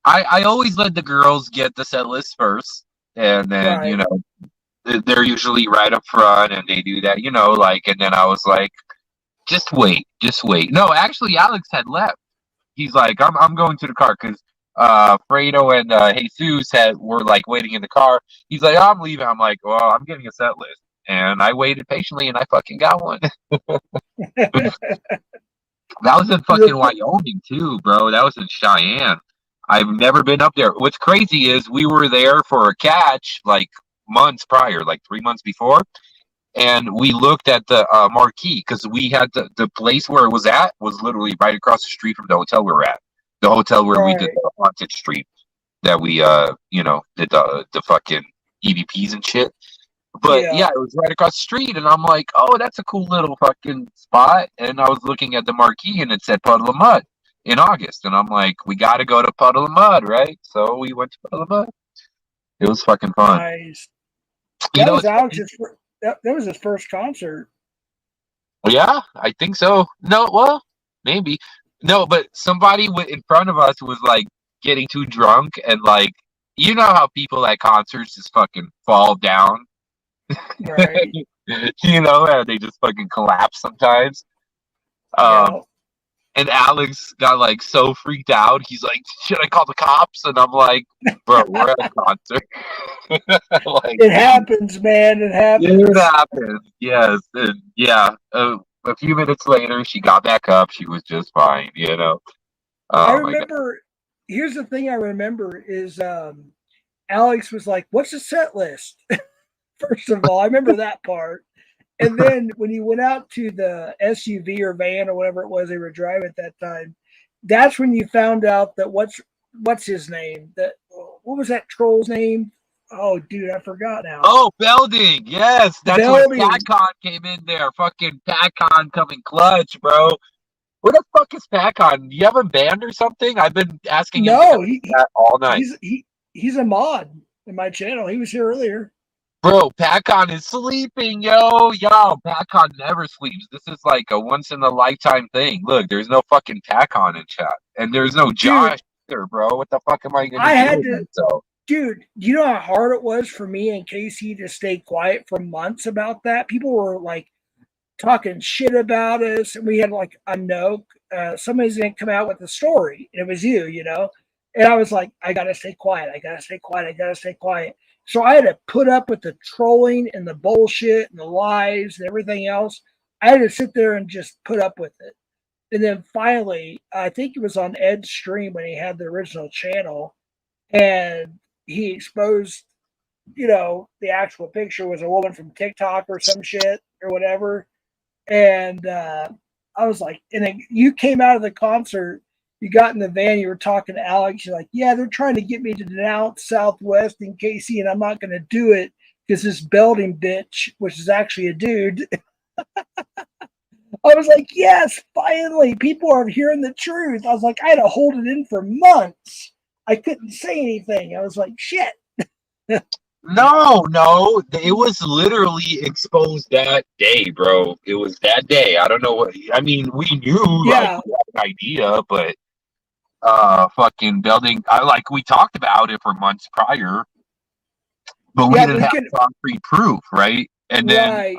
I always let the girls get the set list first, and then they're usually right up front, and they do that, and then I was like, just wait. No, actually, Alex had left. He's like, I'm going to the car because Fredo and Jesus were like waiting in the car. He's like, I'm leaving. I'm like, well, I'm getting a set list, and I waited patiently, and I fucking got one. That was in fucking Wyoming too, bro. That was in Cheyenne. I've never been up there. What's crazy is we were there for a catch, like months prior, like 3 months before. And we looked at the marquee because we had the place where it was at was literally right across the street from the hotel we were at. The hotel where we did Right. the haunted street that we did the fucking EVPs and shit. But Yeah. yeah, it was right across the street, and I'm like, oh, that's a cool little fucking spot. And I was looking at the marquee, and it said Puddle of Mud in August, and I'm like, we got to go to Puddle of Mud, right? So we went to Puddle of Mud. It was fucking fun. Nice. You That know, was it's Alex's. That was his first concert. yeah, I think so. No, well, maybe. No, but somebody in front of us was like getting too drunk and like, you know how people at concerts just fucking fall down, Right. you know, and they just fucking collapse sometimes. Yeah. And Alex got like so freaked out. He's like, "Should I call the cops?" And I'm like, "Bro, we're at a concert." Like, It happens, man. It happens. it happened. Yes, and yeah. A few minutes later, she got back up. She was just fine. You know. I Oh my god. remember. Here's the thing I remember is Alex was like, "What's the set list?" First of all, I remember that part. And then when he went out to the SUV or van or whatever it was they were driving at that time, that's when you found out that what's his name? What was that troll's name? Oh, dude, I forgot now. Oh, Belding. Yes, that's Belding. when PatCon came in there. Fucking PatCon coming clutch, bro. Where the fuck is PatCon? Do you have a band or something? I've been asking him No, that all night. he's a mod in my channel. He was here earlier. Bro, PatCon is sleeping, yo. PatCon never sleeps. This is like a once in a lifetime thing. Look, there's no fucking PatCon in chat. And there's no Josh either, bro. What the fuck am I gonna do with myself? Dude, you know how hard it was for me and Casey to stay quiet for months about that? People were like talking shit about us, and we had like a note. Somebody's gonna come out with a story, and it was you know. And I was like, I gotta stay quiet. I gotta stay quiet. I gotta stay quiet. So I had to put up with the trolling and the bullshit and the lies and everything else. I had to sit there and just put up with it. And then finally, I think it was on Ed's stream when he had the original channel, and he exposed, the actual picture was a woman from TikTok or some shit or whatever. And I was like, and then you came out of the concert, you got in the van, you were talking to Alex, you're like, yeah, they're trying to get me to denounce Southwest and Casey, and I'm not going to do it because this Belding bitch, which is actually a dude. I was like, yes, finally, people are hearing the truth. I was like, I had to hold it in for months. I couldn't say anything. I was like, shit. No, it was literally exposed that day, bro. It was that day. I don't know what. I mean, we knew, like, we had an idea, but fucking Belding. We talked about it for months prior, but we didn't have concrete proof, right? And then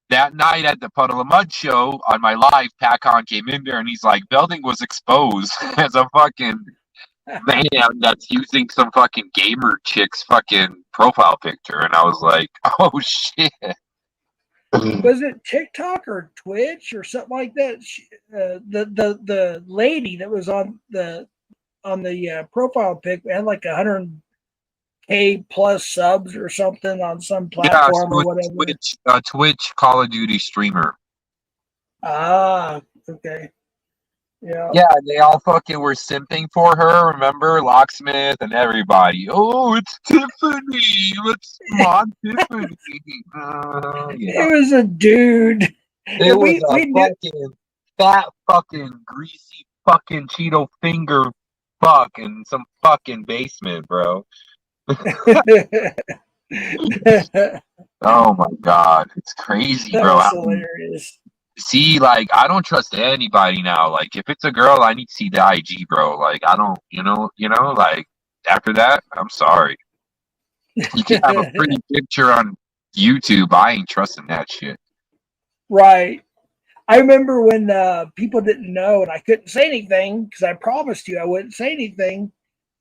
that night at the Puddle of Mud show on my live, PatCon came in there and he's like, Belding was exposed as a fucking man that's using some fucking gamer chick's fucking profile picture. And I was like, oh shit. Was it TikTok or Twitch or something like that? The lady that was on the profile pic had like 100K plus subs or something on some platform or whatever. Twitch Call of Duty streamer. Ah, okay. Yeah. Yeah, they all fucking were simping for her. Remember, Locksmith and everybody. Oh, it's Tiffany. Let's mod Tiffany. It was a dude. It was a fucking fat, fucking greasy, fucking Cheeto finger fuck in some fucking basement, bro. Oh my god, it's crazy, bro. That's hilarious. See, like, I don't trust anybody now. Like, if it's a girl, I need to see the IG, bro. Like, I don't, like, after that, I'm sorry. You can have a pretty picture on YouTube. I ain't trusting that shit. Right. I remember when people didn't know and I couldn't say anything because I promised you I wouldn't say anything.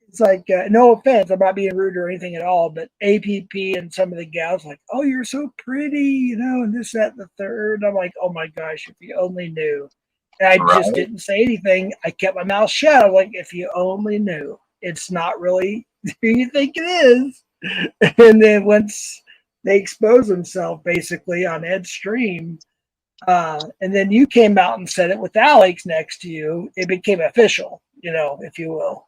It's like, no offense, I'm not being rude or anything at all, but APP and some of the gals like, oh, you're so pretty, and this, that, and the third. I'm like, oh my gosh, if you only knew. And I just didn't say anything. I kept my mouth shut. I'm like, if you only knew, it's not really who you think it is. And then once they exposed themselves basically on Ed's stream, and then you came out and said it with Alex next to you, it became official, if you will,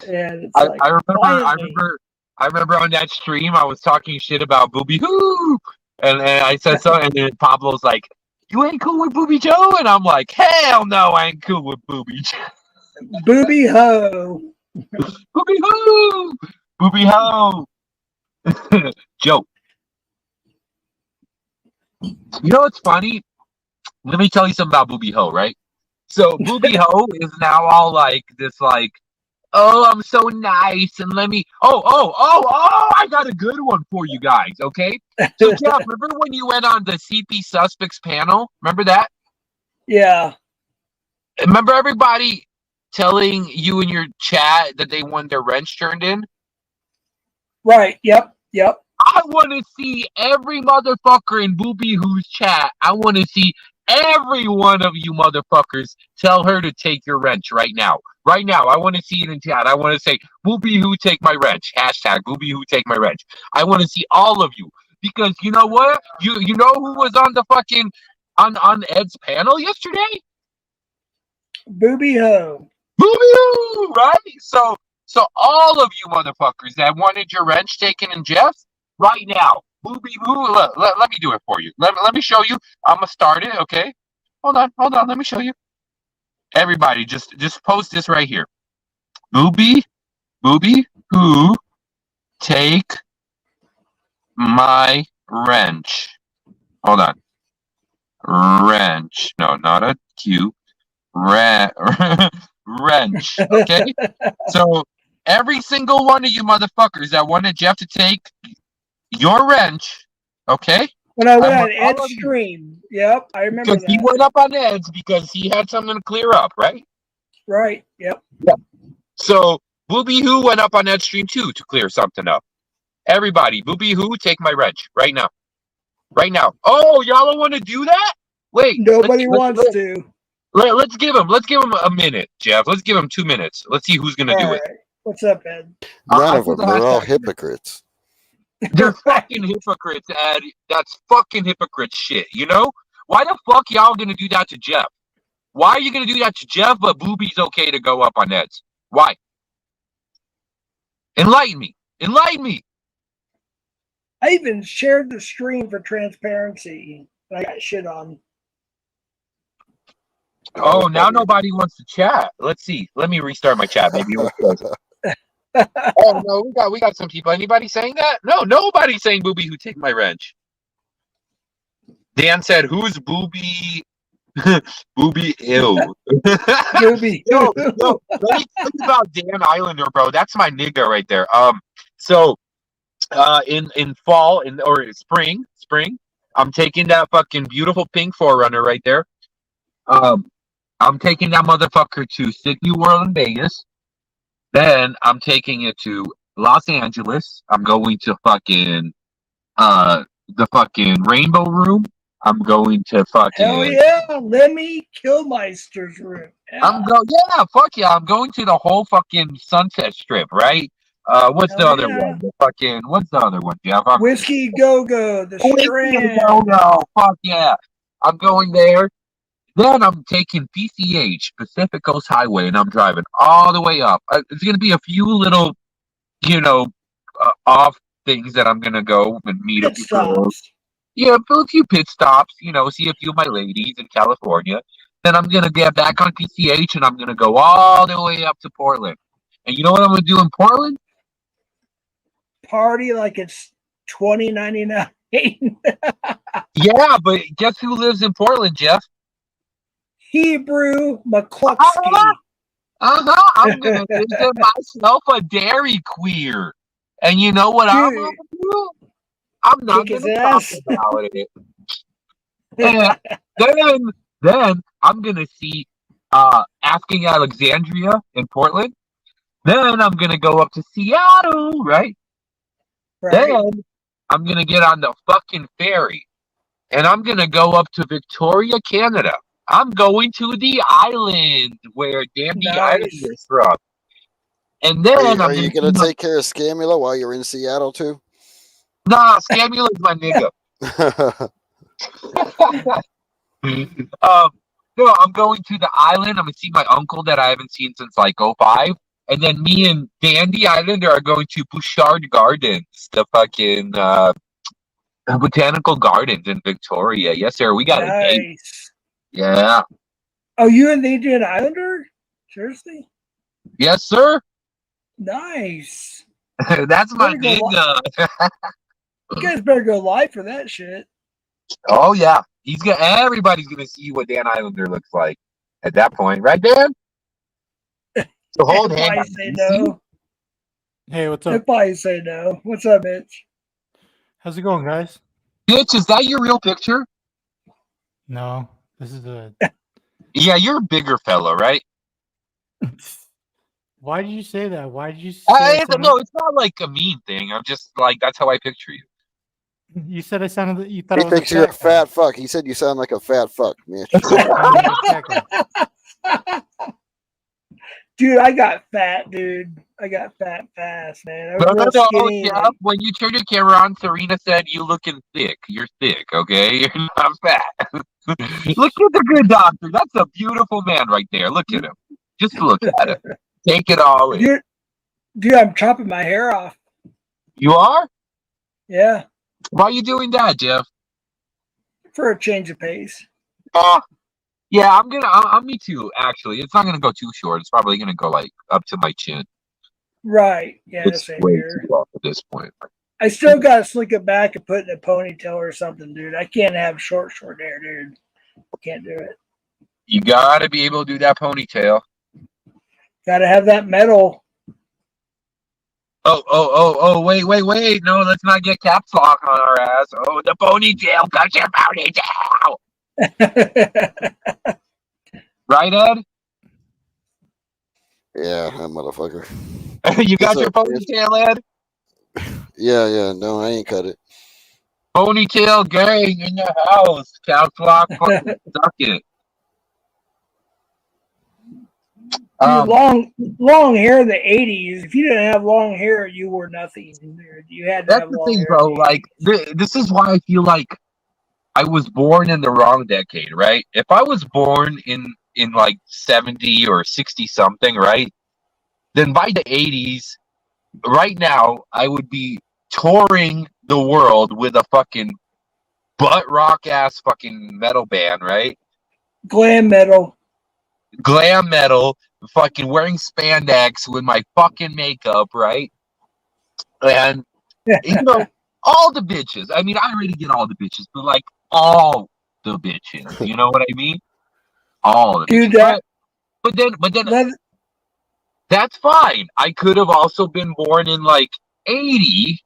And it's like, I remember on that stream I was talking shit about Booby Hoo, and I said so, and then Pablo's like, "You ain't cool with Booby Joe," and I'm like, "Hell no, I ain't cool with Booby Joe." Booby ho. Booby Hoo, Booby Ho. Joe. You know what's funny? Let me tell you something about Booby Ho, right? So Booby Ho is now all like this, like, oh, I'm so nice, and let me. Oh! I got a good one for you guys. Okay. So Jeff, remember when you went on the CP Suspects panel? Remember that? Yeah. Remember everybody telling you in your chat that they want their wrench turned in? Right. Yep. I want to see every motherfucker in Booby Who's chat. I want to see every one of you motherfuckers tell her to take your wrench right now. Right now, I want to see it in chat. I want to say, Booby Who take my wrench. Hashtag Booby Who take my wrench. I want to see all of you. Because you know what? You know who was on the fucking on Ed's panel yesterday? Booby ho. Booby Who, right? So all of you motherfuckers that wanted your wrench taken in Jeff, right now, Booby Who, let me do it for you. Let me show you. I'm gonna start it, okay? Hold on. Let me show you. Everybody, just post this right here. Booby Who take my wrench. Hold on. Wrench. No, not a Q. Wrench. Okay? So every single one of you motherfuckers that wanted Jeff to take your wrench, okay? When I went on Ed's stream. Yep, I remember because that. he went up on Ed's because he had something to clear up, right? Right, yep. So Booby Who went up on Ed's stream too to clear something up. Everybody, Booby Who, take my wrench right now. Right now. Oh, y'all don't want to do that? Wait. Nobody wants to. Let's give him a minute, Jeff. Let's give him 2 minutes. Let's see who's gonna do it. What's up, Ed? None of them. They're all hypocrites. They're fucking hypocrites, Ed. That's fucking hypocrite shit, you know? Why the fuck y'all gonna do that to Jeff? Why are you gonna do that to Jeff, but Booby's okay to go up on Ed's? Why? Enlighten me. I even shared the stream for transparency. I got shit on. Oh, now nobody wants to chat. Let's see. Let me restart my chat. Maybe. Oh no, we got some people. Anybody saying that? No, nobody's saying Booby Who take my wrench. Dan said, "Who's Booby?" Booby ill. Booby. No. Let me tell you about Dan Islander, bro. That's my nigga right there. So, in fall or spring, I'm taking that fucking beautiful pink 4Runner right there. I'm taking that motherfucker to Sydney World in Vegas. Then I'm taking it to Los Angeles. I'm going to fucking the fucking Rainbow Room. I'm going to fucking Hell yeah, Lemmy Killmeister's room. Yeah. I'm going to the whole fucking Sunset Strip, right? What's the other one? What's the other one, Jeff? Whiskey Go-Go, the Strand. Go-Go, fuck yeah. I'm going there. Then I'm taking PCH, Pacific Coast Highway, and I'm driving all the way up. It's going to be a few little, off things that I'm going to go and meet a few girls. Yeah, a few pit stops, see a few of my ladies in California. Then I'm going to get back on PCH, and I'm going to go all the way up to Portland. And you know what I'm going to do in Portland? Party like it's $20.99. Yeah, but guess who lives in Portland, Jeff? Hebrew McCluskey. I'm gonna visit myself a Dairy Queer, and you know what I'm gonna do? I'm not gonna talk about it. And then I'm gonna see Asking Alexandria in Portland. Then I'm gonna go up to Seattle, right? Then I'm gonna get on the fucking ferry, and I'm gonna go up to Victoria, Canada. I'm going to the island where Dandy Island is from. And then Are you gonna take care of Scamula while you're in Seattle too? Nah, Scamula's my nigga. No, I'm going to the island. I'm gonna see my uncle that I haven't seen since like '05. And then me and Dandy Islander are going to Bouchard Gardens, the fucking botanical gardens in Victoria. Yes, sir. We got a date. Nice. Yeah. Oh, you and the Indian Islander? Seriously? Yes, sir. Nice. That's my Better go nigga. You guys better go live for that shit. Oh yeah. Everybody's gonna see what Dan Islander looks like at that point, right, Dan? So hold If hand. I say no. Hey, what's up? If I say no. What's up, Mitch? How's it going, guys? Mitch, is that your real picture? No, this is a. Yeah, you're a bigger fella, right? Why did you say that? Why did you say? No, it's not like a mean thing. I'm just like, that's how I picture you. You said I sounded. You thought He I was thinks you're a fat fuck. He said you sound like a fat fuck, Mitch. Exactly. Dude, I got fat, dude. I got fat fast, man. I was No, real skinny. yeah. When you turned your camera on, Serena said you looking thick. You're thick, okay? You're not fat. Look at the good doctor. That's a beautiful man right there. Look at him. Just look at him. Take it all in. Dude, I'm chopping my hair off. You are? Yeah, Why are you doing that, Jeff? for a change of pace. Yeah, I'm me too, actually. It's not gonna go too short. It's probably gonna go like up to my chin. Right. Yeah, It's same way here. too long at this point. I still gotta slick it back and put in a ponytail or something, dude. I can't have short hair, dude. Can't do it. You gotta be able to do that Gotta have that metal. Oh, wait. No, let's not get caps lock on our ass. Oh, the ponytail. Got your ponytail. Right, Ed? Yeah, that motherfucker. You got What's your up, Chris? ponytail, Ed? Yeah. No, I ain't cut it. Ponytail gang in the house. Caps lock, fucking suck it. Dude, long hair in the 80s. If you didn't have long hair, you were nothing. Dude. You had to That's have the long thing, hair. bro. Like, this is why I feel like I was born in the wrong decade, right? If I was born in like 70 or 60 something, right? Then by the 80s, right now, I would be touring the world with a fucking butt rock ass fucking metal band, right? Glam metal. Glam metal, fucking wearing spandex with my fucking makeup, right? And you know, all the bitches. I mean, I already get all the bitches, but like all the bitches. You know what I mean? All the Dude, bitches. But then that's fine. I could have also been born in like 80,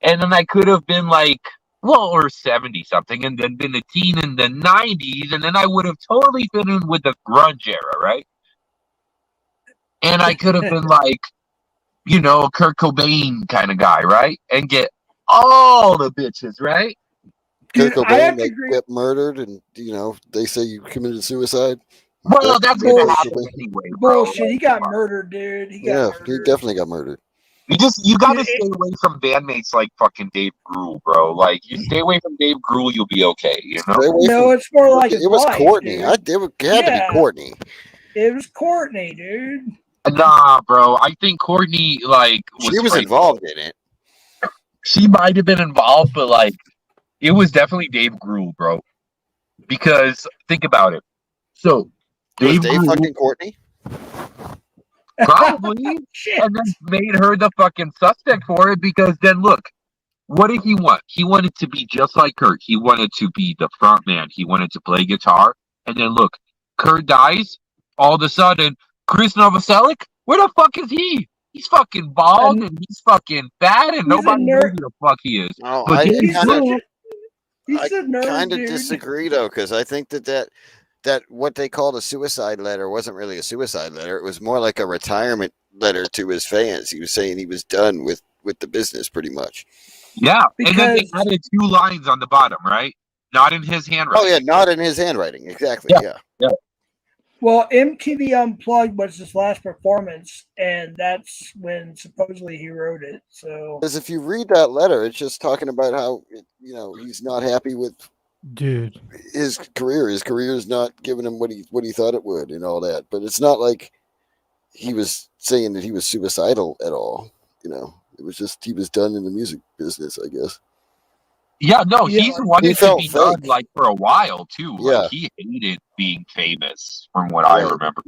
and then I could have been like, well, or 70 something, and then been a teen in the 90s, and then I would have totally fit in with the grunge era, right? And I could have been like, you know, a Kurt Cobain kind of guy, right? And get all the bitches, right? Kurt Dude, I have Cobain to like, agree. get murdered, and they say you committed suicide. Well, that's gonna bullshit. happen anyway, bro. Bullshit. He got murdered, dude. He Yeah, got he murdered. definitely got murdered. You gotta stay away from bandmates like fucking Dave Grohl, bro. Like, you stay away from Dave Grohl, you'll be okay, you know? Stay away No, from, it's more like it was life, Courtney. dude. It had to be Courtney. It was Courtney, dude. Nah, bro. I think Courtney, like, She was crazy. involved in it. She might have been involved, but like, it was definitely Dave Grohl, bro. Because think about it. So Was Dave Dave Grohl fucking Courtney? probably, Shit. and then made her the fucking suspect for it. Because then look, what did he want? He wanted to be just like Kurt. He wanted to be the front man. He wanted to play guitar. And then look, Kurt dies. All of a sudden, Chris Novoselic, where the fuck is he? He's fucking bald and he's fucking fat and nobody knows who the fuck he is. No, But I Dave He's Grohl, a nerd, kind of dude. disagree though, because I think that what they called a suicide letter wasn't really a suicide letter. It was more like a retirement letter to his fans. He was saying he was done with the business pretty much. yeah. And then they Because- added 2 lines on the bottom, right? Not in his handwriting. Oh yeah, not in his handwriting. Exactly. Yeah. Well, MTV Unplugged was his last performance, and that's when supposedly he wrote it. So, Because if you read that letter, it's just talking about how he's not happy with Dude. his career. His career is not giving him what he thought it would, and all that. But it's not like he was saying that he was suicidal at all. It was just he was done in the music business, I guess. Yeah, no, Yeah, he's wanted to felt be done fake. like for a while too. Yeah. Like he hated being famous, from what I Right. remember.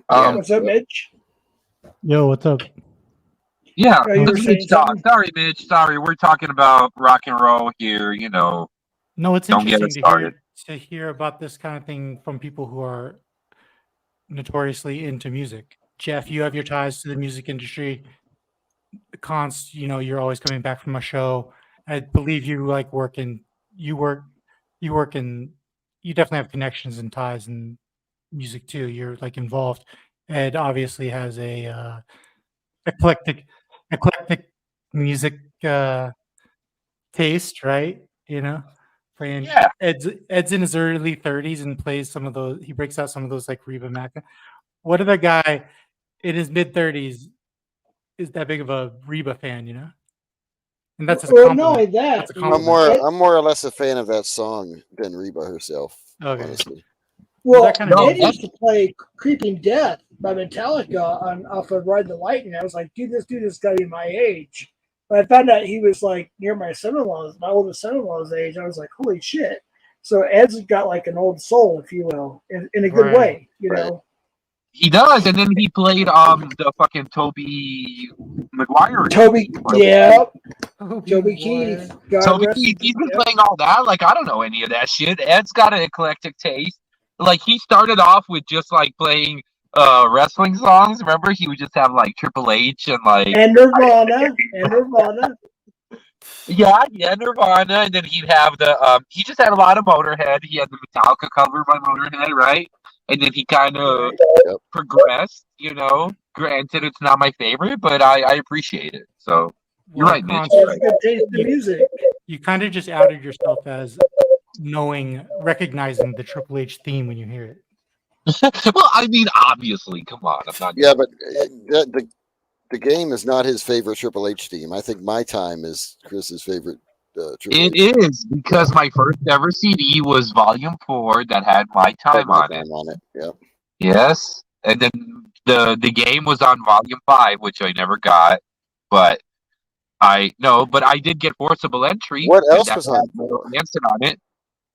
Yeah. what's up, Mitch? Yo, what's up? Yeah, Oh, you the were Mitch saying talk. something? Sorry, Mitch. Sorry, we're talking about rock and roll here. No, it's Don't get interesting us started. to hear about this kind of thing from people who are notoriously into music. Jeff, you have your ties to the music industry. Const, you're always coming back from a show. I believe you like you work in, you definitely have connections and ties in music too. You're like involved. Ed obviously has a eclectic music taste, right? Playing. Yeah. Ed's in his early 30s and plays some of those. He breaks out some of those like Reba Maca. What other guy in his mid 30s is that big of a Reba fan? And that's his Well, compliment. not only that, That's a dude, compliment. I'm more or less a fan of that song than Reba herself. Okay. Honestly. well, that kind of- Ed used to play "Creeping Death" by Metallica off of "Ride the Lightning." I was like, dude, this dude has got to be my age. But I found out he was like near my oldest son-in-law's age. I was like, holy shit! So Ed's got like an old soul, if you will, in a good Right. way, you Right. know. He does, and then he played the fucking Toby Maguire. Toby, yeah, Toby boy. Keith. God Toby rest Keith, him. he's been Yep. playing all that. Like, I don't know any of that shit. Ed's got an eclectic taste. Like, he started off with just like playing wrestling songs. Remember, he would just have like Triple H and like And Nirvana. yeah, Nirvana, and then he'd have the he just had a lot of Motorhead. He had the Metallica cover by Motorhead, right? And then he kind of Yep. progressed. Granted, it's not my favorite, but I appreciate it. So you're right, Mitch. He has a good taste in music. You kind of just outed yourself as recognizing the Triple H theme when you hear it. Well, I mean, obviously, come on, I'm not. Yeah, but the game is not his favorite Triple H theme. I think My Time is Chris's favorite Triple H. It is because my first ever CD was Volume 4 that had My Time on it. Yeah. Yes, and then the game was on Volume 5, which I never got, but I did get Forcible Entry. What and else that was on had Marilyn Manson on it,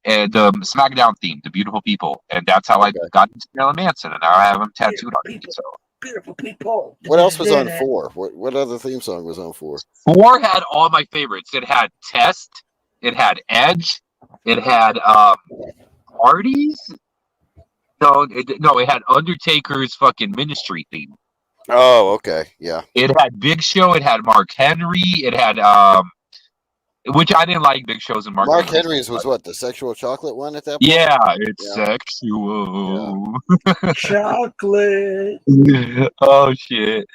and the SmackDown theme, The Beautiful People, and that's how I got into Marilyn Manson, and now I have him tattooed on me. So Beautiful people. What else was on 4? What other theme song was on 4? 4 had all my favorites. It had Test, it had Edge, it had Hardy's. It had Undertaker's fucking Ministry theme. Oh, okay, yeah. It had Big Show. It had Mark Henry. It had which I didn't like Big Show's and Mark Henry's was what, the Sexual Chocolate one at that point? Yeah, it's sexual. Chocolate. Oh shit.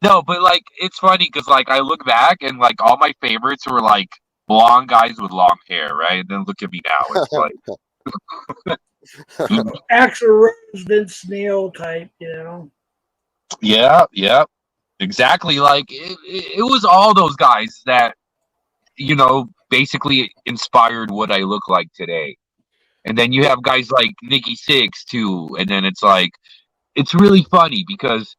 No, but like it's funny because like I look back and like all my favorites were like blonde guys with long hair, right? And then look at me now. It's like Axl Rose, Vince Neil type, Yeah, exactly. Like it was all those guys that basically inspired what I look like today. And then you have guys like Nikki Sixx too, and then it's like it's really funny because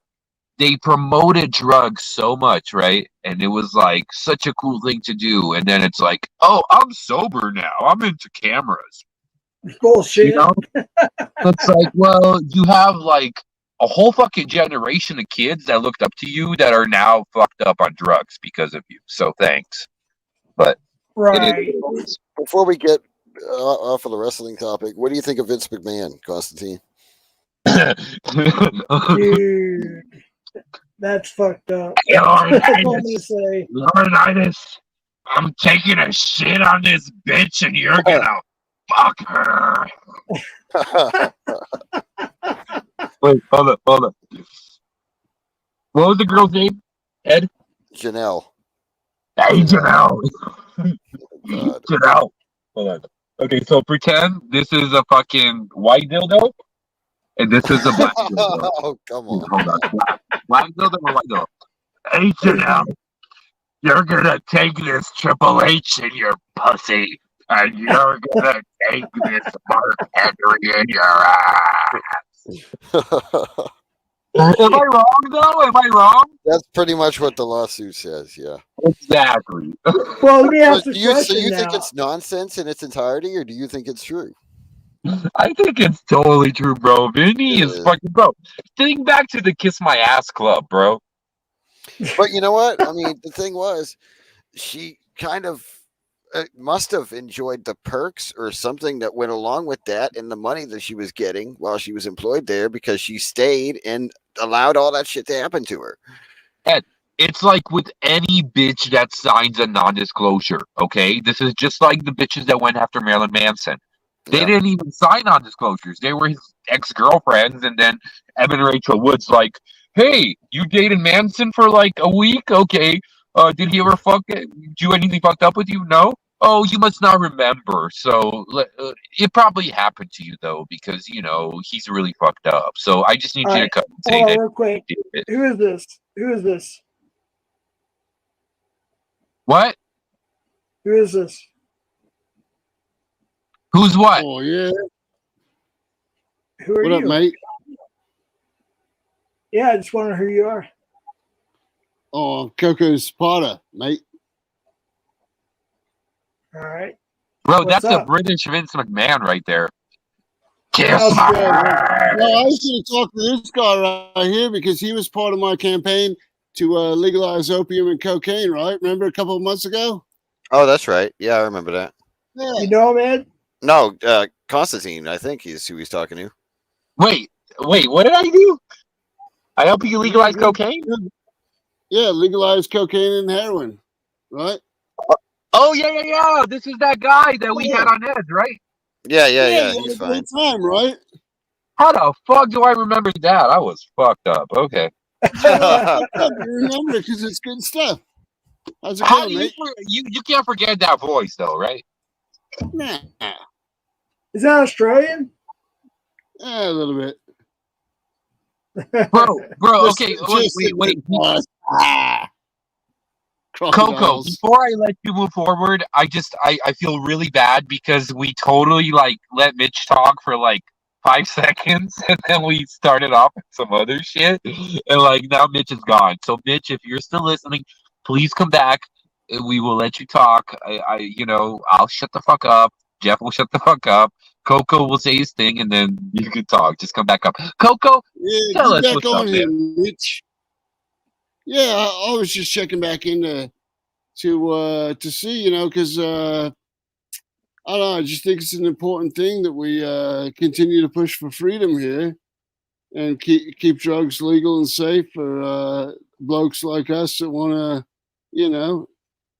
they promoted drugs so much, right? And it was like such a cool thing to do. And then it's like, oh, I'm sober now. I'm into cameras. Bullshit. It's like, well, you have like a whole fucking generation of kids that looked up to you that are now fucked up on drugs because of you. So thanks. But right. Before we get off of the wrestling topic, what do you think of Vince McMahon, Konstantin? Dude, that's fucked up. Hey, Laurinaitis, I'm taking a shit on this bitch and you're gonna fuck her. Wait, hold up. What was the girl's name? Ed? Janelle. Hey, Janelle. God. Janelle. Hold on. Okay, so pretend this is a fucking white dildo, and this is a black dildo. Oh, come Hold on. on, black dildo or white dildo? H&M, you're gonna take this Triple H in your pussy, and you're gonna take this Mark Henry in your ass. Am I wrong though? Am I wrong? That's pretty much what the lawsuit says, yeah. Exactly. Well, let me ask So the you question think now. it's nonsense in its entirety, or do you think it's true? I think it's totally true, bro. Vinny is Yeah. fucking bro. Think back to the Kiss My Ass Club, bro. But you know what? I mean, the thing was, she kind of must have enjoyed the perks or something that went along with that and the money that she was getting while she was employed there, because she stayed and allowed all that shit to happen to her. It's like with any bitch that signs a non-disclosure, okay? This is just like the bitches that went after Marilyn Manson. They Yeah. didn't even sign non-disclosures. They were his ex-girlfriends, and then Evan Rachel Wood's like, hey, you dated Manson for like a week? Okay. Did he ever do anything fucked up with you? No? Oh, you must not remember. So it probably happened to you, though, because, you know, he's really fucked up. So I just need All you to right, come and say hold on that real quick. you did it. Who is this? Who is this? What? Who is this? Who's what? Oh yeah. Who are What you? up, mate? Yeah, I just wonder who you are. Oh, Coco's Potter, mate. All right. Bro, What's that's a up? British Vince McMahon right there. Kiss How's my it going? ass. No, I was going to talk to this guy right here because he was part of my campaign to legalize opium and cocaine. Right? Remember a couple of months ago? Oh, that's right. Yeah, I remember that. Yeah. You know him, Ed? No, Konstantin, I think is who he's talking to. Wait, what did I do? I help you legalize cocaine? Yeah, legalize cocaine and heroin. Right? Oh, yeah. This is that guy that we had on Edge, right? Yeah, you had he's a fine. great time, right? How the fuck do I remember that? I was fucked up. Okay. Yeah, remember because it's good stuff. How's it How going, do mate? you can't forget that voice though, right? Nah, Is that Australian? a little bit. Bro, okay, Just wait. Coco, crocodiles. before I let you move forward, I feel really bad because we totally like let Mitch talk for like 5 seconds and then we started off with some other shit and like now Mitch is gone. So Mitch, if you're still listening, please come back. We will let you talk. I'll shut the fuck up. Jeff will shut the fuck up. Coco will say his thing and then you can talk. Just come back up. Coco, Yeah, tell us get back what's up, on here, man. Mitch. Yeah, I was just checking back in to see, because I don't know. I just think it's an important thing that we continue to push for freedom here and keep drugs legal and safe for blokes like us that want to,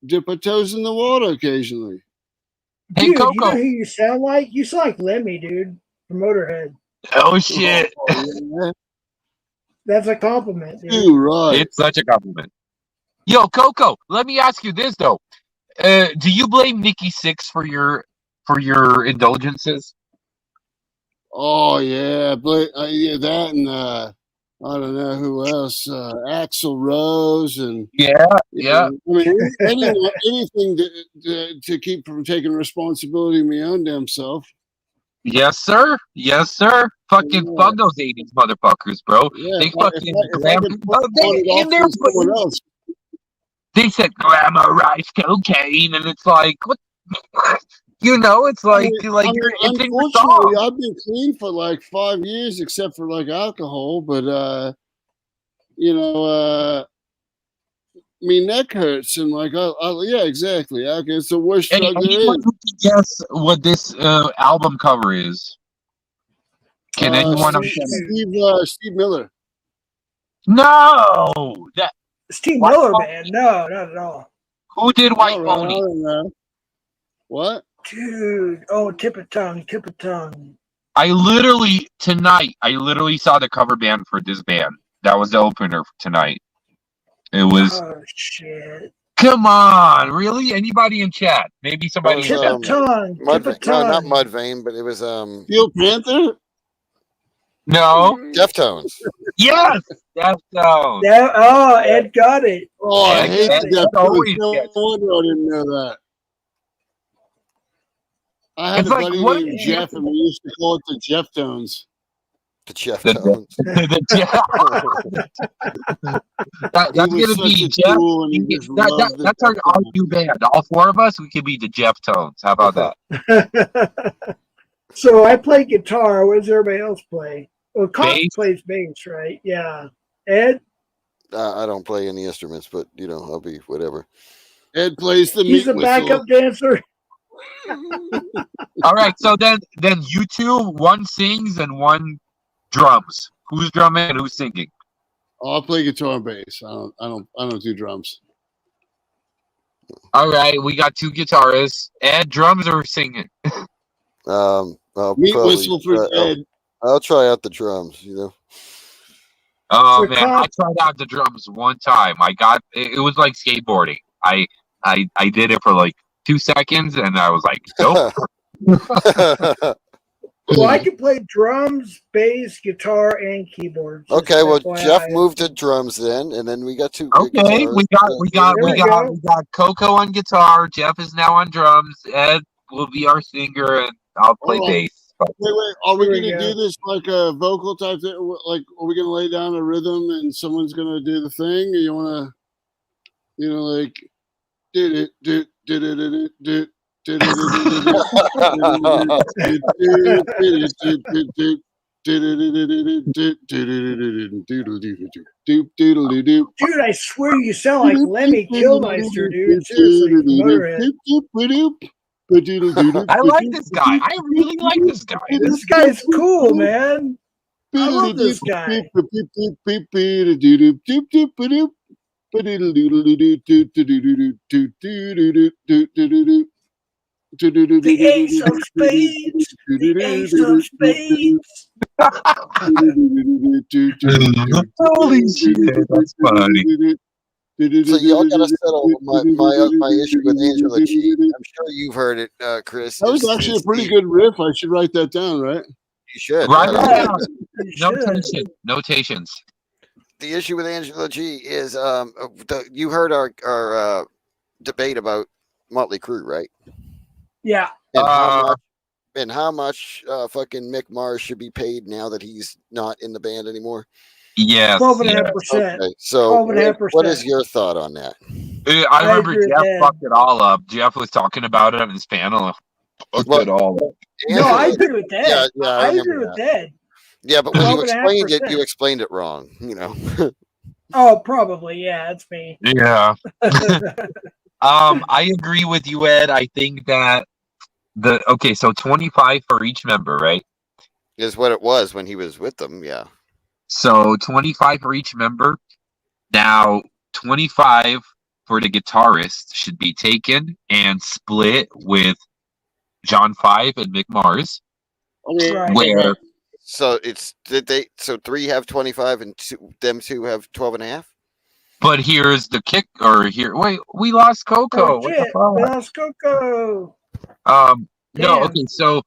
dip our toes in the water occasionally. Hey, Dude, you know Coco. who you sound like? You sound like Lemmy, dude, from Motorhead. Oh, shit. Yeah, That's a compliment, dude. too right. It's such a compliment. Yo, Coco, let me ask you this though. Do you blame Nikki Sixx for your indulgences? Oh yeah, but yeah, that and I don't know who else, Axl Rose and Yeah. I mean, anything to keep from taking responsibility of my own damn self. Yes, sir. Fucking Yeah. fuck those 80s motherfuckers, bro. Yeah, They if I fucking could put it off on someone else. they said glamorized cocaine, and it's like what. It's like it's in your Unfortunately, song. I've been clean for like 5 years, except for like alcohol. But my neck hurts, and like, yeah, exactly. Okay, it's the worst drug there Anyone is. who can guess what this album cover is? Can anyone? Steve Miller. No, that Steve White Miller, Pony? man. No, not at all. Who did White All right, Pony? I don't know. What? Dude. Oh, tip of tongue. I literally saw the cover band for this band. That was the opener tonight. It was Oh, shit. Come on, really? Anybody in chat? Maybe somebody in Tip chat. of tongue. Tip Mudvayne. of No, not tongue. Mudvayne, but it was Steel Panther. No. Deftones. Yes. Deftones. Yeah, oh, Ed got it. Oh, I Ed- hate Ed the always Deftones. No gets it. wonder I didn't know that. I had It's a like, buddy what named is Jeff, and we used to call it the Jefftones. The Jefftones. That's He was gonna such be a Jeff. tool, and he just loved the That's our Deftones. new band. All four of us, we could be the Jeff Tones. How about that? So I play guitar. What does everybody else play? Well, Cox Bass. plays bass, right? Yeah. Ed, I don't play any instruments, but I'll be whatever. Ed plays the he's meat a backup whistle. dancer. All right. So then you two, one sings and one drums. Who's drumming and who's singing? Oh, I play guitar and bass. I don't do drums. All right. We got two guitarists. Ed, drums or singing? I'll Meat probably, whistle for Ed. I'll try out the drums. Oh So man, I tried out the drums one time. It was like skateboarding. I did it for like 2 seconds and I was like, nope. Well, I can play drums, bass, guitar, and keyboards. Just Okay, well, FYI. Jeff moved to drums then, and then we got two. Okay, we got There we go. Coco on guitar. Jeff is now on drums. Ed will be our singer, and I'll play Hold on. bass. Wait. Are we Here we going to go. do this like a vocal type thing? Like, are we going to lay down a rhythm and someone's going to do the thing? Or you want to, like, did it, did it. Dude, I swear you sound like Lemmy Kilmister, dude. Seriously, from Motorhead. I like this guy. I really like this guy. This guy's cool, man. I love this guy. The ace of spades. The ace of spades. Holy shit, that's funny. So y'all got to settle my issue with Angela G. I'm sure you've heard it, Chris. That was actually a It's pretty the- good riff. I should write that down, right? You should. Right yeah. on. You should. Notations. The issue with Angela G is you heard our debate about Motley Crue, right? Yeah. And how much fucking Mick Mars should be paid now that he's not in the band anymore? Yes. 12.5%. Okay, so 12.5%. what is your thought on that? I remember agree with Jeff that. fucked it all up. Jeff was talking about it on his panel. Fucked Well, it all up. No, I agree with that. Yeah, I remember agree with that. Yeah, but when you explained it, 12.5%. you explained it wrong. Oh, probably. Yeah, it's me. Yeah. I agree with you, Ed. I think that so 25 for each member, right? Is what it was when he was with them. Yeah. So 25 for each member. Now 25 for the guitarist should be taken and split with John 5 and Mick Mars. Okay. Right. Where So so 3 have 25 and them 2 have 12.5? but here's the kick wait, we lost Coco. Oh, What shit. the fuck? Lost Coco. No, Damn. okay, so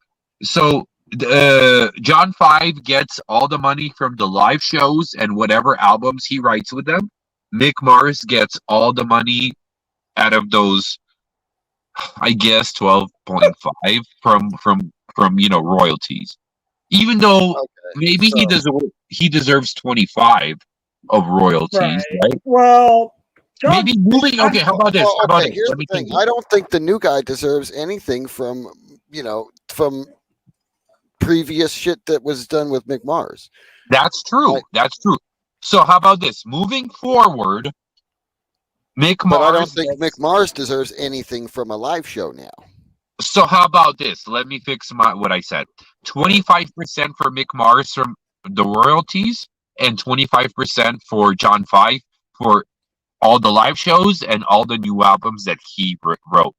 John 5 gets all the money from the live shows and whatever albums he writes with them. Mick Mars gets all the money out of those, I guess 12.5 from royalties. Even though maybe he deserves 25 of royalties, right? Well, Maybe moving. Okay, how about this? Well, How about okay, this? here's Let me the thing. think. I don't think the new guy deserves anything from previous shit that was done with Mick Mars. That's true. Right. That's true. So how about this? Moving forward, Mick But Mars. I don't think Mick Mars deserves anything from a live show now. So how about this? Let me fix what I said. 25% for Mick Mars from the royalties, and 25% for John 5 for all the live shows and all the new albums that he wrote.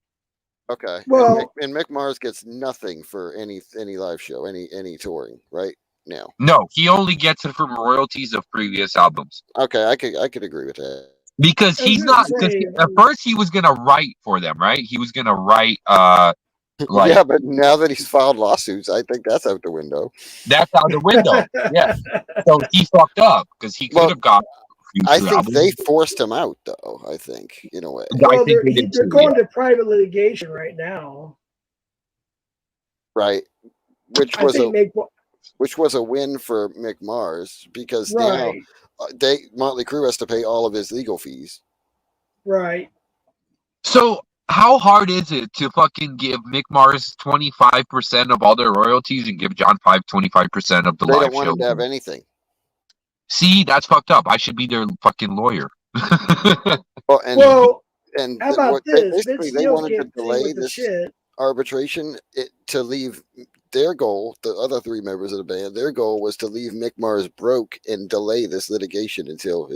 Okay. Well- and Mick Mars gets nothing for any live show, any touring right now. No, he only gets it from royalties of previous albums. Okay, I could agree with that. Because I was he's gonna not. Because say, at first he was gonna write for them, right? He was gonna write. Like yeah, but now that he's filed lawsuits, I think that's out the window. that's out the window. Yeah. So he fucked up because he could Well, have got. I future think they albums. forced him out, though. I think, in a way. I well, think they did they're too, going yeah. to private litigation right now. Right. Which I was think a win for Mick Mars, because right, now Motley Crue has to pay all of his legal fees. right. So how hard is it to fucking give Mick Mars 25% of all their royalties and give John 25% of the They live don't want show? him to have anything. See, that's fucked up. I should be their fucking lawyer. Well, How about this? basically Vince they Neil wanted to can't see delay with the this shit. arbitration to leave their goal. The other three members of the band, their goal was to leave Mick Mars broke and delay this litigation until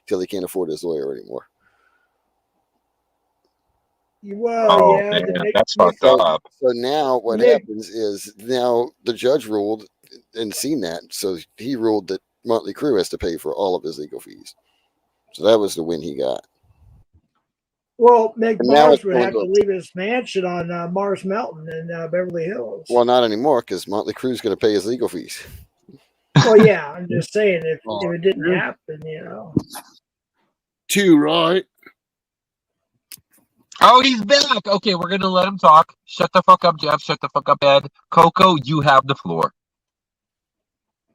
till he can't afford his lawyer anymore. Well, Oh yeah, man, that's fucked up. So now what Mick- happens is now the judge ruled and seen that, so he ruled that Motley Crue has to pay for all of his legal fees. So that was the win he got. Well, Mick And now Mars it's would going have to to- leave his mansion on Mars Mountain in Beverly Hills. Well, not anymore, because Motley Crue's going to pay his legal fees. Well, yeah, I'm just saying if it didn't yeah. happen, you know. Two, right? Oh, he's back. Okay, we're gonna let him talk. Shut the fuck up, Jeff. Shut the fuck up, Ed. Coco, you have the floor.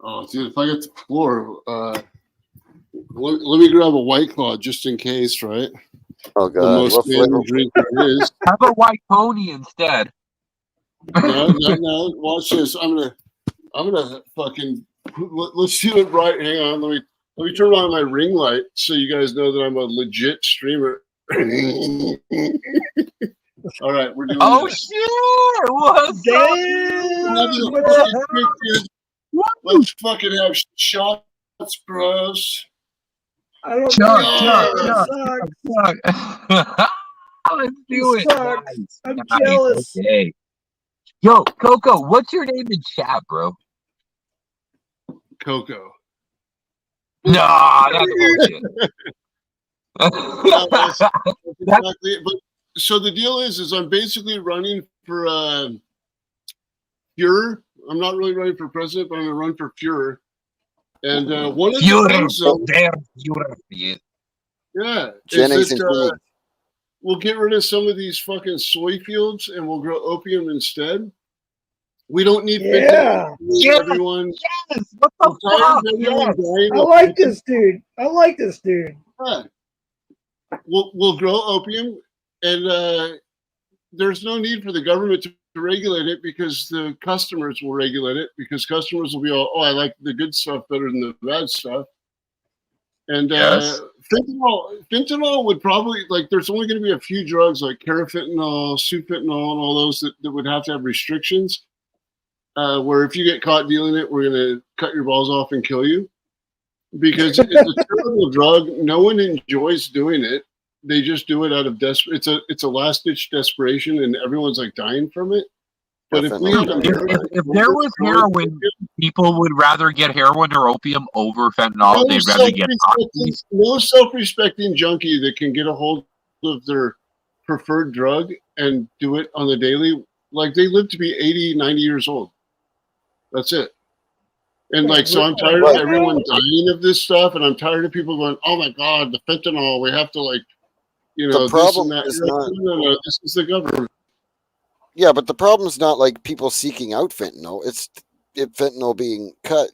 Oh, dude, if I get the floor, let me grab a White Claw just in case, right? Oh, The God. most What flavor? famous drink there is. Have a white pony instead. No. Watch this. I'm gonna fucking. Let's do it right. Hang on. Let me turn on my ring light so you guys know that I'm a legit streamer. All right, we're doing Oh this. shit! What's Let's fucking have shots, bros. I don't Chuck, know. Chuck. Let's do This it. sucks. Nice. I'm Nice. jealous. Okay. Yo, Coco, what's your name in chat, bro? Coco. Nah, that's bullshit. No, that's exactly it. But so the deal is I'm basically running for Fuhrer. I'm not really running for president, but I'm gonna run for Fuhrer. And one of the things, though, Yeah. yeah, Jennings is and that, Queen. we'll get rid of some of these fucking soy fields and we'll grow opium instead. We don't need Yeah. Yes. everyone. Yes. What I'm the tired fuck? of everyone Yes. dying I of like this dude. Yeah. We'll grow opium, and there's no need for the government to regulate it because the customers will regulate it because customers will be all, oh, I like the good stuff better than the bad stuff. And Yes. fentanyl would probably, like, there's only going to be a few drugs like carfentanil, sufentanil, and all those that would have to have restrictions. Where if you get caught dealing it, we're going to cut your balls off and kill you. Because it's a terrible drug. No one enjoys doing it. They just do it out of it's a last ditch desperation, and everyone's like dying from it. But if we had If there was heroin, people would rather get heroin or opium over fentanyl. They'd rather get no self-respecting junkie that can get a hold of their preferred drug and do it on the daily, like they live to be 80, 90 years old. That's it. And like, so I'm tired of everyone dying of this stuff, and I'm tired of people going, "Oh my God, the fentanyl! We have to, like, The problem this and that." is not. No, this is the government. Yeah, but the problem is not like people seeking out fentanyl. It's fentanyl being cut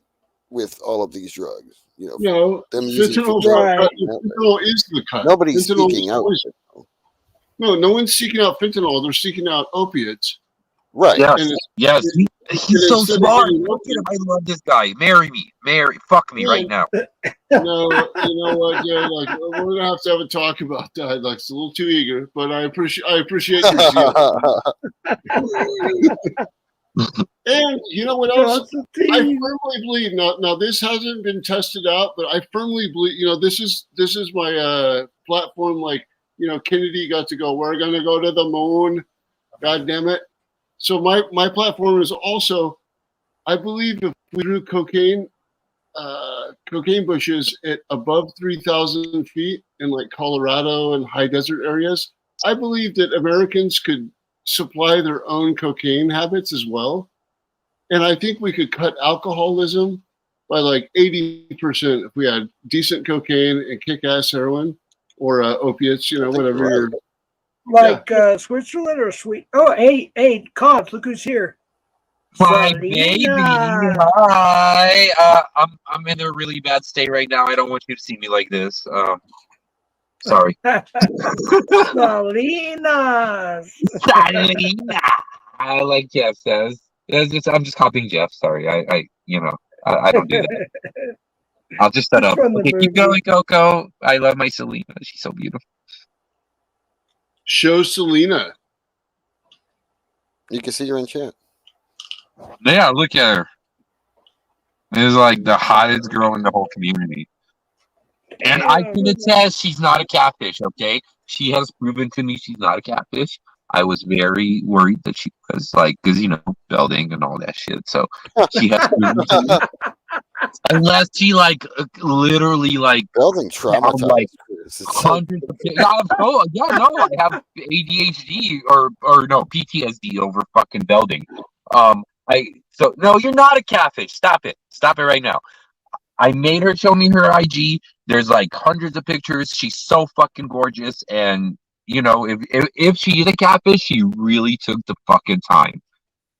with all of these drugs. No, them using fentanyl is the cut. Nobody's Fentanyl seeking is out poison. fentanyl. No one's seeking out fentanyl. They're seeking out opiates. Right. Yes, And yes. He's so instead of smart. getting Look at him. I love this guy. Marry me. Fuck me right now. No, you know what? Yeah, like we're gonna have to have a talk about that. Like it's a little too eager, but I appreciate your zeal. And you know what else? I firmly believe now this hasn't been tested out, but I firmly believe this is my platform. Like Kennedy got to go. We're gonna go to the moon. God damn it! So my platform is also, I believe if we grew cocaine cocaine bushes at above 3,000 feet in like Colorado and high desert areas, I believe that Americans could supply their own cocaine habits as well. And I think we could cut alcoholism by like 80% if we had decent cocaine and kick-ass heroin or opiates, you know, whatever you're. Like Switzerland or Sweet. Oh, hey, Cobbs, look who's here. Hi, baby. Selena. Hi. I'm in a really bad state right now. I don't want you to see me like this. Sorry. Selena. Selena. I like Jeff says. I'm just copying Jeff. Sorry. I don't do that. I'll just shut It's up. from the Okay, keep movie. going, Coco. I love my Selena. She's so beautiful. Show Selena. You can see her in chat. Yeah, look at her. It's like the hottest girl in the whole community. And I can attest she's not a catfish, okay? She has proven to me she's not a catfish. I was very worried that she was like, because, you know, building and all that shit. So she has proven to me. Unless she, like, literally, like, Building traumatized. like, Chris. It's so- hundreds of I have ADHD or no, PTSD over fucking building. No, you're not a catfish. Stop it right now. I made her show me her IG. There's like hundreds of pictures. She's so fucking gorgeous, and you know, if she is a catfish, she really took the fucking time,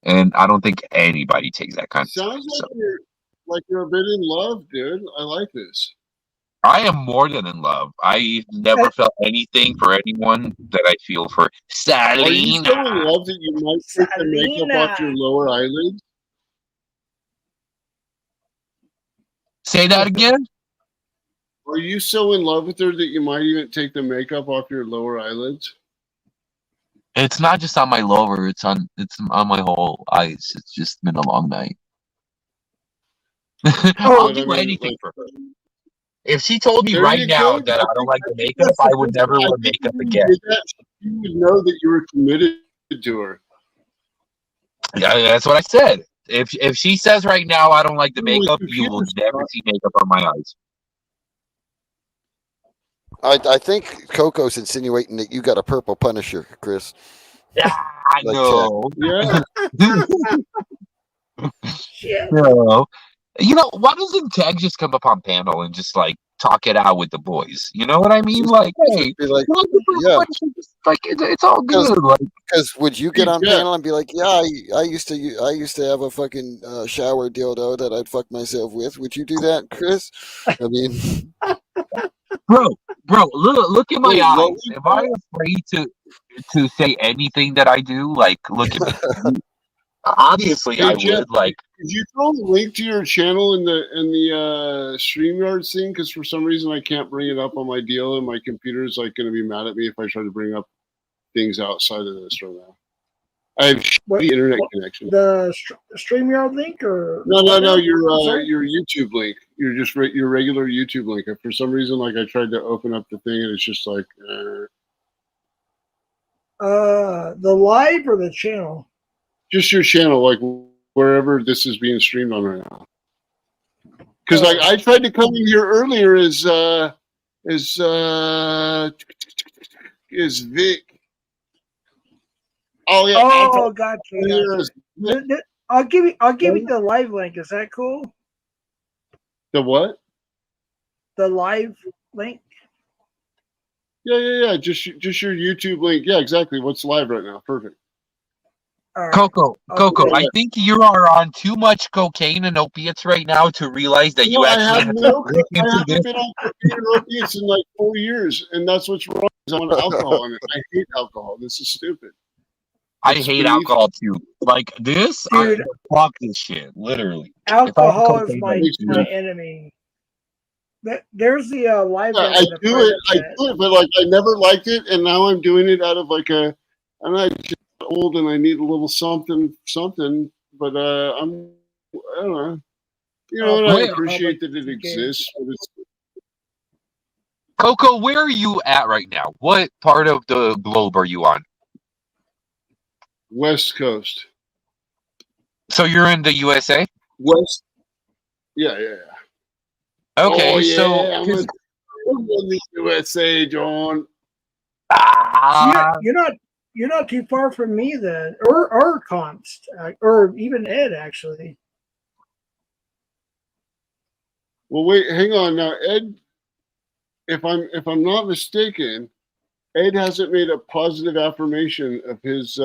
and I don't think anybody takes that kind of time. Sounds like you're a bit in love, dude. I like this. I am more than in love. I never felt anything for anyone that I feel for Selena. Are you so in love that you might take the makeup off your lower eyelids? Say that again? Are you so in love with her that you might even take the makeup off your lower eyelids? It's not just on my lower, it's on my whole eyes. It's just been a long night. I'll But I do mean, anything like- for her. If she told me There right you now go. that I don't like the makeup, I would never wear makeup again. You would know that you were committed to her. Yeah, that's what I said. If she says right now I don't like the makeup, you will never see makeup on my eyes. I think Coco's insinuating that you got a purple Punisher, Chris. Yeah, I Like know. Yeah. Shit. No. You know, why doesn't Tag just come up on panel and just like talk it out with the boys? You know what I mean? Like, hey, Be like, you like the Purple yeah. Punisher? Just, like it's all good. Like, because would you get on Yeah. panel and be like, yeah, I used to have a fucking shower dildo that I'd fuck myself with? Would you do that, Chris? I mean, bro, look in my Wait, eyes. what? Am I afraid to say anything that I do? Like, look at me. Obviously, Hey, I Jeff, would. Like, Could you throw a link to your channel in the StreamYard thing? Because for some reason I can't bring it up on my deal, and my computer's like going to be mad at me if I try to bring up things outside of this right now. I have shitty internet connection. The StreamYard link or No, Sorry? your YouTube link. Your regular YouTube link. For some reason, like I tried to open up the thing, and it's just like. The live or the channel? Just your channel, like wherever this is being streamed on right now. Because like I tried to come in here earlier as Vic. Oh yeah. Oh, gotcha. The I'll give you the live link. Is that cool? what? The live link. Yeah. Just your YouTube link. Yeah, exactly. What's live right now? Perfect. All right. Coco, yeah. I think you are on too much cocaine and opiates right now to realize that you I actually haven't been on cocaine or opiates in like 4 years, and that's what's wrong. I'm on alcohol, and I hate alcohol. This is stupid. I It's hate beneath- alcohol too. Like this, Dude. fuck this shit. Literally. Alcohol is cocaine, my enemy. There's the live. Yeah, link I in the do private it, chat. but like I never liked it, and now I'm doing it out of like I'm not just old and I need a little something. But I don't know. You know what? I Wait, appreciate that it exists, but it's Coco, where are you at right now? What part of the globe are you on? West Coast. So you're in the USA? West. Yeah. Okay, oh yeah, so I'm in the USA, John. You're not too far from me then, or Const, or even Ed actually. Well, wait, hang on now, Ed. If I'm not mistaken, Ed hasn't made a positive affirmation of his.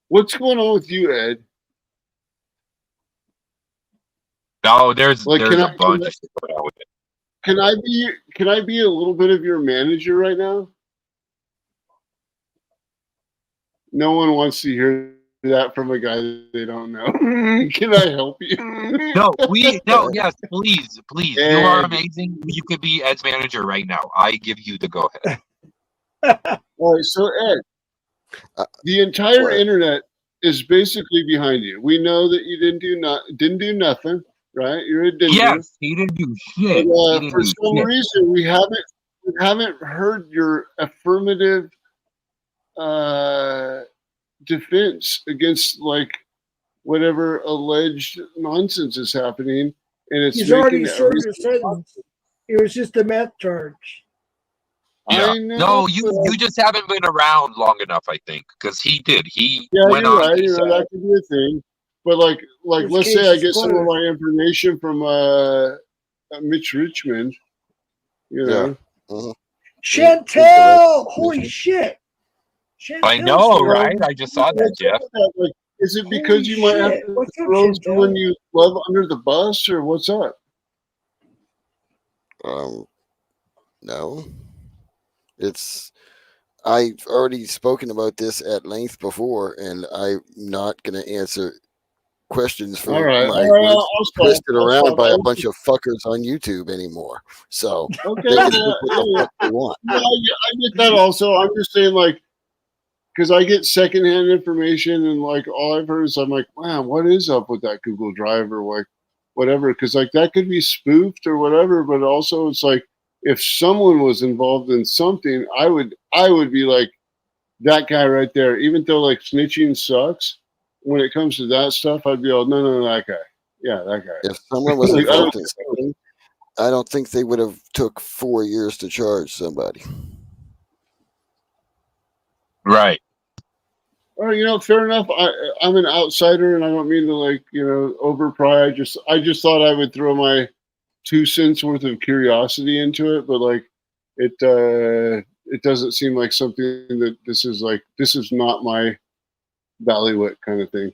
What's going on with you, Ed? no, there's Like, a bunch of shit going on with it. can I be a little bit of your manager right now? No one wants to hear that from a guy that they don't know. Can I help you? No, yes, please. You are Ed. amazing. You could be Ed's manager right now. I give you the go ahead. All right, so Ed, Uh, the entire what? internet is basically behind you. We know that you didn't do nothing, right? You're a didn't do. Yes, he didn't do shit. But He didn't for do some shit. reason, we haven't heard your affirmative defense against like whatever alleged nonsense is happening, and it's He's making already served everything. a sentence. It was just a meth charge. Yeah. I know. No, you just haven't been around long enough, I think, because he did. He Yeah, went you're on. right. He You know, said, that could be a thing. But like This let's case say I is get some of closed. my information from Mitch Richmond. You know, Mhm. Chantel! Holy shit! Chantel's I know, here. right? I just saw that, what's up Jeff. with that? Like, is it Holy because you might have shit. to What's up, throw someone Chantel? you love under the bus, or what's up? No, it's. I've already spoken about this at length before, and I'm not going to answer questions for All right, my words I'll stop. twisted I'll around stop. by a bunch of fuckers on YouTube anymore. So Okay, they can yeah, think what the fuck they want. yeah, I get that also. I'm just saying, like, because I get secondhand information, and like all I've heard is, I'm like, man, what is up with that Google Drive or like whatever? Because like that could be spoofed or whatever, but also it's like if someone was involved in something, I would be like that guy right there. Even though like snitching sucks, when it comes to that stuff, I'd be all no, that guy, yeah, that guy. If someone was Like, I involved don't, in something, I don't think they would have took 4 years to charge somebody. Right. or fair enough. I'm an outsider, and I don't mean to like overpry. I just thought I would throw my 2 cents worth of curiosity into it, but like it doesn't seem like something that this is not my bailiwick kind of thing.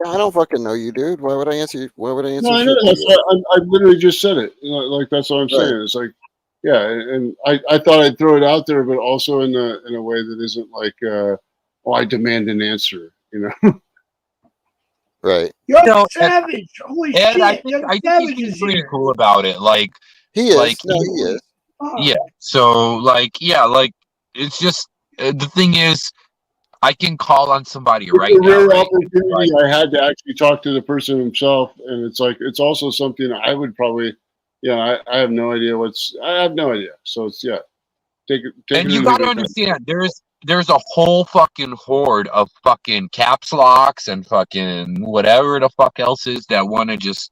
I don't fucking know you, dude. Why would I answer you? Why would I answer No, I know shit to that's you? I literally just said it. Like that's what I'm Right. saying. It's like, yeah, and I thought I'd throw it out there, but also in a way that isn't like, I demand an answer. Right. Young No, Savage! Holy Ed, shit! Young I think Savage he's is pretty here. cool about it. Like He is. Like, No, he is. Fuck. yeah. So like, yeah, like it's just the thing is, I can call on somebody It's right a now, rare right? opportunity. I had to actually talk to the person himself, and it's like it's also something I would probably, I have no idea I have no idea. So it's take it And or you leave got to it. understand, there's a whole fucking horde of fucking caps locks and fucking whatever the fuck else is that want to just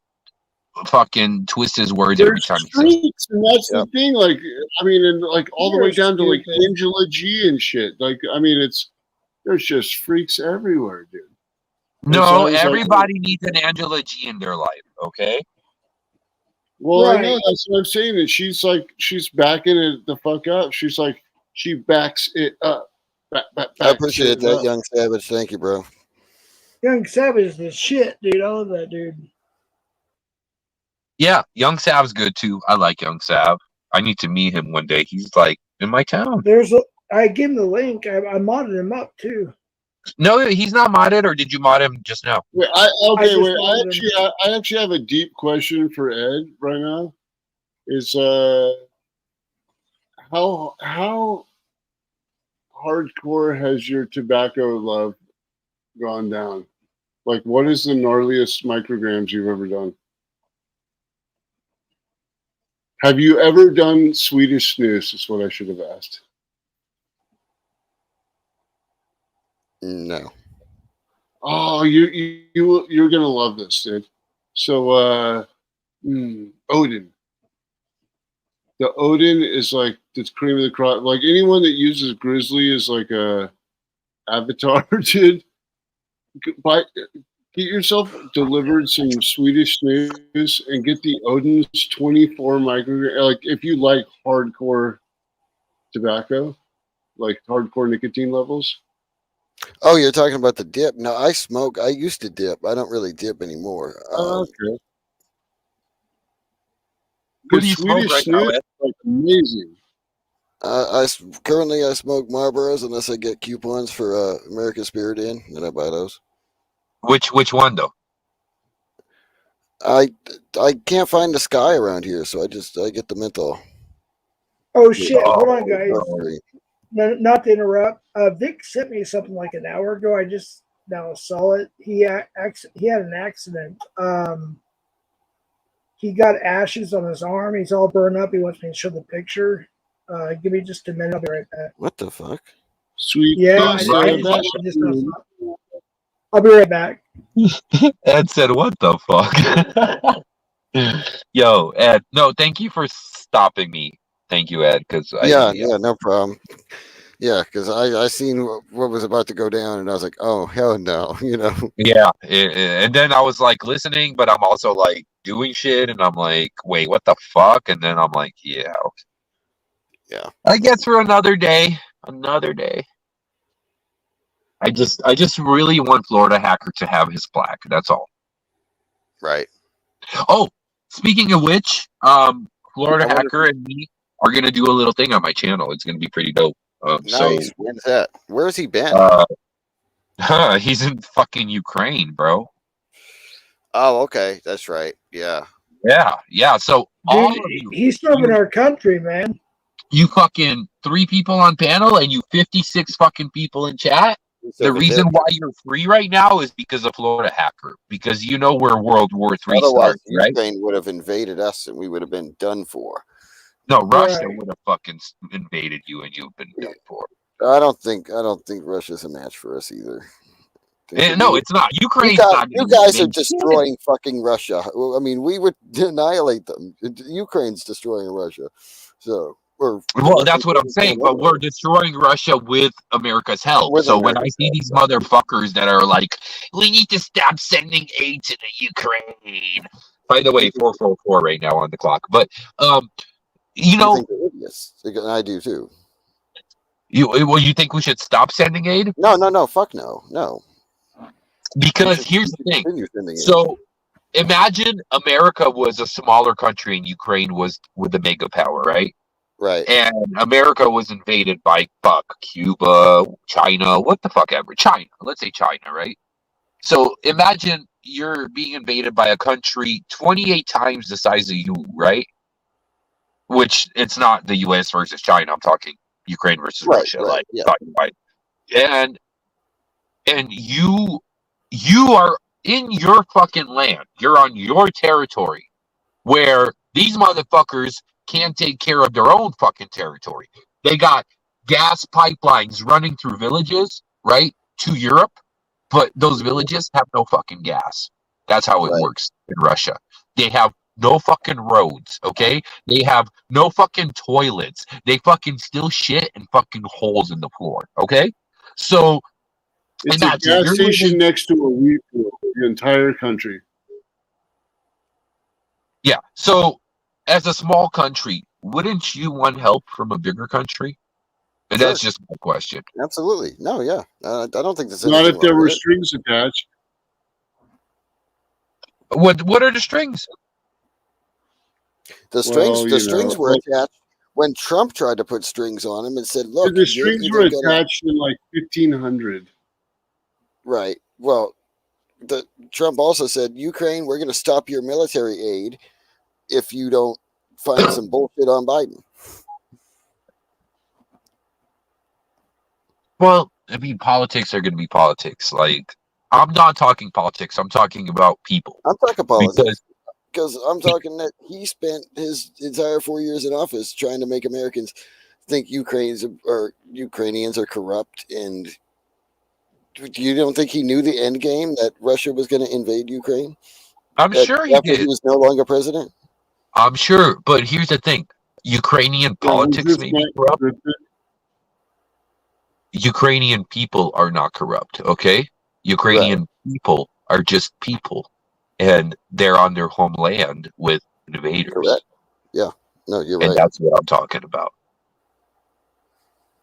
fucking twist his words every There's time he says. streaks, and that's Yep. the thing. Like, I mean, and like all the You're way down to like stupid. Angela G and shit. Like, I mean, there's just freaks everywhere, dude. And so No, I was like, everybody needs an Angela G in their life, okay? well, I know Right. that's what I'm saying, and she's backing it the fuck up. She's like, she backs it up. I appreciate that, Young Savage. Thank you, bro. Young Savage is the shit, dude. I love that dude. Yeah, Young Sav's good too. I like Young Sav. I need to meet him one day. He's like in my town. I gave him the link. I modded him up too. No, he's not modded, or did you mod him just now? Wait, I actually have a deep question for Ed right now. Is how hardcore has your tobacco love gone down? Like, what is the gnarliest micrograms you've ever done? Have you ever done Swedish snus? Is what I should have asked. No. Oh, you're gonna love this, dude. So, Odin. The Odin is like the cream of the crop. Like anyone that uses Grizzly is like a avatar, dude. Buy, get yourself delivered some Swedish snus and get the Odin's 24 microgram. Like if you like hardcore tobacco, like hardcore nicotine levels. Oh, you're talking about the dip. No, I smoke. I used to dip. I don't really dip anymore. Okay. What do you smoke Swedish right now, snus Ed? like amazing. Currently I smoke Marlboros unless I get coupons for American Spirit in, then I buy those. Which one though? I can't find the Sky around here, so I get the menthol. Oh shit! Hold on, guys. Sorry. Not to interrupt. Vic sent me something like an hour ago. I just now saw it. He had an accident. He got ashes on his arm. He's all burned up. He wants me to show the picture. Give me just a minute. I'll be right back. What the fuck? Sweet. Yeah, I'll be right back. Ed said, "What the fuck?" Yo, Ed. No, thank you for stopping me. Thank you, Ed. Because Yeah, no problem. Yeah, because I seen what was about to go down, and I was like, oh hell no, Yeah, and then I was like listening, but I'm also like doing shit, and I'm like, wait, what the fuck? And then I'm like, yeah. I guess for another day. I just really want Florida Hacker to have his plaque. That's all. Right. Oh, speaking of which, Florida Hacker and me are gonna do a little thing on my channel. It's gonna be pretty dope. Nice. So When's that? Where's he been? he's in fucking Ukraine, bro. Oh, okay, that's right. Yeah. Yeah. So all Dude, of you, he's serving our country, man. you fucking 3 people on panel and you 56 fucking people in chat. The reason why you're free right now is because of Florida Hacker. Because you know where World War III starts, right? Ukraine would have invaded us, and we would have been done for. No, Russia Right. would have fucking invaded you, and you've been done for. I don't think Russia's a match for us either. No, it's not. Ukraine's not. You guys are destroying fucking Russia. I mean, we would annihilate them. Ukraine's destroying Russia. So, well, that's what I'm saying. But we're destroying Russia with America's help. So when I see these motherfuckers that are like, we need to stop sending aid to the Ukraine. By the way, 444 right now on the clock. But you know, I do too. You think we should stop sending aid? No, fuck no. Because here's the thing. So imagine America was a smaller country and Ukraine was with a mega power, right? Right. And America was invaded by Cuba, China, what the fuck ever. China. Let's say China, right? So imagine you're being invaded by a country 28 times the size of you, right? Which it's not the US versus China. I'm talking Ukraine versus Russia. And you are in your fucking land. You're on your territory where these motherfuckers can't take care of their own fucking territory. They got gas pipelines running through villages, right, to Europe, but those villages have no fucking gas. That's how it works in Russia. They have no fucking roads, okay? They have no fucking toilets. They fucking still shit in fucking holes in the floor, okay? So it's a gas station next to a wheat field, the entire country. Yeah. So as a small country, wouldn't you want help from a bigger country? And that's just my question. Absolutely. No, yeah. I don't think there's not if there were strings attached. What are the strings? The strings were attached when Trump tried to put strings on them and said, "Look, the strings were attached in like 1500." Right. Well, Trump also said, "Ukraine, we're going to stop your military aid if you don't find some bullshit on Biden." Well, I mean, politics are going to be politics. Like, I'm not talking politics. I'm talking about people. I'm talking politics. Because I'm talking that he spent his entire 4 years in office trying to make Americans think Ukrainians are corrupt. And you don't think he knew the end game, that Russia was going to invade Ukraine? I'm sure he did. He was no longer president? I'm sure, but here's the thing: Ukrainian politics may be corrupt. Ukrainian people are not corrupt. Okay, Ukrainian people are just people, and they're on their homeland with invaders. Correct. Yeah. No, you're And right. that's what I'm talking about.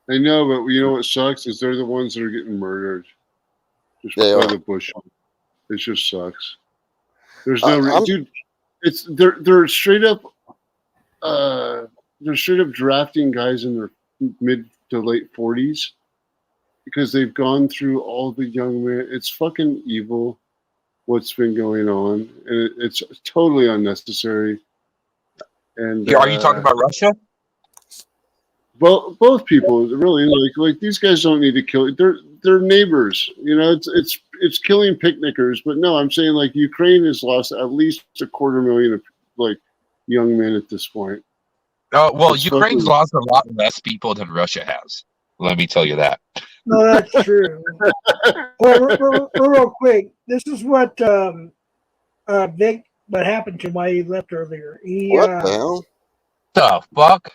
I know, but you know what sucks is they're the ones that are getting murdered. Just They by are. the bush. It just sucks. There's Uh, no I'm- dude. It's they're straight up. They're straight up drafting guys in their mid to late 40s because they've gone through all the young men. It's fucking evil what's been going on, and it's totally unnecessary. And Are you talking about Russia? Well, both people really like these guys don't need to kill. They're neighbors, you know. It's killing picnickers, but no, I'm saying like Ukraine has lost at least 250,000 of like young men at this point. Well, It's Ukraine's fucking- lost a lot less people than Russia has. Let me tell you that. No, that's true. Well, real quick, this is what Vic, what happened to him while he left earlier. What the hell? The fuck?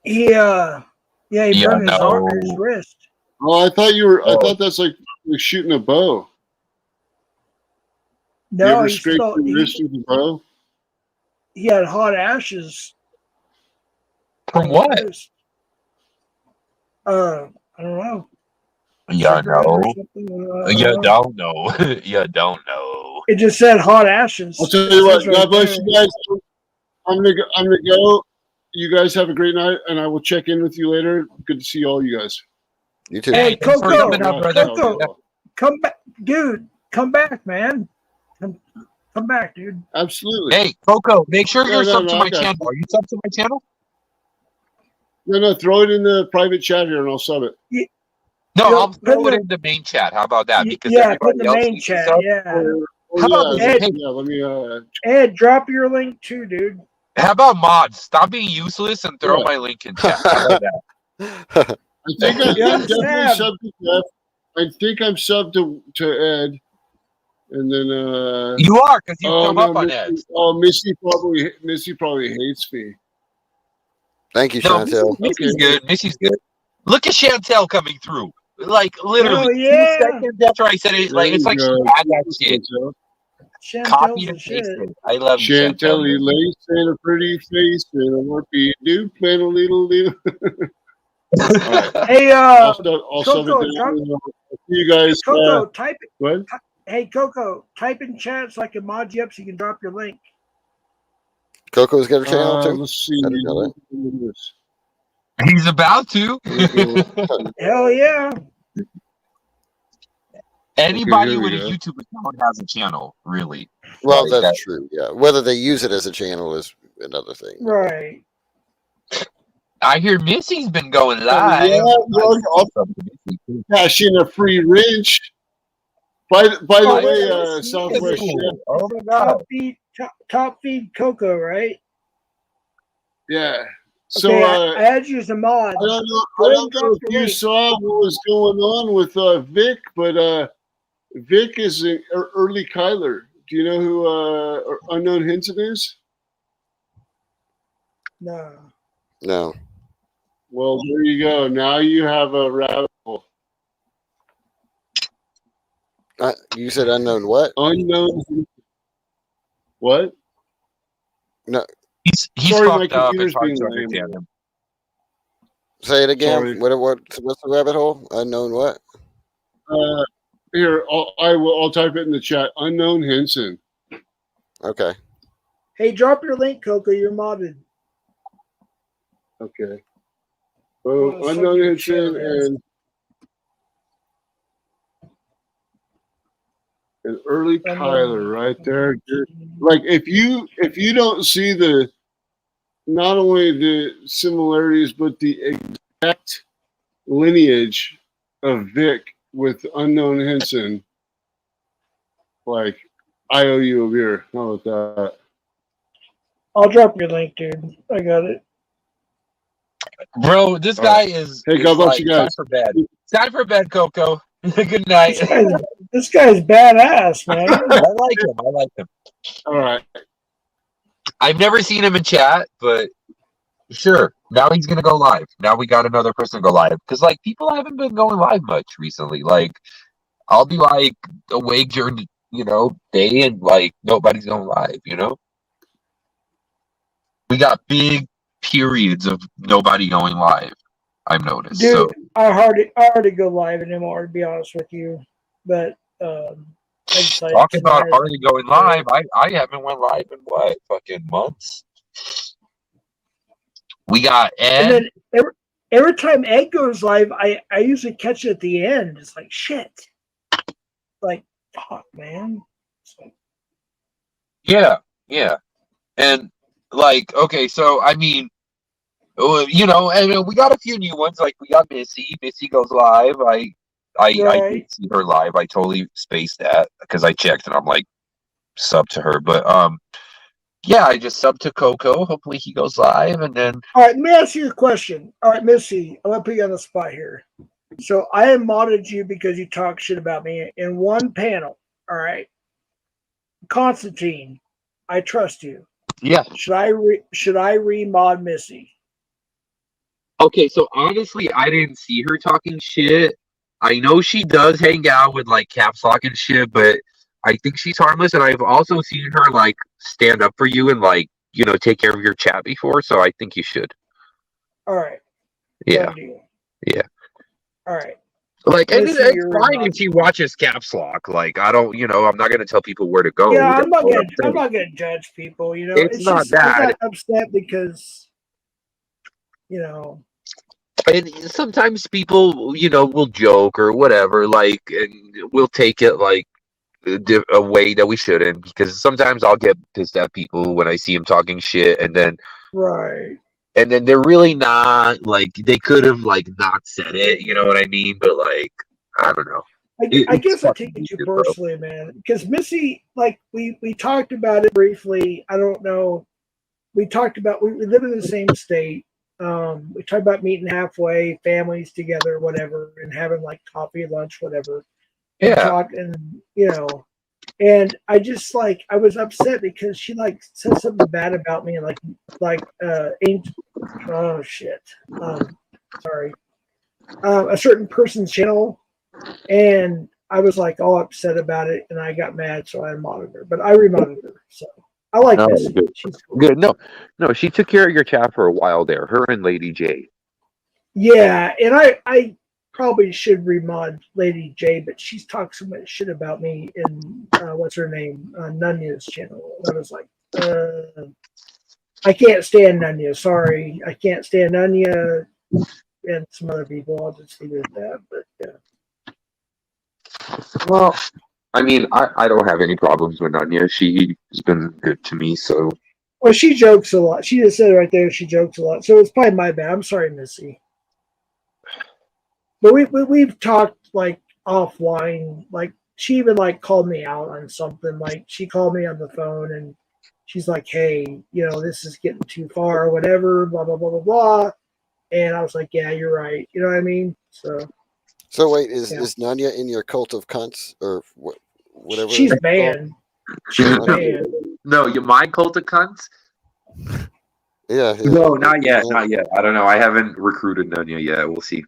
He burned his arm, his no. wrist. Oh, I thought you were. I Oh. thought that's like shooting a bow. You No, ever he scrape felt your wrist with a bow? he had hot ashes. From on his what? wrist. I don't know. Yeah, Cigarette no. or something, I You don't know. don't know. You don't know. It just said hot ashes. I'll tell It you what. says right God bless there. you guys. I'm gonna go. You guys have a great night, and I will check in with you later. Good to see all you guys. You too. Hey, Thanks for Coco, coming up, brother. Coco, come back, dude. Come back, man. Come back, dude. Absolutely. Hey, Coco, make sure you're No, sub to I my got channel. you. Are you sub to my channel? No, throw it in the private chat here, and I'll sub it. No, Yo, I'll throw put it the- in the main chat. How about that? Because Yeah, put in everybody the else main needs to chat. sub. Yeah. Oh, How about yeah, this? Hey, yeah. Let me. Ed, drop your link too, dude. how about mods? Stop being useless and throw Yeah. my link in chat. How about that? I think I'm Young definitely Sam. subbed to Jeff. I think I'm subbed to Ed, and then. You are, because you Oh come no, up on Missy, Ed. Missy probably hates me. Thank you, No, Chantel. Missy's Okay. good. Missy's good. Look at Chantel coming through. Like, literally, Oh, yeah. 2 seconds after I said it, like, it's like she had that shit. Chantel's Copied the and shit. pasted. I love you, Chantel, Chantel. lace and a pretty face and a warpy doop and a little. Alright. Hey, I'll sub it Coco, down. drop, I'll see you guys. Coco, type it. What? Hey, Coco, type in chat so I can mod you up so you can drop your link. Coco's got a channel too. Let's see. I didn't know that. He's about to. Hell yeah. Anybody here we with a go. YouTube account has a channel, really. Well, Like that's true. Yeah, whether they use it as a channel is another thing. Right. I hear Missy's been going live. Yeah, well, I'll cash in a free wrench. By the Oh, way, yeah, Southwest Chef. Oh my god. Top feed Coco, right? Yeah. So Okay, I had you as a mod. I don't know. Go I ahead don't and know drop if your you link. saw what was going on with Vic, but Vic is an early Kyler. Do you know who Unknown Hinton is? No. No. Well, there you go. Now you have a rabbit hole. You said unknown what? Unknown. What? He's Sorry, my fucked up. It's computer's hard being to lame. understand him. Say it again. Sorry. What's the rabbit hole? Unknown what? Here, I'll type it in the chat. Unknown Henson. Okay. Hey, drop your link, Coco. You're modded. Okay. Oh, So Unknown something Henson sure is. and an early Kyler right there. Like if you don't see the not only the similarities but the exact lineage of Vic with Unknown Henson, like I owe you a beer. How about that? I'll drop your link, dude. I got it. Bro, this All guy right. is. Hey, is God bless like, you guys. Time for bed. Time for bed, Coco. Good night. This guy's badass, man. I like him. I like him. All right. I've never seen him in chat, but sure. Now he's gonna go live. Now we got another person to go live because like people haven't been going live much recently. Like I'll be like awake during day and like nobody's going live. We got big periods of nobody going live. I've noticed. Dude, So I hardly go live anymore, to be honest with you. But I decided talking about tonight- hardly going live, I haven't went live in what fucking months. We got Ed. And then every time Ed goes live, I usually catch it at the end. It's like shit. Like fuck, man. So, Yeah. And like, okay, so I mean, and we got a few new ones. Like we got Missy. Missy goes live. I Right. did see her live. I totally spaced that because I checked and I'm like sub to her. But yeah, I just subbed to Coco. Hopefully he goes live, and then all right, let me ask you a question. All right, Missy, I'm gonna put you on the spot here. So I have modded you because you talk shit about me in one panel. All right, Konstantin, I trust you. yeah. Should I remod Missy? Okay, so honestly, I didn't see her talking shit. I know she does hang out with like Caps Lock and shit, but I think she's harmless. And I've also seen her like stand up for you and like take care of your chat before. So I think you should. All right. Yeah, Done deal. yeah. All right. Like, and Missy, it's you're fine remoded. if she watches Caps Lock. Like, I don't, I'm not gonna tell people where to go. Yeah, That's I'm not what gonna. saying. I'm not gonna judge people. It's not just I bad. got upset because And sometimes people, will joke or whatever, like, and we'll take it like a way that we shouldn't, because sometimes I'll get pissed at people when I see them talking shit, and then right. they're really not like they could have like not said it, you know what I mean? But like, I don't know. I It's guess I fucking take it too weird, bro. personally, man. Because Missy, like we talked about it briefly. I don't know. We talked about we live in the same state. We talked about meeting halfway, families together, whatever, and having like coffee, lunch, whatever. And Yeah. talk and I just like I was upset because she like said something bad about me, ain't oh shit. Sorry. A certain person's channel, and I was like all upset about it, and I got mad, so I modded her. But I remodded her, so I like Oh, this. good. She's cool. Good. No, she took care of your chat for a while there. Her and Lady J. Yeah, and I probably should remod Lady J, but she's talked so much shit about me in what's her name, Nunya's channel. I was like, I can't stand Nunya. Sorry, I can't stand Nunya and some other people. I'll just leave it at that. But yeah. Well, I mean, I don't have any problems with Anya. She's been good to me, so. Well, she jokes a lot. She just said right there she jokes a lot. So it's probably my bad. I'm sorry, Missy. But we've talked like offline. Like she even like called me out on something. Like she called me on the phone and she's like, "Hey, this is getting too far or whatever." Blah blah blah blah blah. And I was like, "Yeah, you're right." You know what I mean? So wait, is Yeah. Nanya in your cult of cunts or whatever? She's it's called? banned. She's banned. No, you mind cult of cunts? Yeah. No, not yet. Not yet. I don't know. I haven't recruited Nunya yet. We'll see.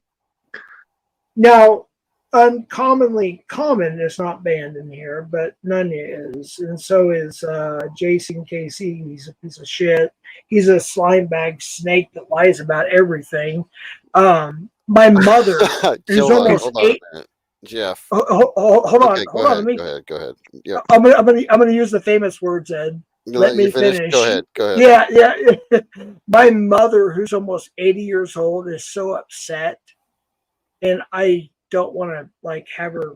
Now, uncommonly common is not banned in here, but Nunya is, and so is Jason KC. He's a piece of shit. He's a slime bag snake that lies about everything. My mother is almost hold on 8. a minute. Jeff. Hold Okay, on. Hold on. Go ahead. Yeah. I'm gonna use the famous words, Ed. Let me finish. Go ahead. Yeah. My mother, who's almost 80 years old, is so upset, and I don't want to like have her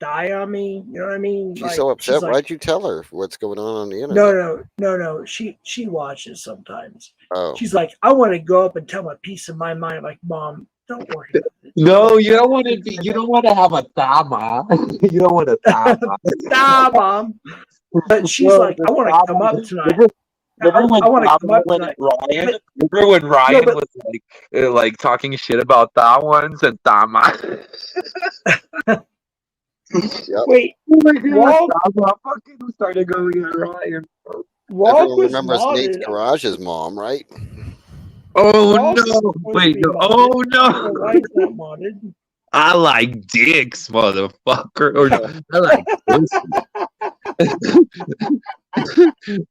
die on me. You know what I mean? She's so upset. Why'd you tell her what's going on the internet? No. She watches sometimes. Oh. She's like, I want to go up and tell my piece of my mind. I'm like, Mom, don't worry about it. No, you don't want to be. You don't want to have a tama. You don't want a tama. Nah, Mom. But she's like, I want to come up tonight. I want to come up tonight. Remember when Ryan was like talking shit about that ones and tama? Yep. Wait, Oh my God, Tama fucking started going at Ryan. Wog Everyone was remembers Nate's modded. Garage's mom, right? Oh Wog was no! supposed to Wait, be no! modded. Oh I don't know no! why it's not modded. I like dicks, motherfucker. Or no, I like pussy.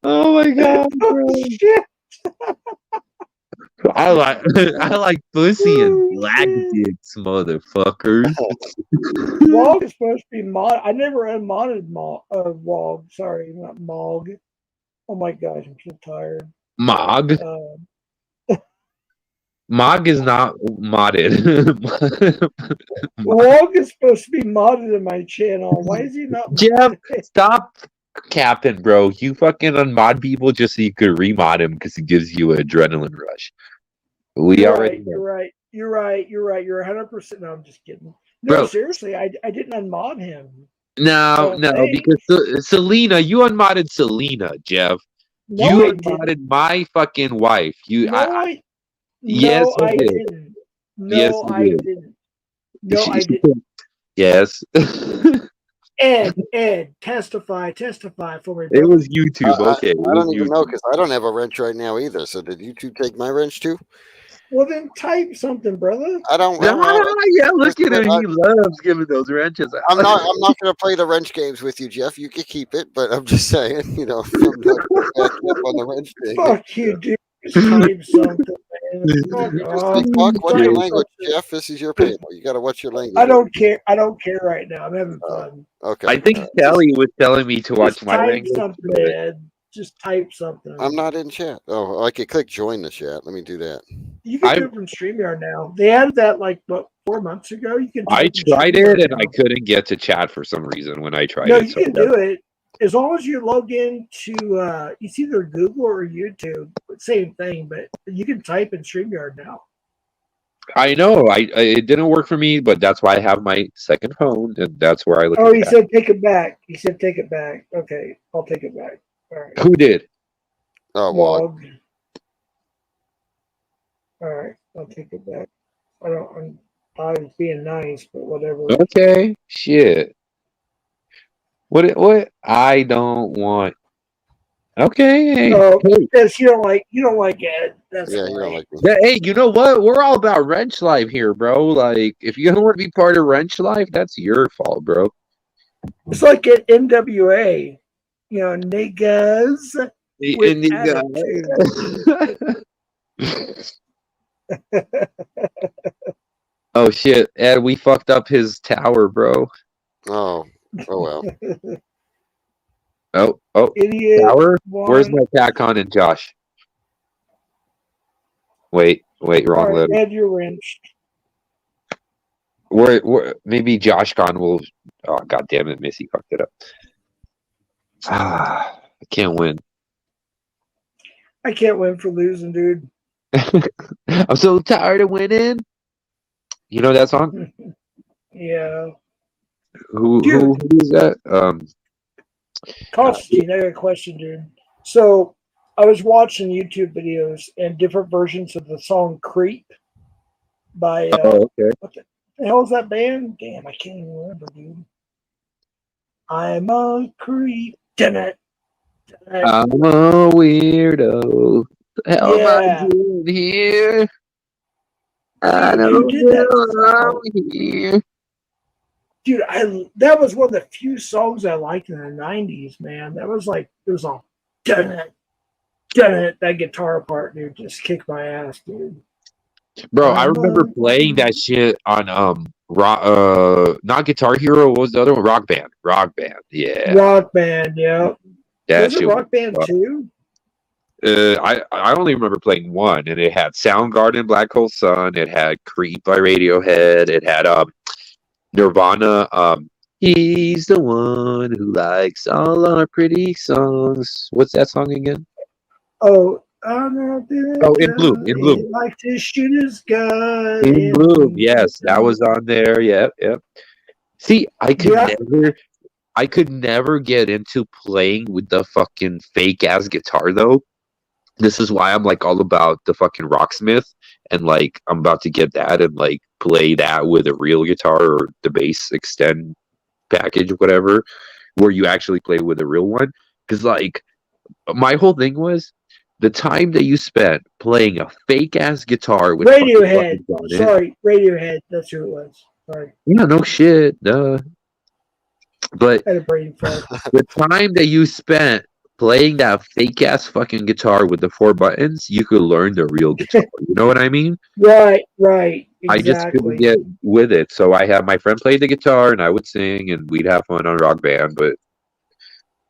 Oh my god, Oh bro! shit! I like pussy and Oh, black shit. dicks, motherfuckers. Wog is supposed to be mod. I never unmodded Wog. Sorry, not Mog. Oh my gosh, I'm so tired. Mog. Uh, Mog is not modded. Wog is supposed to be modded in my channel. Why is he not? Jeff, modded? stop capping, bro. You fucking unmod people just so you could remod him because it gives you an adrenaline rush. We You're already right. know. You're right. You're right. You're right. You're 100%. No, I'm just kidding. No, Bro. seriously, I didn't unmod him. No, Thanks. because Selena, you unmodded Selena, Jeff. No, You I didn't. unmodded my fucking wife. You, No, I I did. didn't. No, Yes, you I did. didn't. No, I She- didn't. Yes. Ed, testify for me, It brother. was YouTube. Okay. It I was don't even YouTube. know because I don't have a wrench right now either. So did you two take my wrench too? Well, then type something, brother. I don't. Yeah, look at him. He loves giving those wrenches out. I'm not going to play the wrench games with you, Jeff. You can keep it, but I'm just saying, you know, I'm not gonna back you up on the wrench thing. Fuck you, dude. Just type something, man. Fuck off. Fuck, what's your Type language, something. Jeff? This is your panel. You got to watch your language. I don't care. I don't care right now. I'm having Oh. fun. Okay. I think Kelly was telling me to watch Just my type language. something, but- Ed. Just type something. I'm not in chat. Oh, I could click join the chat. Let me do that. You can do it from StreamYard now. They added that like what 4 months ago. You can. Do I it from tried StreamYard it and now. I couldn't get to chat for some reason when I tried No, it. you so can do it as long as you log into it's either Google or YouTube. Same thing, but you can type in StreamYard now. I know. It didn't work for me, but that's why I have my second phone, and that's where I look. Oh, at he chat. said take it back. He said take it back. Okay, I'll take it back. All right. Who did? Oh, well, Log. All right, I'll take it back. I was being nice, but whatever. Okay, shit. What? I don't want. Okay. Hey, Oh, hey. because you don't like Ed. That's yeah, why. you don't like me. Yeah, hey, you know what? We're all about wrench life here, bro. Like, if you don't want to be part of wrench life, that's your fault, bro. It's like at NWA, niggas with And attitude. oh shit, Ed, we fucked up his tower, bro. Oh well. Oh, Idiot. tower. Where's One. my TACon and Josh? Wait, All wrong right, letter. Ed, you're wrenched. Where maybe Josh Con will. Oh god damn it, Missy fucked it up. I can't win. I can't win for losing, dude. I'm so tired of winning. You know that song? Yeah. Who is that? Konstantin, I got a question, dude. So I was watching YouTube videos and different versions of the song Creep by Oh, okay. what the hell is that band? Damn, I can't even remember, dude. I'm a creep. Damn it. I'm a weirdo. The hell am I Yeah. doing here? I Dude, don't who did that know song? I'm here. Dude, that was one of the few songs I liked in the 90s, man. That was like, it was all, dun it, that guitar part, dude, just kicked my ass, dude. Bro, I remember playing that shit on not Guitar Hero. What was the other one? Rock Band. Yeah, Rock Band, yeah. that Was it shit. Rock Band 2? I only remember playing one, and it had Soundgarden, Black Hole Sun. It had Creep by Radiohead. It had Nirvana. He's the one who likes all our pretty songs. What's that song again? Oh, In In Bloom. He liked to shoot his gun. In Bloom, yes, that was on there. Yep. See, I could never get into playing with the fucking fake ass guitar though. This is why I'm like all about the fucking Rocksmith, and like I'm about to get that and like play that with a real guitar or the bass extend package, whatever, where you actually play with a real one. Because like my whole thing was the time that you spent playing a fake ass guitar with fucking Radiohead. buttons on it. Sorry, Radiohead. That's who it was. Sorry, Yeah, no shit, duh. But I had a brain fart. the time that you spent playing that fake ass fucking guitar with the 4 buttons, you could learn the real guitar. You know what I mean? Right, I just couldn't exactly. get with it. So I had my friend play the guitar and I would sing and we'd have fun on Rock Band. But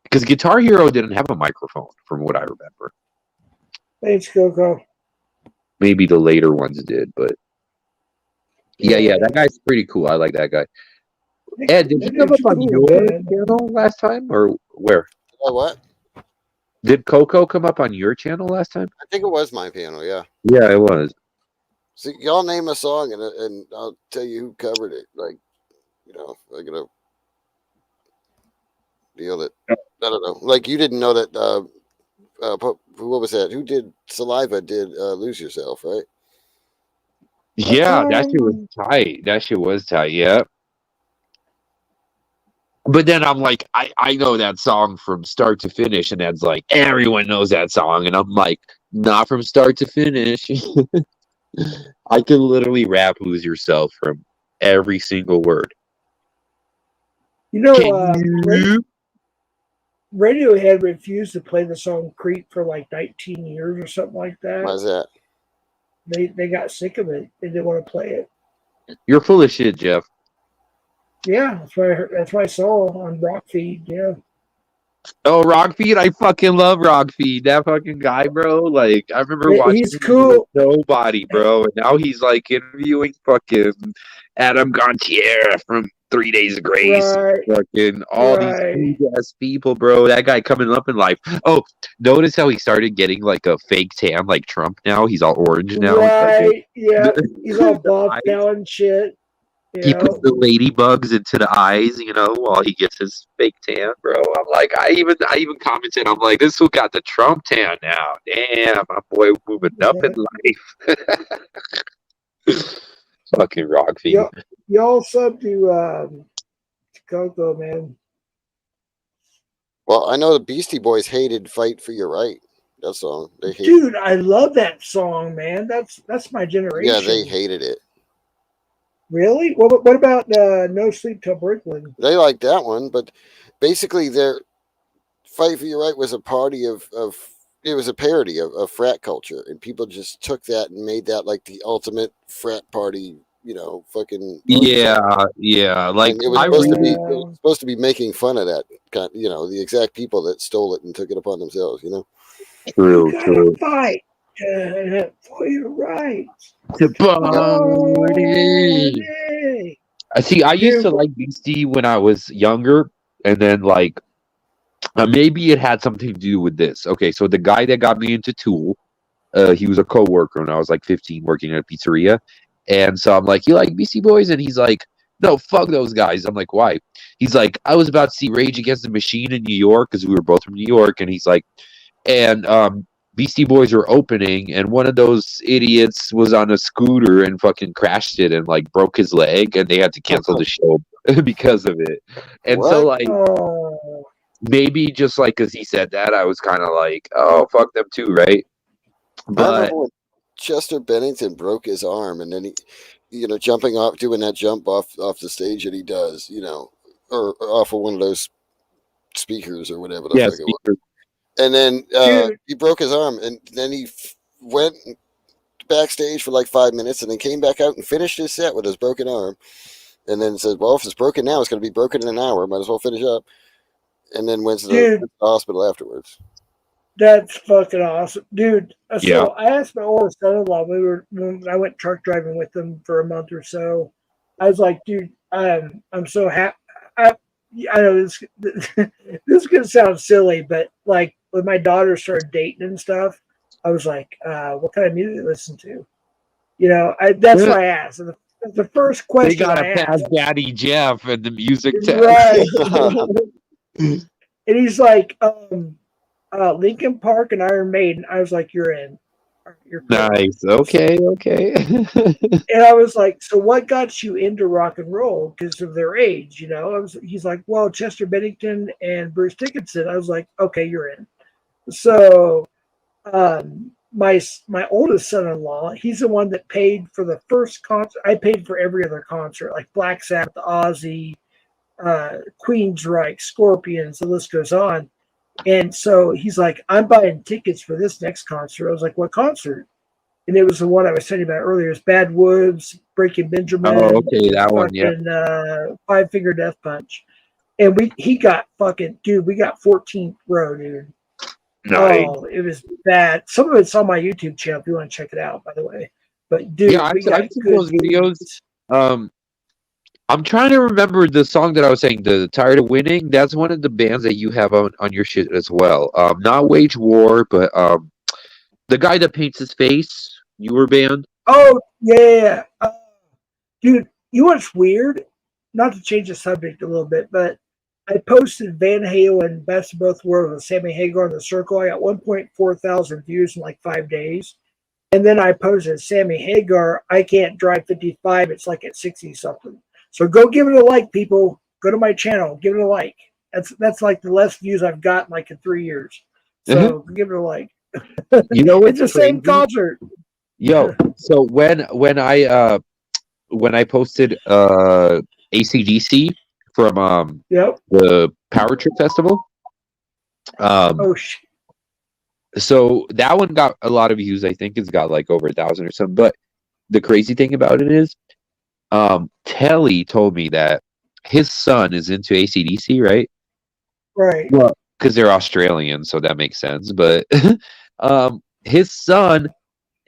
because Guitar Hero didn't have a microphone, from what I remember. Thanks, Coco. Maybe the later ones did, but yeah, that guy's pretty cool. I like that guy. Ed, did he come up on your channel last time, or where? What? Did Coco come up on your channel last time? I think it was my panel. Yeah. Yeah, it was. So y'all name a song and I'll tell you who covered it. Like, I gotta deal it. I don't know. Like you didn't know that. What was that? Who did Saliva? Did Lose Yourself? Right? Yeah, that shit was tight. That shit was tight. Yeah. But then I'm like, I know that song from start to finish, and Ed's like, everyone knows that song, and I'm like, not from start to finish. I can literally rap "Lose Yourself" from every single word. You know, Can you? Radiohead refused to play the song "Creep" for like 19 years or something like Why's that. that? They got sick of it. They didn't want to play it. You're full of shit, Jeff. Yeah, that's what I heard. That's what I saw on Rockfeed. Yeah. Oh, Rockfeed, I fucking love Rockfeed. That fucking guy, bro. Like, I remember watching He's him cool. with Nobody, bro, and now he's like interviewing fucking Adam Gontier from 3 Days of Grace. Right. Fucking all these huge ass people, bro. That guy coming up in life. Oh, notice how he started getting like a fake tan, like Trump now. He's all orange now. Right. Yeah. He's all buff now and shit. He puts the ladybugs into the eyes, while he gets his fake tan, bro. I'm like, I even commented, I'm like, this who got the Trump tan now. Damn, my boy moving up in life. Fucking Rockfeed. Y'all sub to Coco, man. Well, I know the Beastie Boys hated "Fight for Your Right." That song, they hated. Dude, I love that song, man. That's my generation. Yeah, they hated it. Really? What about No Sleep Till Brooklyn? They liked that one, but basically their "Fight for Your Right" was a party of it was a parody of frat culture, and people just took that and made that like the ultimate frat party, fucking. Yeah. Like, and it was supposed to be making fun of that kind, the exact people that stole it and took it upon themselves, True. Fight for your rights. To party. I see. I used to like Beastie when I was younger, and then like maybe it had something to do with this. Okay, so the guy that got me into Tool, he was a coworker when I was like 15, working at a pizzeria, and so I'm like, "You like Beastie Boys?" And he's like, "No, fuck those guys." I'm like, "Why?" He's like, "I was about to see Rage Against the Machine in New York because we were both from New York," and he's like, and Beastie Boys were opening, and one of those idiots was on a scooter and fucking crashed it and like broke his leg, and they had to cancel the show because of it. And so like maybe just like because he said that, I was kind of like, oh, fuck them too, right? But I remember when Chester Bennington broke his arm, and then he, jumping off, doing that jump off the stage that he does, or off of one of those speakers or whatever the fuck it was. And then he broke his arm, and then he went backstage for like 5 minutes, and then came back out and finished his set with his broken arm, and then said, "Well, if it's broken now, it's going to be broken in an hour. Might as well finish up." And then went to the hospital afterwards. That's fucking awesome, dude. So I asked my oldest son-in-law. When I went truck driving with them for a month or so. I was like, dude, I'm so happy. I know this is gonna sound silly, but like when my daughter started dating and stuff, I was like, what kind of music do you listen to? That's why I asked. And the first question they gotta pass Daddy Jeff and the music test. Right. And he's like, Linkin Park and Iron Maiden. I was like, you're in. You're nice. Okay. And I was like, so what got you into rock and roll? Because of their age, He's like, well, Chester Bennington and Bruce Dickinson. I was like, okay, you're in. So my oldest son-in-law, he's the one that paid for the first concert. I paid for every other concert, like Black Sabbath, Ozzy, Queensryche, Scorpions, the list goes on. And so he's like, I'm buying tickets for this next concert. I was like, what concert? And it was the one I was telling you about earlier. It's Bad Woods, Breaking Benjamin, Oh, okay, that one, yeah. fucking Five Finger Death Punch. And he got fucking, dude, we got 14th row, dude. Nice. Oh, it was bad. Some of it's on my YouTube channel if you want to check it out, by the way. But dude, Yeah, we got I've seen good those videos. seats. I'm trying to remember the song that I was saying, the Tired of Winning. That's one of the bands that you have on your shit as well. Not Wage War, but the guy that paints his face, your band. Oh, yeah. Dude, you know what's weird? Not to change the subject a little bit, but I posted Van Halen Best of Both Worlds with Sammy Hagar in the Circle. I got 1.4 thousand views in like 5 days. And then I posted Sammy Hagar, I Can't Drive 55. It's like at 60 something. So go give it a like, people. Go to my channel, give it a like. That's like the less views I've gotten like in 3 years. So give it a like. You know what's It's the same crazy? concert. Yo, so when I posted ACDC from Yep. the Power Trip Festival, Oh shit. so that one got a lot of views. I think it's got like over 1,000 or something. But the crazy thing about it is, Telly told me that his son is into ACDC, right? Right. Well, because they're Australian, so that makes sense. But his son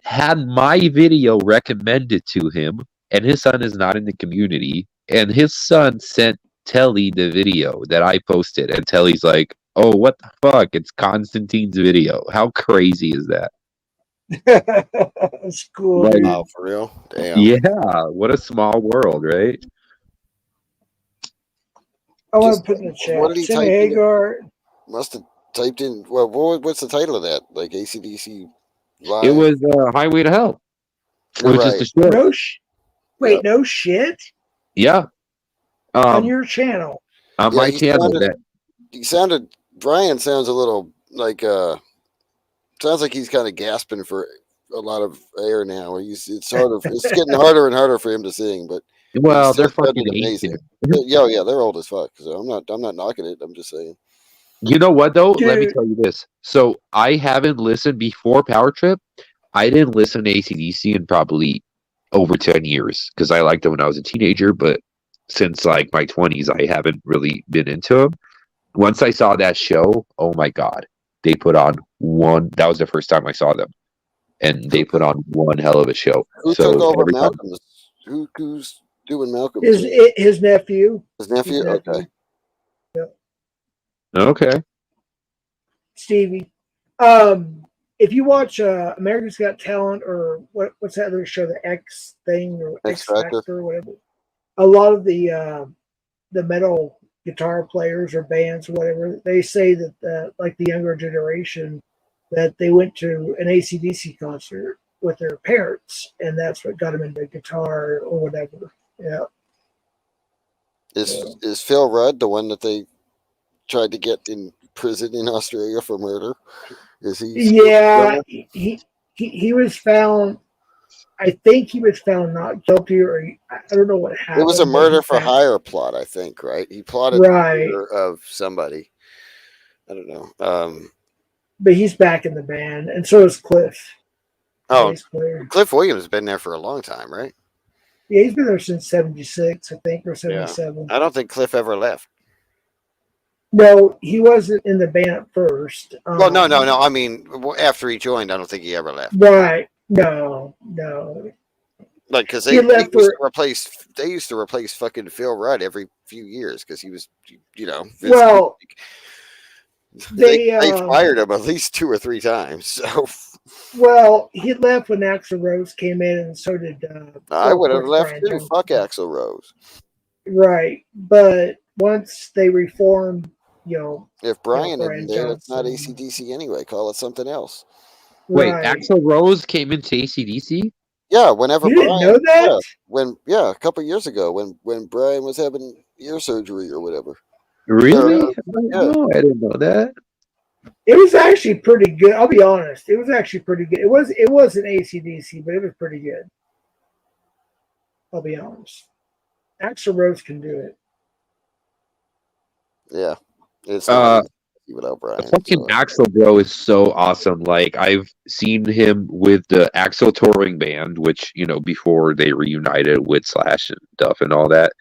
had my video recommended to him, and his son is not in the community. And his son sent Telly the video that I posted, and Telly's like, "Oh, what the fuck? It's Konstantin's video. How crazy is that?" That's cool, Like, dude. Wow, for real? Damn. yeah, what a small world, right? I want to Just- put in the chat. what did he Sammy type in? Hagar. Must have typed in. Well, what's the title of that? Like ACDC live. It was Highway to Hell, which is Right. the short. No wait, Yep. no shit Yeah. on your channel. On Yeah, my he channel. sounded. Brian sounds a little like sounds like he's kind of gasping for a lot of air now. It's getting harder and harder for him to sing, but Well, still they're fucking sounded amazing. ancient. Yeah, they're old as fuck. So I'm not knocking it. I'm just saying. You know what though? Let me Dude. tell you this. So I haven't listened before Power Trip. I didn't listen to AC/DC in probably over 10 years because I liked them when I was a teenager, but since like my 20s, I haven't really been into them. Once I saw that show, oh my god, they put on one. That was the first time I saw them, and they put on one hell of a show. Who So took over every time- Malcolm's? Who's doing Malcolm's? His nephew. His nephew? his nephew. Okay. Okay. Stevie. If you watch America's Got Talent or what's that other show, the X thing or X X Factor? Factor or whatever, a lot of the metal guitar players or bands or whatever, they say that like the younger generation, that they went to an AC/DC concert with their parents and that's what got them into guitar or whatever. Yeah. Is Phil Rudd the one that they tried to get in prison in Australia for murder? Is he? Yeah, he was found. I think he was found not guilty, or I don't know what happened. It was a but murder he for found- hire plot, I think. Right? He plotted the Right. murder of somebody. I don't know. But he's back in the band, and so is Cliff. Oh, bass player. Cliff Williams has been there for a long time, right? Yeah, he's been there since '76, I think, or '77. I don't think Cliff ever left. No, he wasn't in the band at first. Well, no. I mean, after he joined, I don't think he ever left. Right? No. Like, because He they left used for- to replace fucking Phil Rudd every few years because he was, Vince Well, they they fired him at least 2 or 3 times. So well, he left when Axl Rose came in, and so did. I would have Brian left too. Johnson. Fuck Axl Rose. Right, but once they reformed, If Brian Brian isn't there, it's not Johnson. AC/DC anyway. Call it something else. Wait, right. Axl Rose came into ACDC? Yeah, whenever You didn't know that? a couple years ago when Brian was having ear surgery or whatever. Really? Yeah. No, I didn't know that. It was actually pretty good. I'll be honest. It was actually pretty good. It wasn't AC/DC, but it was pretty good. I'll be honest. Axl Rose can do it. Yeah, it's not easy without Brian. Fucking Axl, bro, is so awesome. Like, I've seen him with the Axl touring band, which, you know, before they reunited with Slash and Duff and all that.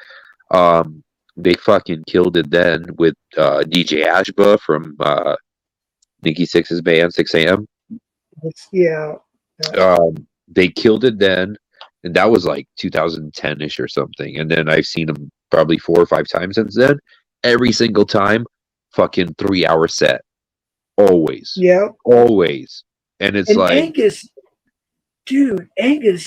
They fucking killed it then with DJ Ashba from Nikki Sixx's band, 6 AM. Yeah. They killed it then, and that was like 2010-ish or something. And then I've seen him probably 4 or 5 times since then. Every single time, fucking 3-hour set. Always. Yeah. Always. And it's and like... Angus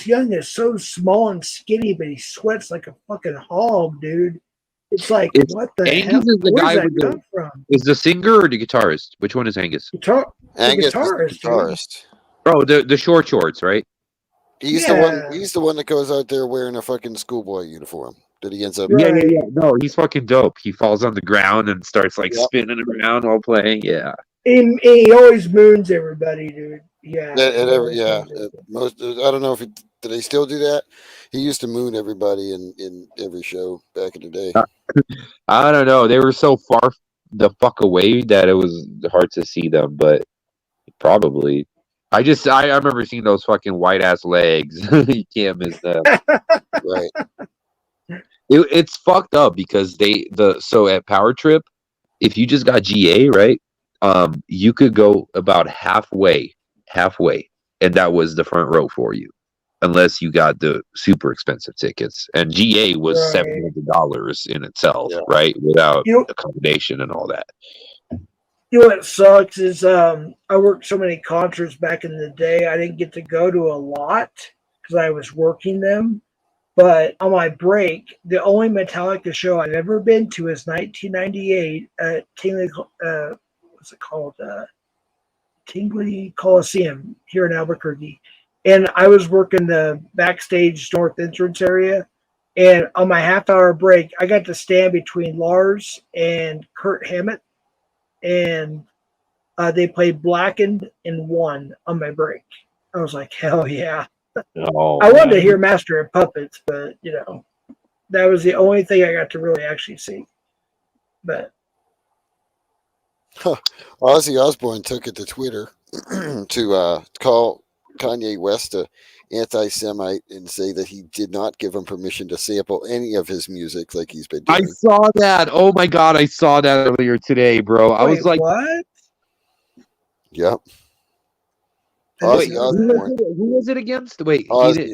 Young is so small and skinny, but he sweats like a fucking hog, dude. It's like, what the Angus hell? is the Where's guy that with come from? Is the singer or the guitarist? Which one is Angus? Angus guitarist, is the guitarist. Oh, the short shorts, right? He's the one. He's the one that goes out there wearing a fucking schoolboy uniform. That he ends up. Yeah. No, he's fucking dope. He falls on the ground and starts like spinning around while playing. Yeah. And he always moons everybody, dude. Yeah. Most. I don't know if do they still do that. He used to moon everybody in every show back in the day. I don't know. They were so far the fuck away that it was hard to see them, but probably. I remember seeing those fucking white ass legs. You can't miss them. Right. It's fucked up because so at Power Trip, if you just got GA, right, you could go about halfway, and that was the front row for you, unless you got the super expensive tickets. And GA was $700 in itself, right, without accommodation and all that. You know what sucks is I worked so many concerts back in the day. I didn't get to go to a lot because I was working them. But on my break, the only Metallica show I've ever been to is 1998 at Tingley, what's it called? Tingley Coliseum here in Albuquerque. And I was working the backstage north entrance area. And on my half-hour break, I got to stand between Lars and Kurt Hammett. And they played Blackened and One on my break. I was like, hell yeah. I wanted to hear Master of Puppets, but, you know, that was the only thing I got to really actually see. But Ozzy Osbourne took it to Twitter to call Kanye West a anti-Semite and say that he did not give him permission to sample any of his music like he's been doing. I saw that. Oh my god, I saw that earlier today, bro. I was like, what? Yep. Wait, who was it against? Wait, Ozzy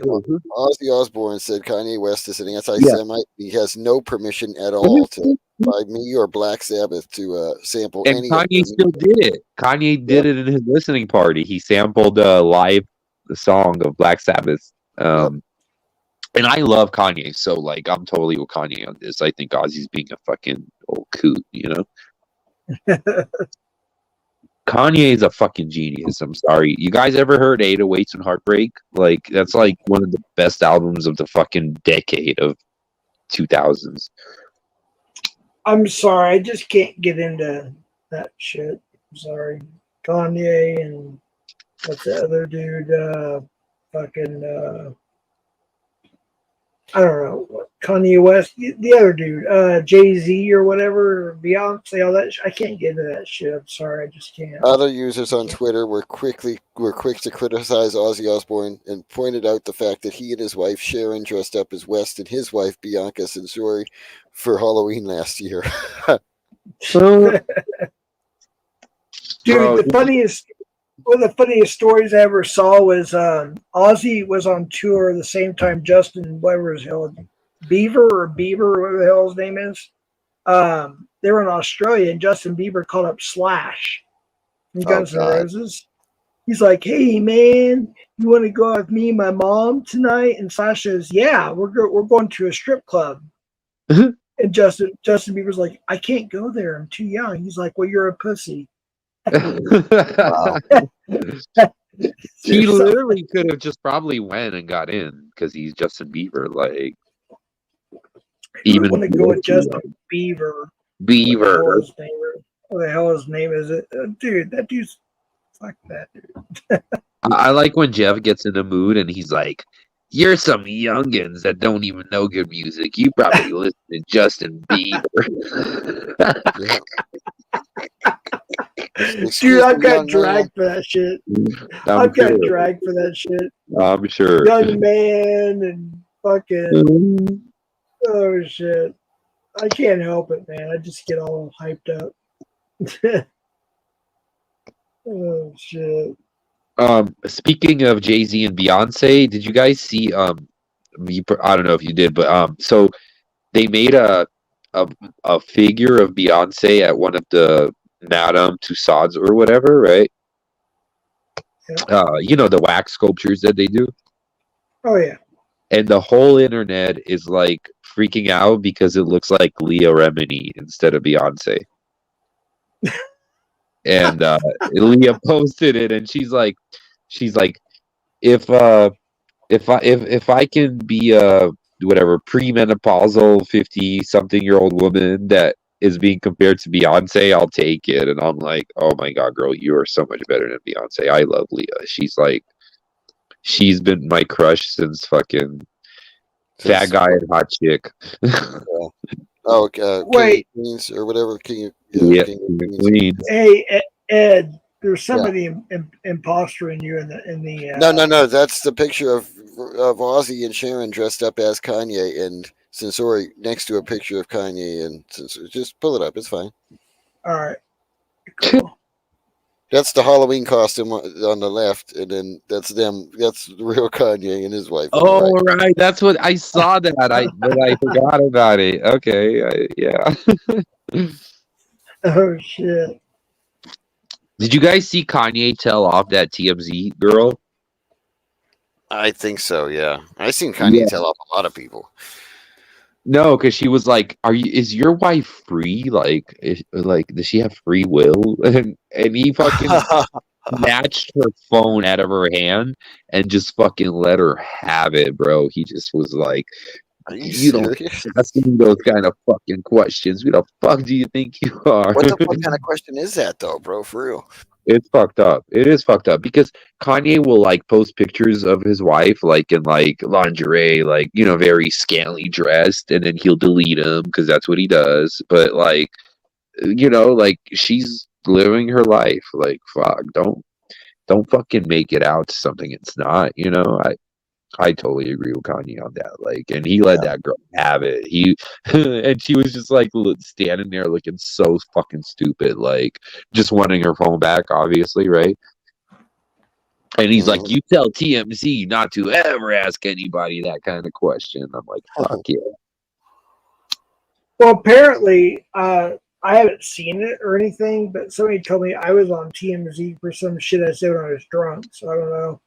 Osbourne said Kanye West is an anti-Semite. He has no permission at all by me or Black Sabbath to sample any. And Kanye still did it. Kanye did it in his listening party. He sampled live the song of Black Sabbath. And I love Kanye, so like I'm totally with Kanye on this. I think Ozzy's being a fucking old coot, you know. Kanye is a fucking genius. I'm sorry. You guys ever heard 808s and Heartbreak? Like, that's like one of the best albums of the fucking decade of 2000s. I'm sorry. I just can't get into that shit. I'm sorry. Kanye and what's the other dude? I don't know. Kanye West, the other dude, Jay-Z or whatever, Beyonce, all that. I can't get into that shit. I'm sorry, I just can't. Other users on Twitter were quick to criticize Ozzy Osbourne and pointed out the fact that he and his wife Sharon dressed up as West and his wife Bianca Censori for Halloween last year. Dude, one of the funniest stories I ever saw was Ozzy was on tour the same time Justin, whatever his hell, Bieber, whatever the hell his name is. They were in Australia, and Justin Bieber called up Slash from Guns N' Roses. He's like, "Hey man, you want to go out with me and my mom tonight?" And Slash says, "Yeah, we're going to a strip club." And Justin Bieber's like, "I can't go there. I'm too young." He's like, "Well, you're a pussy." He literally could have just probably went and got in because he's Justin Bieber. Like, even want to go with Justin Bieber. What the hell his name is? It, dude? That dude's fuck that dude. I like when Jeff gets in the mood and he's like, "You're some youngins that don't even know good music. You probably listen to Justin Bieber." Yeah. Dude, Excuse I've me, got young man. dragged for that shit. I'm I've got sure. dragged for that shit. I'm sure. Young man and fucking oh shit. I can't help it, man. I just get all hyped up. Oh shit. Speaking of Jay-Z and Beyonce, did you guys see I don't know if you did, but so they made a a figure of Beyonce at one of the Madame Tussauds or whatever, right? Yeah. You know, the wax sculptures that they do. Oh yeah. And the whole internet is like freaking out because it looks like Leah Remini instead of Beyonce. And Leah posted it, and she's like, if I can be a whatever premenopausal 50-something-year-old woman that is being compared to Beyonce, I'll take it. And I'm like, oh my god, girl, you are so much better than Beyonce. I love Leah. She's been my crush since fucking Fat Guy and Hot Chick. Oh, Wait. King of Queens or whatever. King of Yep, King of Queens. Queens. Hey Ed, there's somebody imposter in you in the No. That's the picture of Ozzy and Sharon dressed up as Kanye and Sensori next to a picture of Kanye and Sensori. Just pull it up. It's fine. all right. Cool. That's the Halloween costume on the left, and then that's them. That's the real Kanye and his wife. on the Oh right. right, that's what I saw that. But I forgot about it. Okay, yeah. Oh shit. Did you guys see Kanye tell off that TMZ girl? I think so. Yeah, I seen Kanye Yeah. tell off a lot of people. No, because she was like, Is your wife free? Like, does she have free will?" And he fucking snatched her phone out of her hand and just fucking let her have it, bro. He just was like, Are you "You don't serious? ask me those kind of fucking questions. Who the fuck do you think you are?" What the fuck kind of question is that, though, bro? For real? It's fucked up. It is fucked up because Kanye will like post pictures of his wife like in like lingerie, like very scantily dressed, and then he'll delete them because that's what he does. But like like she's living her life. Like fuck, don't fucking make it out to something it's not. I totally agree with Kanye on that. Like, and he let that girl have it. He and she was just like standing there looking so fucking stupid, like just wanting her phone back, obviously, right? And he's like, "You tell TMZ not to ever ask anybody that kind of question." I'm like, "Fuck yeah." Well, apparently, I haven't seen it or anything, but somebody told me I was on TMZ for some shit I said when I was drunk. So I don't know.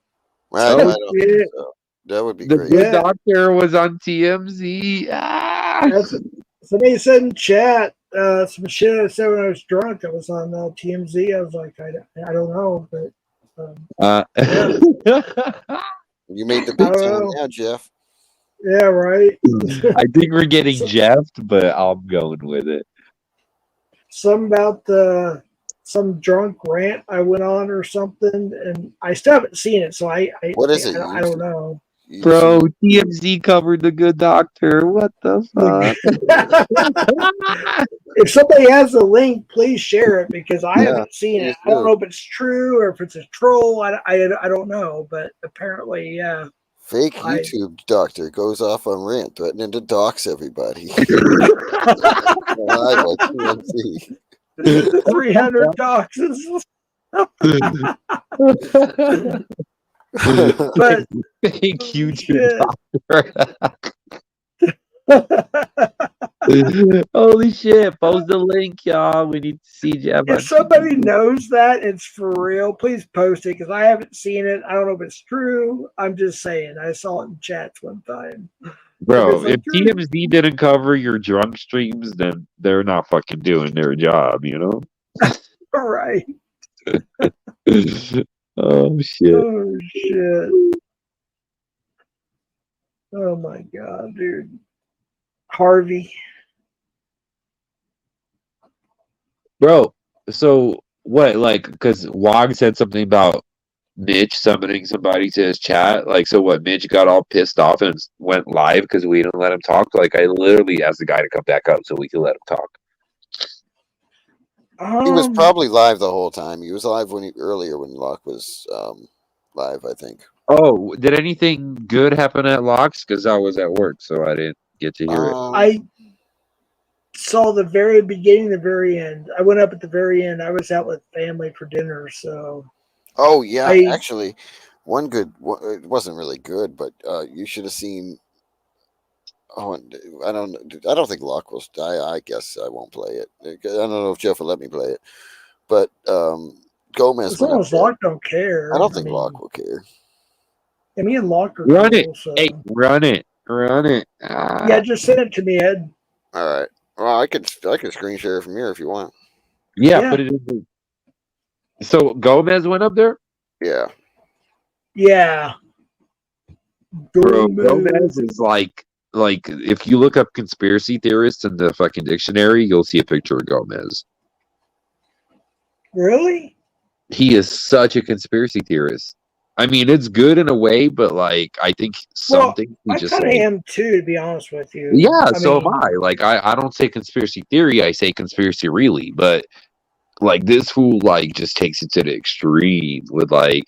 I don't think so. That would be The great. good doctor was on TMZ. That's what somebody said in chat. Some shit I said when I was drunk. I was on TMZ. I was like, I don't know, but You made the I big don't time know. now, Jeff. Yeah, right. I think we're getting jeffed, but I'm going with it. Some about some drunk rant I went on or something, and I still haven't seen it, so I What is it? I don't know. Bro, TMZ covered the good doctor. What the fuck? If somebody has the link, please share it because I haven't seen it. please I don't do. know if it's true or if it's a troll. I don't know, but apparently, yeah. Fake YouTube doctor goes off on rant threatening to dox everybody. 300 doxes. But thank you, doctor. Holy shit! Post the link, y'all. We need to see Jeff. If somebody knows that it's for real, please post it because I haven't seen it. I don't know if it's true. I'm just saying. I saw it in chats one time. Bro, if TMZ didn't cover your drunk streams, then they're not fucking doing their job, All right. Oh shit. Oh shit. Oh my god, dude. Harvey. Bro, So what? Like, because Wog said something about Mitch summoning somebody to his chat. Like, so what? Mitch got all pissed off and went live because we didn't let him talk. Like, I literally asked the guy to come back up so we could let him talk. He was probably live the whole time. He was live earlier when Locke was live, I think. Oh, did anything good happen at Locke's? Because I was at work, so I didn't get to hear it. I saw the very beginning, the very end. I went up at the very end. I was out with family for dinner, so. Oh yeah, actually, one good. It wasn't really good, but you should have seen. Oh, I don't think Locke will. I guess I won't play it. I don't know if Jeff will let me play it, but Gomez. As long as Locke don't care. I don't think Locke will care. And me and Locke are Run cool, it. so. Hey, run it. Run it. Ah. Yeah, just send it to me, Ed. All right. Well, I could screen share from here if you want. Yeah, put it in. So Gomez went up there? Yeah. Yeah. Bro, Gomez is like if you look up conspiracy theorists in the fucking dictionary, you'll see a picture of Gomez. Really? He is such a conspiracy theorist. I mean, it's good in a way, but like I think something I just kind of like, am too, to be honest with you. yeah, so am I. Like I don't say conspiracy theory, I say conspiracy really, but like this fool like just takes it to the extreme with like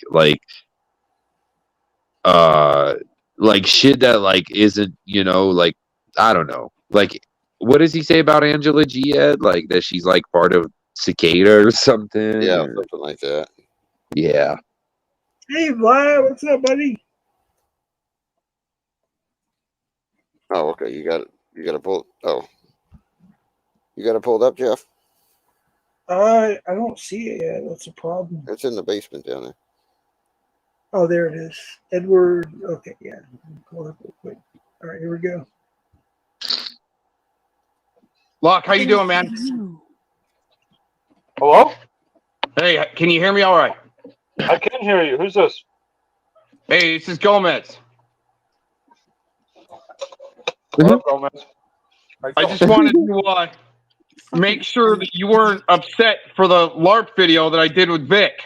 shit that like isn't, you know, like I don't know. Like what does he say about Angela G Ed? Like that she's like part of Cicada or something? Yeah, or... something like that. Yeah. Hey Vlad, what's up, buddy? Oh, okay. You got to pull. Oh, you got it pulled up, Jeff. I don't see it yet. That's a problem. It's in the basement down there. Oh, there it is. Edward. Okay, yeah. Pull it up real quick. All right, here we go. Locke, how you doing, man? Hello? Hey, can you hear me all right? I can hear you. Who's this? Hey, this is Gomez. What up, Gomez? I just wanted to make sure that you weren't upset for the LARP video that I did with Vic.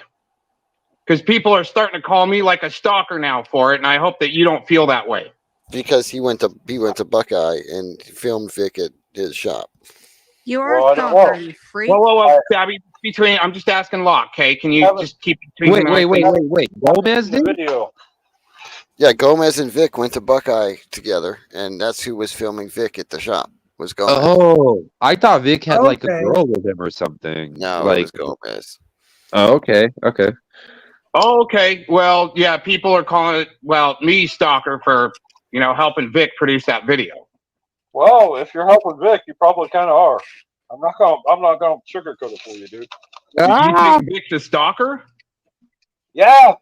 Because people are starting to call me like a stalker now for it, and I hope that you don't feel that way. Because he went to Buckeye and filmed Vic at his shop. You are a stalker, you freak. Whoa, Gabby, I'm just asking Locke, okay? Can you just keep it between Wait. Gomez did? Video. Yeah, Gomez and Vic went to Buckeye together, and that's who was filming Vic at the shop. Was Gomez. Oh, I thought Vic had like a girl with him or something. No, like, it was Gomez. Oh, okay. Oh, okay. Well, yeah, people are calling it, me stalker for, helping Vic produce that video. Well, if you're helping Vic, you probably kind of are. I'm not gonna sugarcoat it for you, dude. You think Vic's a stalker? Yeah.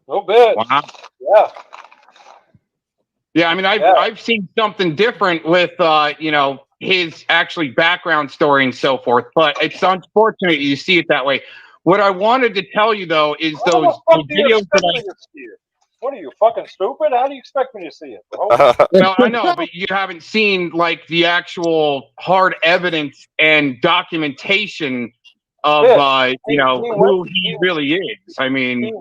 No bit. Wow. Yeah. Yeah, I mean, I've seen something different with, his actually background story and so forth, but it's unfortunate you see it that way. What I wanted to tell you, though, is those videos that What are you, fucking stupid? How do you expect me to see it? Well, I know, but you haven't seen, like, the actual hard evidence and documentation of, who he really is. I mean...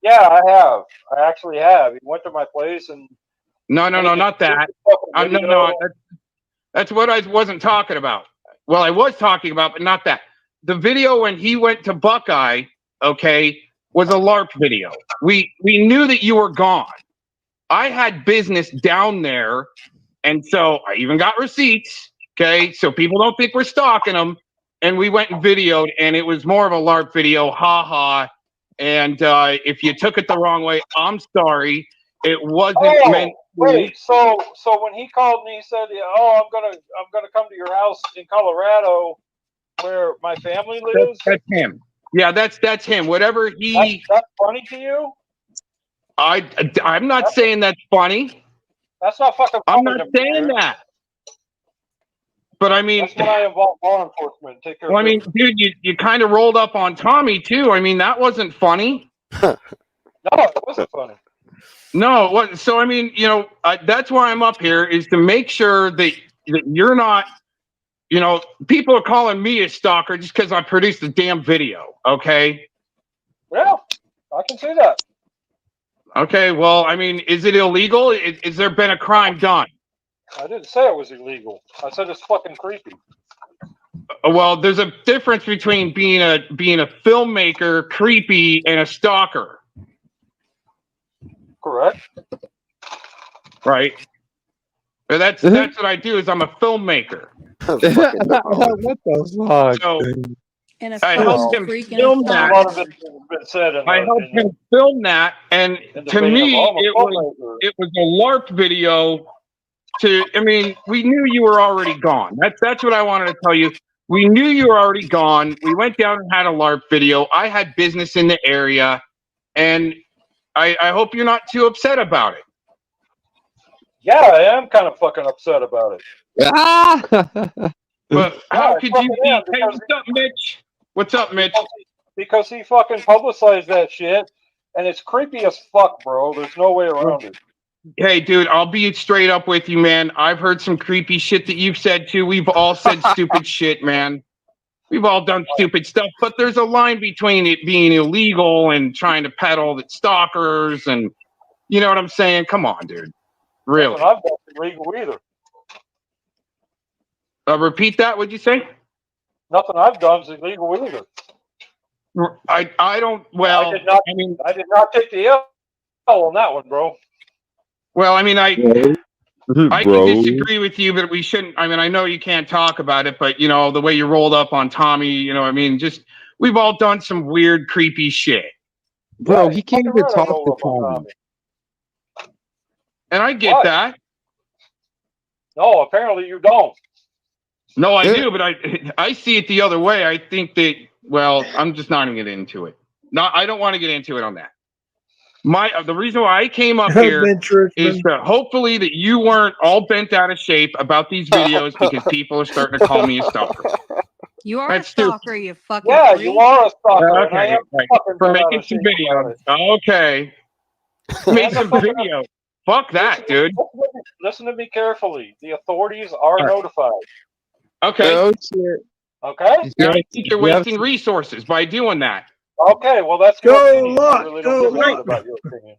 Yeah, I have. I actually have. He went to my place and... No, not that. No, that's what I wasn't talking about. Well, I was talking about, but not that. The video when he went to Buckeye, okay, was a LARP video. We knew that you were gone. I had business down there, and so I even got receipts, okay, so people don't think we're stalking them. And we went and videoed, and it was more of a LARP video, ha. And if you took it the wrong way, I'm sorry. It wasn't meant. Wait, so when he called me, he said, "Oh, I'm gonna come to your house in Colorado, where my family lives." That's him. Yeah, that's him. Whatever he. That's funny to you? I'm not saying that's funny. That's not fucking funny. I'm not saying that. But I mean, that's when I involve law enforcement. Take care. Well, I mean, dude, you kind of rolled up on Tommy too. I mean, that wasn't funny. No, it wasn't funny. No, what? So I mean, that's why I'm up here, is to make sure that you're not, you know, people are calling me a stalker just because I produced the damn video. Okay. Yeah, I can see that. Okay. Well, I mean, is it illegal? Is there been a crime done? I didn't say it was illegal. I said it's fucking creepy. Well, there's a difference between being a filmmaker, creepy, and a stalker. Correct. Right. But that's what I do. Is I'm a filmmaker. What the fuck? So And a I fucking helped him freak and film a that. A lot of it has been said in I helped him film that, and in the to vein of, me, "Oh, I'm a it was filmmaker." a LARP video. I mean, we knew you were already gone. That's what I wanted to tell you. We knew you were already gone. We went down and had a LARP video. I had business in the area, and I hope you're not too upset about it. Yeah, I am kind of fucking upset about it. But how could you be? am, Hey, because what's up, Mitch? What's up, Mitch? Because he fucking publicized that shit, and it's creepy as fuck, bro. There's no way around it. Hey, dude, I'll be straight up with you, man. I've heard some creepy shit that you've said too. We've all said stupid shit, man. We've all done stupid stuff, but there's a line between it being illegal and trying to peddle the stalkers, and you know what I'm saying? Come on, dude. Really? Nothing I've done is illegal either. Repeat that. What'd you say? Nothing I've done is illegal either. I don't. Well, I did not take the L on that one, bro. Well, I mean, I Bro. can disagree with you, but we shouldn't. I mean, I know you can't talk about it, but you know the way you rolled up on Tommy. You know, I mean, just we've all done some weird, creepy shit. Bro, he can't even Fucking right, I talk rolled to up on Tommy. And I get What? that. No, apparently you don't. No, I do, but I see it the other way. I think that. Well, I'm just not going to get into it. No, I don't want to get into it on that. The reason why I came up here is that hopefully that you weren't all bent out of shape about these videos because people are starting to call me a stalker. You are That's a stalker, you fucking Yeah, freak. you are a stalker, and I Okay, am right. fucking For bent out making of some shape about videos. it. Okay. Made some video. Fuck that, dude. Listen to me carefully. The authorities are notified. Okay. Oh shit. Okay? And I think you're wasting resources by doing that. Okay, well, that's your opinion. I really don't give a shit Luck. about your opinion.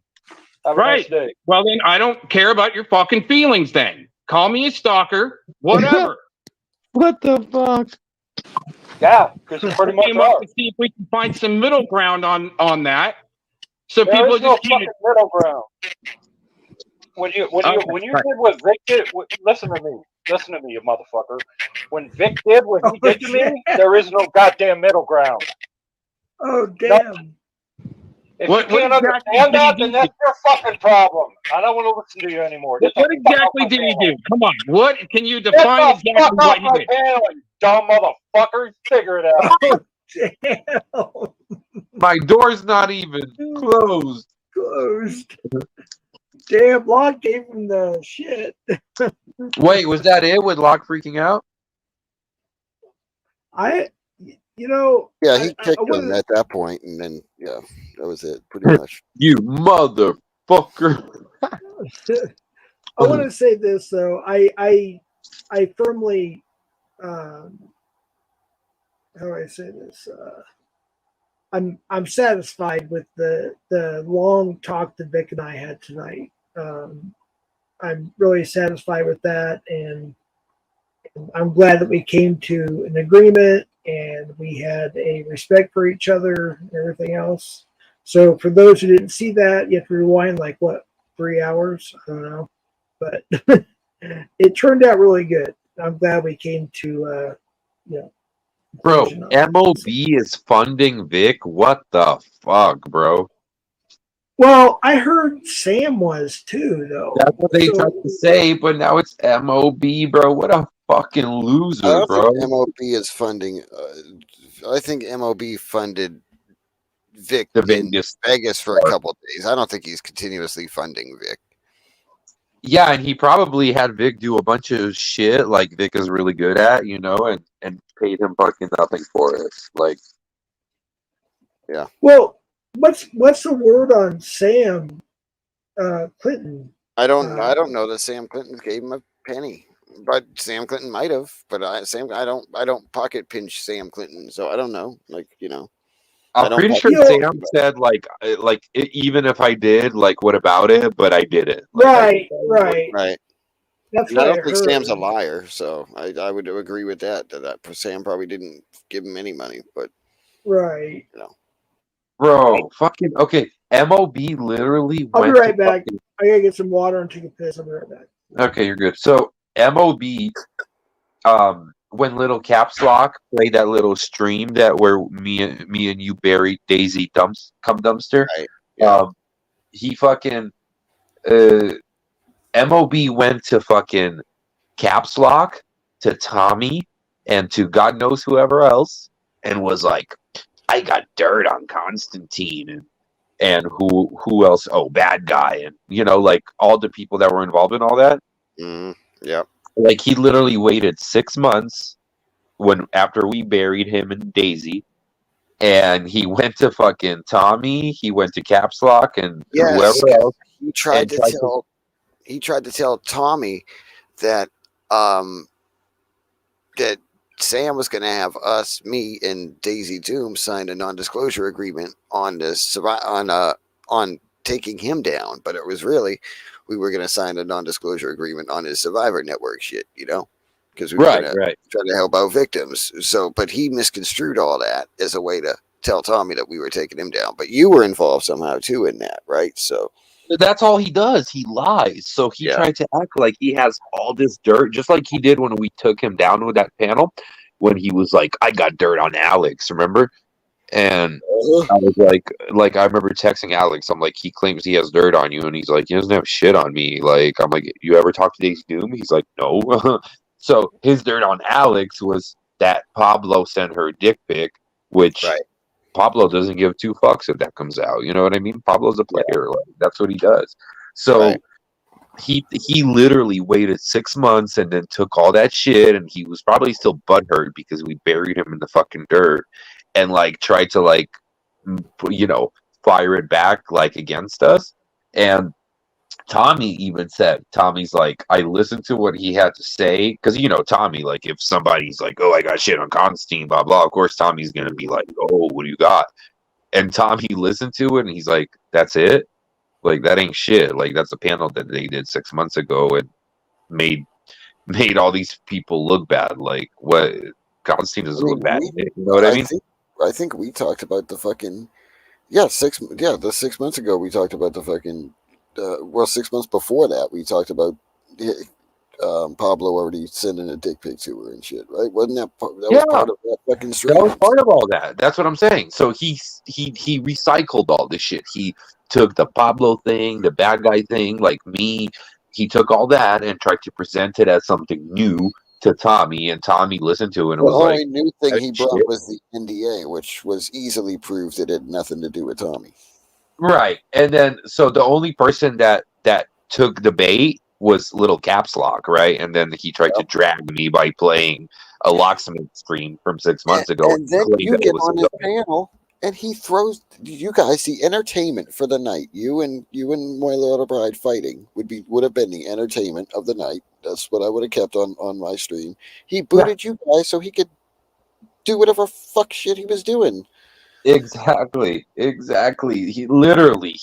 Have a nice day. Well, then I don't care about your fucking feelings then. Call me a stalker, whatever. What the fuck? Yeah, because you pretty much Came up are. to see if we can find some middle ground on that. So There people is no just fucking middle ground. When you did what Vic did, listen to me, you motherfucker. When Vic did what he did to me, there is no goddamn middle ground. Oh damn! If you can't understand that, then that's your fucking problem. I don't want to listen to you anymore. What exactly did he do? Come on, what can you define exactly what he did? You dumb motherfucker, figure it out. Oh damn! My door's not even closed. Closed. Damn, Locke gave him the shit. Wait, was that it with Locke freaking out? You know. Yeah, he kicked him at that point, and then yeah, that was it, pretty much. You motherfucker! I want to say this though. I firmly. How do I say this? I'm satisfied with the long talk that Vic and I had tonight. I'm really satisfied with that, and I'm glad that we came to an agreement and we had a respect for each other and everything else. So for those who didn't see that, you have to rewind like what, 3 hours? I don't know, but it turned out really good. I'm glad we came to Bro, MOB is funding Vic. What the fuck, bro? Well, I heard Sam was too, though. That's what they tried to say, but now it's MOB, bro. What a fucking loser, I don't bro. think MOB is funding. I think MOB funded Vic in Vegas for a couple of days. I don't think he's continuously funding Vic. Yeah, and he probably had Vic do a bunch of shit like Vic is really good at, you know, and paid him fucking nothing for it. Like, yeah. Well, what's the word on Sam Clinton? I don't know that Sam Clinton gave him a penny. But Sam Clinton might have. But I don't pocket pinch Sam Clinton, so I don't know. Like, I I'm don't pretty pocket sure You know, pinch Sam anybody. said even if I did, like, what about it? But I didn't. Like, I right, just right. Right. That's And I what I don't think Sam's a heard. liar, so I would agree with that. That Sam probably didn't give him any money, but Right. bro, fucking okay. MOB literally I'll be went to right back. fucking. I gotta get some water and take a piss. I'll be right back. Okay, you're good. So MOB, when Little Caps Lock played that little stream that where me and you buried Daisy dumpster, right. Yeah. he fucking MOB went to fucking Caps Lock, to Tommy, and to God knows whoever else, and was like, I got dirt on Konstantin and who else? Oh, bad guy, and like all the people that were involved in all that. Yep. Like he literally waited 6 months after we buried him and Daisy, and he went to fucking Tommy, he went to Caps Lock and Yes. whoever else. He tried to tell Tommy that that Sam was going to have me, and Daisy Doom sign a non-disclosure agreement on this on taking him down, but it was really we were going to sign a non-disclosure agreement on his Survivor Network shit, because we were going to try to help out victims. So, but he misconstrued all that as a way to tell Tommy that we were taking him down. But you were involved somehow too in that, right? So that's all he does. He lies. So he tried to act like he has all this dirt, just like he did when we took him down with that panel, when he was like, I got dirt on Alex, remember? And I was like, I remember texting Alex. I'm like, he claims he has dirt on you, and he's like, he doesn't have shit on me. Like, I'm like, you ever talk to Daisy Doom? He's like, no. So his dirt on Alex was that Pablo sent her a dick pic, which Pablo doesn't give two fucks if that comes out. You know what I mean? Pablo's a player. Like, that's what he does. So he literally waited 6 months and then took all that shit, and he was probably still butthurt because we buried him in the fucking dirt, and like tried to fire it back like against us. And Tommy even said, Tommy's like, I listened to what he had to say, because Tommy, like, if somebody's like, oh, I got shit on Konstantin, blah blah, of course Tommy's gonna be like, oh, what do you got? And Tommy listened to it and he's like, that's it? Like, that ain't shit. Like, that's a panel that they did 6 months ago and made all these people look bad. Like, what? Konstantin doesn't look bad. You know what I mean? I think we talked about the fucking the 6 months ago we talked about the fucking 6 months before that we talked about Pablo already sending a dick pic to her and shit, right? Wasn't that was part of that fucking stream? That was part of all that. That's what I'm saying. So he recycled all this shit. He took the Pablo thing, the bad guy thing, like me. He took all that and tried to present it as something new to Tommy, and Tommy listened to it and was like, the only new thing he brought was the NDA, which was easily proved it had nothing to do with Tommy. Right. And then, so the only person that took the bait was Little Caps Lock, right? And then he tried to drag me by playing a Locksmith stream from 6 months ago. And then you get on his panel, and he throws you guys the entertainment for the night. You and My Little Bride fighting would have been the entertainment of the night. That's what I would have kept on my stream. He booted you guys so he could do whatever fuck shit he was doing. Exactly. He literally,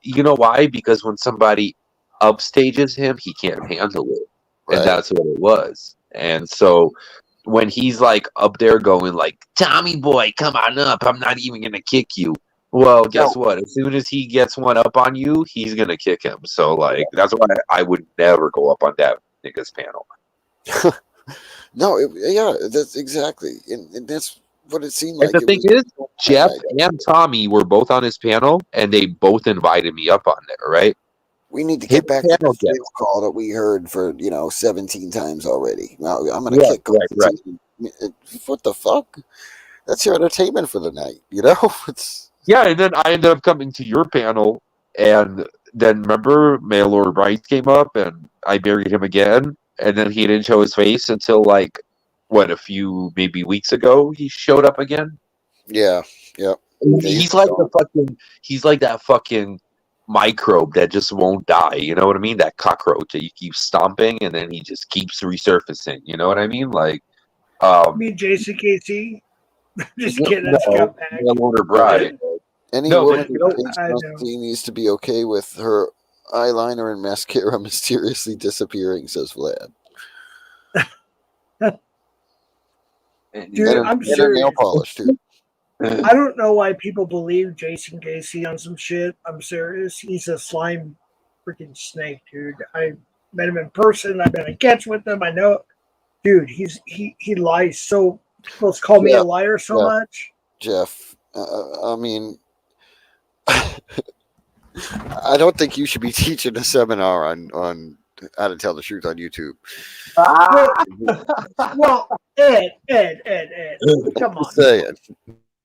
you know why? Because when somebody upstages him, he can't handle it. And that's what it was. And so when he's like up there going like, Tommy boy, come on up, I'm not even gonna kick you. Well, guess what? As soon as he gets one up on you, he's gonna kick him. So like that's why I would never go up on that nigga's panel. No, that's exactly. And that's what it seemed like. And the thing is, Jeff and Tommy were both on his panel, and they both invited me up on there, right? We need to get back to the sales call that we heard for 17 times already. Now I'm gonna kick. What the fuck? That's your entertainment for the night, It's and then I ended up coming to your panel, and then remember, Mail Order Bryce came up, and I buried him again, and then he didn't show his face until like a few maybe weeks ago. He showed up again. Yeah. He's like that fucking microbe that just won't die. You know what I mean? That cockroach that you keep stomping and then he just keeps resurfacing. You know what I mean? Like, Me, Jason KC. Just kidding. no, That's Scout Pack. no longer bride. Any No, woman but who Nope, thinks I know. Konstantin needs to be okay with her eyeliner and mascara mysteriously disappearing, says Vlad. Dude, And her, I'm and her nail serious. polish too. I don't know why people believe Jason Casey on some shit. I'm serious. He's a slime freaking snake, dude. I met him in person. I've been in catch with him. I know, dude. He lies so. People call me a liar so much. Jeff, I mean, I don't think you should be teaching a seminar on how to tell the truth on YouTube. Well, Ed, come on. Just saying.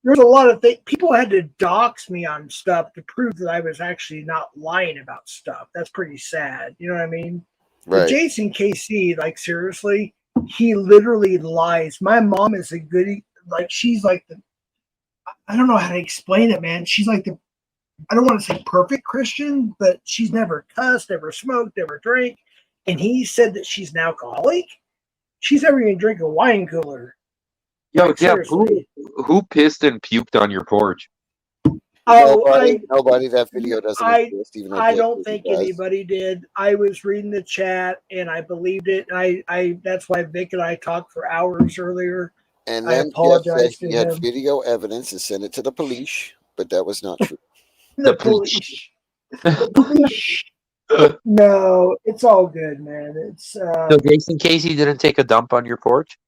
There's a lot of things. People had to dox me on stuff to prove that I was actually not lying about stuff. That's pretty sad. You know what I mean? But Right. Jason KC, like seriously, he literally lies. My mom is a goody. Like she's like the. I don't know how to explain it, man. She's like the. I don't want to say perfect Christian, but she's never cussed, never smoked, never drank. And he said that she's an alcoholic. She's never even drink a wine cooler. Yo, Like, Jeff, seriously. who pissed and puked on your porch? Oh, Nobody. That video doesn't exist. Even though I Jeff don't says think it does. anybody did. I was reading the chat and I believed it. And I that's why Vic and I talked for hours earlier. And I then Jeff apologize said to he had him. video evidence and sent it to the police, but that was not true. The police. The police. No, it's all good, man. It's So Jason Casey didn't take a dump on your porch?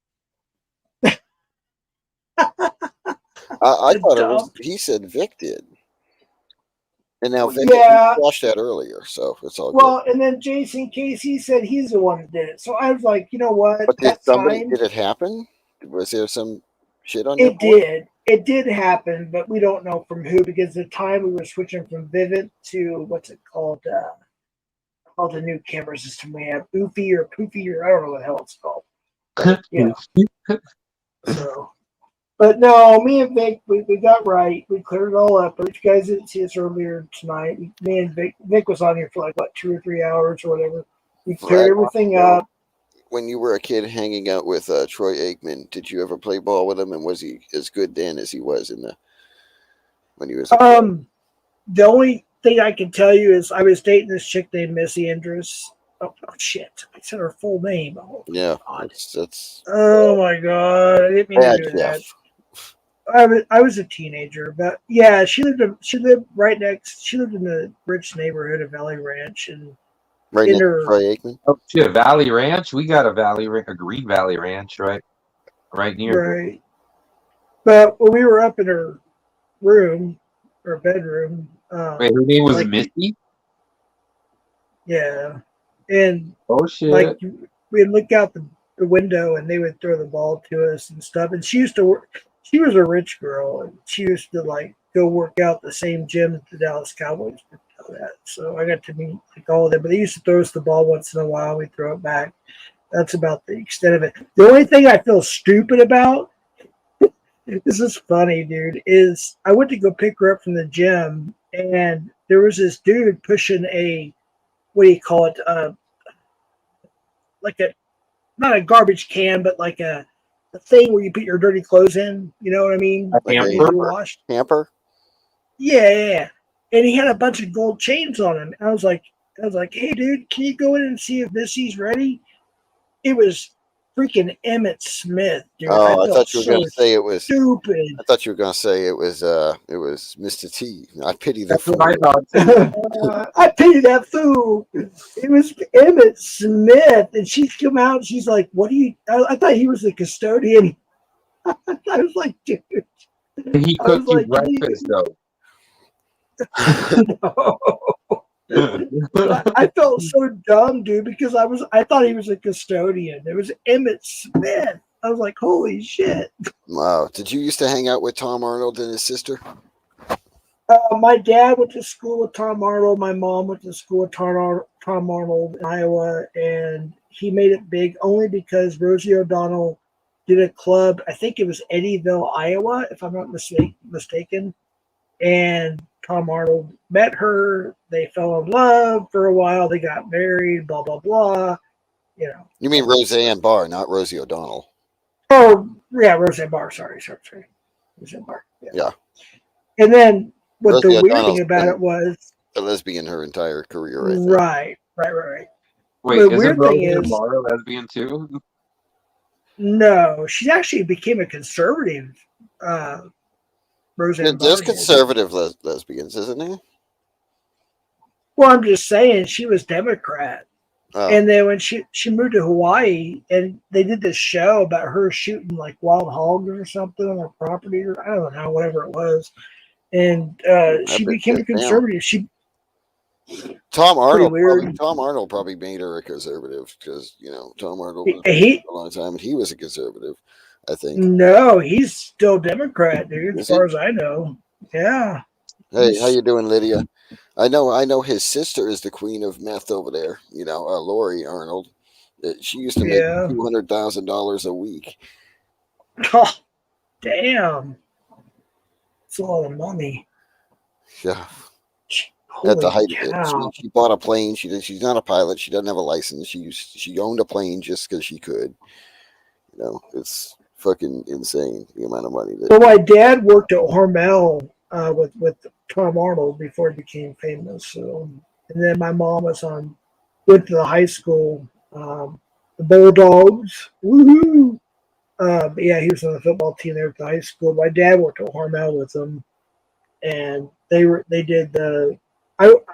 I thought it was. He said Vic did, and now Vic watched that earlier, so it's all well, and then Jason Casey said he's the one that did it. So I was like, you know what? good. But did That's somebody? fine. Did it happen? Was there some shit on your It porch? did. It did happen, but we don't know from who because at the time we were switching from Vivint to what's it called? All the new camera system we have, Oofy or Poofy or I don't know what the hell it's called. But, yeah. So, but no, me and Vic, we got right. We cleared it all up. But you guys didn't see us earlier tonight. Me and Vic was on here for like what 2 or 3 hours or whatever. We cleared everything up. When you were a kid hanging out with Troy Aikman, did you ever play ball with him? And was he as good then as he was when he was? The only thing I can tell you is I was dating this chick named Missy Andrus. Oh shit! I said her full name. Oh, yeah, God. that's. Oh my God! I didn't mean to do that. I was a teenager, but yeah, she lived right next. She lived in the rich neighborhood of Valley Ranch, and right next to Troy Aikman. Oh shit, Valley Ranch. We got a Green Valley Ranch, right near. Right. But when we were up in her room, her bedroom. Wait, her name was Misty? Yeah. And oh shit. Like we'd look out the window and they would throw the ball to us and stuff. And she used to work, she was a rich girl and she used to like go work out the same gym that the Dallas Cowboys would go at. So I got to meet like all of them. But they used to throw us the ball once in a while, we throw it back. That's about the extent of it. The only thing I feel stupid about, this is funny, dude, is I went to go pick her up from the gym and there was this dude pushing what do you call it? Like not a garbage can, but like a thing where you put your dirty clothes in. You know what I mean? Like hamper. Yeah. And he had a bunch of gold chains on him. I was like, hey, dude, can you go in and see if Missy's ready? It was freaking Emmett Smith, dude. Oh, I thought you were going to say it was stupid. I thought you were going to say it was Mr. T. I pity the fool. I pity that fool. It was Emmett Smith, and she's come out. And she's like, "What do you?" I thought he was the custodian. I was like, "Dude." He cooked you breakfast though. No. I felt so dumb, dude, because I thought he was a custodian. It was Emmett Smith. I was like, holy shit. Wow. Did you used to hang out with Tom Arnold and his sister? My dad went to school with Tom Arnold. My mom went to school with Tom Arnold in Iowa, and he made it big only because Rosie O'Donnell did a club. I think it was Eddyville, Iowa, if I'm not mistaken. and Tom Arnold met her. They fell in love for a while. They got married. Blah blah blah. You know. You mean Roseanne Barr, not Rosie O'Donnell? Oh yeah, Roseanne Barr. Sorry. Roseanne Barr. Yeah. And then what Rosie the weird O'Donnell's thing about been it was a lesbian her entire career, I think. right. Wait, The isn't weird thing Roseanne is- Barr a lesbian too? No, she actually became a conservative. Roseanne There's Barr did. conservative lesbians, isn't there? Well, I'm just saying she was Democrat. Oh. And then when she moved to Hawaii, and they did this show about her shooting like wild hogs or something on her property, or I don't know, whatever it was. And she became a conservative. She Tom Arnold. weird. Tom Arnold probably made her a conservative because Tom Arnold was he for a long time and he was a conservative, I think. no, he's still Democrat, dude. As Is he? far as I know, yeah. Hey, how you doing, Lydia? I know his sister is the queen of meth over there. Lori Arnold. She used to make Yeah. $200,000 a week. Oh, damn, it's a lot of money. Yeah. Holy At the height cow. of it, she bought a plane. She's not a pilot. She doesn't have a license. She owned a plane just because she could. It's fucking insane the amount of money that. Well, my dad worked at Hormel with Tom Arnold before he became famous. So, and then my mom went to the high school, the Bulldogs. Woohoo! But yeah, he was on the football team there at the high school. My dad worked at Hormel with them, and they did what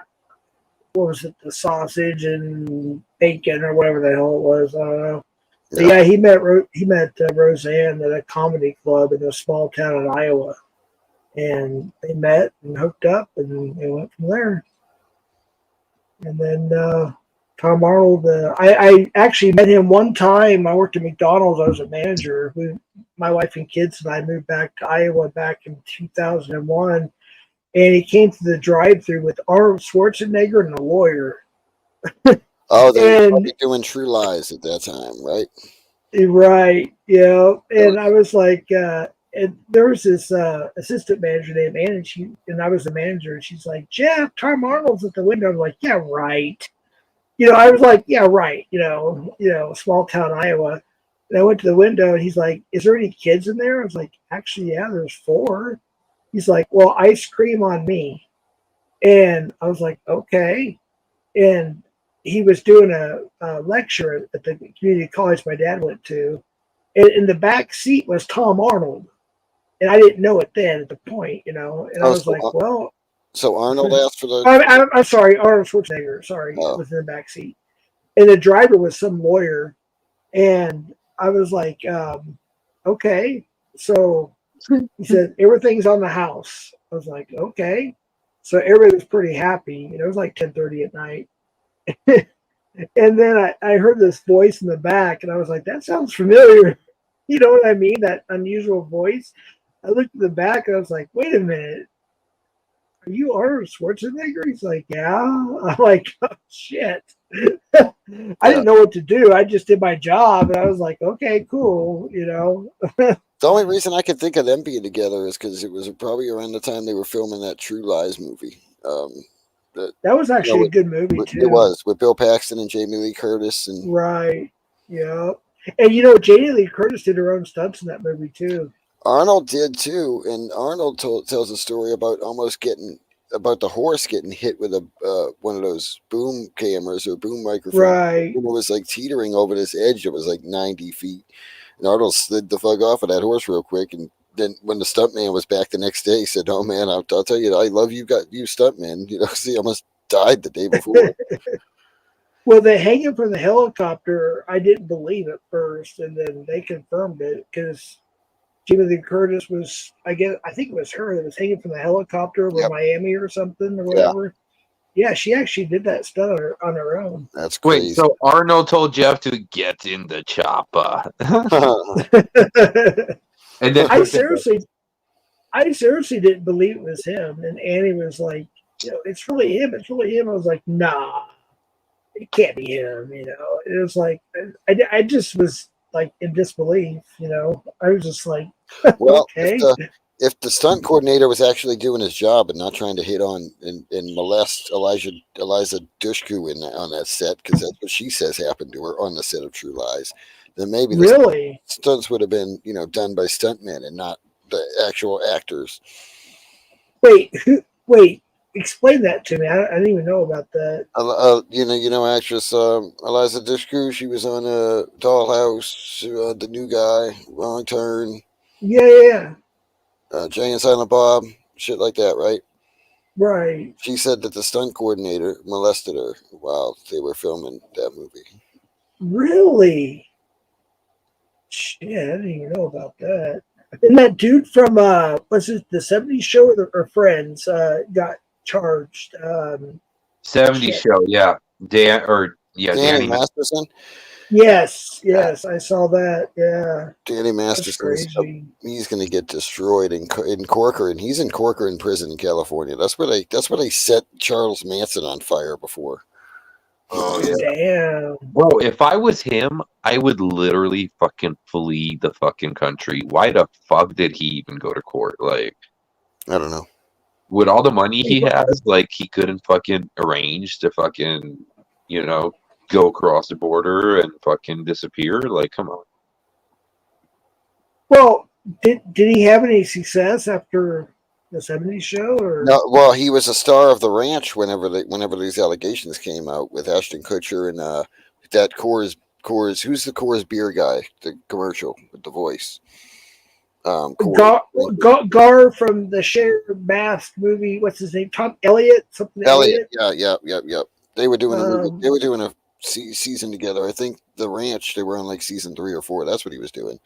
was it, the sausage and bacon or whatever the hell it was. I don't know. But yeah, he met Roseanne at a comedy club in a small town in Iowa, and they met and hooked up, and they went from there. And then Tom Arnold, I actually met him one time. I worked at McDonald's. I was a manager. My wife and kids and I moved back to Iowa back in 2001, and he came to the drive-through with Arnold Schwarzenegger and a lawyer. Oh, they were probably doing True Lies at that time, right? Right, yeah. And I was like, and there was this assistant manager named Ann, and I was the manager, and she's like, Jeff, Tom Arnold's at the window. I'm like, yeah, right. I was like, yeah, right. Small town Iowa. And I went to the window, and he's like, is there any kids in there? I was like, actually, yeah, there's 4. He's like, well, ice cream on me. And I was like, okay. And he was doing a lecture at the community college my dad went to. And in the back seat was Tom Arnold. And I didn't know it then at the point, And I was like, well. So Arnold asked for the. I'm sorry, Arnold Schwarzenegger. Sorry, was in the back seat. And the driver was some lawyer. And I was like, okay. So he said, everything's on the house. I was like, okay. So everybody was pretty happy. It was like 10:30 at night. And then I heard this voice in the back, and I was like, that sounds familiar. You know what I mean? That unusual voice. I looked at the back, and I was like, wait a minute. Are you Arnold Schwarzenegger? He's like, yeah. I'm like, oh, shit. I didn't know what to do. I just did my job, and I was like, okay, cool. The only reason I could think of them being together is because it was probably around the time they were filming that True Lies movie. That was actually a good movie, too. It was, with Bill Paxton and Jamie Lee Curtis. Right, yeah. And, Jamie Lee Curtis did her own stunts in that movie, too. Arnold did, too. And Arnold tells a story about about the horse getting hit with one of those boom cameras or boom microphones. Right. And it was like teetering over this edge that was like 90 feet. And Arnold slid the fuck off of that horse real quick. And then when the stuntman was back the next day, he said, oh, man, I'll tell you, I love you, stuntman. He almost died the day before. Well, the hanging from the helicopter, I didn't believe at first. And then they confirmed it because Jamie Lee Curtis was, I think it was her that was hanging from the helicopter over Miami or something or whatever. Yeah, she actually did that stunt on her own. That's crazy. Wait, so Arnold told Jeff to get in the chopper. And then I seriously didn't believe it was him. And Annie was like, it's really him. It's really him. I was like, nah, it can't be him. It was like, I just was like in disbelief. I was just like, well, okay. if the stunt coordinator was actually doing his job and not trying to hit on and molest Eliza Dushku on that set, because that's what she says happened to her on the set of True Lies, then maybe the Really? stunts would have been, done by stuntmen and not the actual actors. Wait, explain that to me. I didn't even know about that. Actress Eliza Dushku. She was on Dollhouse, The New Guy, Wrong Turn, Yeah. Jay and Silent Bob, shit like that, right? Right. She said that the stunt coordinator molested her while they were filming that movie. Really? Shit, I didn't even know about that. And that dude from was it the '70s show or Friends got charged? 70 show, yeah. Danny Danny Masterson. Yes, I saw that. Yeah, Danny that's Masterson. crazy. He's going to get destroyed in Corcoran. He's in Corcoran prison in California. That's where they set Charles Manson on fire before. Oh yeah. Damn. Bro, if I was him, I would literally fucking flee the fucking country. Why the fuck did he even go to court? Like, I don't know. with all the money he has, like, he couldn't fucking arrange to fucking, go across the border and fucking disappear. Like, come on. Well, did he have any success after the '70s show? Or No, well, he was a star of The Ranch whenever these allegations came out with Ashton Kutcher and that Coors. Who's the Coors beer guy? The commercial with the voice. Gar from the Cher Mask movie. What's his name? Tom Elliott. Something. Elliott. Yeah. They were doing a movie. They were doing a season together. I think The Ranch. They were on like season 3 or 4. That's what he was doing.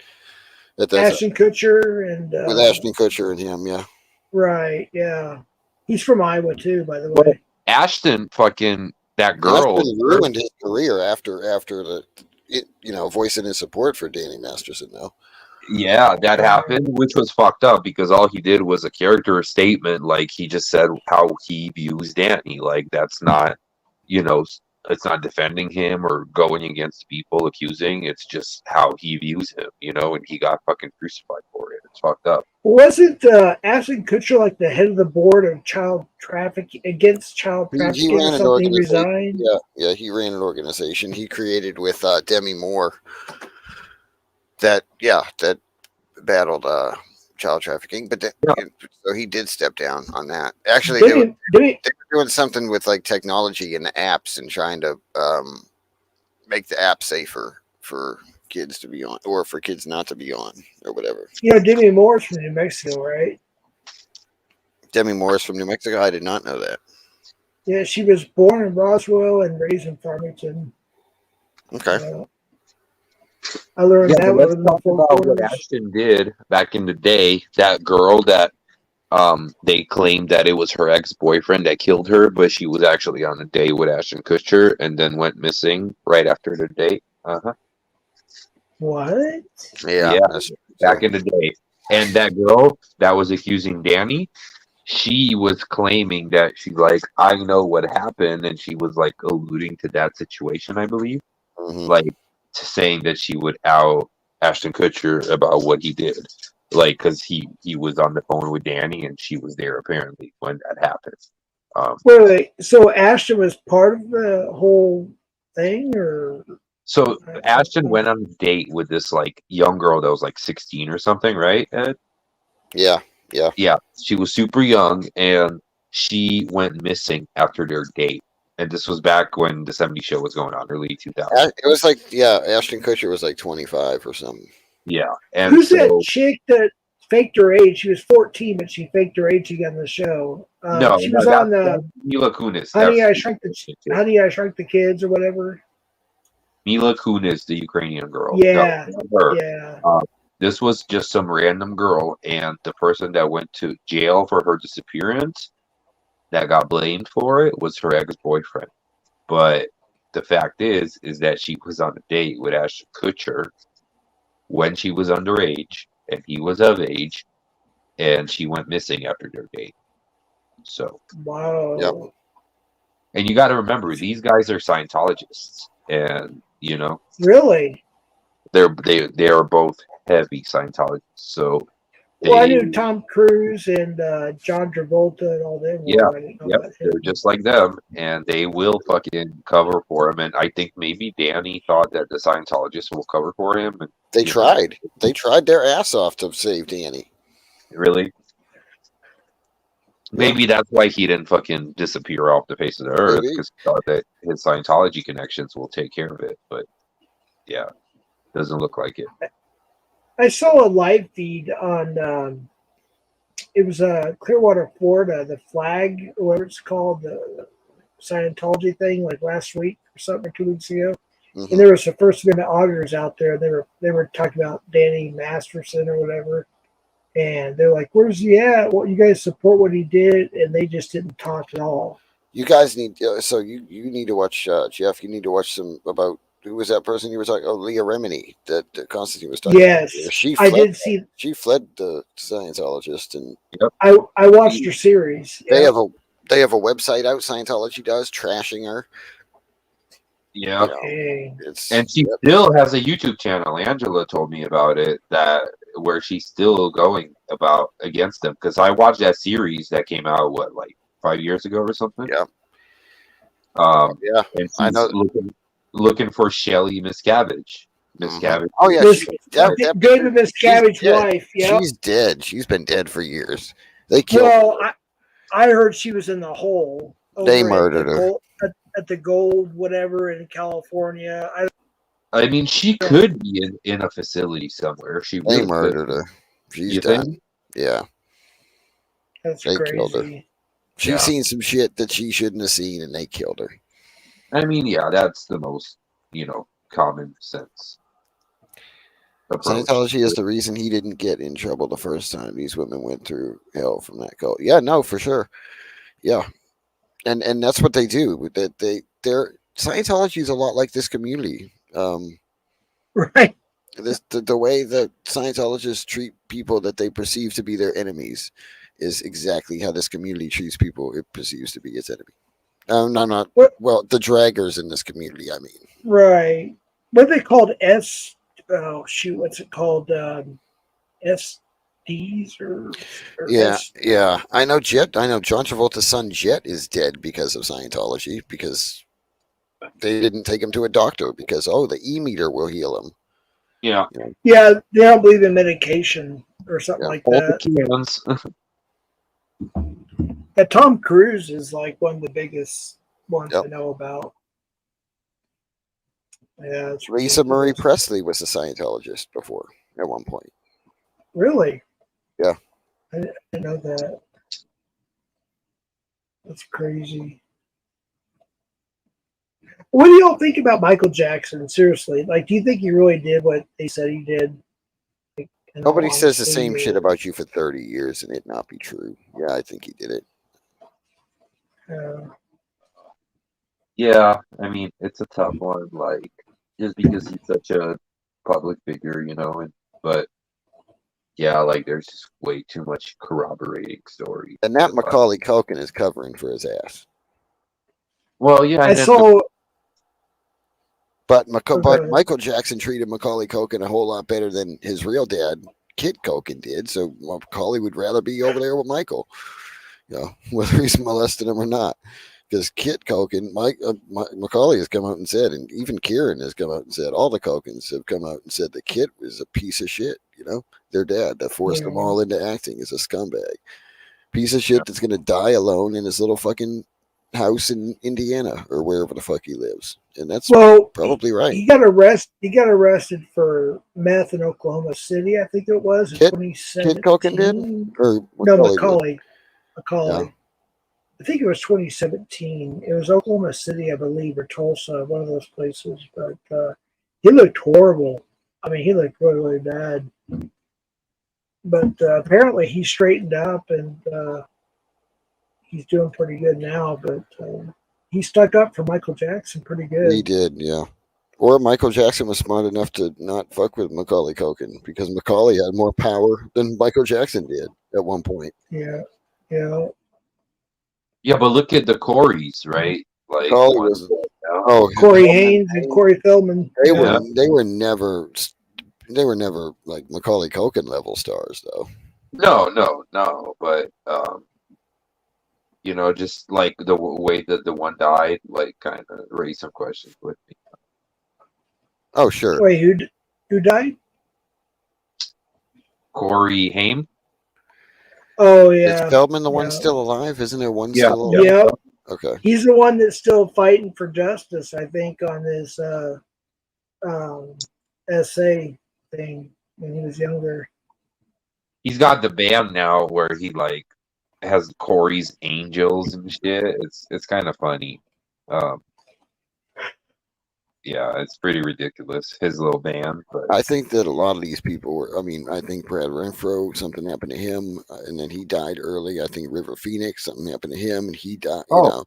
Ashton Kutcher and with Ashton Kutcher and him. Yeah. Right. Yeah. He's from Iowa too, by the way. Ashton fucking that girl Ashton ruined his career after voicing his support for Danny Masterson though. Yeah, that happened, which was fucked up because all he did was a character statement. Like, he just said how he views Danny. Like, that's not, it's not defending him or going against people accusing. It's just how he views him, and he got fucking crucified for it. It's fucked up. Wasn't Ashton Kutcher like the head of the board of child trafficking against child trafficking? He ran or an something? He organization. resigned. Yeah, he ran an organization he created with Demi Moore. That battled child trafficking, but so he did step down on that. Actually, they were doing something with like technology and the apps and trying to make the app safer for kids to be on or for kids not to be on or whatever. Demi Moore's from New Mexico, right? Demi Moore's from New Mexico. I did not know that. Yeah, she was born in Roswell and raised in Farmington. Okay. I learned that. Let's talk about what Ashton did back in the day. That girl that they claimed that it was her ex-boyfriend that killed her, but she was actually on a date with Ashton Kutcher and then went missing right after the date. What? Yeah. Back in the day. And that girl that was accusing Danny, she was claiming that she's like, I know what happened, and she was like alluding to that situation, I believe. Mm-hmm. Like, saying that she would out Ashton Kutcher about what he did, like, because he was on the phone with Danny and she was there apparently when that happened. Wait, so Ashton was part of the whole thing, or so Ashton went on a date with this like young girl that was like 16 or something, right, Ed? Yeah. She was super young and she went missing after their date. And this was back when the '70s show was going on, early 2000s. It was like, Ashton Kutcher was like 25 or something. Yeah. And who's that chick that faked her age? She was 14, but she faked her age to get on the show. She was on the Mila Kunis. Honey, I Shrunk the Kids or whatever. Mila Kunis, the Ukrainian girl. Yeah. Her. Yeah. This was just some random girl, and the person that went to jail for her disappearance that got blamed for it was her ex-boyfriend. But the fact is that she was on a date with Ashton Kutcher when she was underage and he was of age, and she went missing after their date. So wow. Yep. And you got to remember, these guys are Scientologists, and really, they are both heavy Scientologists. So Well, I They, knew Tom Cruise and John Travolta and all them. yeah, I didn't know yep, about him. they're just like them, and they will fucking cover for him. And I think maybe Danny thought that the Scientologists will cover for him. And They you know, tried. They tried their ass off to save Danny. really, Yeah. maybe that's why he didn't fucking disappear off the face of the earth, Maybe. because he thought that his Scientology connections will take care of it. But yeah, doesn't look like it. I saw a live feed on. It was Clearwater, Florida. The flag, or whatever it's called, the Scientology thing, like last week or something, or 2 weeks ago. Mhm. And there was the First Amendment auditors out there. They were talking about Danny Masterson or whatever, and they're like, "Where's he at? Well, you guys support what he did," and they just didn't talk at all. You guys need so you need to watch Jeff. You need to watch some about who was that person you were talking? Oh, Leah Remini that Konstantin was talking Yes, about. She I fled. did see. She fled the Scientologist, and I watched her series. they Yeah. have a website out. Scientology does trashing her. Yeah. You know, Dang. it's And she still has a YouTube channel. Angela told me about it, that where she's still going about against them. Because I watched that series that came out, what, like 5 years ago or something? Yeah. Yeah. And I she's know. looking for Shelly Miscavige. Miscavige. Oh yeah, Miss- David she's Miscavige's dead. wife. Yeah. She's dead. She's been dead for years. They killed. Well, I heard she was in the hole. They over murdered her. At the Gold, whatever, in California. I mean, she could be in a facility somewhere. She They really murdered could. her. She's You done. think? Yeah, That's they killed her. crazy. she's Yeah. seen some shit that she shouldn't have seen, and they killed her. I mean, yeah, that's the most, common sense approach. Scientology is the reason he didn't get in trouble the first time these women went through hell from that cult. Yeah, no, for sure. Yeah, and that's what they do. That they're Scientology is a lot like this community. Right. The way that Scientologists treat people that they perceive to be their enemies is exactly how this community treats people it perceives to be its enemy. No, not What? well. The draggers in this community, I mean. Right. What are they called? Oh shoot, what's it called? SDs or Yeah, S- yeah. I know Jet. I know John Travolta's son Jet is dead because of Scientology because they didn't take him to a doctor because the E-meter will heal him. Yeah. Yeah, they don't believe in medication or something like All the that. cans. Yeah, Tom Cruise is like one of the biggest ones Yep. I know about. Yeah, it's Lisa Marie ridiculous. Presley was a Scientologist before at one point. Really? Yeah. I didn't know that. That's crazy. What do y'all think about Michael Jackson? Seriously, like, do you think he really did what they said he did? Like, in all Nobody says the honesty, same or- shit about you for 30 years and it not be true. Yeah, I think he did it. Yeah, I mean, it's a tough one, like, just because he's such a public figure, but yeah, like, there's just way too much corroborating story. And that Macaulay Culkin is covering for his ass. Well, yeah, I and then saw. But Okay. Michael Jackson treated Macaulay Culkin a whole lot better than his real dad, Kid Culkin, did. So Macaulay would rather be over there with Michael, whether he's molesting him or not. Because Kit Culkin, Macaulay has come out and said, and even Kieran has come out and said, all the Culkins have come out and said that Kit was a piece of shit. Their dad that forced them all into acting is a scumbag. Piece of shit that's going to die alone in his little fucking house in Indiana or wherever the fuck he lives. And that's probably right. He got arrested for meth in Oklahoma City, I think it was, in Kid 2017. Culkin did? Or No, Macaulay did? Macaulay. Yeah. I think it was 2017. It was Oklahoma City, I believe, or Tulsa, one of those places. But he looked horrible. I mean, he looked really, really bad. But apparently he straightened up and he's doing pretty good now. But he stuck up for Michael Jackson pretty good. He did, yeah. Or Michael Jackson was smart enough to not fuck with Macaulay Culkin because Macaulay had more power than Michael Jackson did at one point. Yeah. Yeah, but look at the Coreys, right? Like, Macaulay was Corey Haynes and Corey Feldman. They were never like Macaulay Culkin level stars though. No. But just like the way that the one died, like kind of raised some questions with me. Oh, sure. Wait, who died? Corey Haim. Oh Is yeah, Feldman the one yeah, still alive? Isn't there one Yeah. still alive? yep. Okay. He's the one that's still fighting for justice, I think, on this um, essay thing when he was younger. He's got the band now where he like has Corey's Angels and shit. It's kind of funny. Um, yeah, it's pretty ridiculous. His little band, but I think that a lot of these people were. I mean, I think Brad Renfro, something happened to him, and then he died early. I think River Phoenix, something happened to him, and he died. You oh know.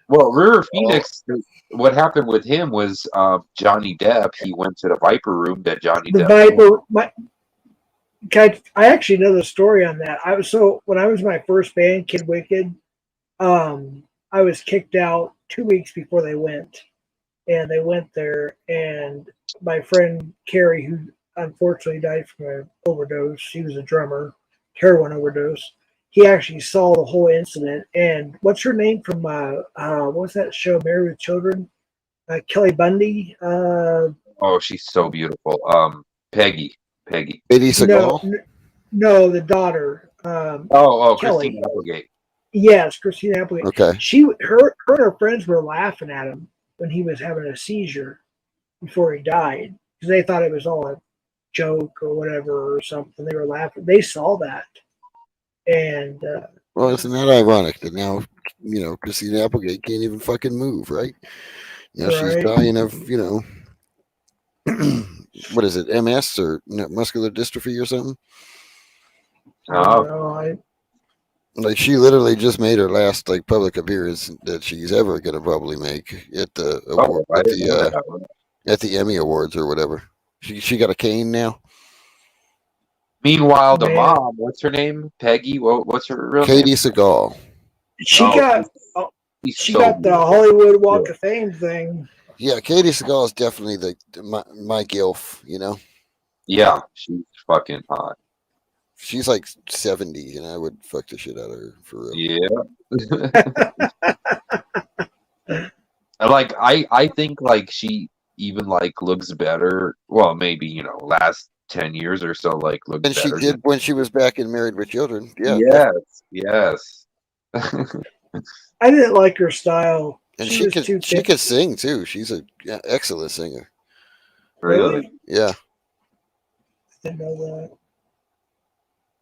well, River Phoenix. What happened with him was Johnny Depp. He went to the Viper Room that Johnny The Depp. Viper. I actually know the story on that. When I was my first band, Kid Wicked, I was kicked out 2 weeks before they went, and they went there, and my friend Carrie, who unfortunately died from an overdose, he was a drummer, heroin overdose. He actually saw the whole incident. And what's her name from what was that show, Married with Children? Kelly Bundy. Oh, she's so beautiful. Peggy. Katie No, Seagal. no, the daughter. Oh, Kelly. Christina Applegate. Yes, Christina Applegate. Okay. Her and her friends were laughing at him when he was having a seizure before he died because they thought it was all a joke or whatever or something. They were laughing. They saw that, and Well, isn't that ironic that now, Christina Applegate can't even fucking move, right? She's right. dying of, what is it, MS or muscular dystrophy or something? I don't Oh, know. Like she literally just made her last like public appearance that she's ever gonna probably make at the award I didn't know that. at the Emmy Awards or whatever. She got a cane now. Meanwhile, the Man. mom, what's her name? Peggy. What's her real Katie name? Seagal. She Oh, got she's she so got the beautiful. Hollywood Walk of Fame thing. Yeah, Katie Seagal is definitely my gilf. Yeah, she's fucking hot. She's like 70, and I would fuck the shit out of her for real. Yeah. Like I think like she even like looks better. Well, maybe last 10 years or so like looks And she better. did when she was back in Married with Children. Yeah. Yes. I didn't like her style. And she could sing too. She's an excellent singer. Really? Yeah. Didn't know that.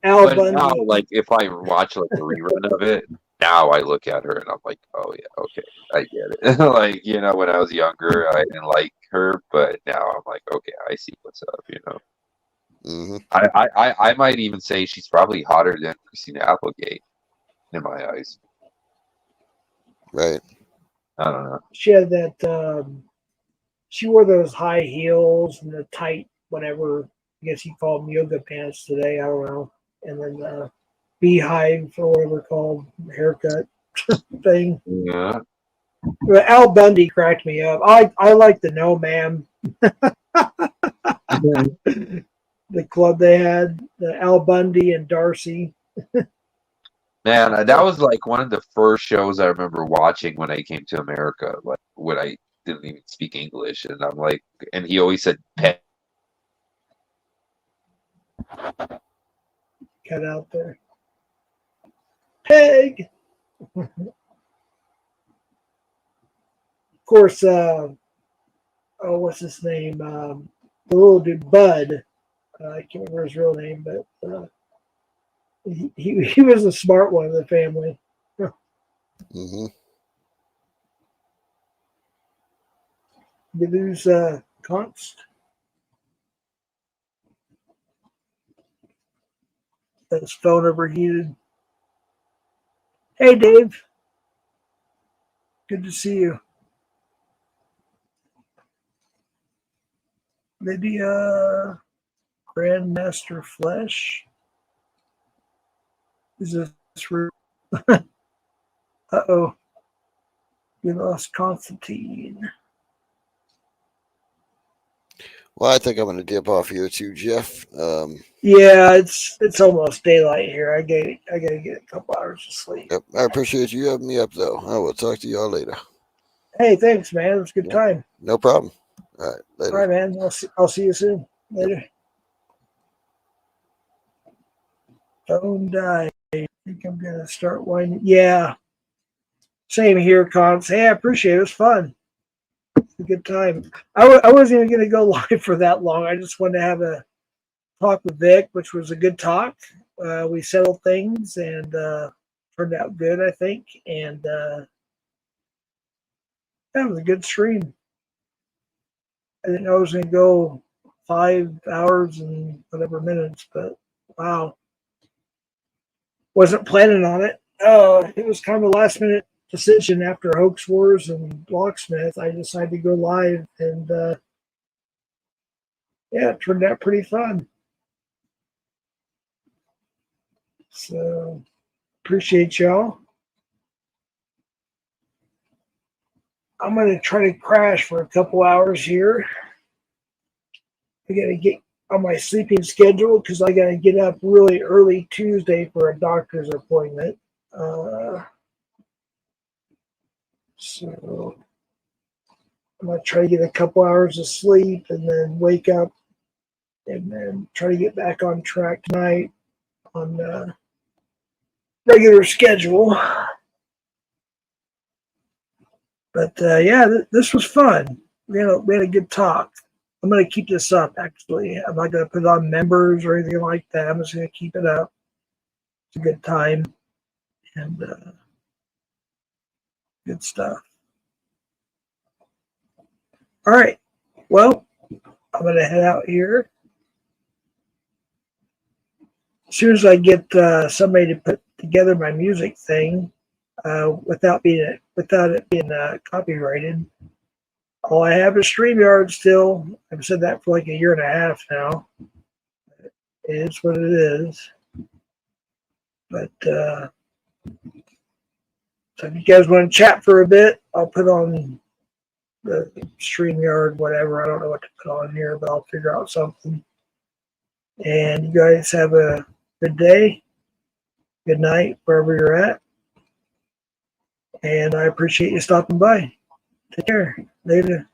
Al But Bundy. now, like, if I watch like a rerun of it, now I look at her and I'm like, oh yeah, okay, I get it. Like, when I was younger, I didn't like her, but now I'm like, okay, I see what's up. Mm-hmm. I might even say she's probably hotter than Christina Applegate in my eyes. Right. I don't know. She had that. She wore those high heels and the tight whatever. I guess you call them yoga pants today. I don't know. And then beehive or whatever called haircut thing. Yeah. But Al Bundy cracked me up. I like the No Ma'am. The club they had, the Al Bundy and Darcy. Man, that was like one of the first shows I remember watching when I came to America. Like when I didn't even speak English, and I'm like, and he always said pet. Cut out there. Peg. Of course, what's his name? The little dude, Bud. I can't remember his real name, but he was the smart one of the family. Mm-hmm. You lose Const. His phone overheated. Hey, Dave. Good to see you. Maybe Grandmaster Flesh. Is this room? Uh-oh. We lost Konstantin. Well, I think I'm going to dip off here too, Jeff. Yeah, it's almost daylight here. I gotta get a couple hours of sleep. Yep, I appreciate you having me up, though. I will talk to y'all later. Hey, thanks, man. It was a good Yep. time. No problem. All right, All later. right, man. I'll see you soon. Later. Phone died. I think I'm gonna start winding. Yeah. Same here, Cons. Hey, I appreciate it. It was fun. It's a good time. I wasn't even gonna go live for that long. I just wanted to have a talk with Vic, which was a good talk. We settled things and turned out good, I think. And that was a good stream. I didn't know it was going to go 5 hours and whatever minutes, but wow. Wasn't planning on it. It was kind of a last minute decision after Hoax Wars and Locksmith. I decided to go live, and yeah, it turned out pretty fun. So appreciate y'all. I'm going to try to crash for a couple hours here. I got to get on my sleeping schedule because I got to get up really early Tuesday for a doctor's appointment. So I'm going to try to get a couple hours of sleep and then wake up and then try to get back on track tonight on the regular schedule. But yeah, this was fun. We had a good talk. I'm going to keep this up, actually. I'm not going to put on members or anything like that. I'm just going to keep it up. It's a good time and good stuff. All right. Well, I'm going to head out here. As soon as I get somebody to put together my music thing without it being copyrighted, all I have is StreamYard still. I've said that for like a year and a half now. It is what it is. But so if you guys want to chat for a bit, I'll put on the StreamYard, whatever. I don't know what to put on here, but I'll figure out something. And you guys have a good day, good night, wherever you're at. And I appreciate you stopping by. Take care. Later.